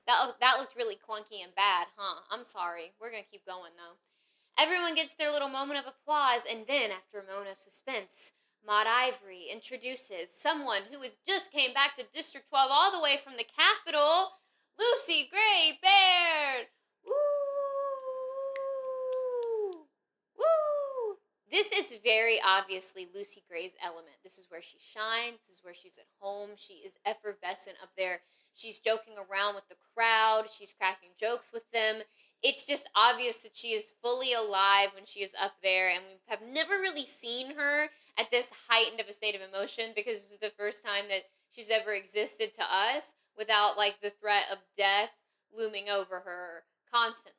That looked really clunky and bad, huh? I'm sorry. We're going to keep going, though. Everyone gets their little moment of applause, and then, after a moment of suspense, Maud Ivory introduces someone who has just came back to District 12 all the way from the capital, Lucy Gray Baird! Woo! Woo! This is very obviously Lucy Gray's element. This is where she shines. This is where she's at home. She is effervescent up there. She's joking around with the crowd. She's cracking jokes with them. It's just obvious that she is fully alive when she is up there, and we have never really seen her at this heightened of a state of emotion, because this is the first time that she's ever existed to us without like the threat of death looming over her constantly.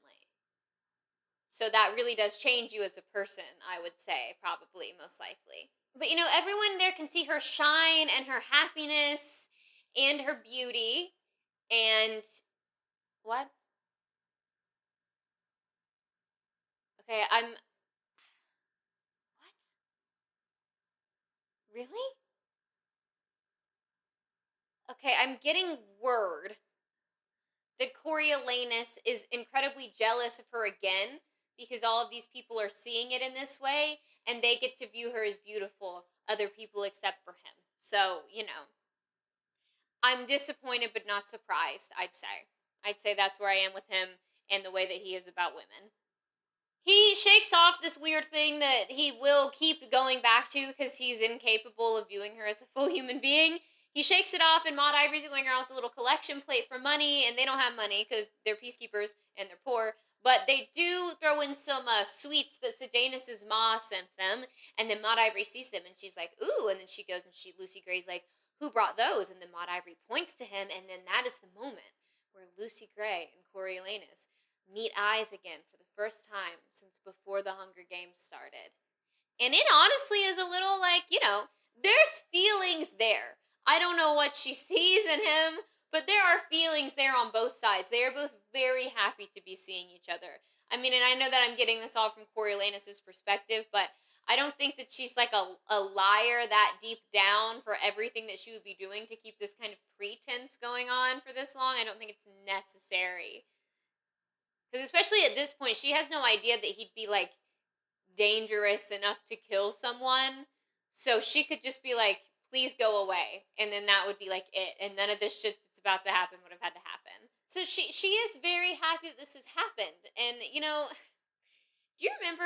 So that really does change you as a person, I would say, probably, most likely. But everyone there can see her shine and her happiness and her beauty. And what? Okay, what? Really? Okay, I'm getting word that Coriolanus is incredibly jealous of her again, because all of these people are seeing it in this way, and they get to view her as beautiful, other people except for him. So, I'm disappointed but not surprised, I'd say. I'd say that's where I am with him and the way that he is about women. He shakes off this weird thing that he will keep going back to because he's incapable of viewing her as a full human being. He shakes it off, and Maud Ivory's going around with a little collection plate for money, and they don't have money because they're peacekeepers and they're poor. But they do throw in some sweets that Sejanus' ma sent them, and then Maud Ivory sees them, and she's like, ooh, and then she goes and Lucy Gray's like, who brought those? And then Maud Ivory points to him, and then that is the moment where Lucy Gray and Coriolanus meet eyes again for the first time since before the Hunger Games started. And it honestly is a little like, there's feelings there. I don't know what she sees in him, but there are feelings there on both sides. They are both very happy to be seeing each other. I mean, and I know that I'm getting this all from Coriolanus' perspective, but I don't think that she's like a liar that deep down for everything that she would be doing to keep this kind of pretense going on for this long. I don't think it's necessary. Because especially at this point, she has no idea that he'd be like dangerous enough to kill someone. So she could just be like, please go away. And then that would be like it. And none of this shit that's about to happen would have had to happen. So she is very happy that this has happened. And, do you remember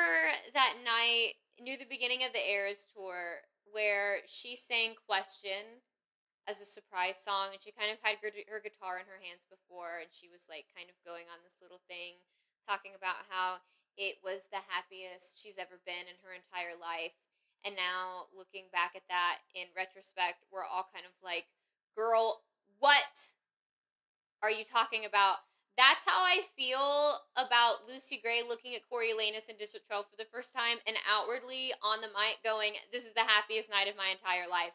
that night near the beginning of the Eras tour where she sang Question as a surprise song, and she kind of had her guitar in her hands before, and she was like kind of going on this little thing talking about how it was the happiest she's ever been in her entire life, And now looking back at that in retrospect, we're all kind of like, girl, what are you talking about? That's how I feel about Lucy Gray looking at Coriolanus in District 12 for the first time and outwardly on the mic going, "This is the happiest night of my entire life."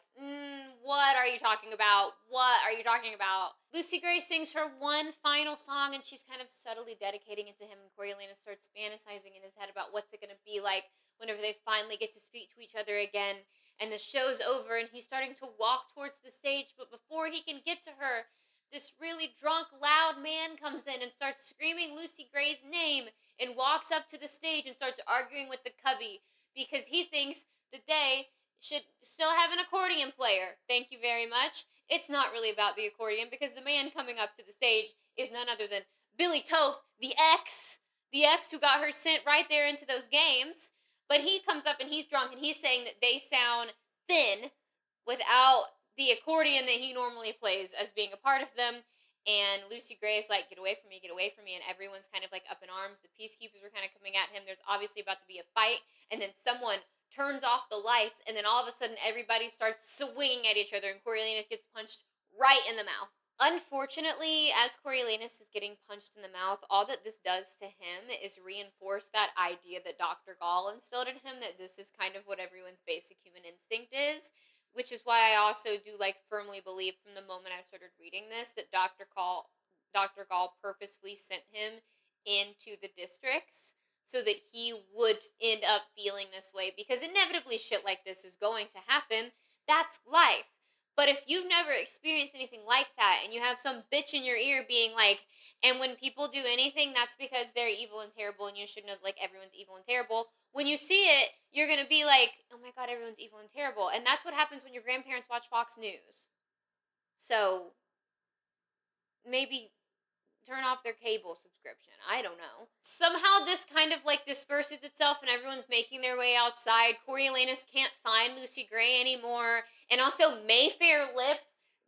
What are you talking about? What are you talking about? Lucy Gray sings her one final song and she's kind of subtly dedicating it to him, and Coriolanus starts fantasizing in his head about what's it going to be like whenever they finally get to speak to each other again. And the show's over and he's starting to walk towards the stage, but before he can get to her, this really drunk, loud man comes in and starts screaming Lucy Gray's name and walks up to the stage and starts arguing with the covey because he thinks that they should still have an accordion player. Thank you very much. It's not really about the accordion because the man coming up to the stage is none other than Billy Tope, the ex who got her sent right there into those games. But he comes up and he's drunk and he's saying that they sound thin without the accordion that he normally plays as being a part of them. And Lucy Gray is like, "Get away from me, get away from me." And everyone's kind of like up in arms. The peacekeepers are kind of coming at him. There's obviously about to be a fight. And then someone turns off the lights. And then all of a sudden, everybody starts swinging at each other. And Coriolanus gets punched right in the mouth. Unfortunately, as Coriolanus is getting punched in the mouth, all that this does to him is reinforce that idea that Dr. Gall instilled in him, that this is kind of what everyone's basic human instinct is. Which is why I also do firmly believe from the moment I started reading this that Dr. Gall purposefully sent him into the districts so that he would end up feeling this way, because inevitably shit like this is going to happen. That's life. But if you've never experienced anything like that and you have some bitch in your ear being like, and when people do anything, that's because they're evil and terrible and you should know everyone's evil and terrible. When you see it, you're going to be like, "Oh my God, everyone's evil and terrible." And that's what happens when your grandparents watch Fox News. So maybe turn off their cable subscription. I don't know. Somehow this kind of disperses itself and everyone's making their way outside. Coriolanus can't find Lucy Gray anymore. And also Mayfair Lip,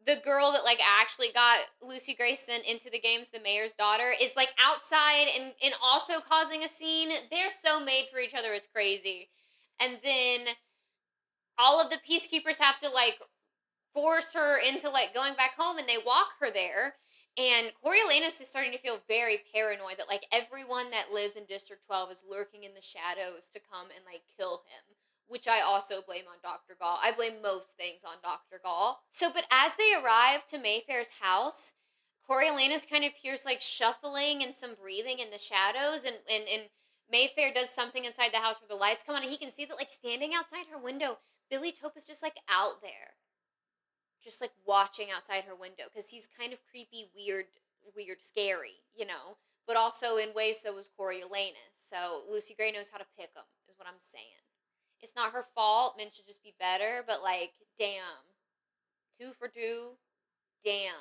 the girl that actually got Lucy Gray sent into the games, the mayor's daughter, is outside and also causing a scene. They're so made for each other, it's crazy. And then all of the peacekeepers have to force her into going back home, and they walk her there. And Coriolanus is starting to feel very paranoid that everyone that lives in District 12 is lurking in the shadows to come and kill him, which I also blame on Dr. Gall. I blame most things on Dr. Gall. So, but as they arrive to Mayfair's house, Coriolanus kind of hears shuffling and some breathing in the shadows, and Mayfair does something inside the house where the lights come on, and he can see that standing outside her window, Billy Tope is just out there, just watching outside her window, because he's kind of creepy, weird, scary, but also in ways so was Coriolanus. So Lucy Gray knows how to pick them, is what I'm saying. It's not her fault. Men should just be better, but damn, 2 for 2, damn,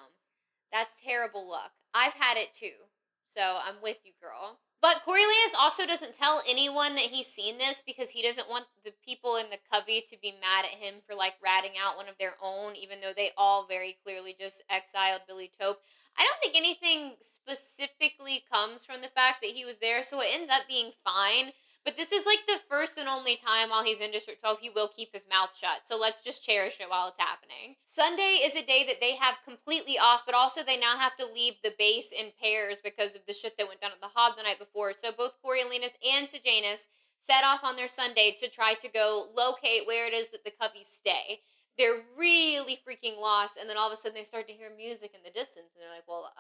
that's terrible luck. I've had it too, so I'm with you, girl. But Coriolanus also doesn't tell anyone that he's seen this because he doesn't want the people in the covey to be mad at him for ratting out one of their own, even though they all very clearly just exiled Billy Tope. I don't think anything specifically comes from the fact that he was there, so it ends up being fine. But this is the first and only time while he's in District 12 he will keep his mouth shut. So let's just cherish it while it's happening. Sunday is a day that they have completely off, but also they now have to leave the base in pairs because of the shit that went down at the Hob the night before. So both Coriolanus and Sejanus set off on their Sunday to try to go locate where it is that the Coveys stay. They're really freaking lost, and then all of a sudden they start to hear music in the distance, and they're like, "Well,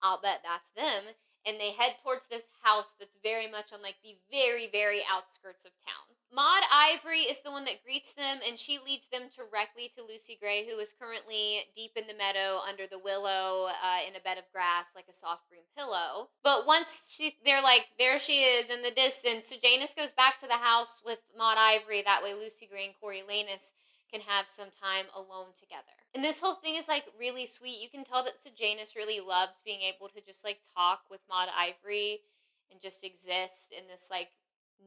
I'll bet that's them." And they head towards this house that's very much on the very, very outskirts of town. Maud Ivory is the one that greets them, and she leads them directly to Lucy Gray, who is currently deep in the meadow under the willow in a bed of grass, like a soft green pillow. But once they're there she is in the distance, so Janus goes back to the house with Maud Ivory. That way Lucy Gray and Coriolanus can have some time alone together. And this whole thing is really sweet. You can tell that Sejanus really loves being able to just talk with Maud Ivory and just exist in this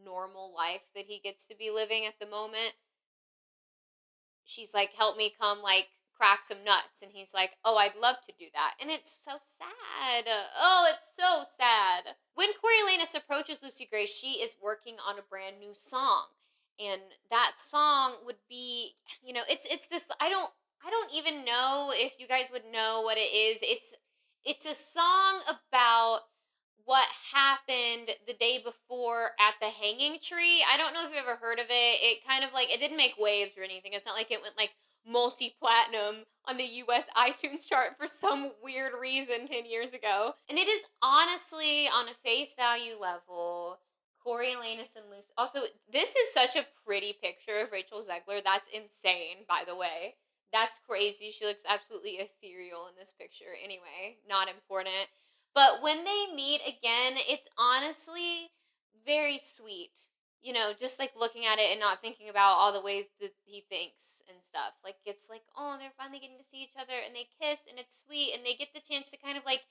normal life that he gets to be living at the moment. She's "Help me come crack some nuts," and he's "Oh, I'd love to do that." And it's so sad. Oh, it's so sad. When Coriolanus approaches Lucy Gray, she is working on a brand new song. And that song would be, it's this, I don't even know if you guys would know what it is. It's a song about what happened the day before at the hanging tree. I don't know if you've ever heard of it. It kind of like, it didn't make waves or anything. It's not like it went like multi-platinum on the US iTunes chart for some weird reason 10 years ago. And it is honestly, on a face value level, Coriolanus and Lucy. Also, this is such a pretty picture of Rachel Zegler. That's insane, by the way. That's crazy. She looks absolutely ethereal in this picture. Anyway, not important. But when they meet again, it's honestly very sweet. Just like looking at it and not thinking about all the ways that he thinks and stuff. Like, it's like, oh, they're finally getting to see each other and they kiss and it's sweet and they get the chance to kind of like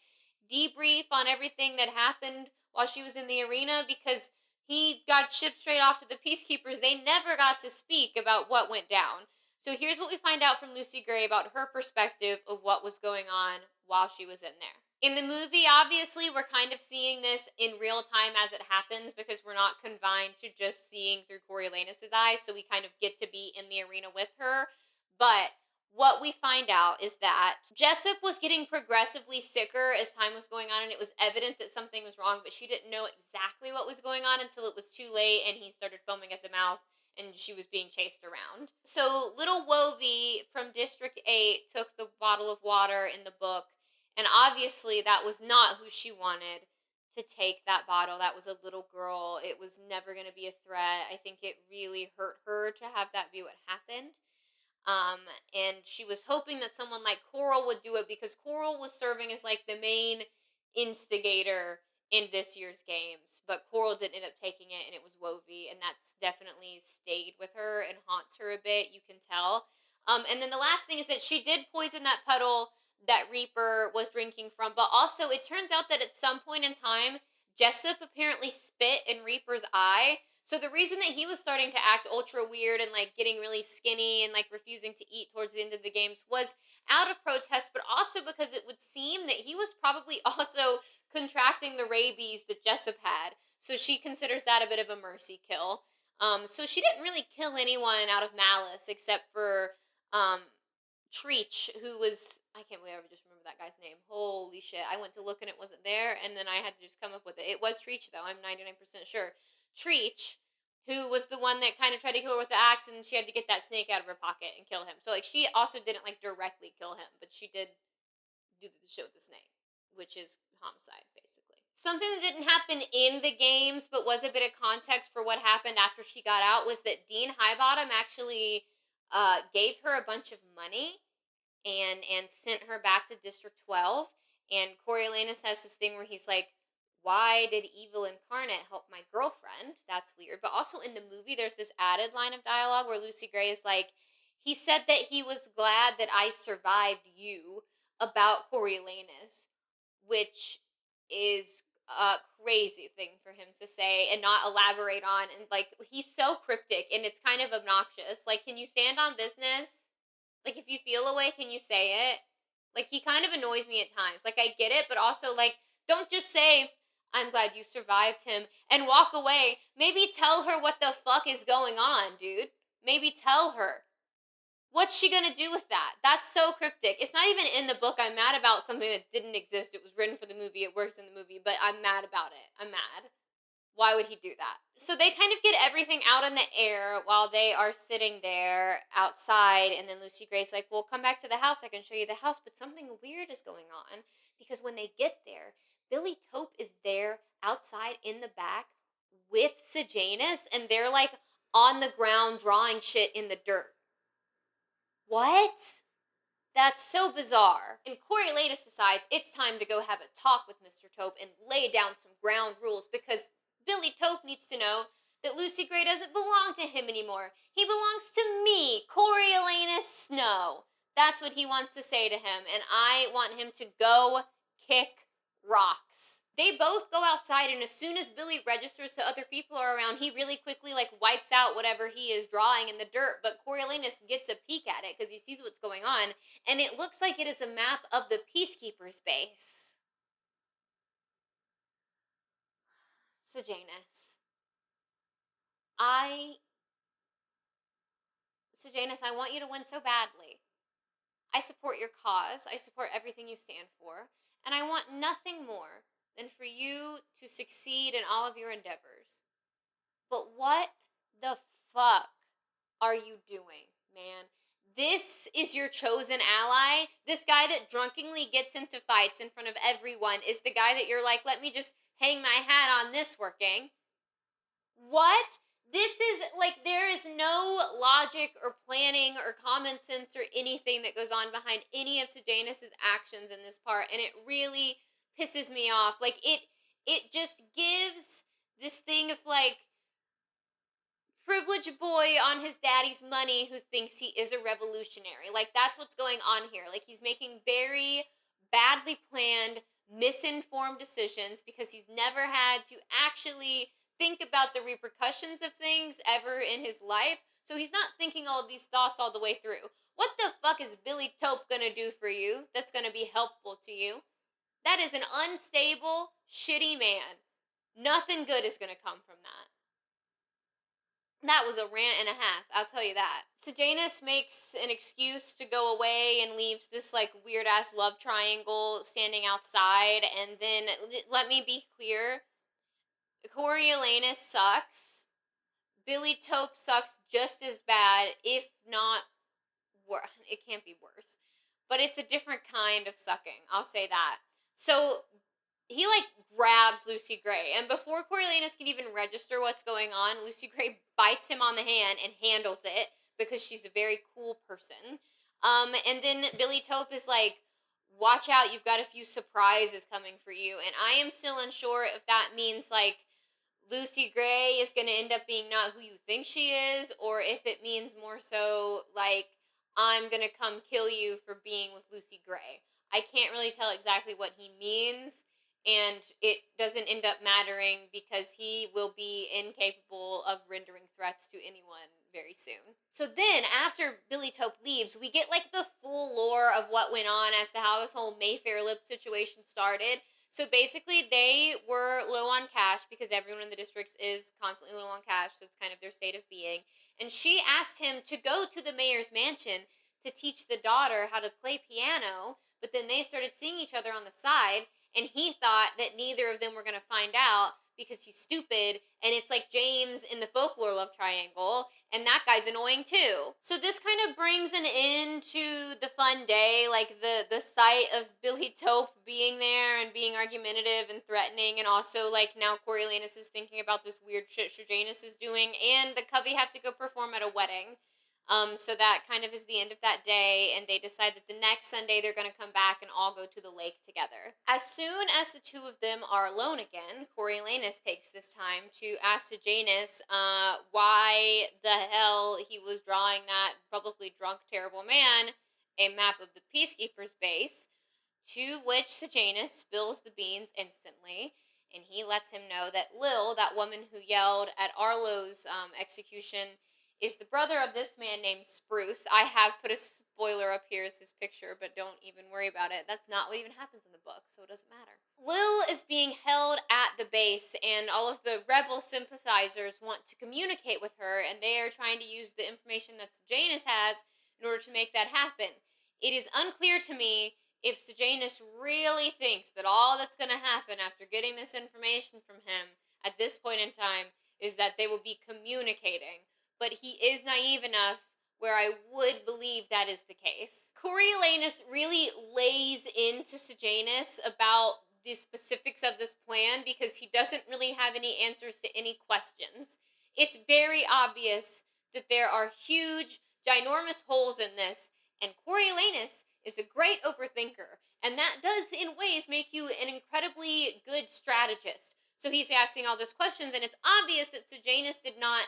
debrief on everything that happened while she was in the arena, because he got shipped straight off to the Peacekeepers. They never got to speak about what went down. So here's what we find out from Lucy Gray about her perspective of what was going on while she was in there. In the movie, obviously, we're kind of seeing this in real time as it happens, because we're not confined to just seeing through Coriolanus' eyes, so we kind of get to be in the arena with her. But what we find out is that Jessup was getting progressively sicker as time was going on, and it was evident that something was wrong, but she didn't know exactly what was going on until it was too late and he started foaming at the mouth and she was being chased around. So little Wovie from District 8 took the bottle of water in the book, and obviously that was not who she wanted to take that bottle. That was a little girl. It was never going to be a threat. I think it really hurt her to have that be what happened. Um, and she was hoping that someone like Coral would do it, because Coral was serving as like the main instigator in this year's games, but Coral didn't end up taking it, and it was Wovie, and that's definitely stayed with her and haunts her a bit, you can tell. And then the last thing is that she did poison that puddle that Reaper was drinking from, but also it turns out that at some point in time, Jessup apparently spit in Reaper's eye. So the reason that he was starting to act ultra weird and like getting really skinny and like refusing to eat towards the end of the games was out of protest, but also because it would seem that he was probably also contracting the rabies that Jessup had. So she considers that a bit of a mercy kill. So she didn't really kill anyone out of malice except for um, Treach, who was, I can't believe I just remember that guy's name. Holy shit. I went to look and it wasn't there, and then I had to just come up with it. It was Treach, though. I'm 99% sure. Treach, who was the one that kind of tried to kill her with the axe, and she had to get that snake out of her pocket and kill him. So, like, she also didn't, like, directly kill him, but she did do the shit with the snake, which is homicide, basically. Something that didn't happen in the games, but was a bit of context for what happened after she got out, was that Dean Highbottom actually gave her a bunch of money and sent her back to District 12. And Coriolanus has this thing where he's like, why did Evil Incarnate help my girlfriend? That's weird. But also in the movie, there's this added line of dialogue where Lucy Gray is like, he said that he was glad that I survived you about Coriolanus, which is a crazy thing for him to say and not elaborate on. And like, he's so cryptic and it's kind of obnoxious. Like, can you stand on business? Like, if you feel a way, can you say it? Like, he kind of annoys me at times. Like, I get it, but also, like, don't just say, I'm glad you survived him, and walk away. Maybe tell her what the fuck is going on, dude. Maybe tell her. What's she gonna do with that? That's so cryptic. It's not even in the book. I'm mad about something that didn't exist. It was written for the movie. It works in the movie, but I'm mad about it. I'm mad. Why would he do that? So they kind of get everything out in the air while they are sitting there outside, and then Lucy Gray's like, well, come back to the house, I can show you the house, but something weird is going on, because when they get there, Billy Tope is there outside in the back with Sejanus, and they're like on the ground drawing shit in the dirt. What? That's so bizarre. And Coriolanus decides it's time to go have a talk with Mr. Tope and lay down some ground rules, because Billy Tope needs to know that Lucy Gray doesn't belong to him anymore. He belongs to me, Coriolanus Snow. That's what he wants to say to him, and I want him to go kick rocks. They both go outside, and as soon as Billy registers that other people are around, he really quickly like wipes out whatever he is drawing in the dirt, but Coriolanus gets a peek at it because he sees what's going on, and it looks like it is a map of the Peacekeepers base. Sejanus, I Sejanus, I want you to win so badly. I support your cause. I support everything you stand for. And I want nothing more than for you to succeed in all of your endeavors. But what the fuck are you doing, man? This is your chosen ally. This guy that drunkenly gets into fights in front of everyone is the guy that you're like, let me just hang my hat on this working. What? This is like, there is no logic or planning or common sense or anything that goes on behind any of Sejanus's actions in this part, and it really pisses me off. Like, it just gives this thing of like privileged boy on his daddy's money who thinks he is a revolutionary. Like, that's what's going on here. Like, he's making very badly planned, misinformed decisions because he's never had to actually think about the repercussions of things ever in his life. So he's not thinking all of these thoughts all the way through. What the fuck is Billy Taupe gonna do for you that's gonna be helpful to you? That is an unstable, shitty man. Nothing good is gonna come from that. That was a rant and a half, I'll tell you that. Sejanus makes an excuse to go away and leaves this like weird ass love triangle standing outside. And then, let me be clear, Coriolanus sucks. Billy Taupe sucks just as bad, if not worse. It can't be worse. But it's a different kind of sucking, I'll say that. So he like grabs Lucy Gray, and before Coriolanus can even register what's going on, Lucy Gray bites him on the hand and handles it because she's a very cool person. And then Billy Taupe is like, watch out, you've got a few surprises coming for you. And I am still unsure if that means like Lucy Gray is going to end up being not who you think she is, or if it means more so like, I'm going to come kill you for being with Lucy Gray. I can't really tell exactly what he means, and it doesn't end up mattering because he will be incapable of rendering threats to anyone very soon. So then, after Billy Taupe leaves, we get like the full lore of what went on as to how this whole Mayfair lip situation started. So basically, they were low on cash because everyone in the districts is constantly low on cash, so it's kind of their state of being. And she asked him to go to the mayor's mansion to teach the daughter how to play piano, but then they started seeing each other on the side, and he thought that neither of them were going to find out because he's stupid, and it's like James in the folklore love triangle, and that guy's annoying too. So this kind of brings an end to the fun day, like the sight of Billy Taupe being there and being argumentative and threatening, and also like now Coriolanus is thinking about this weird shit Sejanus is doing, and the Covey have to go perform at a wedding. So that kind of is the end of that day, and they decide that the next Sunday they're going to come back and all go to the lake together. As soon as the two of them are alone again, Coriolanus takes this time to ask Sejanus why the hell he was drawing that publicly drunk, terrible man a map of the Peacekeepers' base, to which Sejanus spills the beans instantly, and he lets him know that Lil, that woman who yelled at Arlo's execution, is the brother of this man named Spruce. I have put a spoiler up here as his picture, but don't even worry about it. That's not what even happens in the book, so it doesn't matter. Lil is being held at the base, and all of the rebel sympathizers want to communicate with her, and they are trying to use the information that Sejanus has in order to make that happen. It is unclear to me if Sejanus really thinks that all that's going to happen after getting this information from him at this point in time is that they will be communicating. But he is naive enough where I would believe that is the case. Coriolanus really lays into Sejanus about the specifics of this plan because he doesn't really have any answers to any questions. It's very obvious that there are huge, ginormous holes in this, and Coriolanus is a great overthinker, and that does in ways make you an incredibly good strategist. So he's asking all these questions, and it's obvious that Sejanus did not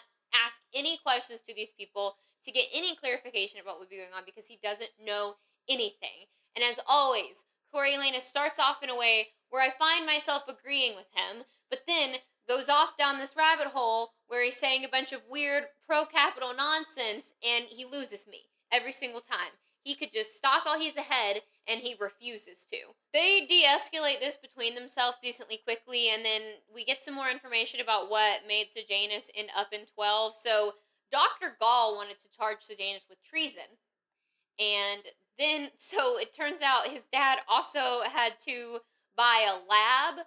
ask any questions to these people to get any clarification about what would be going on because he doesn't know anything. And as always, Coriolanus starts off in a way where I find myself agreeing with him, but then goes off down this rabbit hole where he's saying a bunch of weird pro-capital nonsense, and he loses me every single time. He could just stop while he's ahead, and he refuses to. They de-escalate this between themselves decently quickly, and then we get some more information about what made Sejanus end up in 12. So Dr. Gall wanted to charge Sejanus with treason. And then, so it turns out his dad also had to buy a lab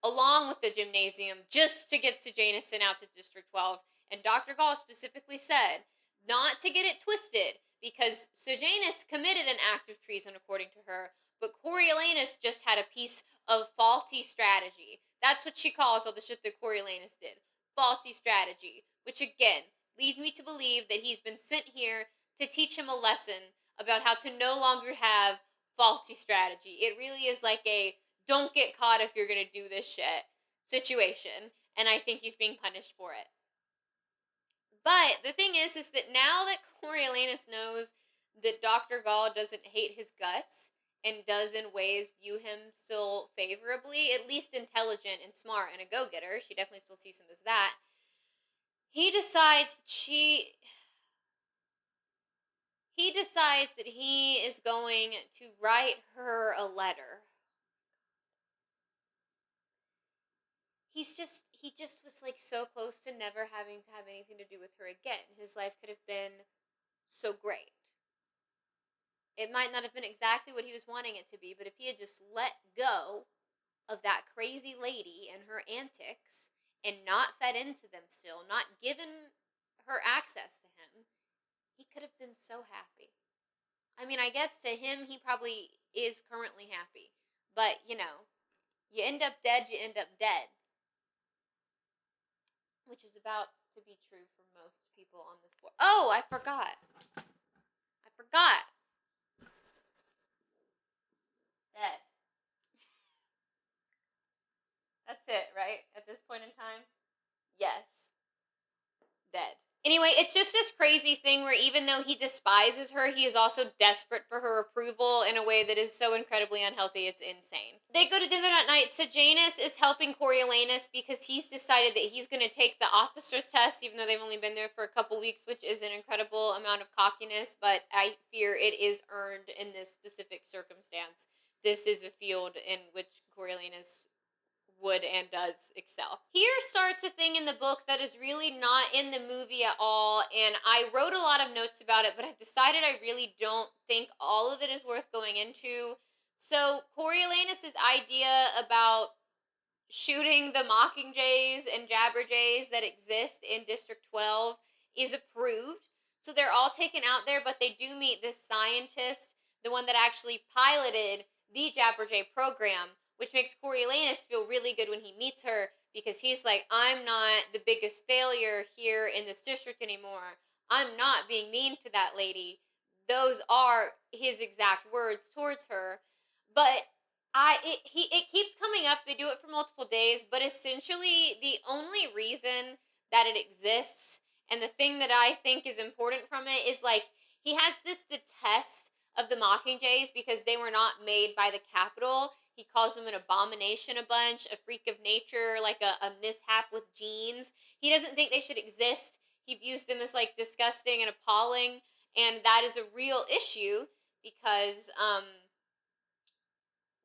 along with the gymnasium just to get Sejanus sent out to District 12. And Dr. Gall specifically said not to get it twisted because Sejanus committed an act of treason, according to her, but Coriolanus just had a piece of faulty strategy. That's what she calls all the shit that Coriolanus did. Faulty strategy. Which, again, leads me to believe that he's been sent here to teach him a lesson about how to no longer have faulty strategy. It really is like a don't get caught if you're gonna do this shit situation. And I think he's being punished for it. But the thing is that now that Coriolanus knows that Dr. Gall doesn't hate his guts and does in ways view him still favorably, at least intelligent and smart and a go-getter, she definitely still sees him as that, he decides that he is going to write her a letter. He just was like so close to never having to have anything to do with her again. His life could have been so great. It might not have been exactly what he was wanting it to be, but if he had just let go of that crazy lady and her antics and not fed into them still, not given her access to him, he could have been so happy. I mean, I guess to him, he probably is currently happy. But, you end up dead, you end up dead. Which is about to be true for most people on this board. Oh, I forgot. Dead. That's it, right? At this point in time? Yes. Dead. Anyway, it's just this crazy thing where even though he despises her, he is also desperate for her approval in a way that is so incredibly unhealthy, it's insane. They go to dinner that night. Sejanus is helping Coriolanus because he's decided that he's going to take the officer's test, even though they've only been there for a couple weeks, which is an incredible amount of cockiness, but I fear it is earned in this specific circumstance. This is a field in which Coriolanus would and does excel. Here starts a thing in the book that is really not in the movie at all, and I wrote a lot of notes about it, but I've decided I really don't think all of it is worth going into. So Coriolanus' idea about shooting the mockingjays and jabberjays that exist in District 12 is approved. So they're all taken out there, but they do meet this scientist, the one that actually piloted the jabberjay program, which makes Coriolanus feel really good when he meets her because he's like, I'm not the biggest failure here in this district anymore. I'm not being mean to that lady. Those are his exact words towards her. But it keeps coming up. They do it for multiple days, but essentially the only reason that it exists and the thing that I think is important from it is like he has this detest of the Mockingjays because they were not made by the Capitol. He calls them an abomination a bunch, a freak of nature, like a mishap with genes. He doesn't think they should exist. He views them as like disgusting and appalling, and that is a real issue because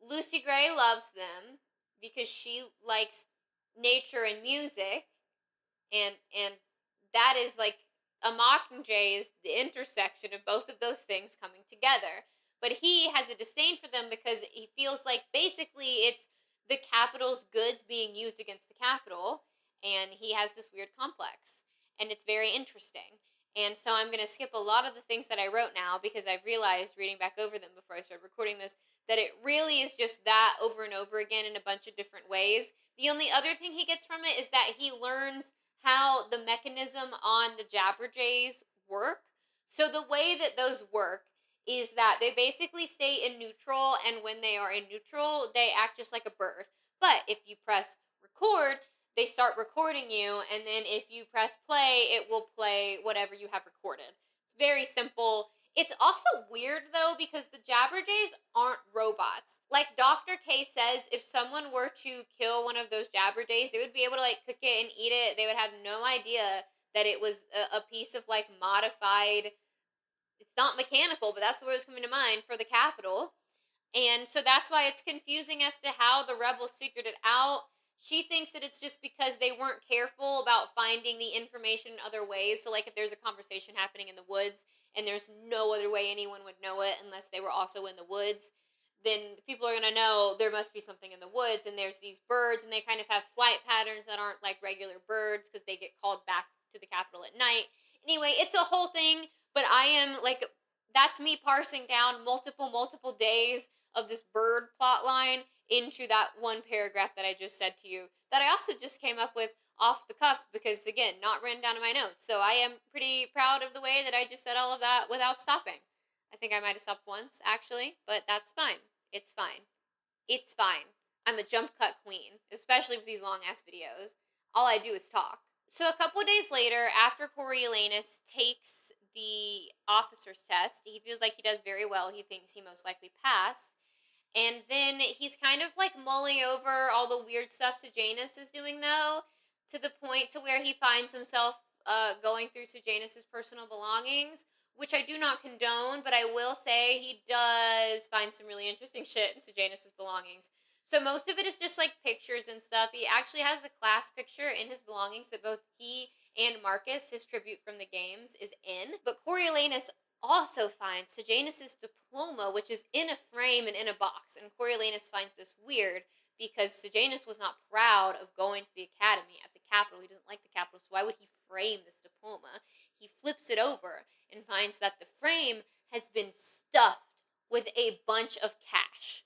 Lucy Gray loves them because she likes nature and music, and that is like a mockingjay is the intersection of both of those things coming together. But he has a disdain for them because he feels like basically it's the Capitol's goods being used against the Capitol, and he has this weird complex, and it's very interesting. And so I'm going to skip a lot of the things that I wrote now because I've realized reading back over them before I started recording this that it really is just that over and over again in a bunch of different ways. The only other thing he gets from it is that he learns how the mechanism on the jabberjays work. So the way that those work is that they basically stay in neutral, and when they are in neutral, they act just like a bird. But if you press record, they start recording you, and then if you press play, it will play whatever you have recorded. It's very simple. It's also weird, though, because the jabberjays aren't robots. Like Dr. K says, if someone were to kill one of those jabberjays, they would be able to, like, cook it and eat it. They would have no idea that it was a piece of, like, modified... It's not mechanical, but that's the word that's coming to mind for the Capitol. And so that's why it's confusing as to how the rebels figured it out. She thinks that it's just because they weren't careful about finding the information in other ways. So, like, if there's a conversation happening in the woods and there's no other way anyone would know it unless they were also in the woods, then people are going to know there must be something in the woods. And there's these birds, and they kind of have flight patterns that aren't like regular birds because they get called back to the capital at night. Anyway, it's a whole thing, but I am like, that's me parsing down multiple days of this bird plot line into that one paragraph that I just said to you, that I also just came up with off the cuff because, again, not written down in my notes. So I am pretty proud of the way that I just said all of that without stopping. I think I might have stopped once, actually, but that's fine. It's fine. It's fine. I'm a jump cut queen, especially with these long ass videos. All I do is talk. So a couple of days later, after Coriolanus takes the officer's test, he feels like he does very well. He thinks he most likely passed. And then he's kind of like mulling over all the weird stuff Sejanus is doing, though, to the point to where he finds himself going through Sejanus's personal belongings, which I do not condone, but I will say he does find some really interesting shit in Sejanus's belongings. So most of it is just like pictures and stuff. He actually has a class picture in his belongings that both he and Marcus, his tribute from the games, is in. But Coriolanus also finds Sejanus's diploma, which is in a frame and in a box. And Coriolanus finds this weird because Sejanus was not proud of going to the academy at the capital. He doesn't like the capital, so why would he frame this diploma? He flips it over and finds that the frame has been stuffed with a bunch of cash.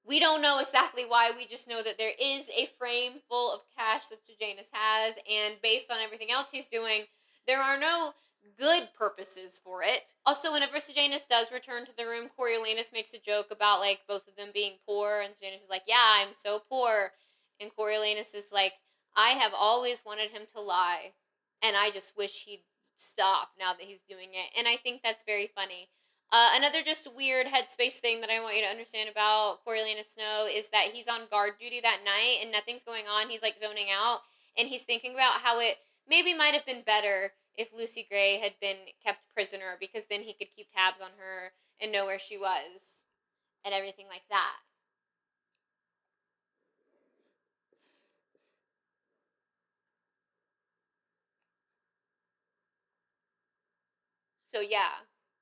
We don't know exactly why, we just know that there is a frame full of cash that Sejanus has, and based on everything else he's doing, there are no good purposes for it. Also, whenever Sejanus does return to the room, Coriolanus makes a joke about, like, both of them being poor, and Sejanus is like, yeah, I'm so poor, and Coriolanus is like, I have always wanted him to lie, and I just wish he'd stop now that he's doing it, and I think that's very funny. Another just weird headspace thing that I want you to understand about Coriolanus Snow is that he's on guard duty that night and nothing's going on. He's like zoning out, and he's thinking about how it maybe might have been better if Lucy Gray had been kept prisoner, because then he could keep tabs on her and know where she was and everything like that. So yeah.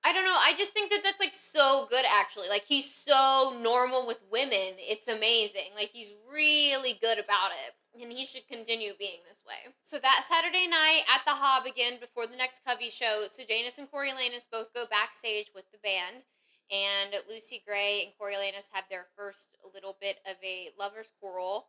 I don't know. I just think that that's like so good, actually. Like, he's so normal with women. It's amazing. Like, he's really good about it. And he should continue being this way. So that Saturday night at the Hob again, before the next Covey show, Sejanus and Coriolanus both go backstage with the band. And Lucy Gray and Coriolanus have their first little bit of a lover's quarrel,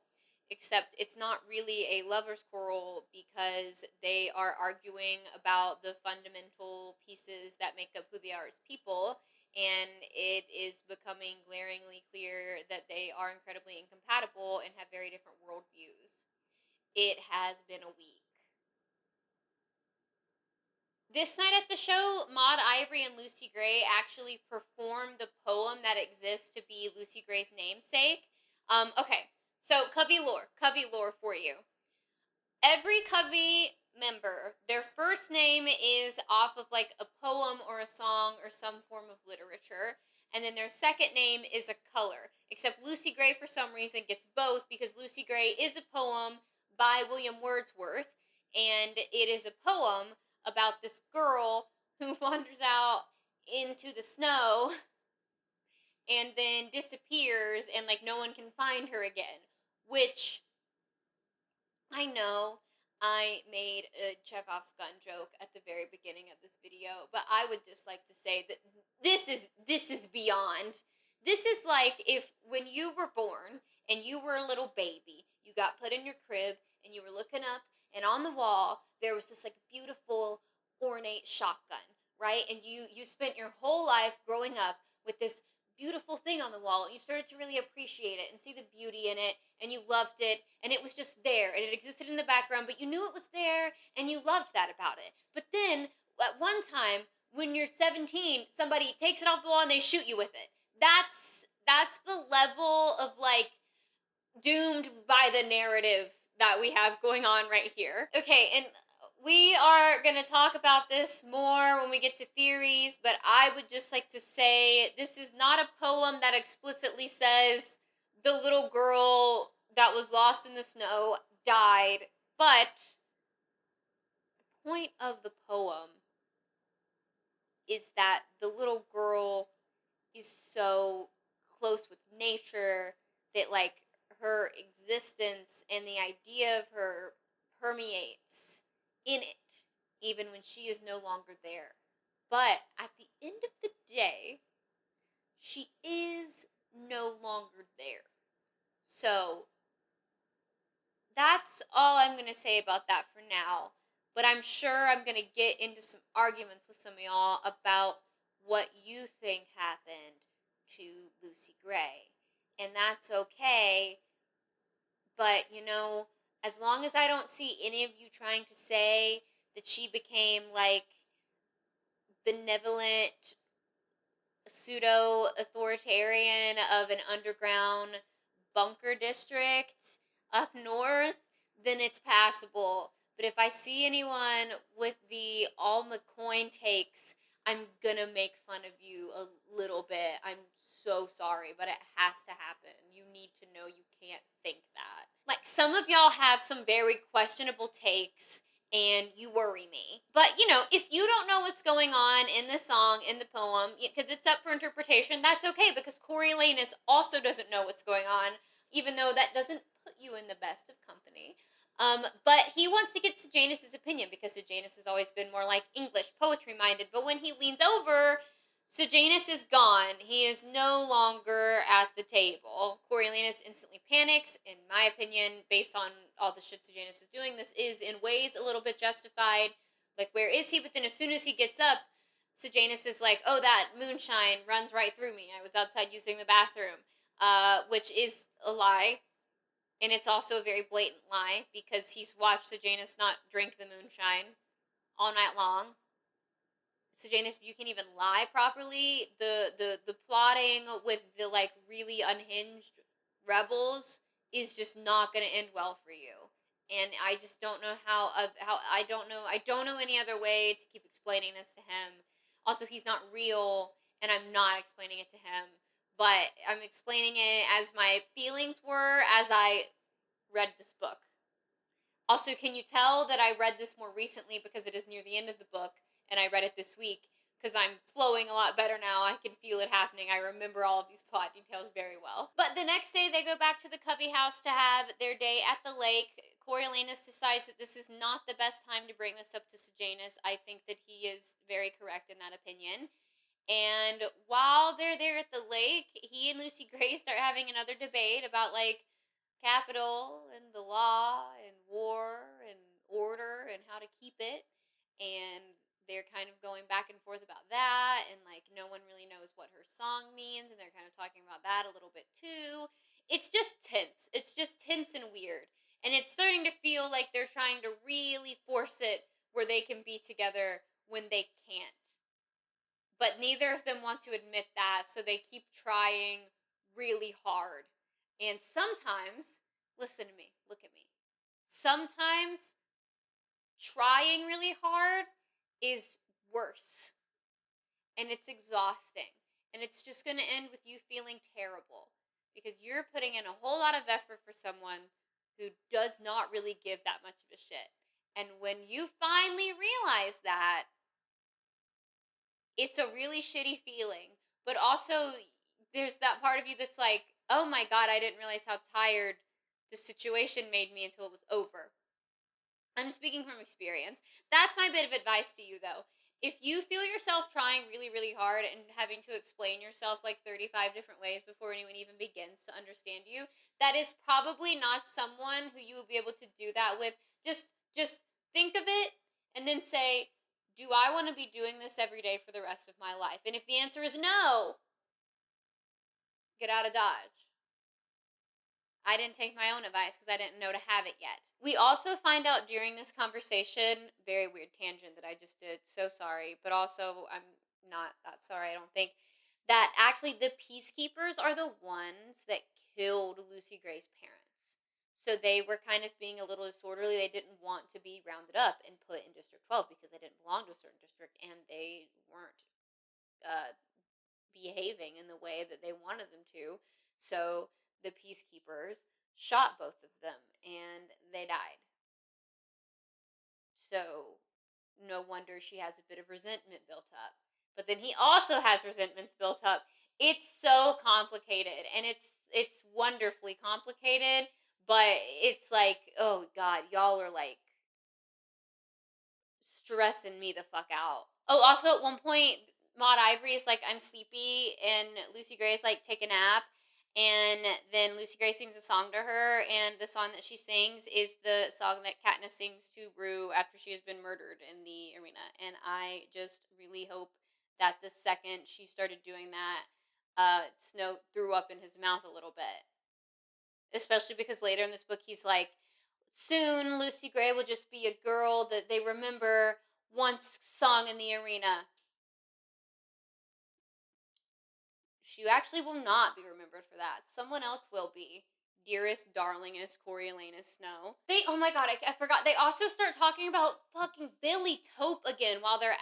except it's not really a lover's quarrel because they are arguing about the fundamental pieces that make up who they are as people, and it is becoming glaringly clear that they are incredibly incompatible and have very different worldviews. It has been a week. This night at the show, Maud Ivory and Lucy Gray actually performed the poem that exists to be Lucy Gray's namesake. Okay, so Covey lore for you. Every Covey member, their first name is off of like a poem or a song or some form of literature, and then their second name is a color. Except Lucy Gray, for some reason, gets both because Lucy Gray is a poem by William Wordsworth, and it is a poem about this girl who wanders out into the snow and then disappears, and like no one can find her again, which I know I made a Chekhov's gun joke at the very beginning of this video, but I would just like to say that this is beyond. This is like if when you were born and you were a little baby, you got put in your crib and you were looking up, and on the wall there was this like beautiful ornate shotgun, right? And you spent your whole life growing up with this beautiful thing on the wall, and you started to really appreciate it and see the beauty in it, and you loved it, and it was just there, and it existed in the background, but you knew it was there, and you loved that about it. But then, at one time, when you're 17, somebody takes it off the wall and they shoot you with it. That's the level of, like, doomed by the narrative that we have going on right here. Okay, and we are going to talk about this more when we get to theories, but I would just like to say this is not a poem that explicitly says the little girl that was lost in the snow died, but the point of the poem is that the little girl is so close with nature that like her existence and the idea of her permeates in it even when she is no longer there. But at the end of the day, she is no longer there. So that's all I'm going to say about that for now. But I'm sure I'm going to get into some arguments with some of y'all about what you think happened to Lucy Gray. And that's okay. But, as long as I don't see any of you trying to say that she became like benevolent pseudo authoritarian of an underground bunker district up north, then it's passable. But if I see anyone with the all McCoy takes, I'm gonna make fun of you a little bit. I'm so sorry, but it has to happen. You need to know you can't think that. Like, some of y'all have some very questionable takes and you worry me. But, if you don't know what's going on in the song, in the poem, because it's up for interpretation, that's okay, because Coriolanus also doesn't know what's going on, even though that doesn't put you in the best of company. But he wants to get Sejanus' opinion, because Sejanus has always been more like English poetry minded, but when he leans over, Sejanus is gone. He is no longer at the table. Coriolanus instantly panics. In my opinion, based on all the shit Sejanus is doing, this is in ways a little bit justified. Like, where is he? But then as soon as he gets up, Sejanus is like, oh, that moonshine runs right through me. I was outside using the bathroom, which is a lie. And it's also a very blatant lie, because he's watched Sejanus not drink the moonshine all night long. Sejanus, if you can even lie properly, the plotting with the like really unhinged rebels is just not going to end well for you. And I just don't know how I don't know any other way to keep explaining this to him. Also, he's not real, and I'm not explaining it to him, but I'm explaining it as my feelings were as I read this book. Also, can you tell that I read this more recently because it is near the end of the book and I read it this week? Because I'm flowing a lot better now. I can feel it happening. I remember all of these plot details very well. But the next day, they go back to the Cubby house to have their day at the lake. Coriolanus decides that this is not the best time to bring this up to Sejanus. I think that he is very correct in that opinion. And while they're there at the lake, he and Lucy Gray start having another debate about, like, capital and the law and war and order and how to keep it. And they're kind of going back and forth about that, and like no one really knows what her song means, and they're kind of talking about that a little bit too. It's just tense. It's just tense and weird. And it's starting to feel like they're trying to really force it where they can be together when they can't. But neither of them want to admit that, so they keep trying really hard. And sometimes, listen to me, look at me. Sometimes trying really hard is worse. And it's exhausting. And it's just going to end with you feeling terrible. Because you're putting in a whole lot of effort for someone who does not really give that much of a shit. And when you finally realize that, it's a really shitty feeling. But also, there's that part of you that's like, oh my god, I didn't realize how tired the situation made me until it was over. I'm speaking from experience. That's my bit of advice to you, though. If you feel yourself trying really, really hard and having to explain yourself like 35 different ways before anyone even begins to understand you, that is probably not someone who you will be able to do that with. Just think of it and then say, do I want to be doing this every day for the rest of my life? And if the answer is no, get out of Dodge. I didn't take my own advice because I didn't know to have it yet. We also find out during this conversation, very weird tangent that I just did, so sorry, but also I'm not that sorry, I don't think, that actually the peacekeepers are the ones that killed Lucy Gray's parents. So they were kind of being a little disorderly. They didn't want to be rounded up and put in District 12 because they didn't belong to a certain district and they weren't behaving in the way that they wanted them to. So the peacekeepers shot both of them and they died. So no wonder she has a bit of resentment built up. But then he also has resentments built up. It's so complicated, and it's wonderfully complicated, but it's like, oh god, y'all are like stressing me the fuck out. Oh, also at one point, Maud Ivory is like, I'm sleepy, and Lucy Gray is like, take a nap. And then Lucy Gray sings a song to her, and the song that she sings is the song that Katniss sings to Rue after she has been murdered in the arena. And I just really hope that the second she started doing that, Snow threw up in his mouth a little bit. Especially because later in this book, he's like, soon Lucy Gray will just be a girl that they remember once sung in the arena. She actually will not be remembered for that. Someone else will be. Dearest, darlingest Coriolanus Snow. Oh my god, I forgot. They also start talking about fucking Billy Taupe again while they're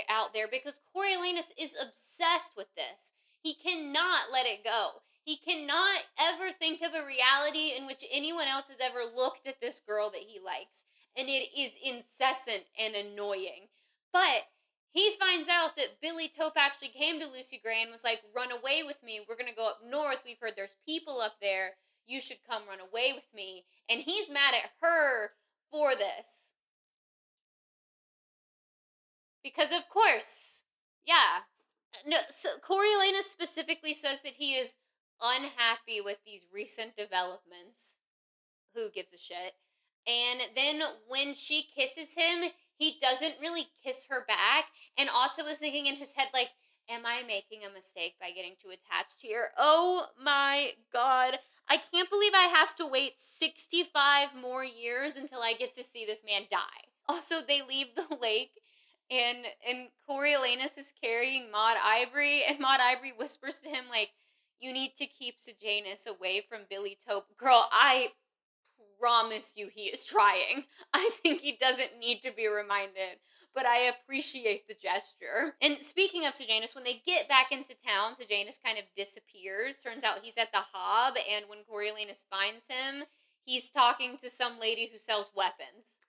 out there because Coriolanus is obsessed with this. He cannot let it go. He cannot ever think of a reality in which anyone else has ever looked at this girl that he likes. And it is incessant and annoying. But he finds out that Billy Taupe actually came to Lucy Gray and was like, run away with me. We're going to go up north. We've heard there's people up there. You should come run away with me. And he's mad at her for this. Because of course, yeah. No, so Coriolanus specifically says that he is unhappy with these recent developments. Who gives a shit? And then when she kisses him, he doesn't really kiss her back, and also is thinking in his head, like, am I making a mistake by getting too attached here? Oh my god. I can't believe I have to wait 65 more years until I get to see this man die. Also, they leave the lake, and Coriolanus is carrying Maud Ivory, and Maud Ivory whispers to him, like, you need to keep Sejanus away from Billy Taupe. Girl, I promise you he is trying. I think he doesn't need to be reminded, but I appreciate the gesture. And speaking of Sejanus, when they get back into town, Sejanus kind of disappears. Turns out he's at the Hob, and when Coriolanus finds him, he's talking to some lady who sells weapons.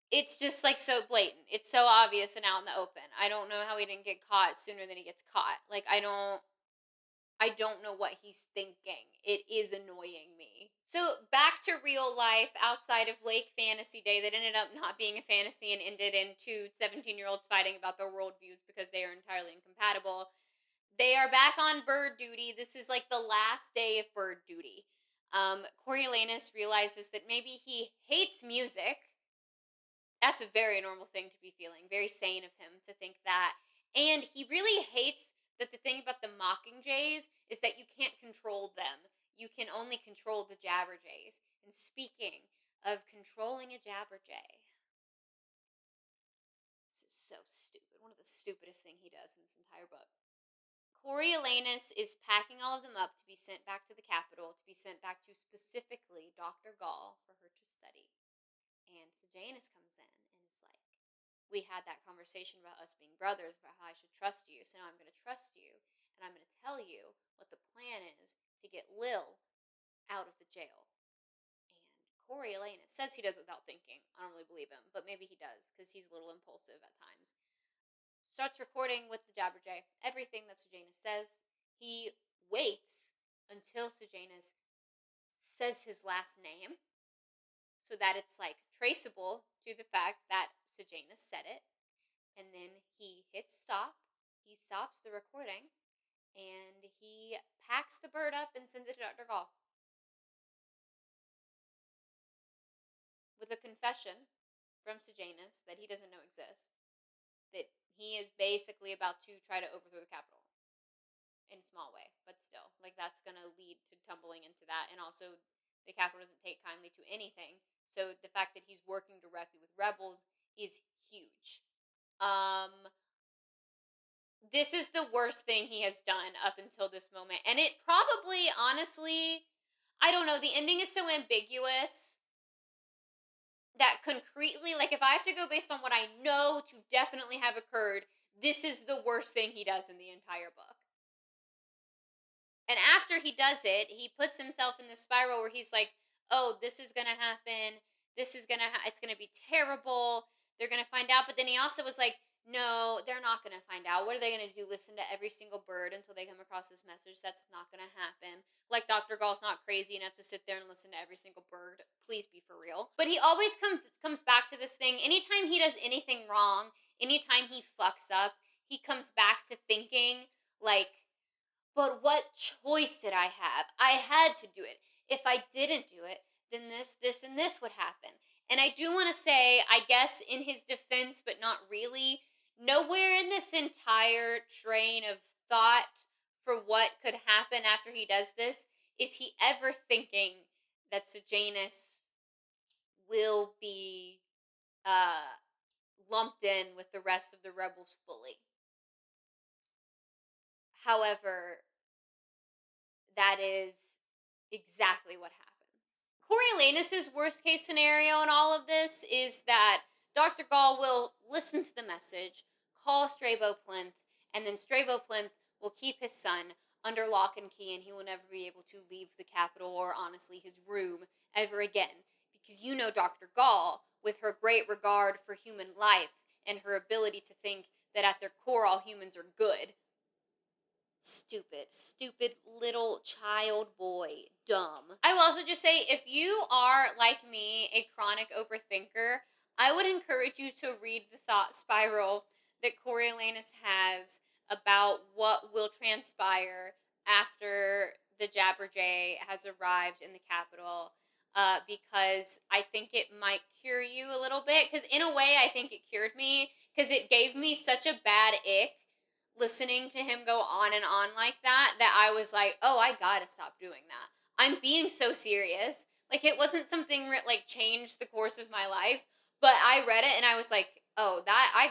It's just like so blatant. It's so obvious and out in the open. I don't know how he didn't get caught sooner than he gets caught. Like, I don't know what he's thinking. It is annoying me. So back to real life outside of Lake Fantasy Day that ended up not being a fantasy and ended in two 17-year-olds fighting about their worldviews because they are entirely incompatible. They are back on bird duty. This is like the last day of bird duty. Coriolanus realizes that maybe he hates music. That's a very normal thing to be feeling. Very sane of him to think that. And he really hates that the thing about the Mockingjays is that you can't control them. You can only control the Jabberjays. And speaking of controlling a Jabberjay, this is so stupid. One of the stupidest things he does in this entire book. Coriolanus is packing all of them up to be sent back to the capital, to be sent back to specifically Dr. Gall for her to study. And Sejanus comes in and is like, we had that conversation about us being brothers, about how I should trust you, so now I'm going to trust you, and I'm going to tell you what the plan is to get Lil out of the jail. And Coriolanus says he does it without thinking. I don't really believe him, but maybe he does, because he's a little impulsive at times. Starts recording with the Jabberjay everything that Sejanus says. He waits until Sejanus says his last name, so that it's like traceable to the fact that Sejanus said it. And then he hits stop. He stops the recording, and he packs the bird up and sends it to Dr. Gall with a confession from Sejanus that he doesn't know exists. That he is basically about to try to overthrow the capital in a small way, but still, like, that's gonna lead to tumbling into that. And also, the capital doesn't take kindly to anything, so the fact that he's working directly with rebels is huge. This is the worst thing he has done up until this moment. And it probably, honestly, I don't know, the ending is so ambiguous that concretely, like, if I have to go based on what I know to definitely have occurred, this is the worst thing he does in the entire book. And after he does it, he puts himself in this spiral where he's like, "Oh, this is gonna happen. This is gonna. It's gonna be terrible. They're gonna find out." But then he also was like, "No, they're not gonna find out. What are they gonna do? Listen to every single bird until they come across this message? That's not gonna happen. Like Dr. Gall's not crazy enough to sit there and listen to every single bird. Please be for real." But he always comes back to this thing. Anytime he does anything wrong, anytime he fucks up, he comes back to thinking like, but what choice did I have? I had to do it. If I didn't do it, then this, and this would happen. And I do want to say, I guess in his defense, but not really, nowhere in this entire train of thought for what could happen after he does this is he ever thinking that Sejanus will be uh, lumped in with the rest of the rebels fully. However, that is exactly what happens. Coriolanus's worst case scenario in all of this is that Dr. Gall will listen to the message, call Strabo Plinth, and then Strabo Plinth will keep his son under lock and key, and he will never be able to leave the capital or honestly his room ever again. Because you know Dr. Gall, with her great regard for human life and her ability to think that at their core all humans are good, stupid little child boy. Dumb. I will also just say, if you are, like me, a chronic overthinker, I would encourage you to read the thought spiral that Coriolanus has about what will transpire after the Jabberjay has arrived in the capital. Because I think it might cure you a little bit. Because in a way, I think it cured me. Because it gave me such a bad ick listening to him go on and on like that I was like, oh, I gotta stop doing that. I'm being so serious. Like, it wasn't something that like changed the course of my life, but I read it and I was like, oh, that I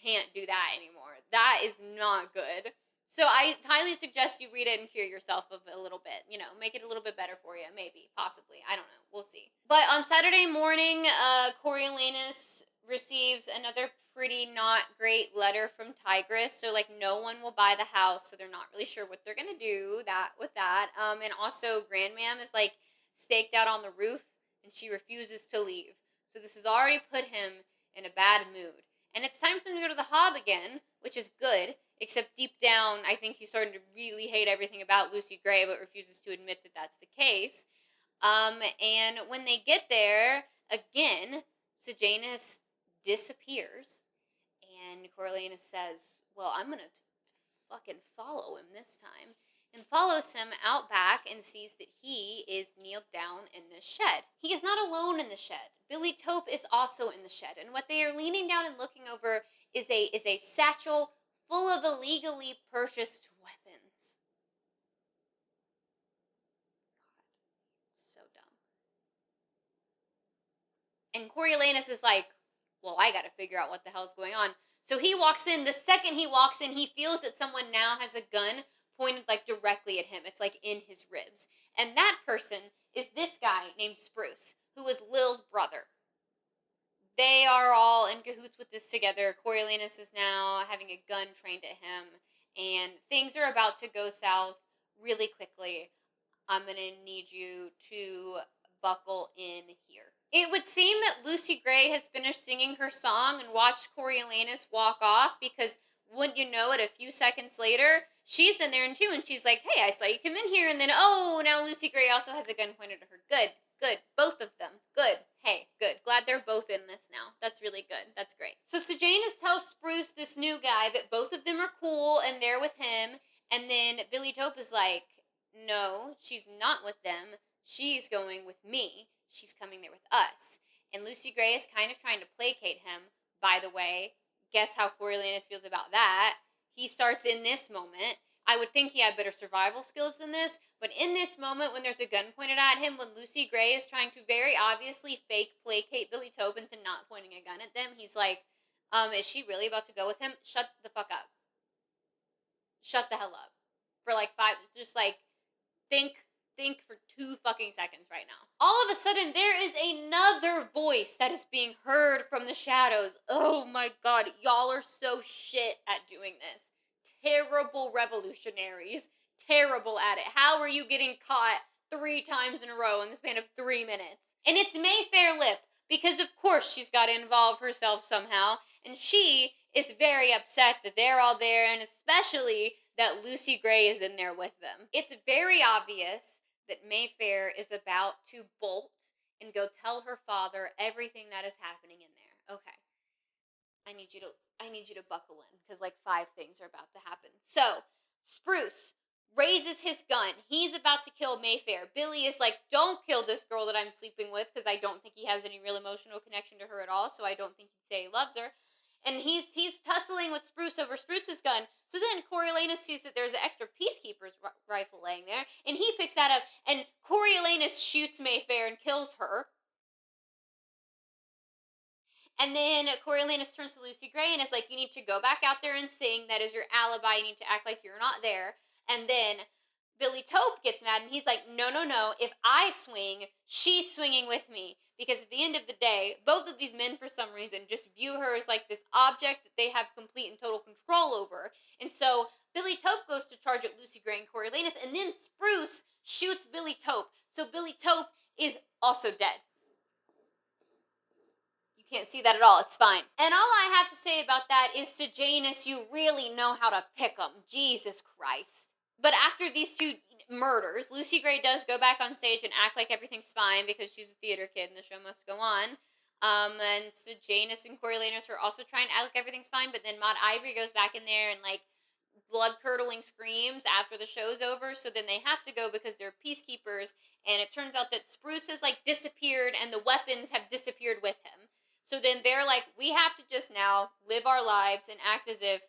can't do that anymore. That is not good. So I highly suggest you read it and cure yourself of it a little bit. You know, make it a little bit better for you. Maybe, possibly. I don't know. We'll see. But on Saturday morning, Coriolanus receives another pretty not great letter from Tigris. So like no one will buy the house, so they're not really sure what they're gonna do with that. And also Grandmam is like staked out on the roof and she refuses to leave. So this has already put him in a bad mood. And it's time for him to go to the Hob again, which is good, except deep down, I think he's starting to really hate everything about Lucy Gray, but refuses to admit that that's the case. And when they get there, again, Sejanus disappears, and Coriolanus says, well, I'm going to fucking follow him this time, and follows him out back and sees that he is kneeled down in the shed. He is not alone in the shed. Billy Tope is also in the shed, and what they are leaning down and looking over is a satchel full of illegally purchased weapons. God, it's so dumb. And Coriolanus is like, well, I gotta figure out what the hell's going on. So he walks in. The second he walks in, he feels that someone now has a gun pointed like directly at him. It's like in his ribs. And that person is this guy named Spruce, who is Lil's brother. They are all in cahoots with this together. Coriolanus is now having a gun trained at him, and things are about to go south really quickly. I'm going to need you to buckle in here. It would seem that Lucy Gray has finished singing her song and watched Coriolanus walk off, because wouldn't you know it, a few seconds later, she's in there too, and she's like, hey, I saw you come in here, and then, oh, now Lucy Gray also has a gun pointed at her. Good. Both of them. Good. Hey, good. Glad they're both in this now. That's really good. That's great. So Sejanus tells Spruce, this new guy, that both of them are cool and they're with him, and then Billy Tope is like, no, she's not with them. She's going with me. She's coming there with us. And Lucy Gray is kind of trying to placate him. By the way, guess how Coriolanus feels about that? He starts in this moment. I would think he had better survival skills than this, but in this moment when there's a gun pointed at him, when Lucy Gray is trying to very obviously fake placate Billy Tope into not pointing a gun at them, he's like, is she really about to go with him? Shut the fuck up. Shut the hell up. For like 5, just like, think for 2 fucking seconds right now. All of a sudden, there is another voice that is being heard from the shadows. Oh my god, y'all are so shit at doing this. Terrible revolutionaries. terrible at it. How are you getting caught 3 times in a row in the span of 3 minutes? And it's Mayfair Lip, because of course she's got to involve herself somehow, and she is very upset that they're all there, and especially that Lucy Gray is in there with them. It's very obvious that Mayfair is about to bolt and go tell her father everything that is happening in there. Okay. I need you to buckle in, because like 5 things are about to happen. So, Spruce raises his gun. He's about to kill Mayfair. Billy is like, "Don't kill this girl that I'm sleeping with," because I don't think he has any real emotional connection to her at all, so I don't think he'd say he loves her. And he's tussling with Spruce over Spruce's gun. So then Coriolanus sees that there's an extra Peacekeeper's rifle laying there, and he picks that up, and Coriolanus shoots Mayfair and kills her. And then Coriolanus turns to Lucy Gray and is like, "You need to go back out there and sing. That is your alibi. You need to act like you're not there." And then Billy Tope gets mad and he's like, "No, no, no. If I swing, she's swinging with me." Because at the end of the day, both of these men, for some reason, just view her as like this object that they have complete and total control over. And so Billy Tope goes to charge at Lucy Gray and Coriolanus, and then Spruce shoots Billy Tope. So Billy Tope is also dead. Can't see that at all. It's fine. And all I have to say about that is, Sejanus, you really know how to pick them. Jesus Christ. But after these 2 murders, Lucy Gray does go back on stage and act like everything's fine because she's a theater kid and the show must go on. And Sejanus and Coriolanus are also trying to act like everything's fine, but then Maud Ivory goes back in there and like blood-curdling screams after the show's over, so then they have to go because they're Peacekeepers, and it turns out that Spruce has like disappeared and the weapons have disappeared with him. So then they're like, "We have to just now live our lives and act as if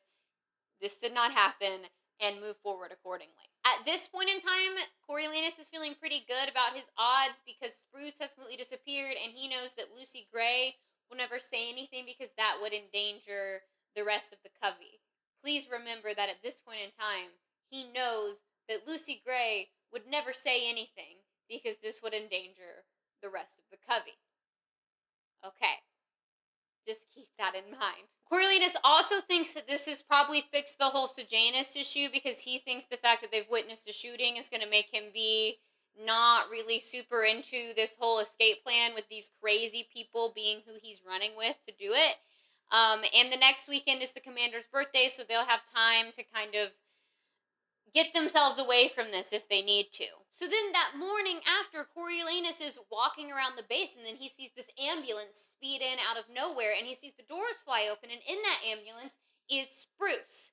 this did not happen and move forward accordingly." At this point in time, Coriolanus is feeling pretty good about his odds because Spruce has completely disappeared, and he knows that Lucy Gray will never say anything because that would endanger the rest of the covey. Please remember that at this point in time, he knows that Lucy Gray would never say anything because this would endanger the rest of the covey. Okay. Just keep that in mind. Coriolanus also thinks that this has probably fixed the whole Sejanus issue because he thinks the fact that they've witnessed a shooting is going to make him be not really super into this whole escape plan with these crazy people being who he's running with to do it. And the next weekend is the commander's birthday, so they'll have time to kind of get themselves away from this if they need to. So then that morning after, Coriolanus is walking around the base, and then he sees this ambulance speed in out of nowhere, and he sees the doors fly open, and in that ambulance is Spruce.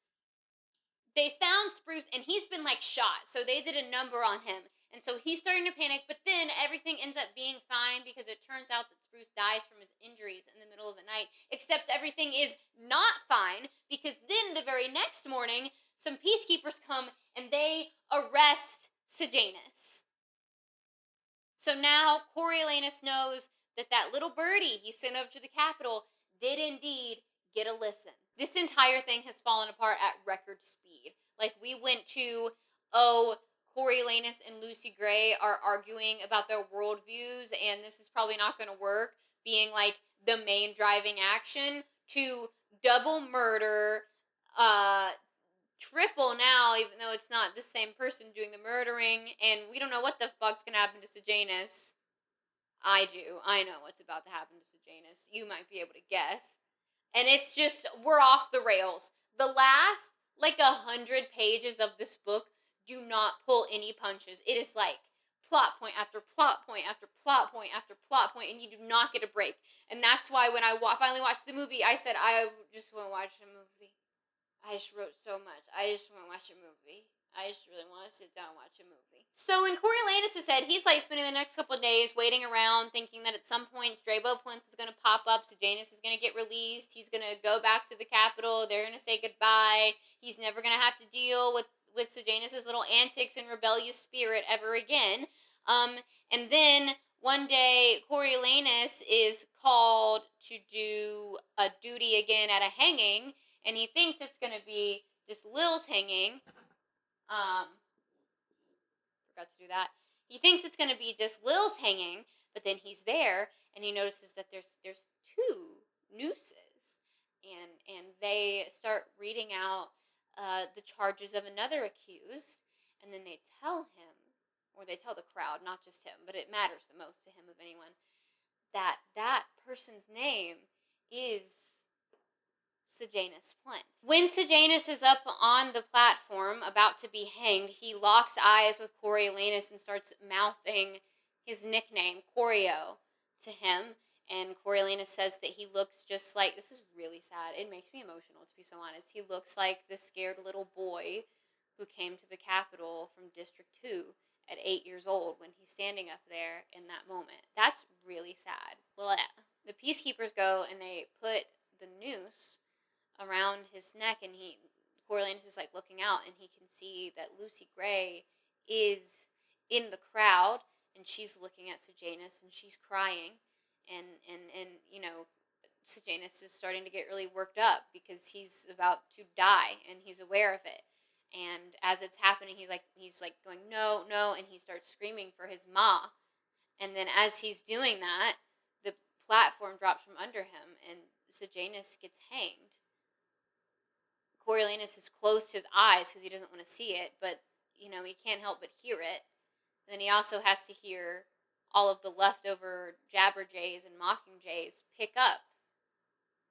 They found Spruce, and he's been like shot, so they did a number on him. And so he's starting to panic, but then everything ends up being fine because it turns out that Spruce dies from his injuries in the middle of the night, except everything is not fine because then the very next morning, some Peacekeepers come and they arrest Sejanus. So now Coriolanus knows that that little birdie he sent over to the Capitol did indeed get a listen. This entire thing has fallen apart at record speed. Like, we went to, Coriolanus and Lucy Gray are arguing about their worldviews, and this is probably not going to work, being like the main driving action, to double murder, triple now, even though it's not the same person doing the murdering, and we don't know what the fuck's gonna happen to Sejanus. I do. I know what's about to happen to Sejanus. You might be able to guess. And it's just, we're off the rails. The last, 100 pages of this book do not pull any punches. It is like plot point after plot point after plot point after plot point, and you do not get a break. And that's why when I finally watched the movie, I said, I just want to watch the movie. I just wrote so much. I just want to watch a movie. I just really want to sit down and watch a movie. So in Coriolanus' head, he's like spending the next couple of days waiting around, thinking that at some point Strabo Plinth is going to pop up, Sejanus is going to get released, he's going to go back to the Capitol, they're going to say goodbye, he's never going to have to deal with Sejanus' little antics and rebellious spirit ever again. And then one day, Coriolanus is called to do a duty again at a hanging, and he thinks it's going to be just Lil's hanging. Forgot to do that. He thinks it's going to be just Lil's hanging, but then he's there, and he notices that there's 2 nooses, and they start reading out the charges of another accused, and then they tell him, or they tell the crowd, not just him, but it matters the most to him of anyone, that that person's name is Sejanus Plinth. When Sejanus is up on the platform about to be hanged, he locks eyes with Coriolanus and starts mouthing his nickname, Corio, to him. And Coriolanus says that he looks just like, this is really sad, it makes me emotional to be so honest, he looks like the scared little boy who came to the Capitol from District 2 at 8 years old when he's standing up there in that moment. That's really sad. Well, the peacekeepers go and they put the noose around his neck, and Coriolanus is like looking out, and he can see that Lucy Gray is in the crowd, and she's looking at Sejanus, and she's crying, and Sejanus is starting to get really worked up because he's about to die, and he's aware of it. And as it's happening, he's like going, no, no, and he starts screaming for his ma. And then as he's doing that, the platform drops from under him, and Sejanus gets hanged. Coriolanus has closed his eyes because he doesn't want to see it, but, he can't help but hear it. And then he also has to hear all of the leftover jabberjays and mockingjays pick up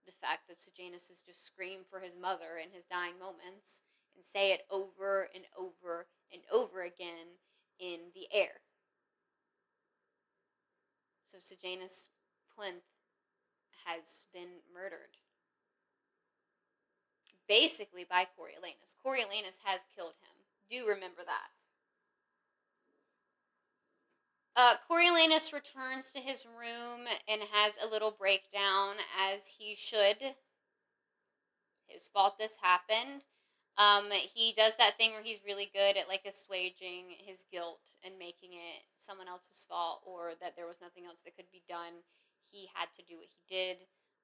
the fact that Sejanus has just screamed for his mother in his dying moments and say it over and over and over again in the air. So Sejanus Plinth has been murdered. Basically by Coriolanus. Coriolanus has killed him. Do remember that. Coriolanus returns to his room and has a little breakdown, as he should. His fault this happened. He does that thing where he's really good at assuaging his guilt and making it someone else's fault, or that there was nothing else that could be done. He had to do what he did,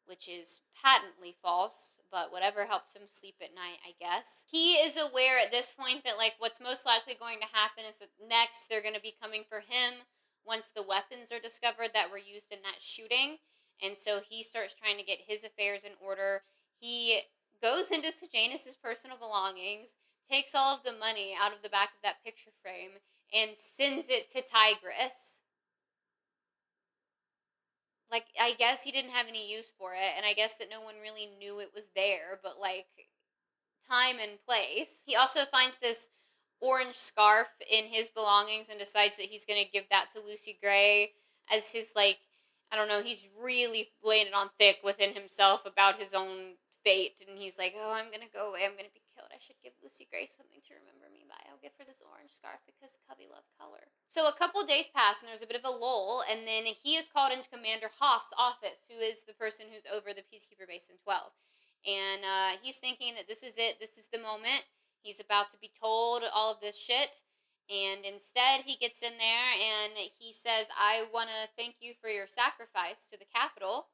which is patently false, but whatever helps him sleep at night, I guess. He is aware at this point that what's most likely going to happen is that next they're going to be coming for him once the weapons are discovered that were used in that shooting. And so he starts trying to get his affairs in order. He goes into Sejanus' personal belongings, takes all of the money out of the back of that picture frame, and sends it to Tigris. I guess he didn't have any use for it, and I guess that no one really knew it was there, but time and place. He also finds this orange scarf in his belongings and decides that he's going to give that to Lucy Gray as his, I don't know, he's really laying it on thick within himself about his own fate, and he's like, oh, I'm going to go away, I'm going to be killed, I should give Lucy Gray something to remember me by, I'll give her this orange scarf because Cubby loved color. So a couple days pass, and there's a bit of a lull, and then he is called into Commander Hoff's office, who is the person who's over the Peacekeeper Base in 12. And he's thinking that this is it, this is the moment. He's about to be told all of this shit. And instead, he gets in there and he says, I want to thank you for your sacrifice to the Capitol.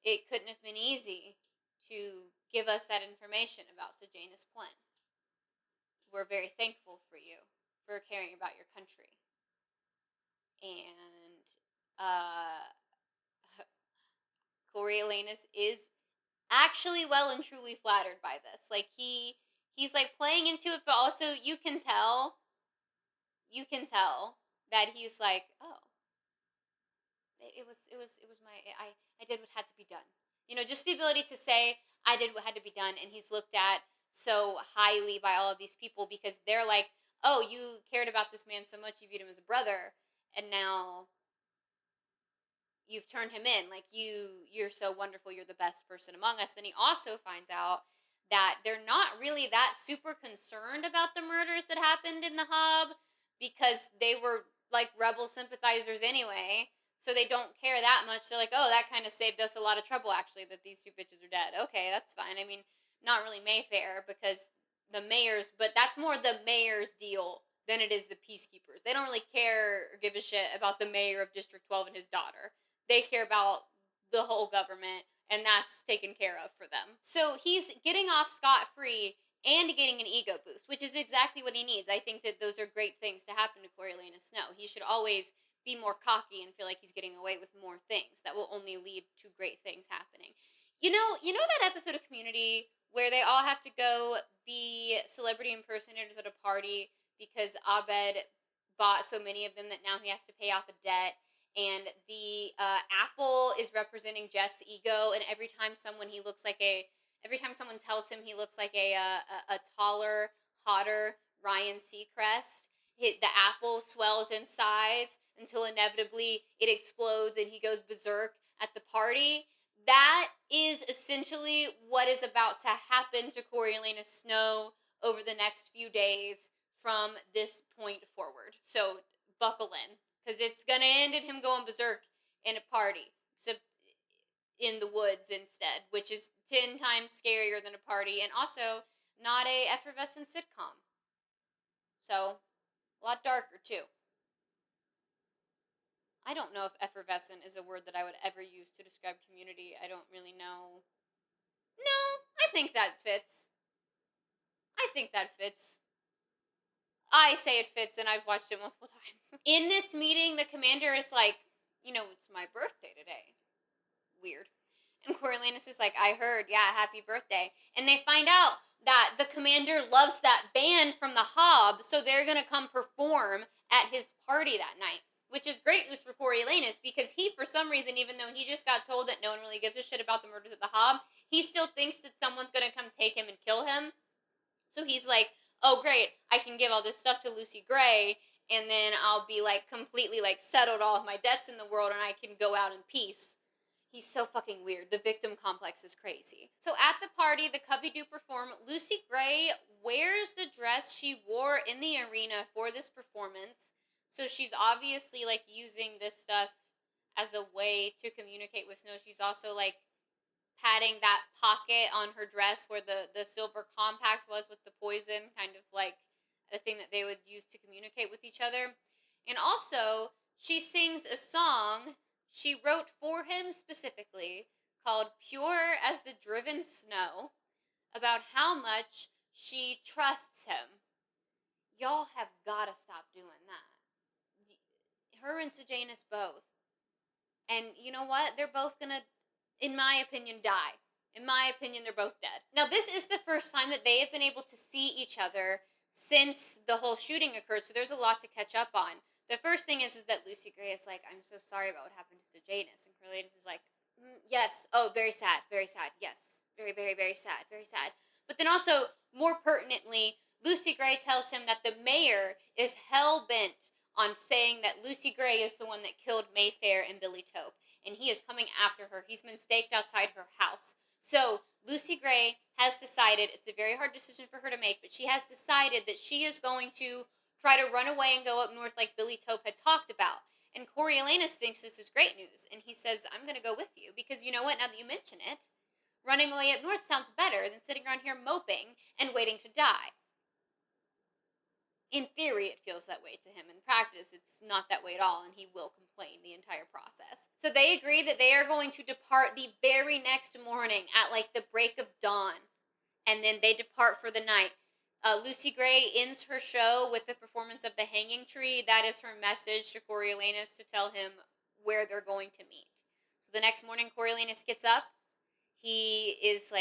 It couldn't have been easy to give us that information about Sejanus Plinth. We're very thankful for you, for caring about your country. And Coriolanus is actually well and truly flattered by this. He's playing into it, but also you can tell that he's like, oh, it was I did what had to be done. Just the ability to say I did what had to be done, and he's looked at so highly by all of these people because they're like, oh, you cared about this man so much, you viewed him as a brother, and now you've turned him in. You're so wonderful, you're the best person among us. Then he also finds out that they're not really that super concerned about the murders that happened in the Hob because they were rebel sympathizers anyway, so they don't care that much. They're like, oh, that kind of saved us a lot of trouble, actually, that these two bitches are dead. Okay, that's fine. I mean, not really Mayfair because the mayor's, but that's more the mayor's deal than it is the peacekeepers. They don't really care or give a shit about the mayor of District 12 and his daughter. They care about the whole government, and that's taken care of for them. So he's getting off scot-free and getting an ego boost, which is exactly what he needs. I think that those are great things to happen to Coriolanus Snow. He should always be more cocky and feel like he's getting away with more things. That will only lead to great things happening. You know that episode of Community where they all have to go be celebrity impersonators at a party because Abed bought so many of them that now he has to pay off a debt, and the apple is representing Jeff's ego, and every time someone tells him he looks like a taller, hotter Ryan Seacrest, the apple swells in size until inevitably it explodes and he goes berserk at the party. That is essentially what is about to happen to Coriolanus Snow over the next few days from this point forward. So buckle in, because it's going to end in him going berserk in a party, except in the woods instead, which is 10 times scarier than a party, and also not a effervescent sitcom. So, a lot darker too. I don't know if effervescent is a word that I would ever use to describe Community. I don't really know. No, I think that fits. I think that fits. I say it fits, and I've watched it multiple times. In this meeting, the commander is like, it's my birthday today. Weird. And Coriolanus is like, I heard, yeah, happy birthday. And they find out that the commander loves that band from the Hob, so they're going to come perform at his party that night. Which is great news for Coriolanus, because he, for some reason, even though he just got told that no one really gives a shit about the murders at the Hob, he still thinks that someone's going to come take him and kill him. So he's like, oh, great, I can give all this stuff to Lucy Gray, and then I'll be, completely, settled all of my debts in the world, and I can go out in peace. He's so fucking weird. The victim complex is crazy. So at the party, the Covey do perform. Lucy Gray wears the dress she wore in the arena for this performance. So she's obviously, using this stuff as a way to communicate with Snow. She's also, patting that pocket on her dress where the silver compact was with the poison, kind of like the thing that they would use to communicate with each other. And also, she sings a song she wrote for him specifically called Pure as the Driven Snow about how much she trusts him. Y'all have got to stop doing that. Her and Sejanus both. And you know what? They're both going to, in my opinion, die. In my opinion, they're both dead. Now, this is the first time that they have been able to see each other since the whole shooting occurred, so there's a lot to catch up on. The first thing is that Lucy Gray is like, I'm so sorry about what happened to Sejanus. And Coriolanus is like, yes, oh, very sad, yes. Very, very, very sad, very sad. But then also, more pertinently, Lucy Gray tells him that the mayor is hell-bent on saying that Lucy Gray is the one that killed Mayfair and Billy Tope, and he is coming after her. He's been staked outside her house. So Lucy Gray has decided, it's a very hard decision for her to make, but she has decided that she is going to try to run away and go up north like Billy Tope had talked about. And Coriolanus thinks this is great news, and he says, I'm going to go with you, because you know what, now that you mention it, running away up north sounds better than sitting around here moping and waiting to die. In theory, it feels that way to him. In practice, it's not that way at all, and he will complain the entire process. So they agree that they are going to depart the very next morning at the break of dawn, and then they depart for the night. Lucy Gray ends her show with the performance of the hanging tree. That is her message to Coriolanus to tell him where they're going to meet. So the next morning, Coriolanus gets up. He is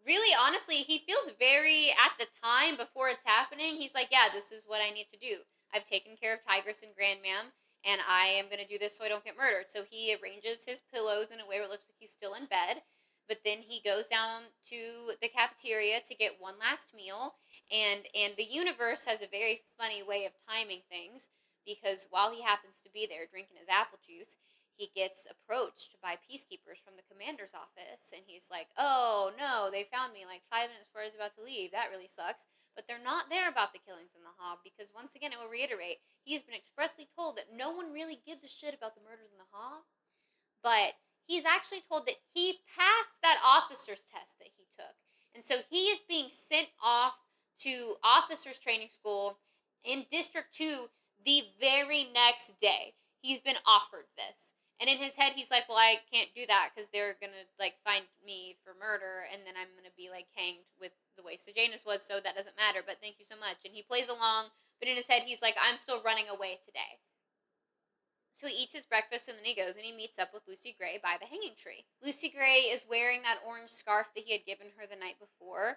really, honestly, he feels very, at the time before it's happening, he's like, yeah, this is what I need to do. I've taken care of Tigress and Grandmam, and I am going to do this so I don't get murdered. So he arranges his pillows in a way where it looks like he's still in bed, but then he goes down to the cafeteria to get one last meal, and the universe has a very funny way of timing things, because while he happens to be there drinking his apple juice, he gets approached by peacekeepers from the commander's office, and he's like, oh no, they found me 5 minutes before I was about to leave. That really sucks. But they're not there about the killings in the Hob, because once again, it will reiterate, he has been expressly told that no one really gives a shit about the murders in the Hob, but he's actually told that he passed that officer's test that he took. And so he is being sent off to officers training school in District 2 the very next day. He's been offered this. And in his head, he's like, well, I can't do that because they're going to, find me for murder, and then I'm going to be, hanged with the way Sejanus was, so that doesn't matter, but thank you so much. And he plays along, but in his head, he's like, I'm still running away today. So he eats his breakfast and then he goes and he meets up with Lucy Gray by the hanging tree. Lucy Gray is wearing that orange scarf that he had given her the night before.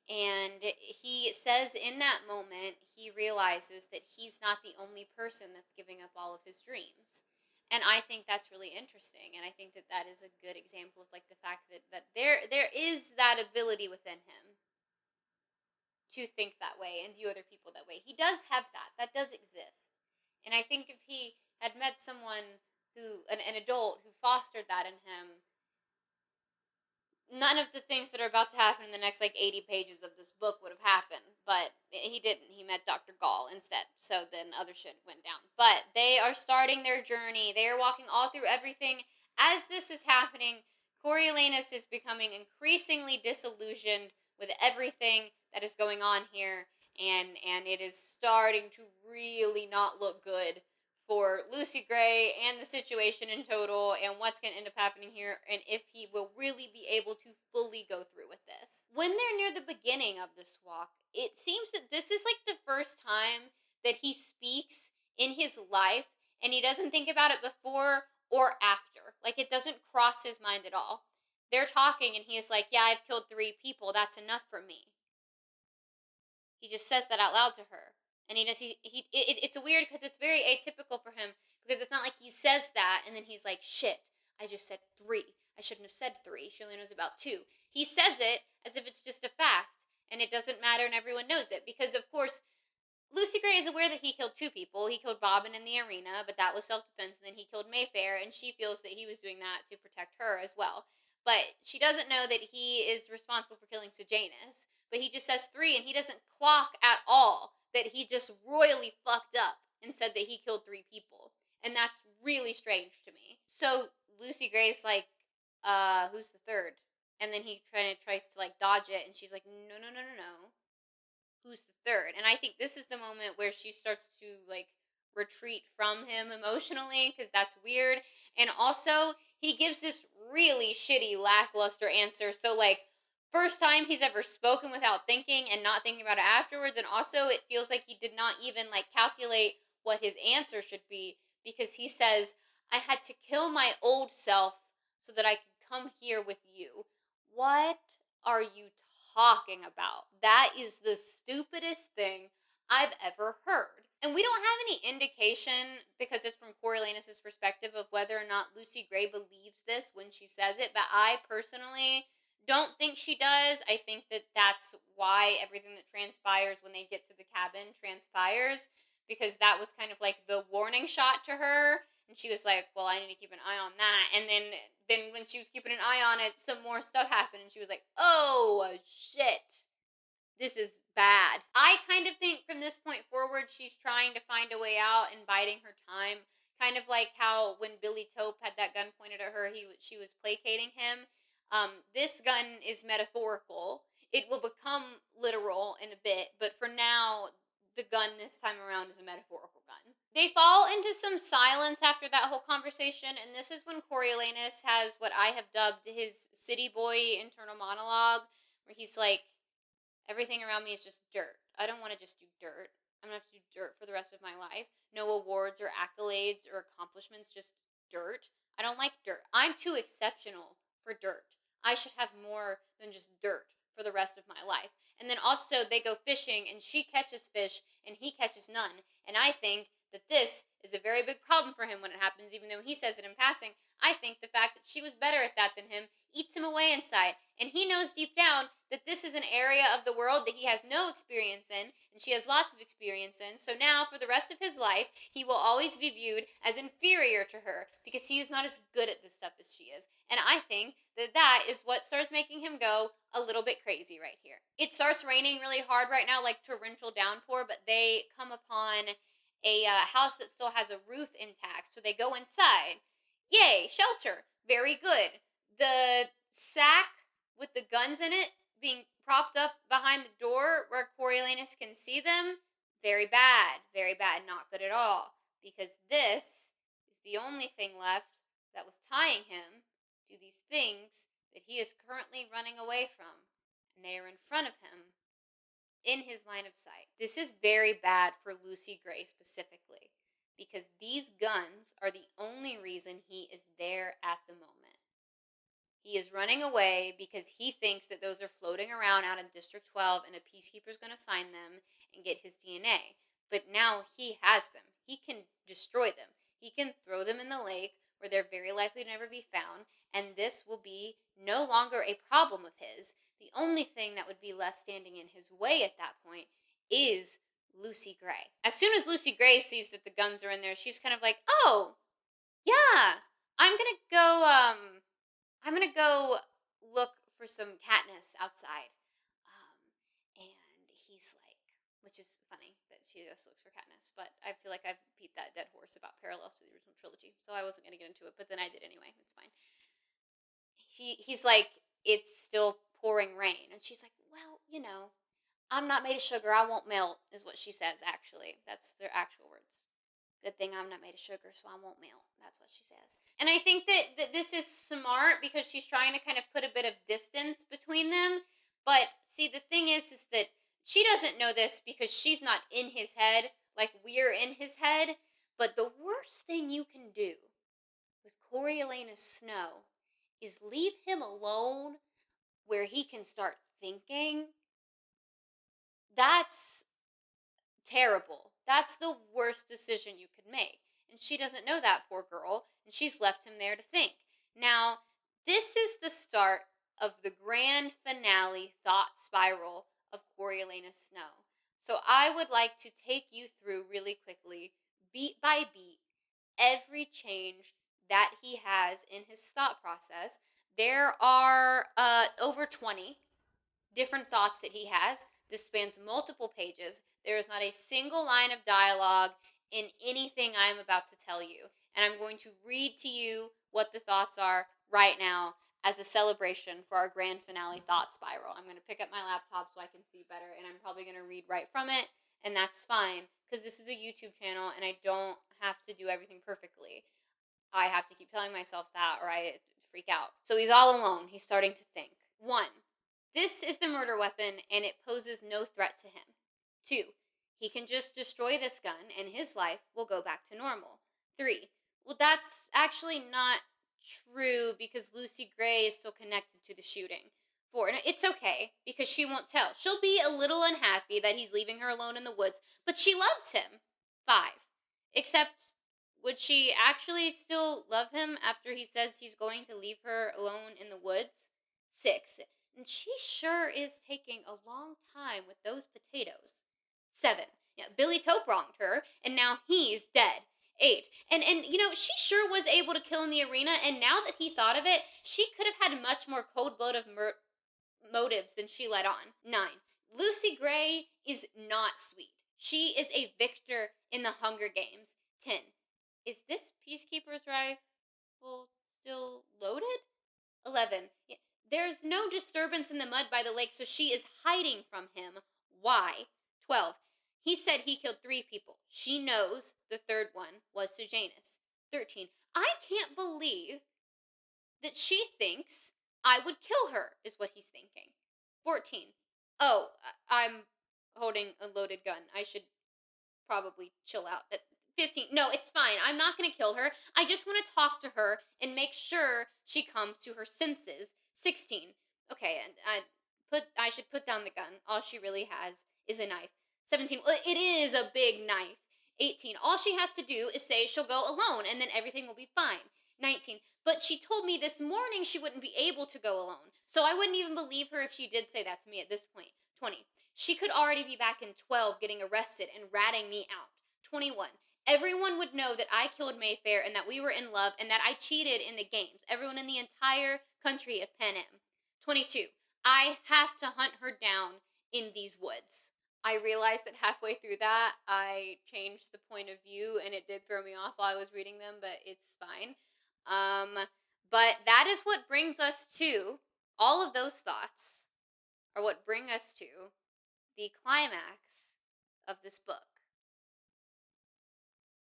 And he says in that moment, he realizes that he's not the only person that's giving up all of his dreams. And I think that's really interesting. And I think that that is a good example of like the fact that there is that ability within him to think that way and view other people that way. He does have that. That does exist. And I think if he had met someone who, an adult who fostered that in him, none of the things that are about to happen in the next like 80 pages of this book would have happened. But he didn't. He met Dr. Gall instead. So then other shit went down. But they are starting their journey. They are walking all through everything. As this is happening, Coriolanus is becoming increasingly disillusioned with everything that is going on here. And it is starting to really not look good for Lucy Gray and the situation in total and what's going to end up happening here and if he will really be able to fully go through with this. When they're near the beginning of this walk, it seems that this is like the first time that he speaks in his life and he doesn't think about it before or after. Like it doesn't cross his mind at all. They're talking and he's like, "Yeah, I've killed 3 people. That's enough for me." He just says that out loud to her. And he does, it's weird because it's very atypical for him because it's not like he says that and then he's like, "Shit, I just said 3. I shouldn't have said 3. She only knows about 2. He says it as if it's just a fact and it doesn't matter and everyone knows it because, of course, Lucy Gray is aware that he killed 2 people. He killed Bobbin in the arena, but that was self-defense, and then he killed Mayfair, and she feels that he was doing that to protect her as well. But she doesn't know that he is responsible for killing Sejanus. But he just says 3, and he doesn't clock at all that he just royally fucked up and said that he killed 3 people. And that's really strange to me. So Lucy Gray's like, who's the third? And then he tries to like dodge it, and she's like, "No, no, no, no, no. Who's the third?" And I think this is the moment where she starts to like retreat from him emotionally because that's weird. And also, he gives this really shitty, lackluster answer. So, like, first time he's ever spoken without thinking and not thinking about it afterwards. And also, it feels like he did not even like calculate what his answer should be because he says, "I had to kill my old self so that I could come here with you." What are you talking about? That is the stupidest thing I've ever heard. And we don't have any indication, because it's from Coriolanus' perspective, of whether or not Lucy Gray believes this when she says it, but I personally don't think she does. I think that that's why everything that transpires when they get to the cabin transpires, because that was kind of like the warning shot to her. And she was like, "Well, I need to keep an eye on that." And then when she was keeping an eye on it, some more stuff happened, and she was like, "Oh, shit. This is bad." I kind of think from this point forward, she's trying to find a way out and biding her time. Kind of like how when Billy Tope had that gun pointed at her, she was placating him. This gun is metaphorical. It will become literal in a bit, but for now, the gun this time around is a metaphorical gun. They fall into some silence after that whole conversation, and this is when Coriolanus has what I have dubbed his city boy internal monologue, where he's like, "Everything around me is just dirt. I don't want to just do dirt. I'm going to have to do dirt for the rest of my life. No awards or accolades or accomplishments, just dirt. I don't like dirt. I'm too exceptional for dirt. I should have more than just dirt for the rest of my life." And then also they go fishing and she catches fish and he catches none. And I think that this is a very big problem for him when it happens, even though he says it in passing. I think the fact that she was better at that than him eats him away inside. And he knows deep down that this is an area of the world that he has no experience in, and she has lots of experience in. So now, for the rest of his life, he will always be viewed as inferior to her because he is not as good at this stuff as she is. And I think that that is what starts making him go a little bit crazy right here. It starts raining really hard right now, like torrential downpour, but they come upon a house that still has a roof intact. So they go inside. Yay, shelter. Very good. The sack with the guns in it being propped up behind the door where Coriolanus can see them, very bad. Very bad. Not good at all. Because this is the only thing left that was tying him to these things that he is currently running away from. And they are in front of him, in his line of sight. This is very bad for Lucy Gray specifically. because these guns are the only reason he is there at the moment. He is running away because he thinks that those are floating around out in District 12 and a peacekeeper is going to find them and get his DNA. But now he has them. He can destroy them. He can throw them in the lake where they're very likely to never be found, and this will be no longer a problem of his. The only thing that would be left standing in his way at that point is Lucy Gray. As soon as Lucy Gray sees that the guns are in there, she's kind of like, "Oh, yeah, I'm gonna go, I'm gonna go look for some Katniss outside." And he's like, which is funny that she just looks for Katniss, but I feel like I've beat that dead horse about parallels to the original trilogy, so I wasn't gonna get into it, but then I did anyway. It's fine. He's like, it's still pouring rain, and she's like, well, I'm not made of sugar. I won't melt, is what she says. Actually, that's their actual words. Good thing I'm not made of sugar, so I won't melt. That's what she says. And I think that this is smart because she's trying to kind of put a bit of distance between them. But see, the thing is that she doesn't know this because she's not in his head like we're in his head. But the worst thing you can do with Coriolanus Snow is leave him alone where he can start thinking. That's terrible. That's the worst decision you could make. And she doesn't know that, poor girl, and she's left him there to think. Now, this is the start of the grand finale thought spiral of Coriolanus Snow. So I would like to take you through really quickly, beat by beat, every change that he has in his thought process. There are over 20 different thoughts that he has. This spans multiple pages. There is not a single line of dialogue in anything I am about to tell you. And I'm going to read to you what the thoughts are right now as a celebration for our grand finale thought spiral. I'm going to pick up my laptop so I can see better, and I'm probably going to read right from it, and that's fine because this is a YouTube channel and I don't have to do everything perfectly. I have to keep telling myself that or I freak out. So he's all alone. He's starting to think. 1. This is the murder weapon and it poses no threat to him. 2. He can just destroy this gun and his life will go back to normal. 3. Well, that's actually not true because Lucy Gray is still connected to the shooting. 4. No, it's okay because she won't tell. She'll be a little unhappy that he's leaving her alone in the woods, but she loves him. 5. Except, would she actually still love him after he says he's going to leave her alone in the woods? 6. And she sure is taking a long time with those potatoes. 7. Yeah, Billy Tope wronged her, and now he's dead. 8. And she sure was able to kill in the arena, and now that he thought of it, she could have had much more cold-blooded motives than she let on. 9. Lucy Gray is not sweet. She is a victor in the Hunger Games. 10. Is this Peacekeeper's rifle still loaded? 11. Yeah, there's no disturbance in the mud by the lake, so she is hiding from him. Why? 12. He said he killed 3 people. She knows the third one was Sejanus. 13. I can't believe that she thinks I would kill her, is what he's thinking. 14. Oh, I'm holding a loaded gun. I should probably chill out. 15. No, it's fine. I'm not going to kill her. I just want to talk to her and make sure she comes to her senses. 16. Okay, and I should put down the gun. All she really has is a knife. 17. Well, it is a big knife. 18. All she has to do is say she'll go alone and then everything will be fine. 19. But she told me this morning she wouldn't be able to go alone. So I wouldn't even believe her if she did say that to me at this point. 20. She could already be back in 12 getting arrested and ratting me out. 21. Everyone would know that I killed Mayfair and that we were in love and that I cheated in the games. Everyone in the entire country of Panem. 22. I have to hunt her down in these woods. I realized that halfway through that, I changed the point of view and it did throw me off while I was reading them, but it's fine. But that is what brings us to, all of those thoughts are what bring us to the climax of this book.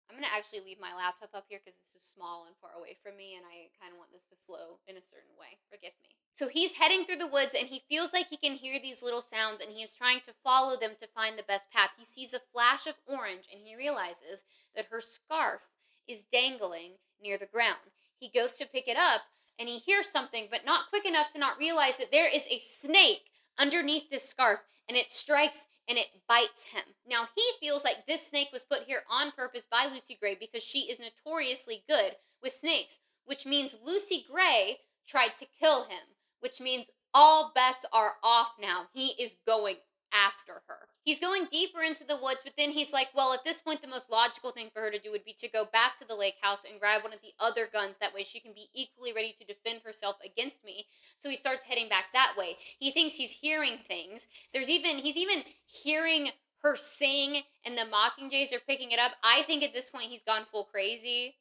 I'm going to actually leave my laptop up here because this is small and far away from me, and I kind of want this to flow in a certain way. Forgive me. So he's heading through the woods, and he feels like he can hear these little sounds, and he is trying to follow them to find the best path. He sees a flash of orange, and he realizes that her scarf is dangling near the ground. He goes to pick it up, and he hears something, but not quick enough to not realize that there is a snake underneath this scarf, and it strikes and it bites him. Now, he feels like this snake was put here on purpose by Lucy Gray because she is notoriously good with snakes, which means Lucy Gray tried to kill him, which means all bets are off now. He is going after her. He's going deeper into the woods, but then he's like, well, at this point, the most logical thing for her to do would be to go back to the lake house and grab one of the other guns. That way she can be equally ready to defend herself against me. So he starts heading back that way. He thinks he's hearing things. He's even hearing her sing, and the mockingjays are picking it up. I think at this point he's gone full crazy.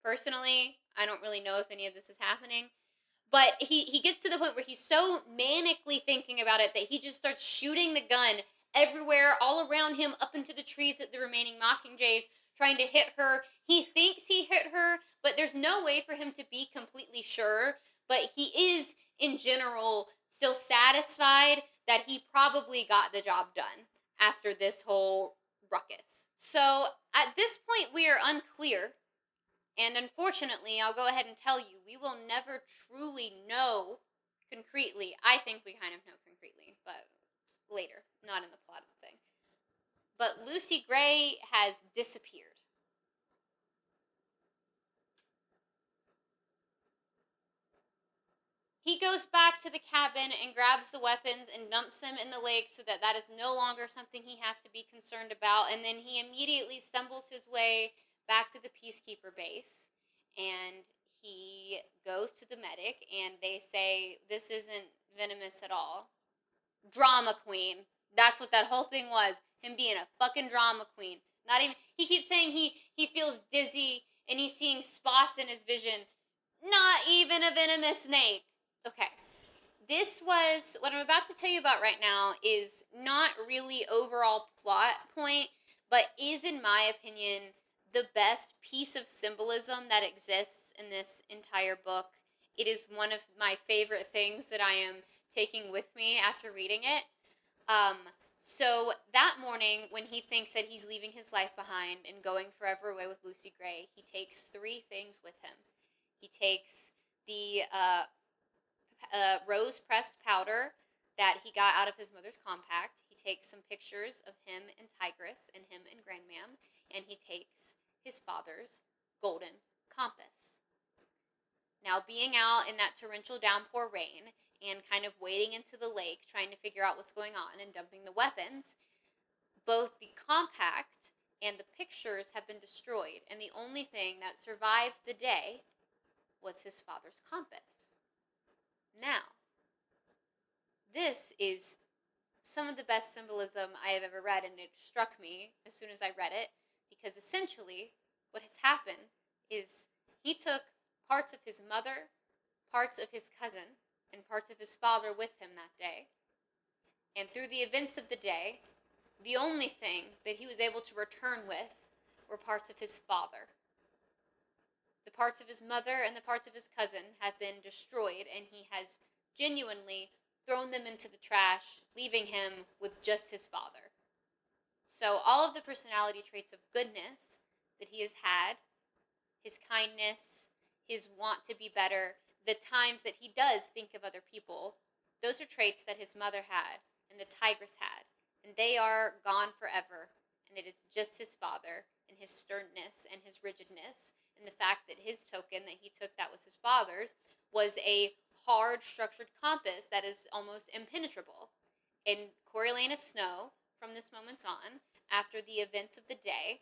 Personally, I don't really know if any of this is happening. But he gets to the point where he's so manically thinking about it that he just starts shooting the gun everywhere, all around him, up into the trees at the remaining mockingjays, trying to hit her. He thinks he hit her, but there's no way for him to be completely sure. But he is, in general, still satisfied that he probably got the job done after this whole ruckus. So at this point, we are unclear. And unfortunately, I'll go ahead and tell you, we will never truly know concretely. I think we kind of know concretely, but later, not in the plot of the thing. But Lucy Gray has disappeared. He goes back to the cabin and grabs the weapons and dumps them in the lake so that that is no longer something he has to be concerned about. And then he immediately stumbles his way back to the peacekeeper base, and he goes to the medic, and they say, this isn't venomous at all. Drama queen. That's what that whole thing was. Him being a fucking drama queen. Not even, he keeps saying he feels dizzy and he's seeing spots in his vision. Not even a venomous snake. Okay. This was, what I'm about to tell you about right now is not really overall plot point, but is, in my opinion, the best piece of symbolism that exists in this entire book. It is one of my favorite things that I am taking with me after reading it. So that morning, when he thinks that he's leaving his life behind and going forever away with Lucy Gray, he takes 3 things with him. He takes the rose pressed powder that he got out of his mother's compact. He takes some pictures of him and Tigress and him and Grandmam, and he takes his father's golden compass. Now, being out in that torrential downpour rain and kind of wading into the lake, trying to figure out what's going on and dumping the weapons, both the compact and the pictures have been destroyed, and the only thing that survived the day was his father's compass. Now, this is some of the best symbolism I have ever read, and it struck me as soon as I read it, because essentially what has happened is he took parts of his mother, parts of his cousin, and parts of his father with him that day. And through the events of the day, the only thing that he was able to return with were parts of his father. The parts of his mother and the parts of his cousin have been destroyed, and he has genuinely thrown them into the trash, leaving him with just his father. So all of the personality traits of goodness that he has had, his kindness, his want to be better, the times that he does think of other people, those are traits that his mother had and the tigress had, and they are gone forever, and it is just his father and his sternness and his rigidness, and the fact that his token that he took that was his father's was a hard structured compass that is almost impenetrable. And Coriolanus Snow, from this moment on, after the events of the day,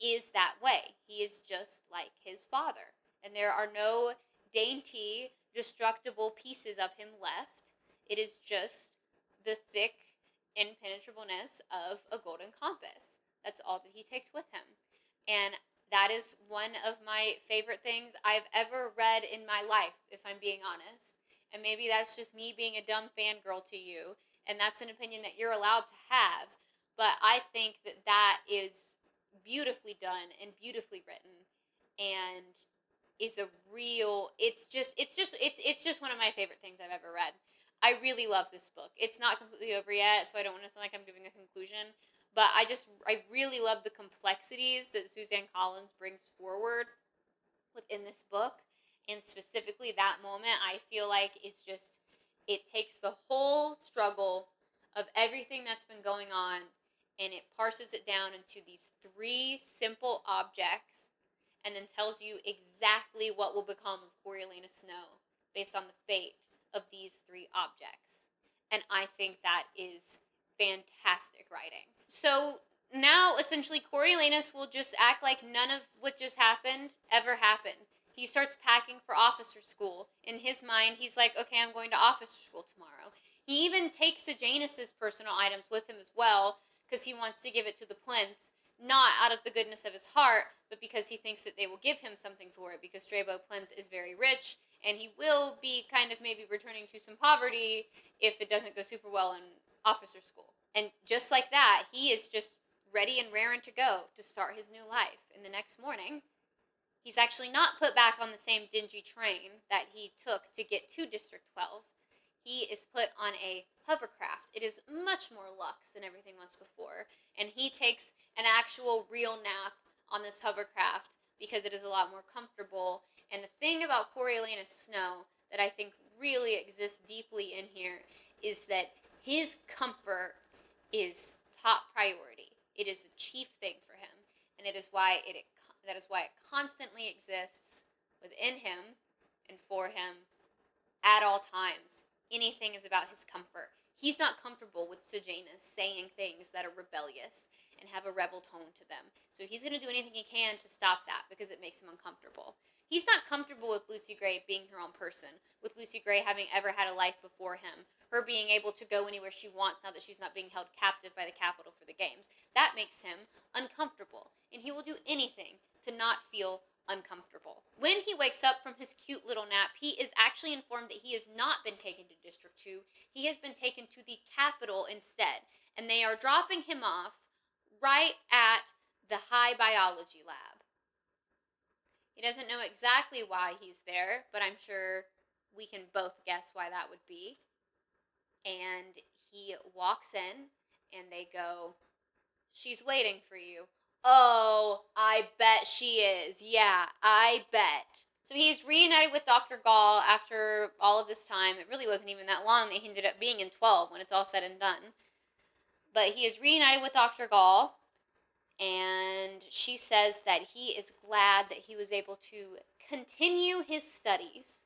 is that way. He is just like his father. And there are no dainty, destructible pieces of him left. It is just the thick impenetrableness of a golden compass. That's all that he takes with him. And that is one of my favorite things I've ever read in my life, if I'm being honest. And maybe that's just me being a dumb fangirl to you, and that's an opinion that you're allowed to have. But I think that that is beautifully done and beautifully written, and is a real, it's just one of my favorite things I've ever read. I really love this book. It's not completely over yet, so I don't want to sound like I'm giving a conclusion, but I really love the complexities that Suzanne Collins brings forward within this book, and specifically that moment I feel like is just, it takes the whole struggle of everything that's been going on and it parses it down into these three simple objects and then tells you exactly what will become of Coriolanus Snow based on the fate of these three objects. And I think that is fantastic writing. So now essentially Coriolanus will just act like none of what just happened ever happened. He starts packing for officer school. In his mind, he's like, okay, I'm going to officer school tomorrow. He even takes Sejanus's personal items with him as well, because he wants to give it to the plinths, not out of the goodness of his heart, but because he thinks that they will give him something for it, because Strabo Plinth is very rich, and he will be kind of maybe returning to some poverty if it doesn't go super well in officer school. And just like that, he is just ready and raring to go to start his new life. And the next morning, he's actually not put back on the same dingy train that he took to get to District 12. He is put on a hovercraft. It is much more luxe than everything was before. And he takes an actual real nap on this hovercraft because it is a lot more comfortable. And the thing about Coriolanus Snow that I think really exists deeply in here is that his comfort is top priority. It is the chief thing for him, and it is why it that is why it constantly exists within him and for him at all times. Anything is about his comfort. He's not comfortable with Sejanus saying things that are rebellious and have a rebel tone to them. So he's going to do anything he can to stop that because it makes him uncomfortable. He's not comfortable with Lucy Gray being her own person, with Lucy Gray having ever had a life before him, her being able to go anywhere she wants now that she's not being held captive by the Capitol for the games. That makes him uncomfortable, and he will do anything to not feel uncomfortable. When he wakes up from his cute little nap, he is actually informed that he has not been taken to District 2. He has been taken to the Capitol instead, and they are dropping him off right at the High Biology Lab. He doesn't know exactly why he's there, but I'm sure we can both guess why that would be. And he walks in, and they go, "She's waiting for you." "Oh, I bet she is. Yeah, I bet." So he's reunited with Dr. Gall after all of this time. It really wasn't even that long. They ended up being in 12 when it's all said and done. But he is reunited with Dr. Gall, and she says that he is glad that he was able to continue his studies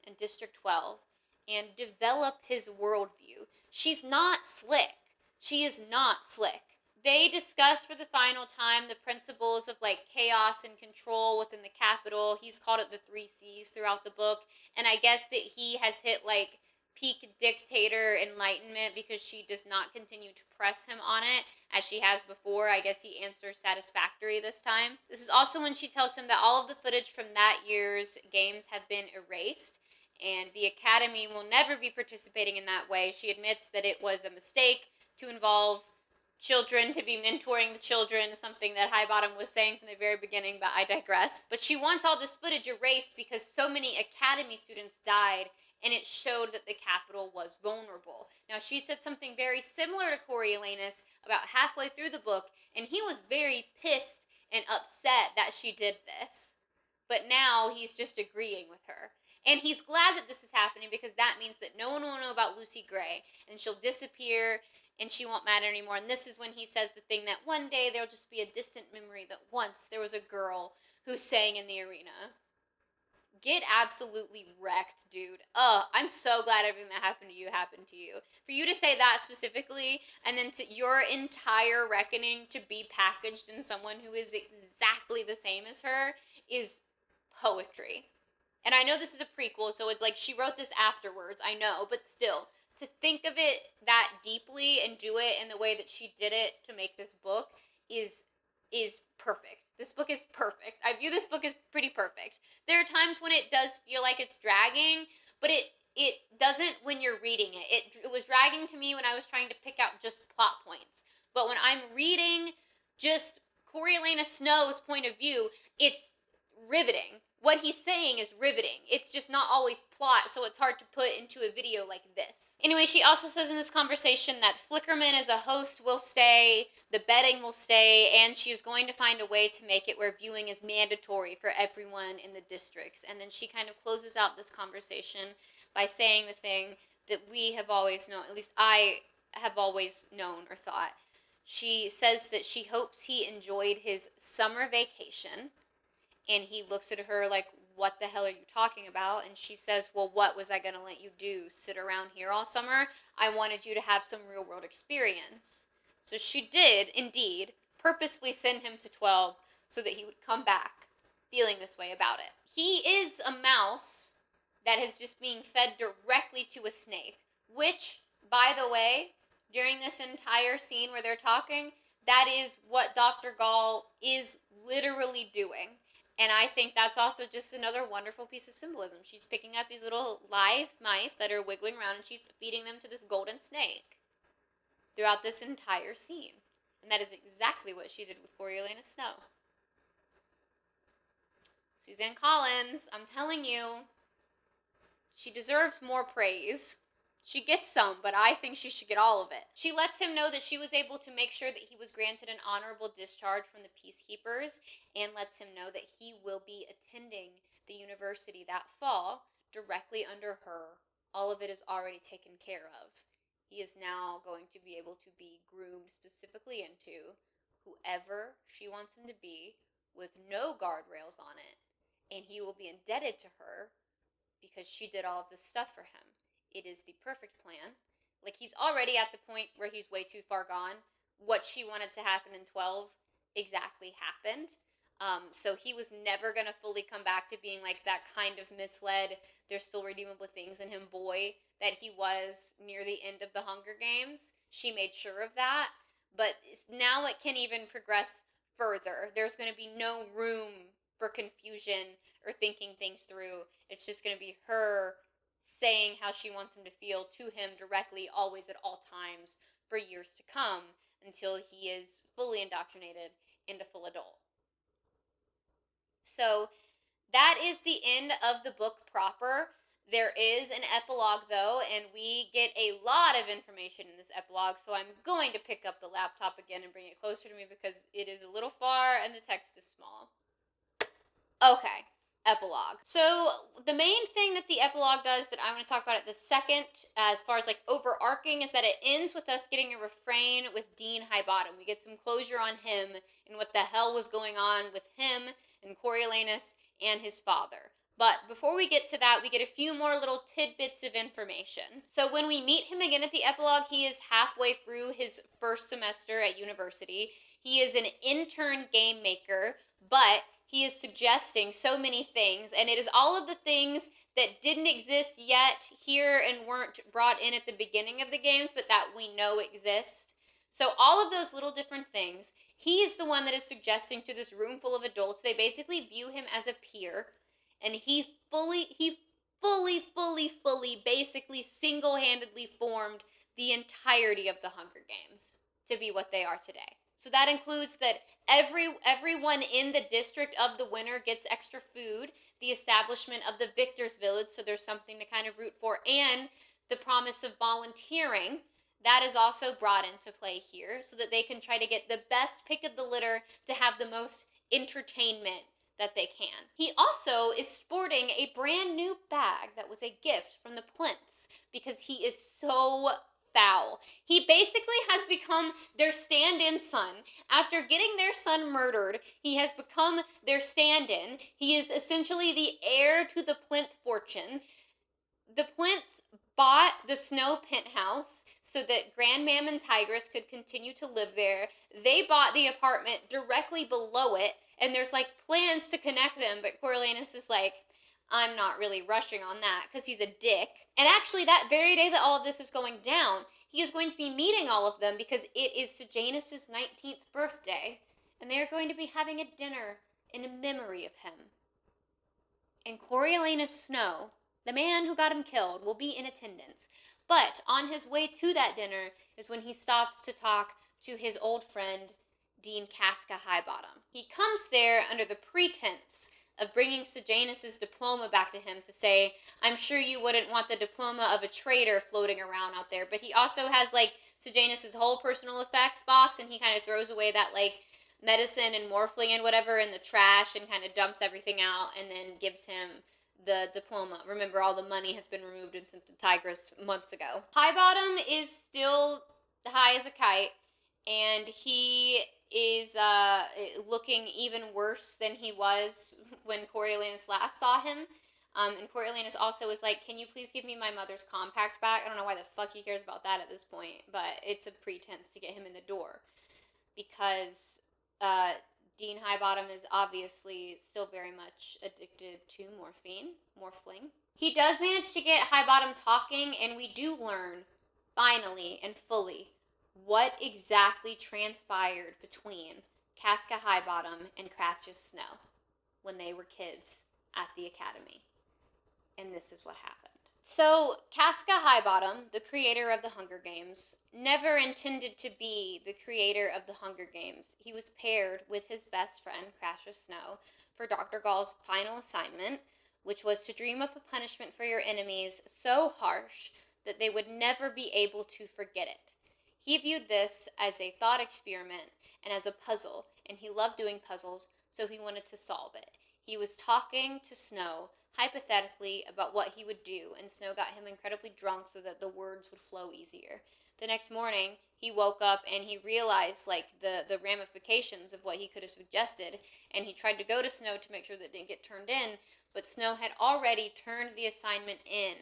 in District 12 and develop his worldview. She's not slick. She is not slick. They discuss for the final time the principles of like chaos and control within the Capitol. He's called it the 3 C's throughout the book, and I guess that he has hit like peak dictator enlightenment because she does not continue to press him on it as she has before. I guess he answers satisfactory this time. This is also when she tells him that all of the footage from that year's games have been erased, and the Academy will never be participating in that way. She admits that it was a mistake to involve children, to be mentoring the children, something that Highbottom was saying from the very beginning, but I digress. But she wants all this footage erased because so many Academy students died, and it showed that the Capitol was vulnerable. Now, she said something very similar to Coriolanus about halfway through the book, and he was very pissed and upset that she did this. But now he's just agreeing with her. And he's glad that this is happening because that means that no one will know about Lucy Gray, and she'll disappear, and she won't matter anymore. And this is when he says the thing that one day there'll just be a distant memory that once there was a girl who sang in the arena. Get absolutely wrecked, dude. I'm so glad everything that happened to you. For you to say that specifically, and then to your entire reckoning to be packaged in someone who is exactly the same as her is poetry. And I know this is a prequel, so it's like she wrote this afterwards, I know, but still, to think of it that deeply and do it in the way that she did it to make this book is perfect. This book is perfect. I view this book as pretty perfect. There are times when it does feel like it's dragging, but it doesn't when you're reading it. It was dragging to me when I was trying to pick out just plot points. But when I'm reading just Coriolanus Snow's point of view, it's riveting. What he's saying is riveting. It's just not always plot, so it's hard to put into a video like this. Anyway, she also says in this conversation that Flickerman as a host will stay, the betting will stay, and she is going to find a way to make it where viewing is mandatory for everyone in the districts. And then she kind of closes out this conversation by saying the thing that we have always known, at least I have always known or thought. She says that she hopes he enjoyed his summer vacation. And he looks at her like, what the hell are you talking about? And she says, well, what was I going to let you do? Sit around here all summer? I wanted you to have some real world experience. So she did, indeed, purposefully send him to 12 so that he would come back feeling this way about it. He is a mouse that is just being fed directly to a snake, which, by the way, during this entire scene where they're talking, that is what Dr. Gall is literally doing. And I think that's also just another wonderful piece of symbolism. She's picking up these little live mice that are wiggling around and she's feeding them to this golden snake throughout this entire scene. And that is exactly what she did with Coriolanus Snow. Suzanne Collins, I'm telling you, she deserves more praise. She gets some, but I think she should get all of it. She lets him know that she was able to make sure that he was granted an honorable discharge from the Peacekeepers, and lets him know that he will be attending the university that fall directly under her. All of it is already taken care of. He is now going to be able to be groomed specifically into whoever she wants him to be, with no guardrails on it, and he will be indebted to her because she did all of this stuff for him. It is the perfect plan. Like, he's already at the point where he's way too far gone. What she wanted to happen in 12 exactly happened. So he was never going to fully come back to being like that kind of misled, there's still redeemable things in him boy that he was near the end of the Hunger Games. She made sure of that. But now it can even progress further. There's going to be no room for confusion or thinking things through. It's just going to be her saying how she wants him to feel to him directly, always, at all times, for years to come, until he is fully indoctrinated into full adult. So that is the end of the book proper. There is an epilogue, though, and we get a lot of information in this epilogue, so I'm going to pick up the laptop again and bring it closer to me because it is a little far and the text is small. Okay. Epilogue. So the main thing that the epilogue does that I want to talk about at the second, as far as like overarching, is that it ends with us getting a refrain with Dean Highbottom. We get some closure on him and what the hell was going on with him and Coriolanus and his father. But before we get to that, we get a few more little tidbits of information. So when we meet him again at the epilogue, he is halfway through his first semester at university. He is an intern game maker, but he is suggesting so many things, and it is all of the things that didn't exist yet here and weren't brought in at the beginning of the games, but that we know exist. So all of those little different things, he is the one that is suggesting to this room full of adults. They basically view him as a peer, and he fully, basically single-handedly formed the entirety of the Hunger Games to be what they are today. So that includes that everyone in the district of the winner gets extra food, the establishment of the victor's village, so there's something to kind of root for, and the promise of volunteering. That is also brought into play here so that they can try to get the best pick of the litter to have the most entertainment that they can. He also is sporting a brand new bag that was a gift from the Plinths because he is so foul. He basically has become their stand-in son. After getting their son murdered, he has become their stand-in. He is essentially the heir to the Plinth fortune. The Plinths bought the Snow penthouse so that Grandmam and Tigress could continue to live there. They bought the apartment directly below it, and there's like plans to connect them, but Coriolanus is like, I'm not really rushing on that because he's a dick. And actually, that very day that all of this is going down, he is going to be meeting all of them because it is Sejanus' 19th birthday, and they are going to be having a dinner in memory of him. And Coriolanus Snow, the man who got him killed, will be in attendance. But on his way to that dinner is when he stops to talk to his old friend, Dean Casca Highbottom. He comes there under the pretense of bringing Sejanus's diploma back to him to say, I'm sure you wouldn't want the diploma of a traitor floating around out there. But he also has, like, Sejanus's whole personal effects box, and he kind of throws away that, like, medicine and morphling and whatever in the trash and kind of dumps everything out and then gives him the diploma. Remember, all the money has been removed and sent to Tigris months ago. Highbottom is still high as a kite, and he is looking even worse than he was when Coriolanus last saw him. And Coriolanus also was like, can you please give me my mother's compact back? I don't know why the fuck he cares about that at this point, but it's a pretense to get him in the door. Because Dean Highbottom is obviously still very much addicted to morphling. He does manage to get Highbottom talking, and we do learn, finally and fully, what exactly transpired between Casca Highbottom and Cassius Snow when they were kids at the academy. And this is what happened. So, Casca Highbottom, the creator of the Hunger Games, never intended to be the creator of the Hunger Games. He was paired with his best friend, Cassius Snow, for Dr. Gall's final assignment, which was to dream up a punishment for your enemies so harsh that they would never be able to forget it. He viewed this as a thought experiment and as a puzzle, and he loved doing puzzles, so he wanted to solve it. He was talking to Snow hypothetically about what he would do, and Snow got him incredibly drunk so that the words would flow easier. The next morning, he woke up and he realized, like, the ramifications of what he could have suggested, and he tried to go to Snow to make sure that it didn't get turned in, but Snow had already turned the assignment in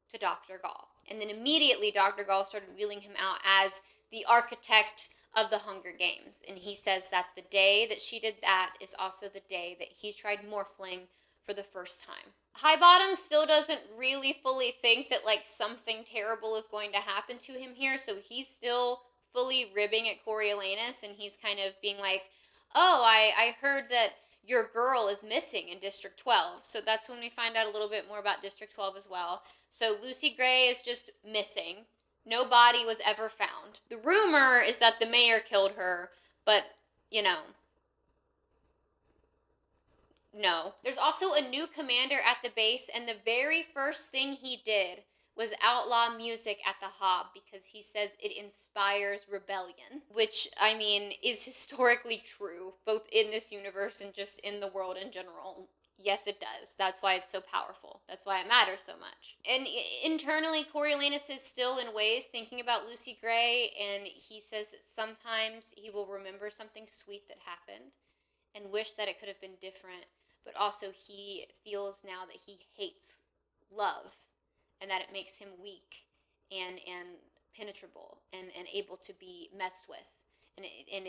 to Dr. Gall. And then immediately Dr. Gall started wheeling him out as the architect of the Hunger Games, and he says that the day that she did that is also the day that he tried morphling for the first time. Highbottom still doesn't really fully think that, like, something terrible is going to happen to him here, so he's still fully ribbing at Coriolanus, and he's kind of being like, oh, I heard that your girl is missing in District 12, so that's when we find out a little bit more about District 12 as well. So Lucy Gray is just missing. No body was ever found. The rumor is that the mayor killed her, but, you know, no. There's also a new commander at the base, and the very first thing he did was outlaw music at the Hob because he says it inspires rebellion, which, I mean, is historically true, both in this universe and just in the world in general. Yes, it does. That's why it's so powerful. That's why it matters so much. And internally, Coriolanus is still in ways thinking about Lucy Gray, and he says that sometimes he will remember something sweet that happened and wish that it could have been different. But also he feels now that he hates love and that it makes him weak and penetrable and able to be messed with. And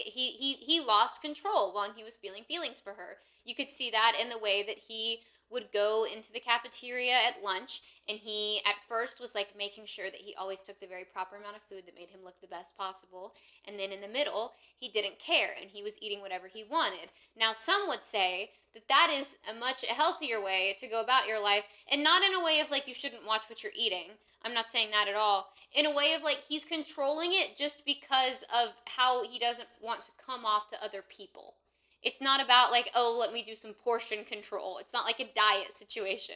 he lost control when he was feeling feelings for her. You could see that in the way that he would go into the cafeteria at lunch, and he at first was like making sure that he always took the very proper amount of food that made him look the best possible, and then in the middle he didn't care and he was eating whatever he wanted. Now some would say that that is a much healthier way to go about your life, and not in a way of like you shouldn't watch what you're eating. I'm not saying that at all. In a way of like he's controlling it just because of how he doesn't want to come off to other people. It's not about like, oh, let me do some portion control. It's not like a diet situation.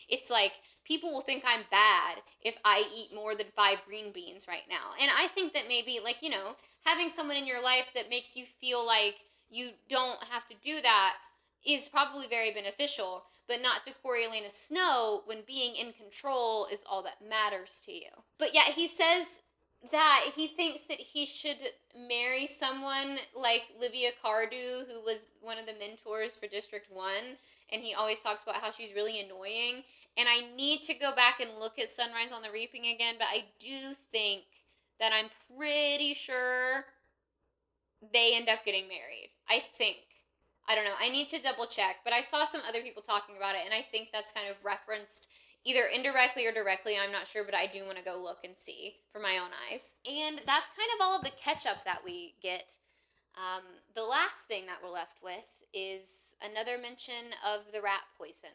It's like, people will think I'm bad if I eat more than 5 green beans right now. And I think that maybe, like, you know, having someone in your life that makes you feel like you don't have to do that is probably very beneficial, but not to Coriolanus Snow when being in control is all that matters to you. But yeah, he says that he thinks that he should marry someone like Livia Cardew, who was one of the mentors for District 1, and he always talks about how she's really annoying. And I need to go back and look at Sunrise on the Reaping again, but I do think that I'm pretty sure they end up getting married. I think. I don't know. I need to double check, but I saw some other people talking about it, and I think that's kind of referenced either indirectly or directly. I'm not sure, but I do want to go look and see for my own eyes. And that's kind of all of the catch-up that we get. The last thing that we're left with is another mention of the rat poison.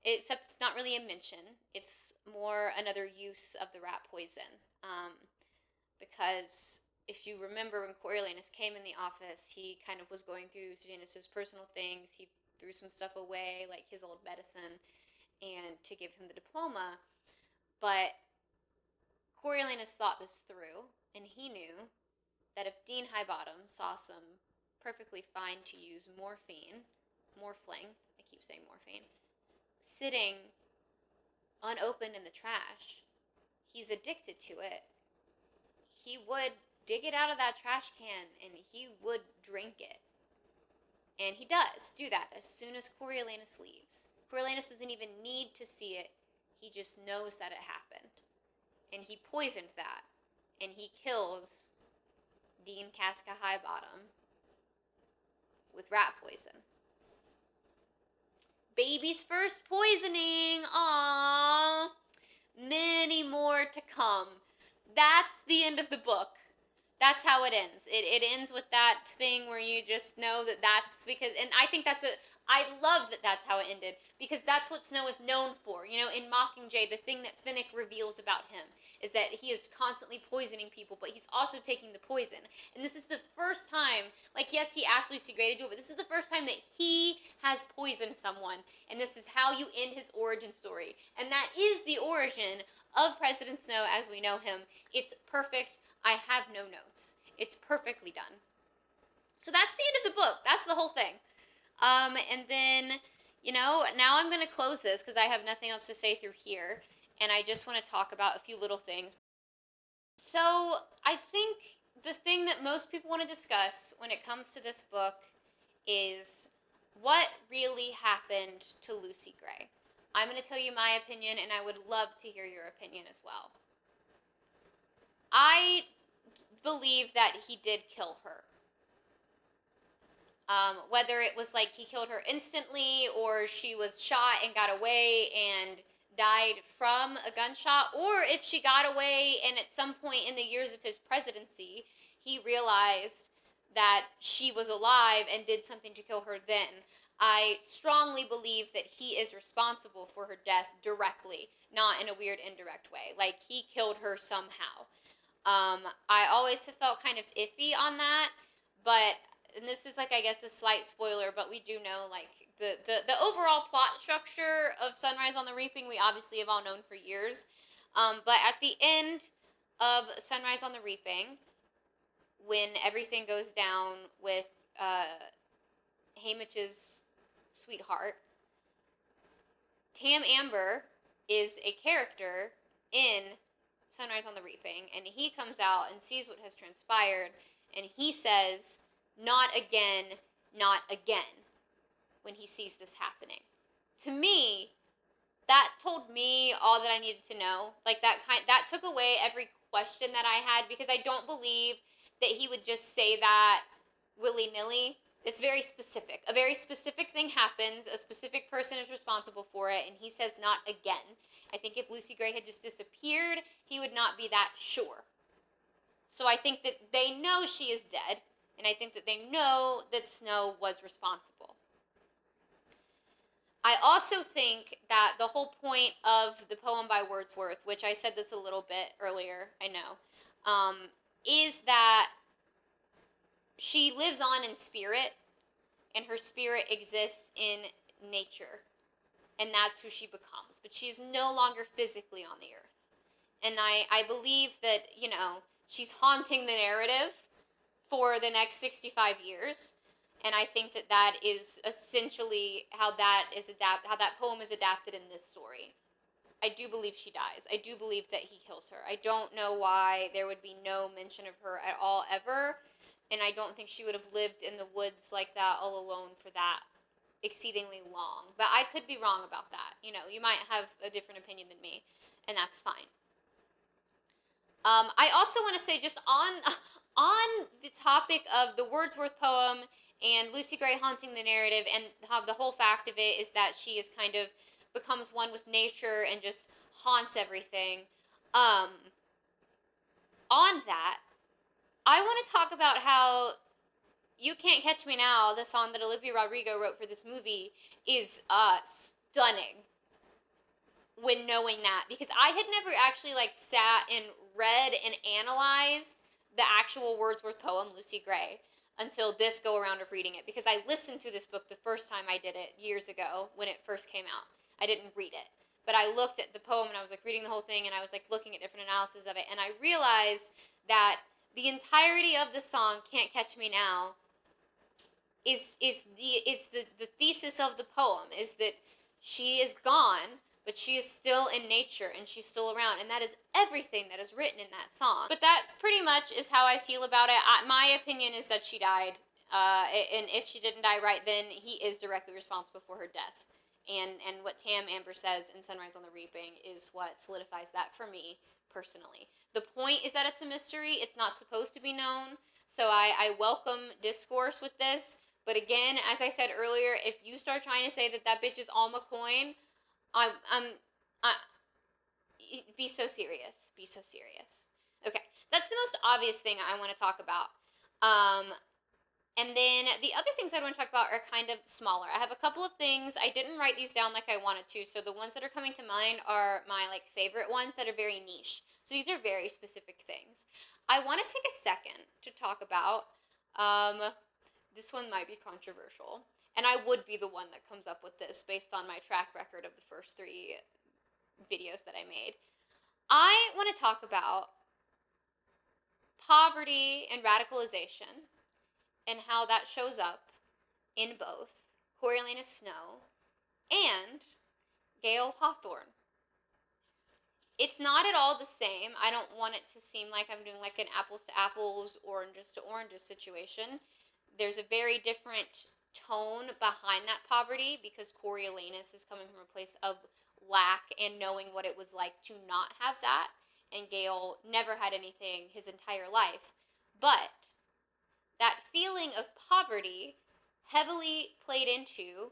Except it's not really a mention. It's more another use of the rat poison. Because if you remember when Coriolanus came in the office, he kind of was going through Sejanus's personal things. He threw some stuff away, like his old medicine, and to give him the diploma. But Coriolanus thought this through, and he knew that if Dean Highbottom saw some perfectly fine to use morphine, morphling, I keep saying morphine, sitting unopened in the trash, he's addicted to it, he would dig it out of that trash can and he would drink it. And he does do that as soon as Coriolanus leaves. Coriolanus doesn't even need to see it, he just knows that it happened. And he poisoned that, and he kills Dean Casca Highbottom with rat poison. Baby's first poisoning. Aww. Many more to come. That's the end of the book. That's how it ends. It ends with that thing where you just know that that's because, and I think I love that that's how it ended, because that's what Snow is known for. You know, in Mockingjay, the thing that Finnick reveals about him is that he is constantly poisoning people, but he's also taking the poison. And this is the first time, like, yes, he asked Lucy Gray to do it, but this is the first time that he has poisoned someone, and this is how you end his origin story. And that is the origin of President Snow as we know him. It's perfect. I have no notes. It's perfectly done. So that's the end of the book. That's the whole thing. And then, you know, now I'm going to close this because I have nothing else to say through here. And I just want to talk about a few little things. So I think the thing that most people want to discuss when it comes to this book is what really happened to Lucy Gray. I'm going to tell you my opinion, and I would love to hear your opinion as well. I believe that he did kill her. Whether it was like he killed her instantly, or she was shot and got away and died from a gunshot, or if she got away and at some point in the years of his presidency, he realized that she was alive and did something to kill her then. I strongly believe that he is responsible for her death directly, not in a weird indirect way. Like, he killed her somehow. I always have felt kind of iffy on that, but, and this is like, I guess, a slight spoiler, but we do know, like, the overall plot structure of Sunrise on the Reaping, we obviously have all known for years. But at the end of Sunrise on the Reaping, when everything goes down with Haymitch's sweetheart, Tam Amber is a character in Sunrise on the Reaping, and he comes out and sees what has transpired, and he says, "Not again, not again," when he sees this happening. To me, that told me all that I needed to know. Like, that took away every question that I had, because I don't believe that he would just say that willy-nilly. It's very specific. A very specific thing happens, a specific person is responsible for it, and he says not again. I think if Lucy Gray had just disappeared, he would not be that sure. So I think that they know she is dead, and I think that they know that Snow was responsible. I also think that the whole point of the poem by Wordsworth, which I said this a little bit earlier, I know, is that she lives on in spirit, and her spirit exists in nature, and that's who she becomes. But she's no longer physically on the earth. And I believe that, you know, she's haunting the narrative for the next 65 years. And I think that that is essentially how that poem is adapted in this story. I do believe she dies. I do believe that he kills her. I don't know why there would be no mention of her at all ever. And I don't think she would have lived in the woods like that all alone for that exceedingly long. But I could be wrong about that. You know, you might have a different opinion than me, and that's fine. I also want to say, just on the topic of the Wordsworth poem and Lucy Gray haunting the narrative, and how the whole fact of it is that she is kind of becomes one with nature and just haunts everything. On that, I want to talk about how You Can't Catch Me Now, the song that Olivia Rodrigo wrote for this movie, is stunning when knowing that, because I had never actually, like, sat and read and analyzed the actual Wordsworth poem, Lucy Gray, until this go around of reading it, because I listened to this book the first time I did it years ago when it first came out. I didn't read it, but I looked at the poem and I was like reading the whole thing, and I was like looking at different analyses of it, and I realized that the entirety of the song "Can't Catch Me Now" is the thesis of the poem, is that she is gone, but she is still in nature and she's still around, and that is everything that is written in that song. But that pretty much is how I feel about it. My opinion is that she died, and if she didn't die right then, he is directly responsible for her death. And what Tam Amber says in Sunrise on the Reaping is what solidifies that for me personally. The point is that it's a mystery. It's not supposed to be known. So I welcome discourse with this. But again, as I said earlier, if you start trying to say that that bitch is Alma Coin, I be so serious. Be so serious. Okay, that's the most obvious thing I want to talk about. And then the other things I want to talk about are kind of smaller. I have a couple of things. I didn't write these down like I wanted to, so the ones that are coming to mind are my like favorite ones that are very niche. So these are very specific things. I want to take a second to talk about. This one might be controversial, and I would be the one that comes up with this based on my track record of the first 3 videos that I made. I want to talk about poverty and radicalization and how that shows up in both Coriolanus Snow and Gail Hawthorne. It's not at all the same. I don't want it to seem like I'm doing like an apples to apples, oranges to oranges situation. There's a very different tone behind that poverty because Coriolanus is coming from a place of lack and knowing what it was like to not have that, and Gail never had anything his entire life. But that feeling of poverty heavily played into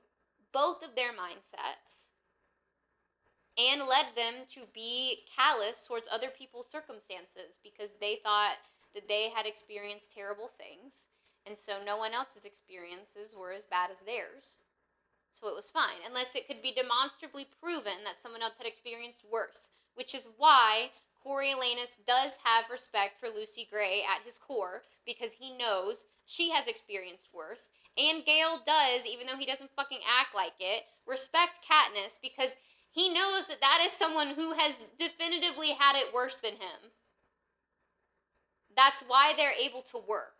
both of their mindsets and led them to be callous towards other people's circumstances because they thought that they had experienced terrible things, and so no one else's experiences were as bad as theirs. So it was fine, unless it could be demonstrably proven that someone else had experienced worse, which is why Coriolanus does have respect for Lucy Gray at his core, because he knows she has experienced worse, and Gale does, even though he doesn't fucking act like it, respect Katniss because he knows that that is someone who has definitively had it worse than him. That's why they're able to work.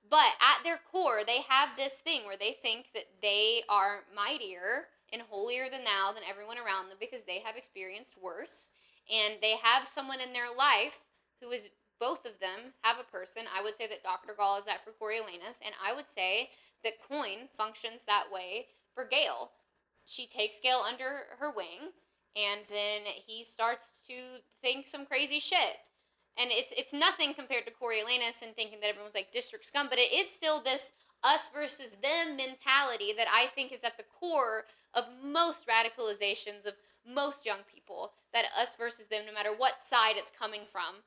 But at their core, they have this thing where they think that they are mightier and holier than thou than everyone around them because they have experienced worse. And they have someone in their life who is, both of them have a person. I would say that Dr. Gall is that for Coriolanus, and I would say that Coin functions that way for Gale. She takes Gale under her wing, and then he starts to think some crazy shit. And it's nothing compared to Coriolanus and thinking that everyone's like district scum, but it is still this us versus them mentality that I think is at the core of most radicalizations of most young people, that us versus them, no matter what side it's coming from.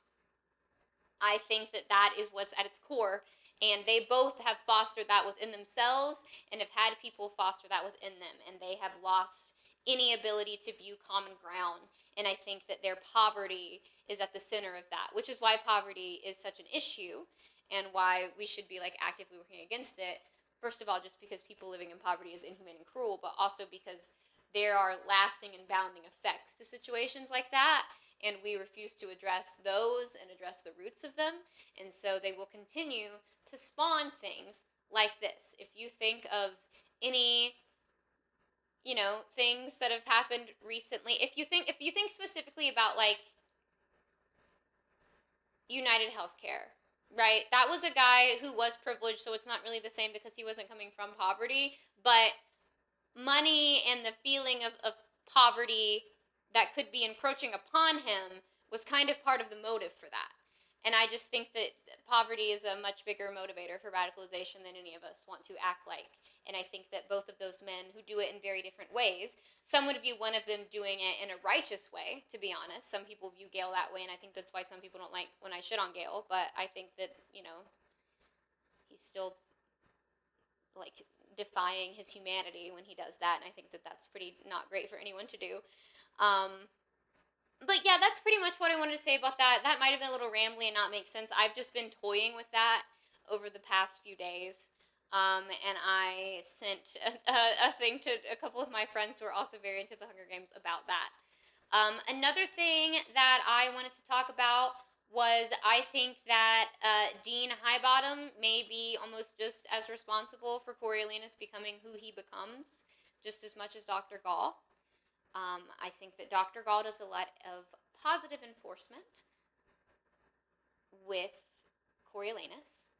I think that that is what's at its core, and they both have fostered that within themselves and have had people foster that within them, and they have lost any ability to view common ground. And I think that their poverty is at the center of that, which is why poverty is such an issue and why we should be like actively working against it. First of all, just because people living in poverty is inhumane and cruel, but also because there are lasting and bounding effects to situations like that, and we refuse to address those and address the roots of them, and so they will continue to spawn things like this. If you think of any things that have happened recently, if you think specifically about like United Healthcare, right? That was a guy who was privileged, so it's not really the same because he wasn't coming from poverty, but money and the feeling of poverty that could be encroaching upon him was kind of part of the motive for that. And I just think that poverty is a much bigger motivator for radicalization than any of us want to act like. And I think that both of those men who do it in very different ways, some would view one of them doing it in a righteous way, to be honest. Some people view Gale that way, and I think that's why some people don't like when I shit on Gale. But I think that, he's still, like, defying his humanity when he does that, and I think that that's pretty not great for anyone to do. But yeah, that's pretty much what I wanted to say about that. That might have been a little rambly and not make sense. I've just been toying with that over the past few days. And I sent a thing to a couple of my friends who are also very into the Hunger Games about that. Another thing that I wanted to talk about was I think that Dean Highbottom may be almost just as responsible for Coriolanus becoming who he becomes, just as much as Dr. Gall. I think that Dr. Gall does a lot of positive enforcement with Coriolanus.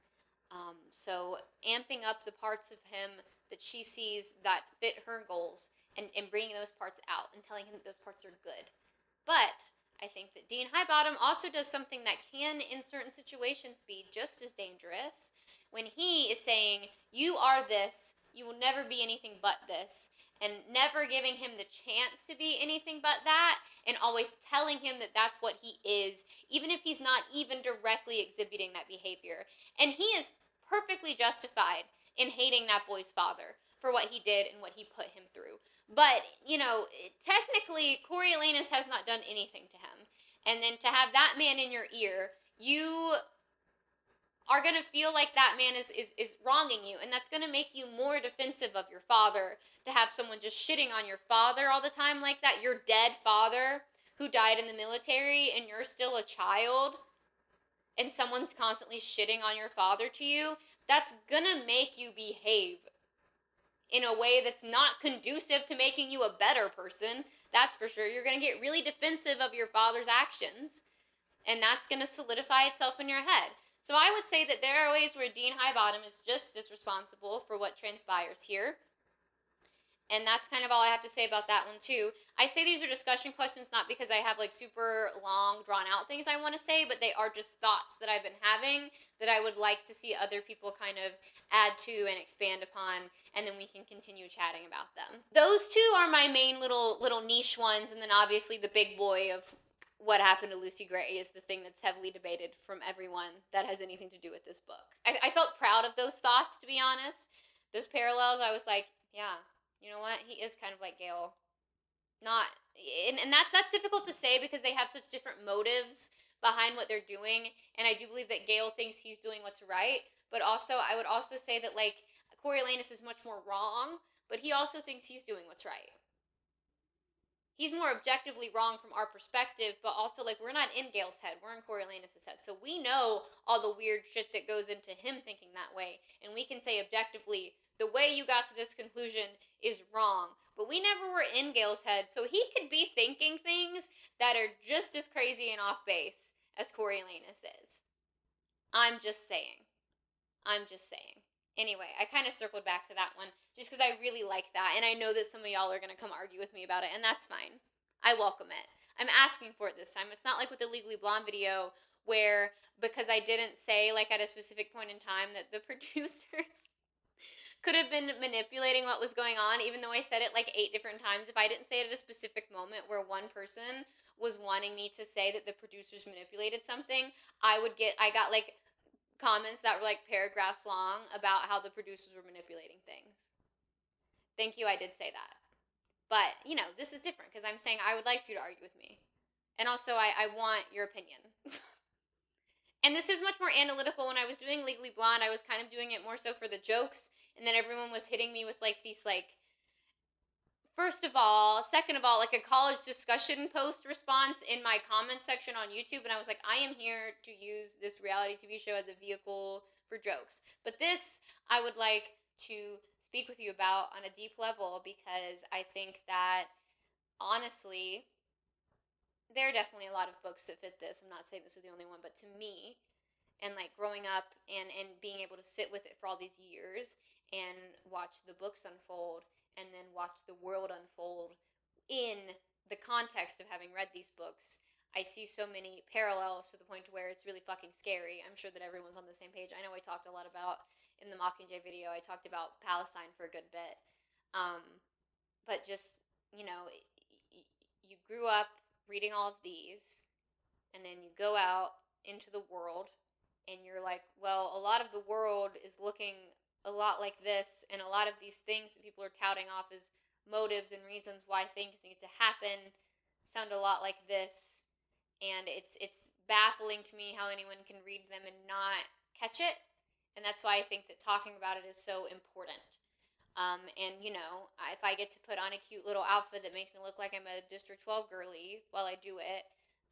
So amping up the parts of him that she sees that fit her goals and bringing those parts out and telling him that those parts are good. But I think that Dean Highbottom also does something that can, in certain situations, be just as dangerous when he is saying, you are this, you will never be anything but this, and never giving him the chance to be anything but that, and always telling him that that's what he is, even if he's not even directly exhibiting that behavior. And he is perfectly justified in hating that boy's father for what he did and what he put him through. But, technically, Coriolanus has not done anything to him. And then to have that man in your ear, you are going to feel like that man is wronging you. And that's going to make you more defensive of your father, to have someone just shitting on your father all the time like that. Your dead father who died in the military, and you're still a child, and someone's constantly shitting on your father to you. That's going to make you behave in a way that's not conducive to making you a better person. That's for sure. You're going to get really defensive of your father's actions, and that's going to solidify itself in your head. So I would say that there are ways where Dean Highbottom is just as responsible for what transpires here. And that's kind of all I have to say about that one, too. I say these are discussion questions not because I have like super long, drawn out things I want to say, but they are just thoughts that I've been having that I would like to see other people kind of add to and expand upon, and then we can continue chatting about them. Those two are my main little niche ones, and then obviously the big boy of what happened to Lucy Gray is the thing that's heavily debated from everyone that has anything to do with this book. I felt proud of those thoughts, to be honest. Those parallels, I was like, yeah, you know what? He is kind of like Gale. Not, and that's difficult to say because they have such different motives behind what they're doing. And I do believe that Gale thinks he's doing what's right, but also I would also say that like Coriolanus is much more wrong, but he also thinks he's doing what's right. He's more objectively wrong from our perspective, but also like we're not in Gale's head, we're in Coriolanus' head, so we know all the weird shit that goes into him thinking that way, and we can say objectively the way you got to this conclusion is wrong. But we never were in Gale's head, so he could be thinking things that are just as crazy and off base as Coriolanus is. I'm just saying. Anyway, I kind of circled back to that one just because I really like that, and I know that some of y'all are going to come argue with me about it, and that's fine. I welcome it. I'm asking for it this time. It's not like with the Legally Blonde video where, because I didn't say, like, at a specific point in time that the producers could have been manipulating what was going on, even though I said it like 8 different times. If I didn't say it at a specific moment where one person was wanting me to say that the producers manipulated something, I got like comments that were like paragraphs long about how the producers were manipulating things. Thank you, I did say that. But, this is different because I'm saying I would like for you to argue with me. And also, I want your opinion. And this is much more analytical. When I was doing Legally Blonde, I was kind of doing it more so for the jokes. And then everyone was hitting me with like these like, first of all, second of all, like a college discussion post response in my comment section on YouTube. And I was like, I am here to use this reality TV show as a vehicle for jokes. But this, I would like to speak with you about on a deep level because I think that, honestly, there are definitely a lot of books that fit this. I'm not saying this is the only one, but to me, and like growing up and being able to sit with it for all these years and watch the books unfold and then watch the world unfold in the context of having read these books, I see so many parallels to the point where it's really fucking scary. I'm sure that everyone's on the same page. I know I talked a lot about, in the Mockingjay video, I talked about Palestine for a good bit. But just, you grew up reading all of these, and then you go out into the world, and you're like, well, a lot of the world is looking a lot like this, and a lot of these things that people are touting off as motives and reasons why things need to happen sound a lot like this, and it's baffling to me how anyone can read them and not catch it, and that's why I think that talking about it is so important. And if I get to put on a cute little outfit that makes me look like I'm a District 12 girly while I do it,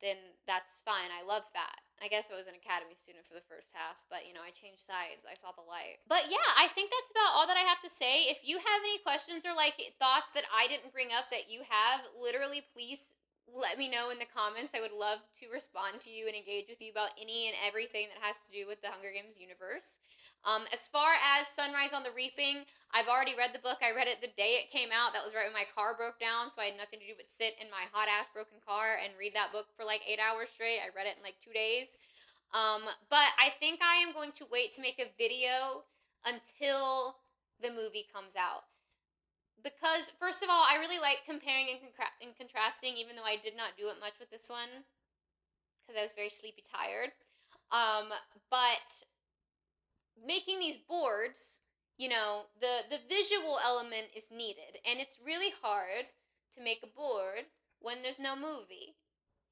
then that's fine. I love that. I guess I was an academy student for the first half, but I changed sides. I saw the light. But yeah, I think that's about all that I have to say. If you have any questions or like thoughts that I didn't bring up that you have, literally please let me know in the comments. I would love to respond to you and engage with you about any and everything that has to do with the Hunger Games universe. As far as Sunrise on the Reaping, I've already read the book. I read it the day it came out. That was right when my car broke down, so I had nothing to do but sit in my hot ass broken car and read that book for like 8 hours straight. I read it in like 2 days. But I think I am going to wait to make a video until the movie comes out. Because, first of all, I really like comparing and contrasting, even though I did not do it much with this one, because I was very sleepy tired. But making these boards, the visual element is needed, and it's really hard to make a board when there's no movie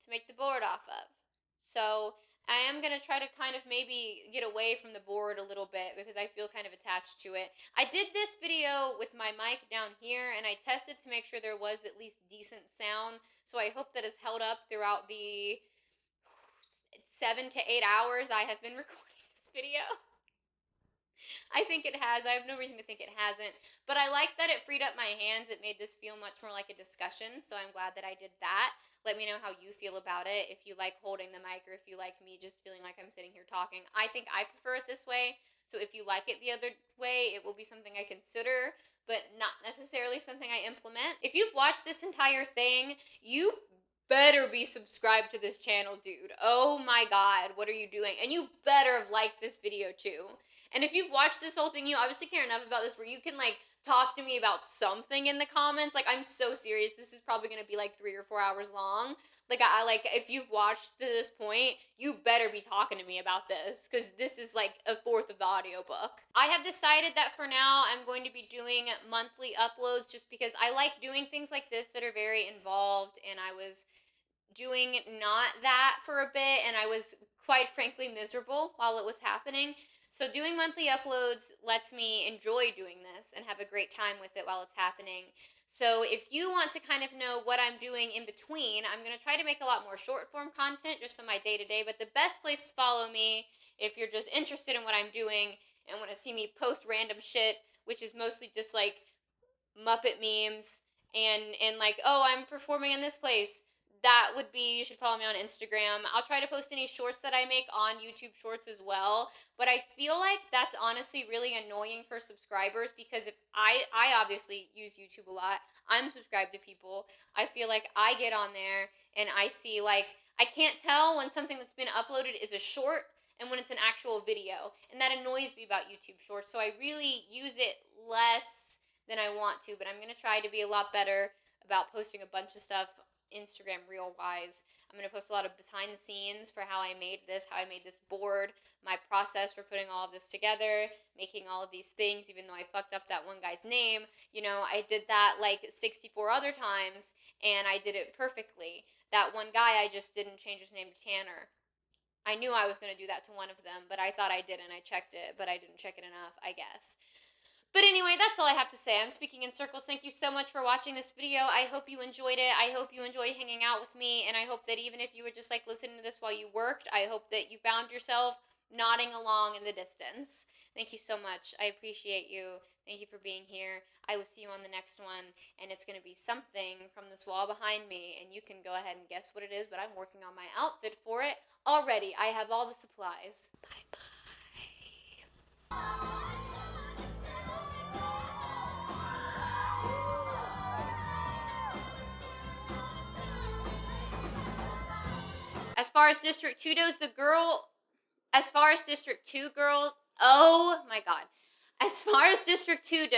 to make the board off of. So I am going to try to kind of maybe get away from the board a little bit because I feel kind of attached to it. I did this video with my mic down here, and I tested to make sure there was at least decent sound, so I hope that has held up throughout the 7 to 8 hours I have been recording this video. I think it has. I have no reason to think it hasn't. But I like that it freed up my hands. It made this feel much more like a discussion. So I'm glad that I did that. Let me know how you feel about it. If you like holding the mic or if you like me just feeling like I'm sitting here talking. I think I prefer it this way. So if you like it the other way, it will be something I consider, but not necessarily something I implement. If you've watched this entire thing, you better be subscribed to this channel, dude. Oh my god, what are you doing? And you better have liked this video too. And if you've watched this whole thing, you obviously care enough about this where you can like talk to me about something in the comments. Like, I'm so serious. This is probably gonna be like 3 or 4 hours long. Like, I like, if you've watched to this point, you better be talking to me about this, because this is like a fourth of the audiobook. I have decided that for now I'm going to be doing monthly uploads just because I like doing things like this that are very involved, and I was doing not that for a bit, and I was quite frankly miserable while it was happening. So doing monthly uploads lets me enjoy doing this and have a great time with it while it's happening. So if you want to kind of know what I'm doing in between, I'm going to try to make a lot more short form content just on my day-to-day, but the best place to follow me if you're just interested in what I'm doing and want to see me post random shit, which is mostly just like Muppet memes and like, oh, I'm performing in this place, that would be, you should follow me on Instagram. I'll try to post any shorts that I make on YouTube Shorts as well, but I feel like that's honestly really annoying for subscribers, because if I obviously use YouTube a lot, I'm subscribed to people, I feel like I get on there and I see like, I can't tell when something that's been uploaded is a short and when it's an actual video, and that annoys me about YouTube Shorts, so I really use it less than I want to, but I'm going to try to be a lot better about posting a bunch of stuff Instagram reel wise. I'm going to post a lot of behind the scenes for how I made this board, my process for putting all of this together, making all of these things, even though I fucked up that one guy's name. I did that like 64 other times, and I did it perfectly. That one guy, I just didn't change his name to Tanner. I knew I was going to do that to one of them, but I thought I did, and I checked it, but I didn't check it enough, I guess. But anyway, that's all I have to say. I'm speaking in circles. Thank you so much for watching this video. I hope you enjoyed it. I hope you enjoy hanging out with me, and I hope that even if you were just like listening to this while you worked, I hope that you found yourself nodding along in the distance. Thank you so much. I appreciate you. Thank you for being here. I will see you on the next one, and it's going to be something from this wall behind me, and you can go ahead and guess what it is, but I'm working on my outfit for it already. I have all the supplies. Bye-bye. As far as District 2 goes, as far as District 2 girls, oh my god. As far as District 2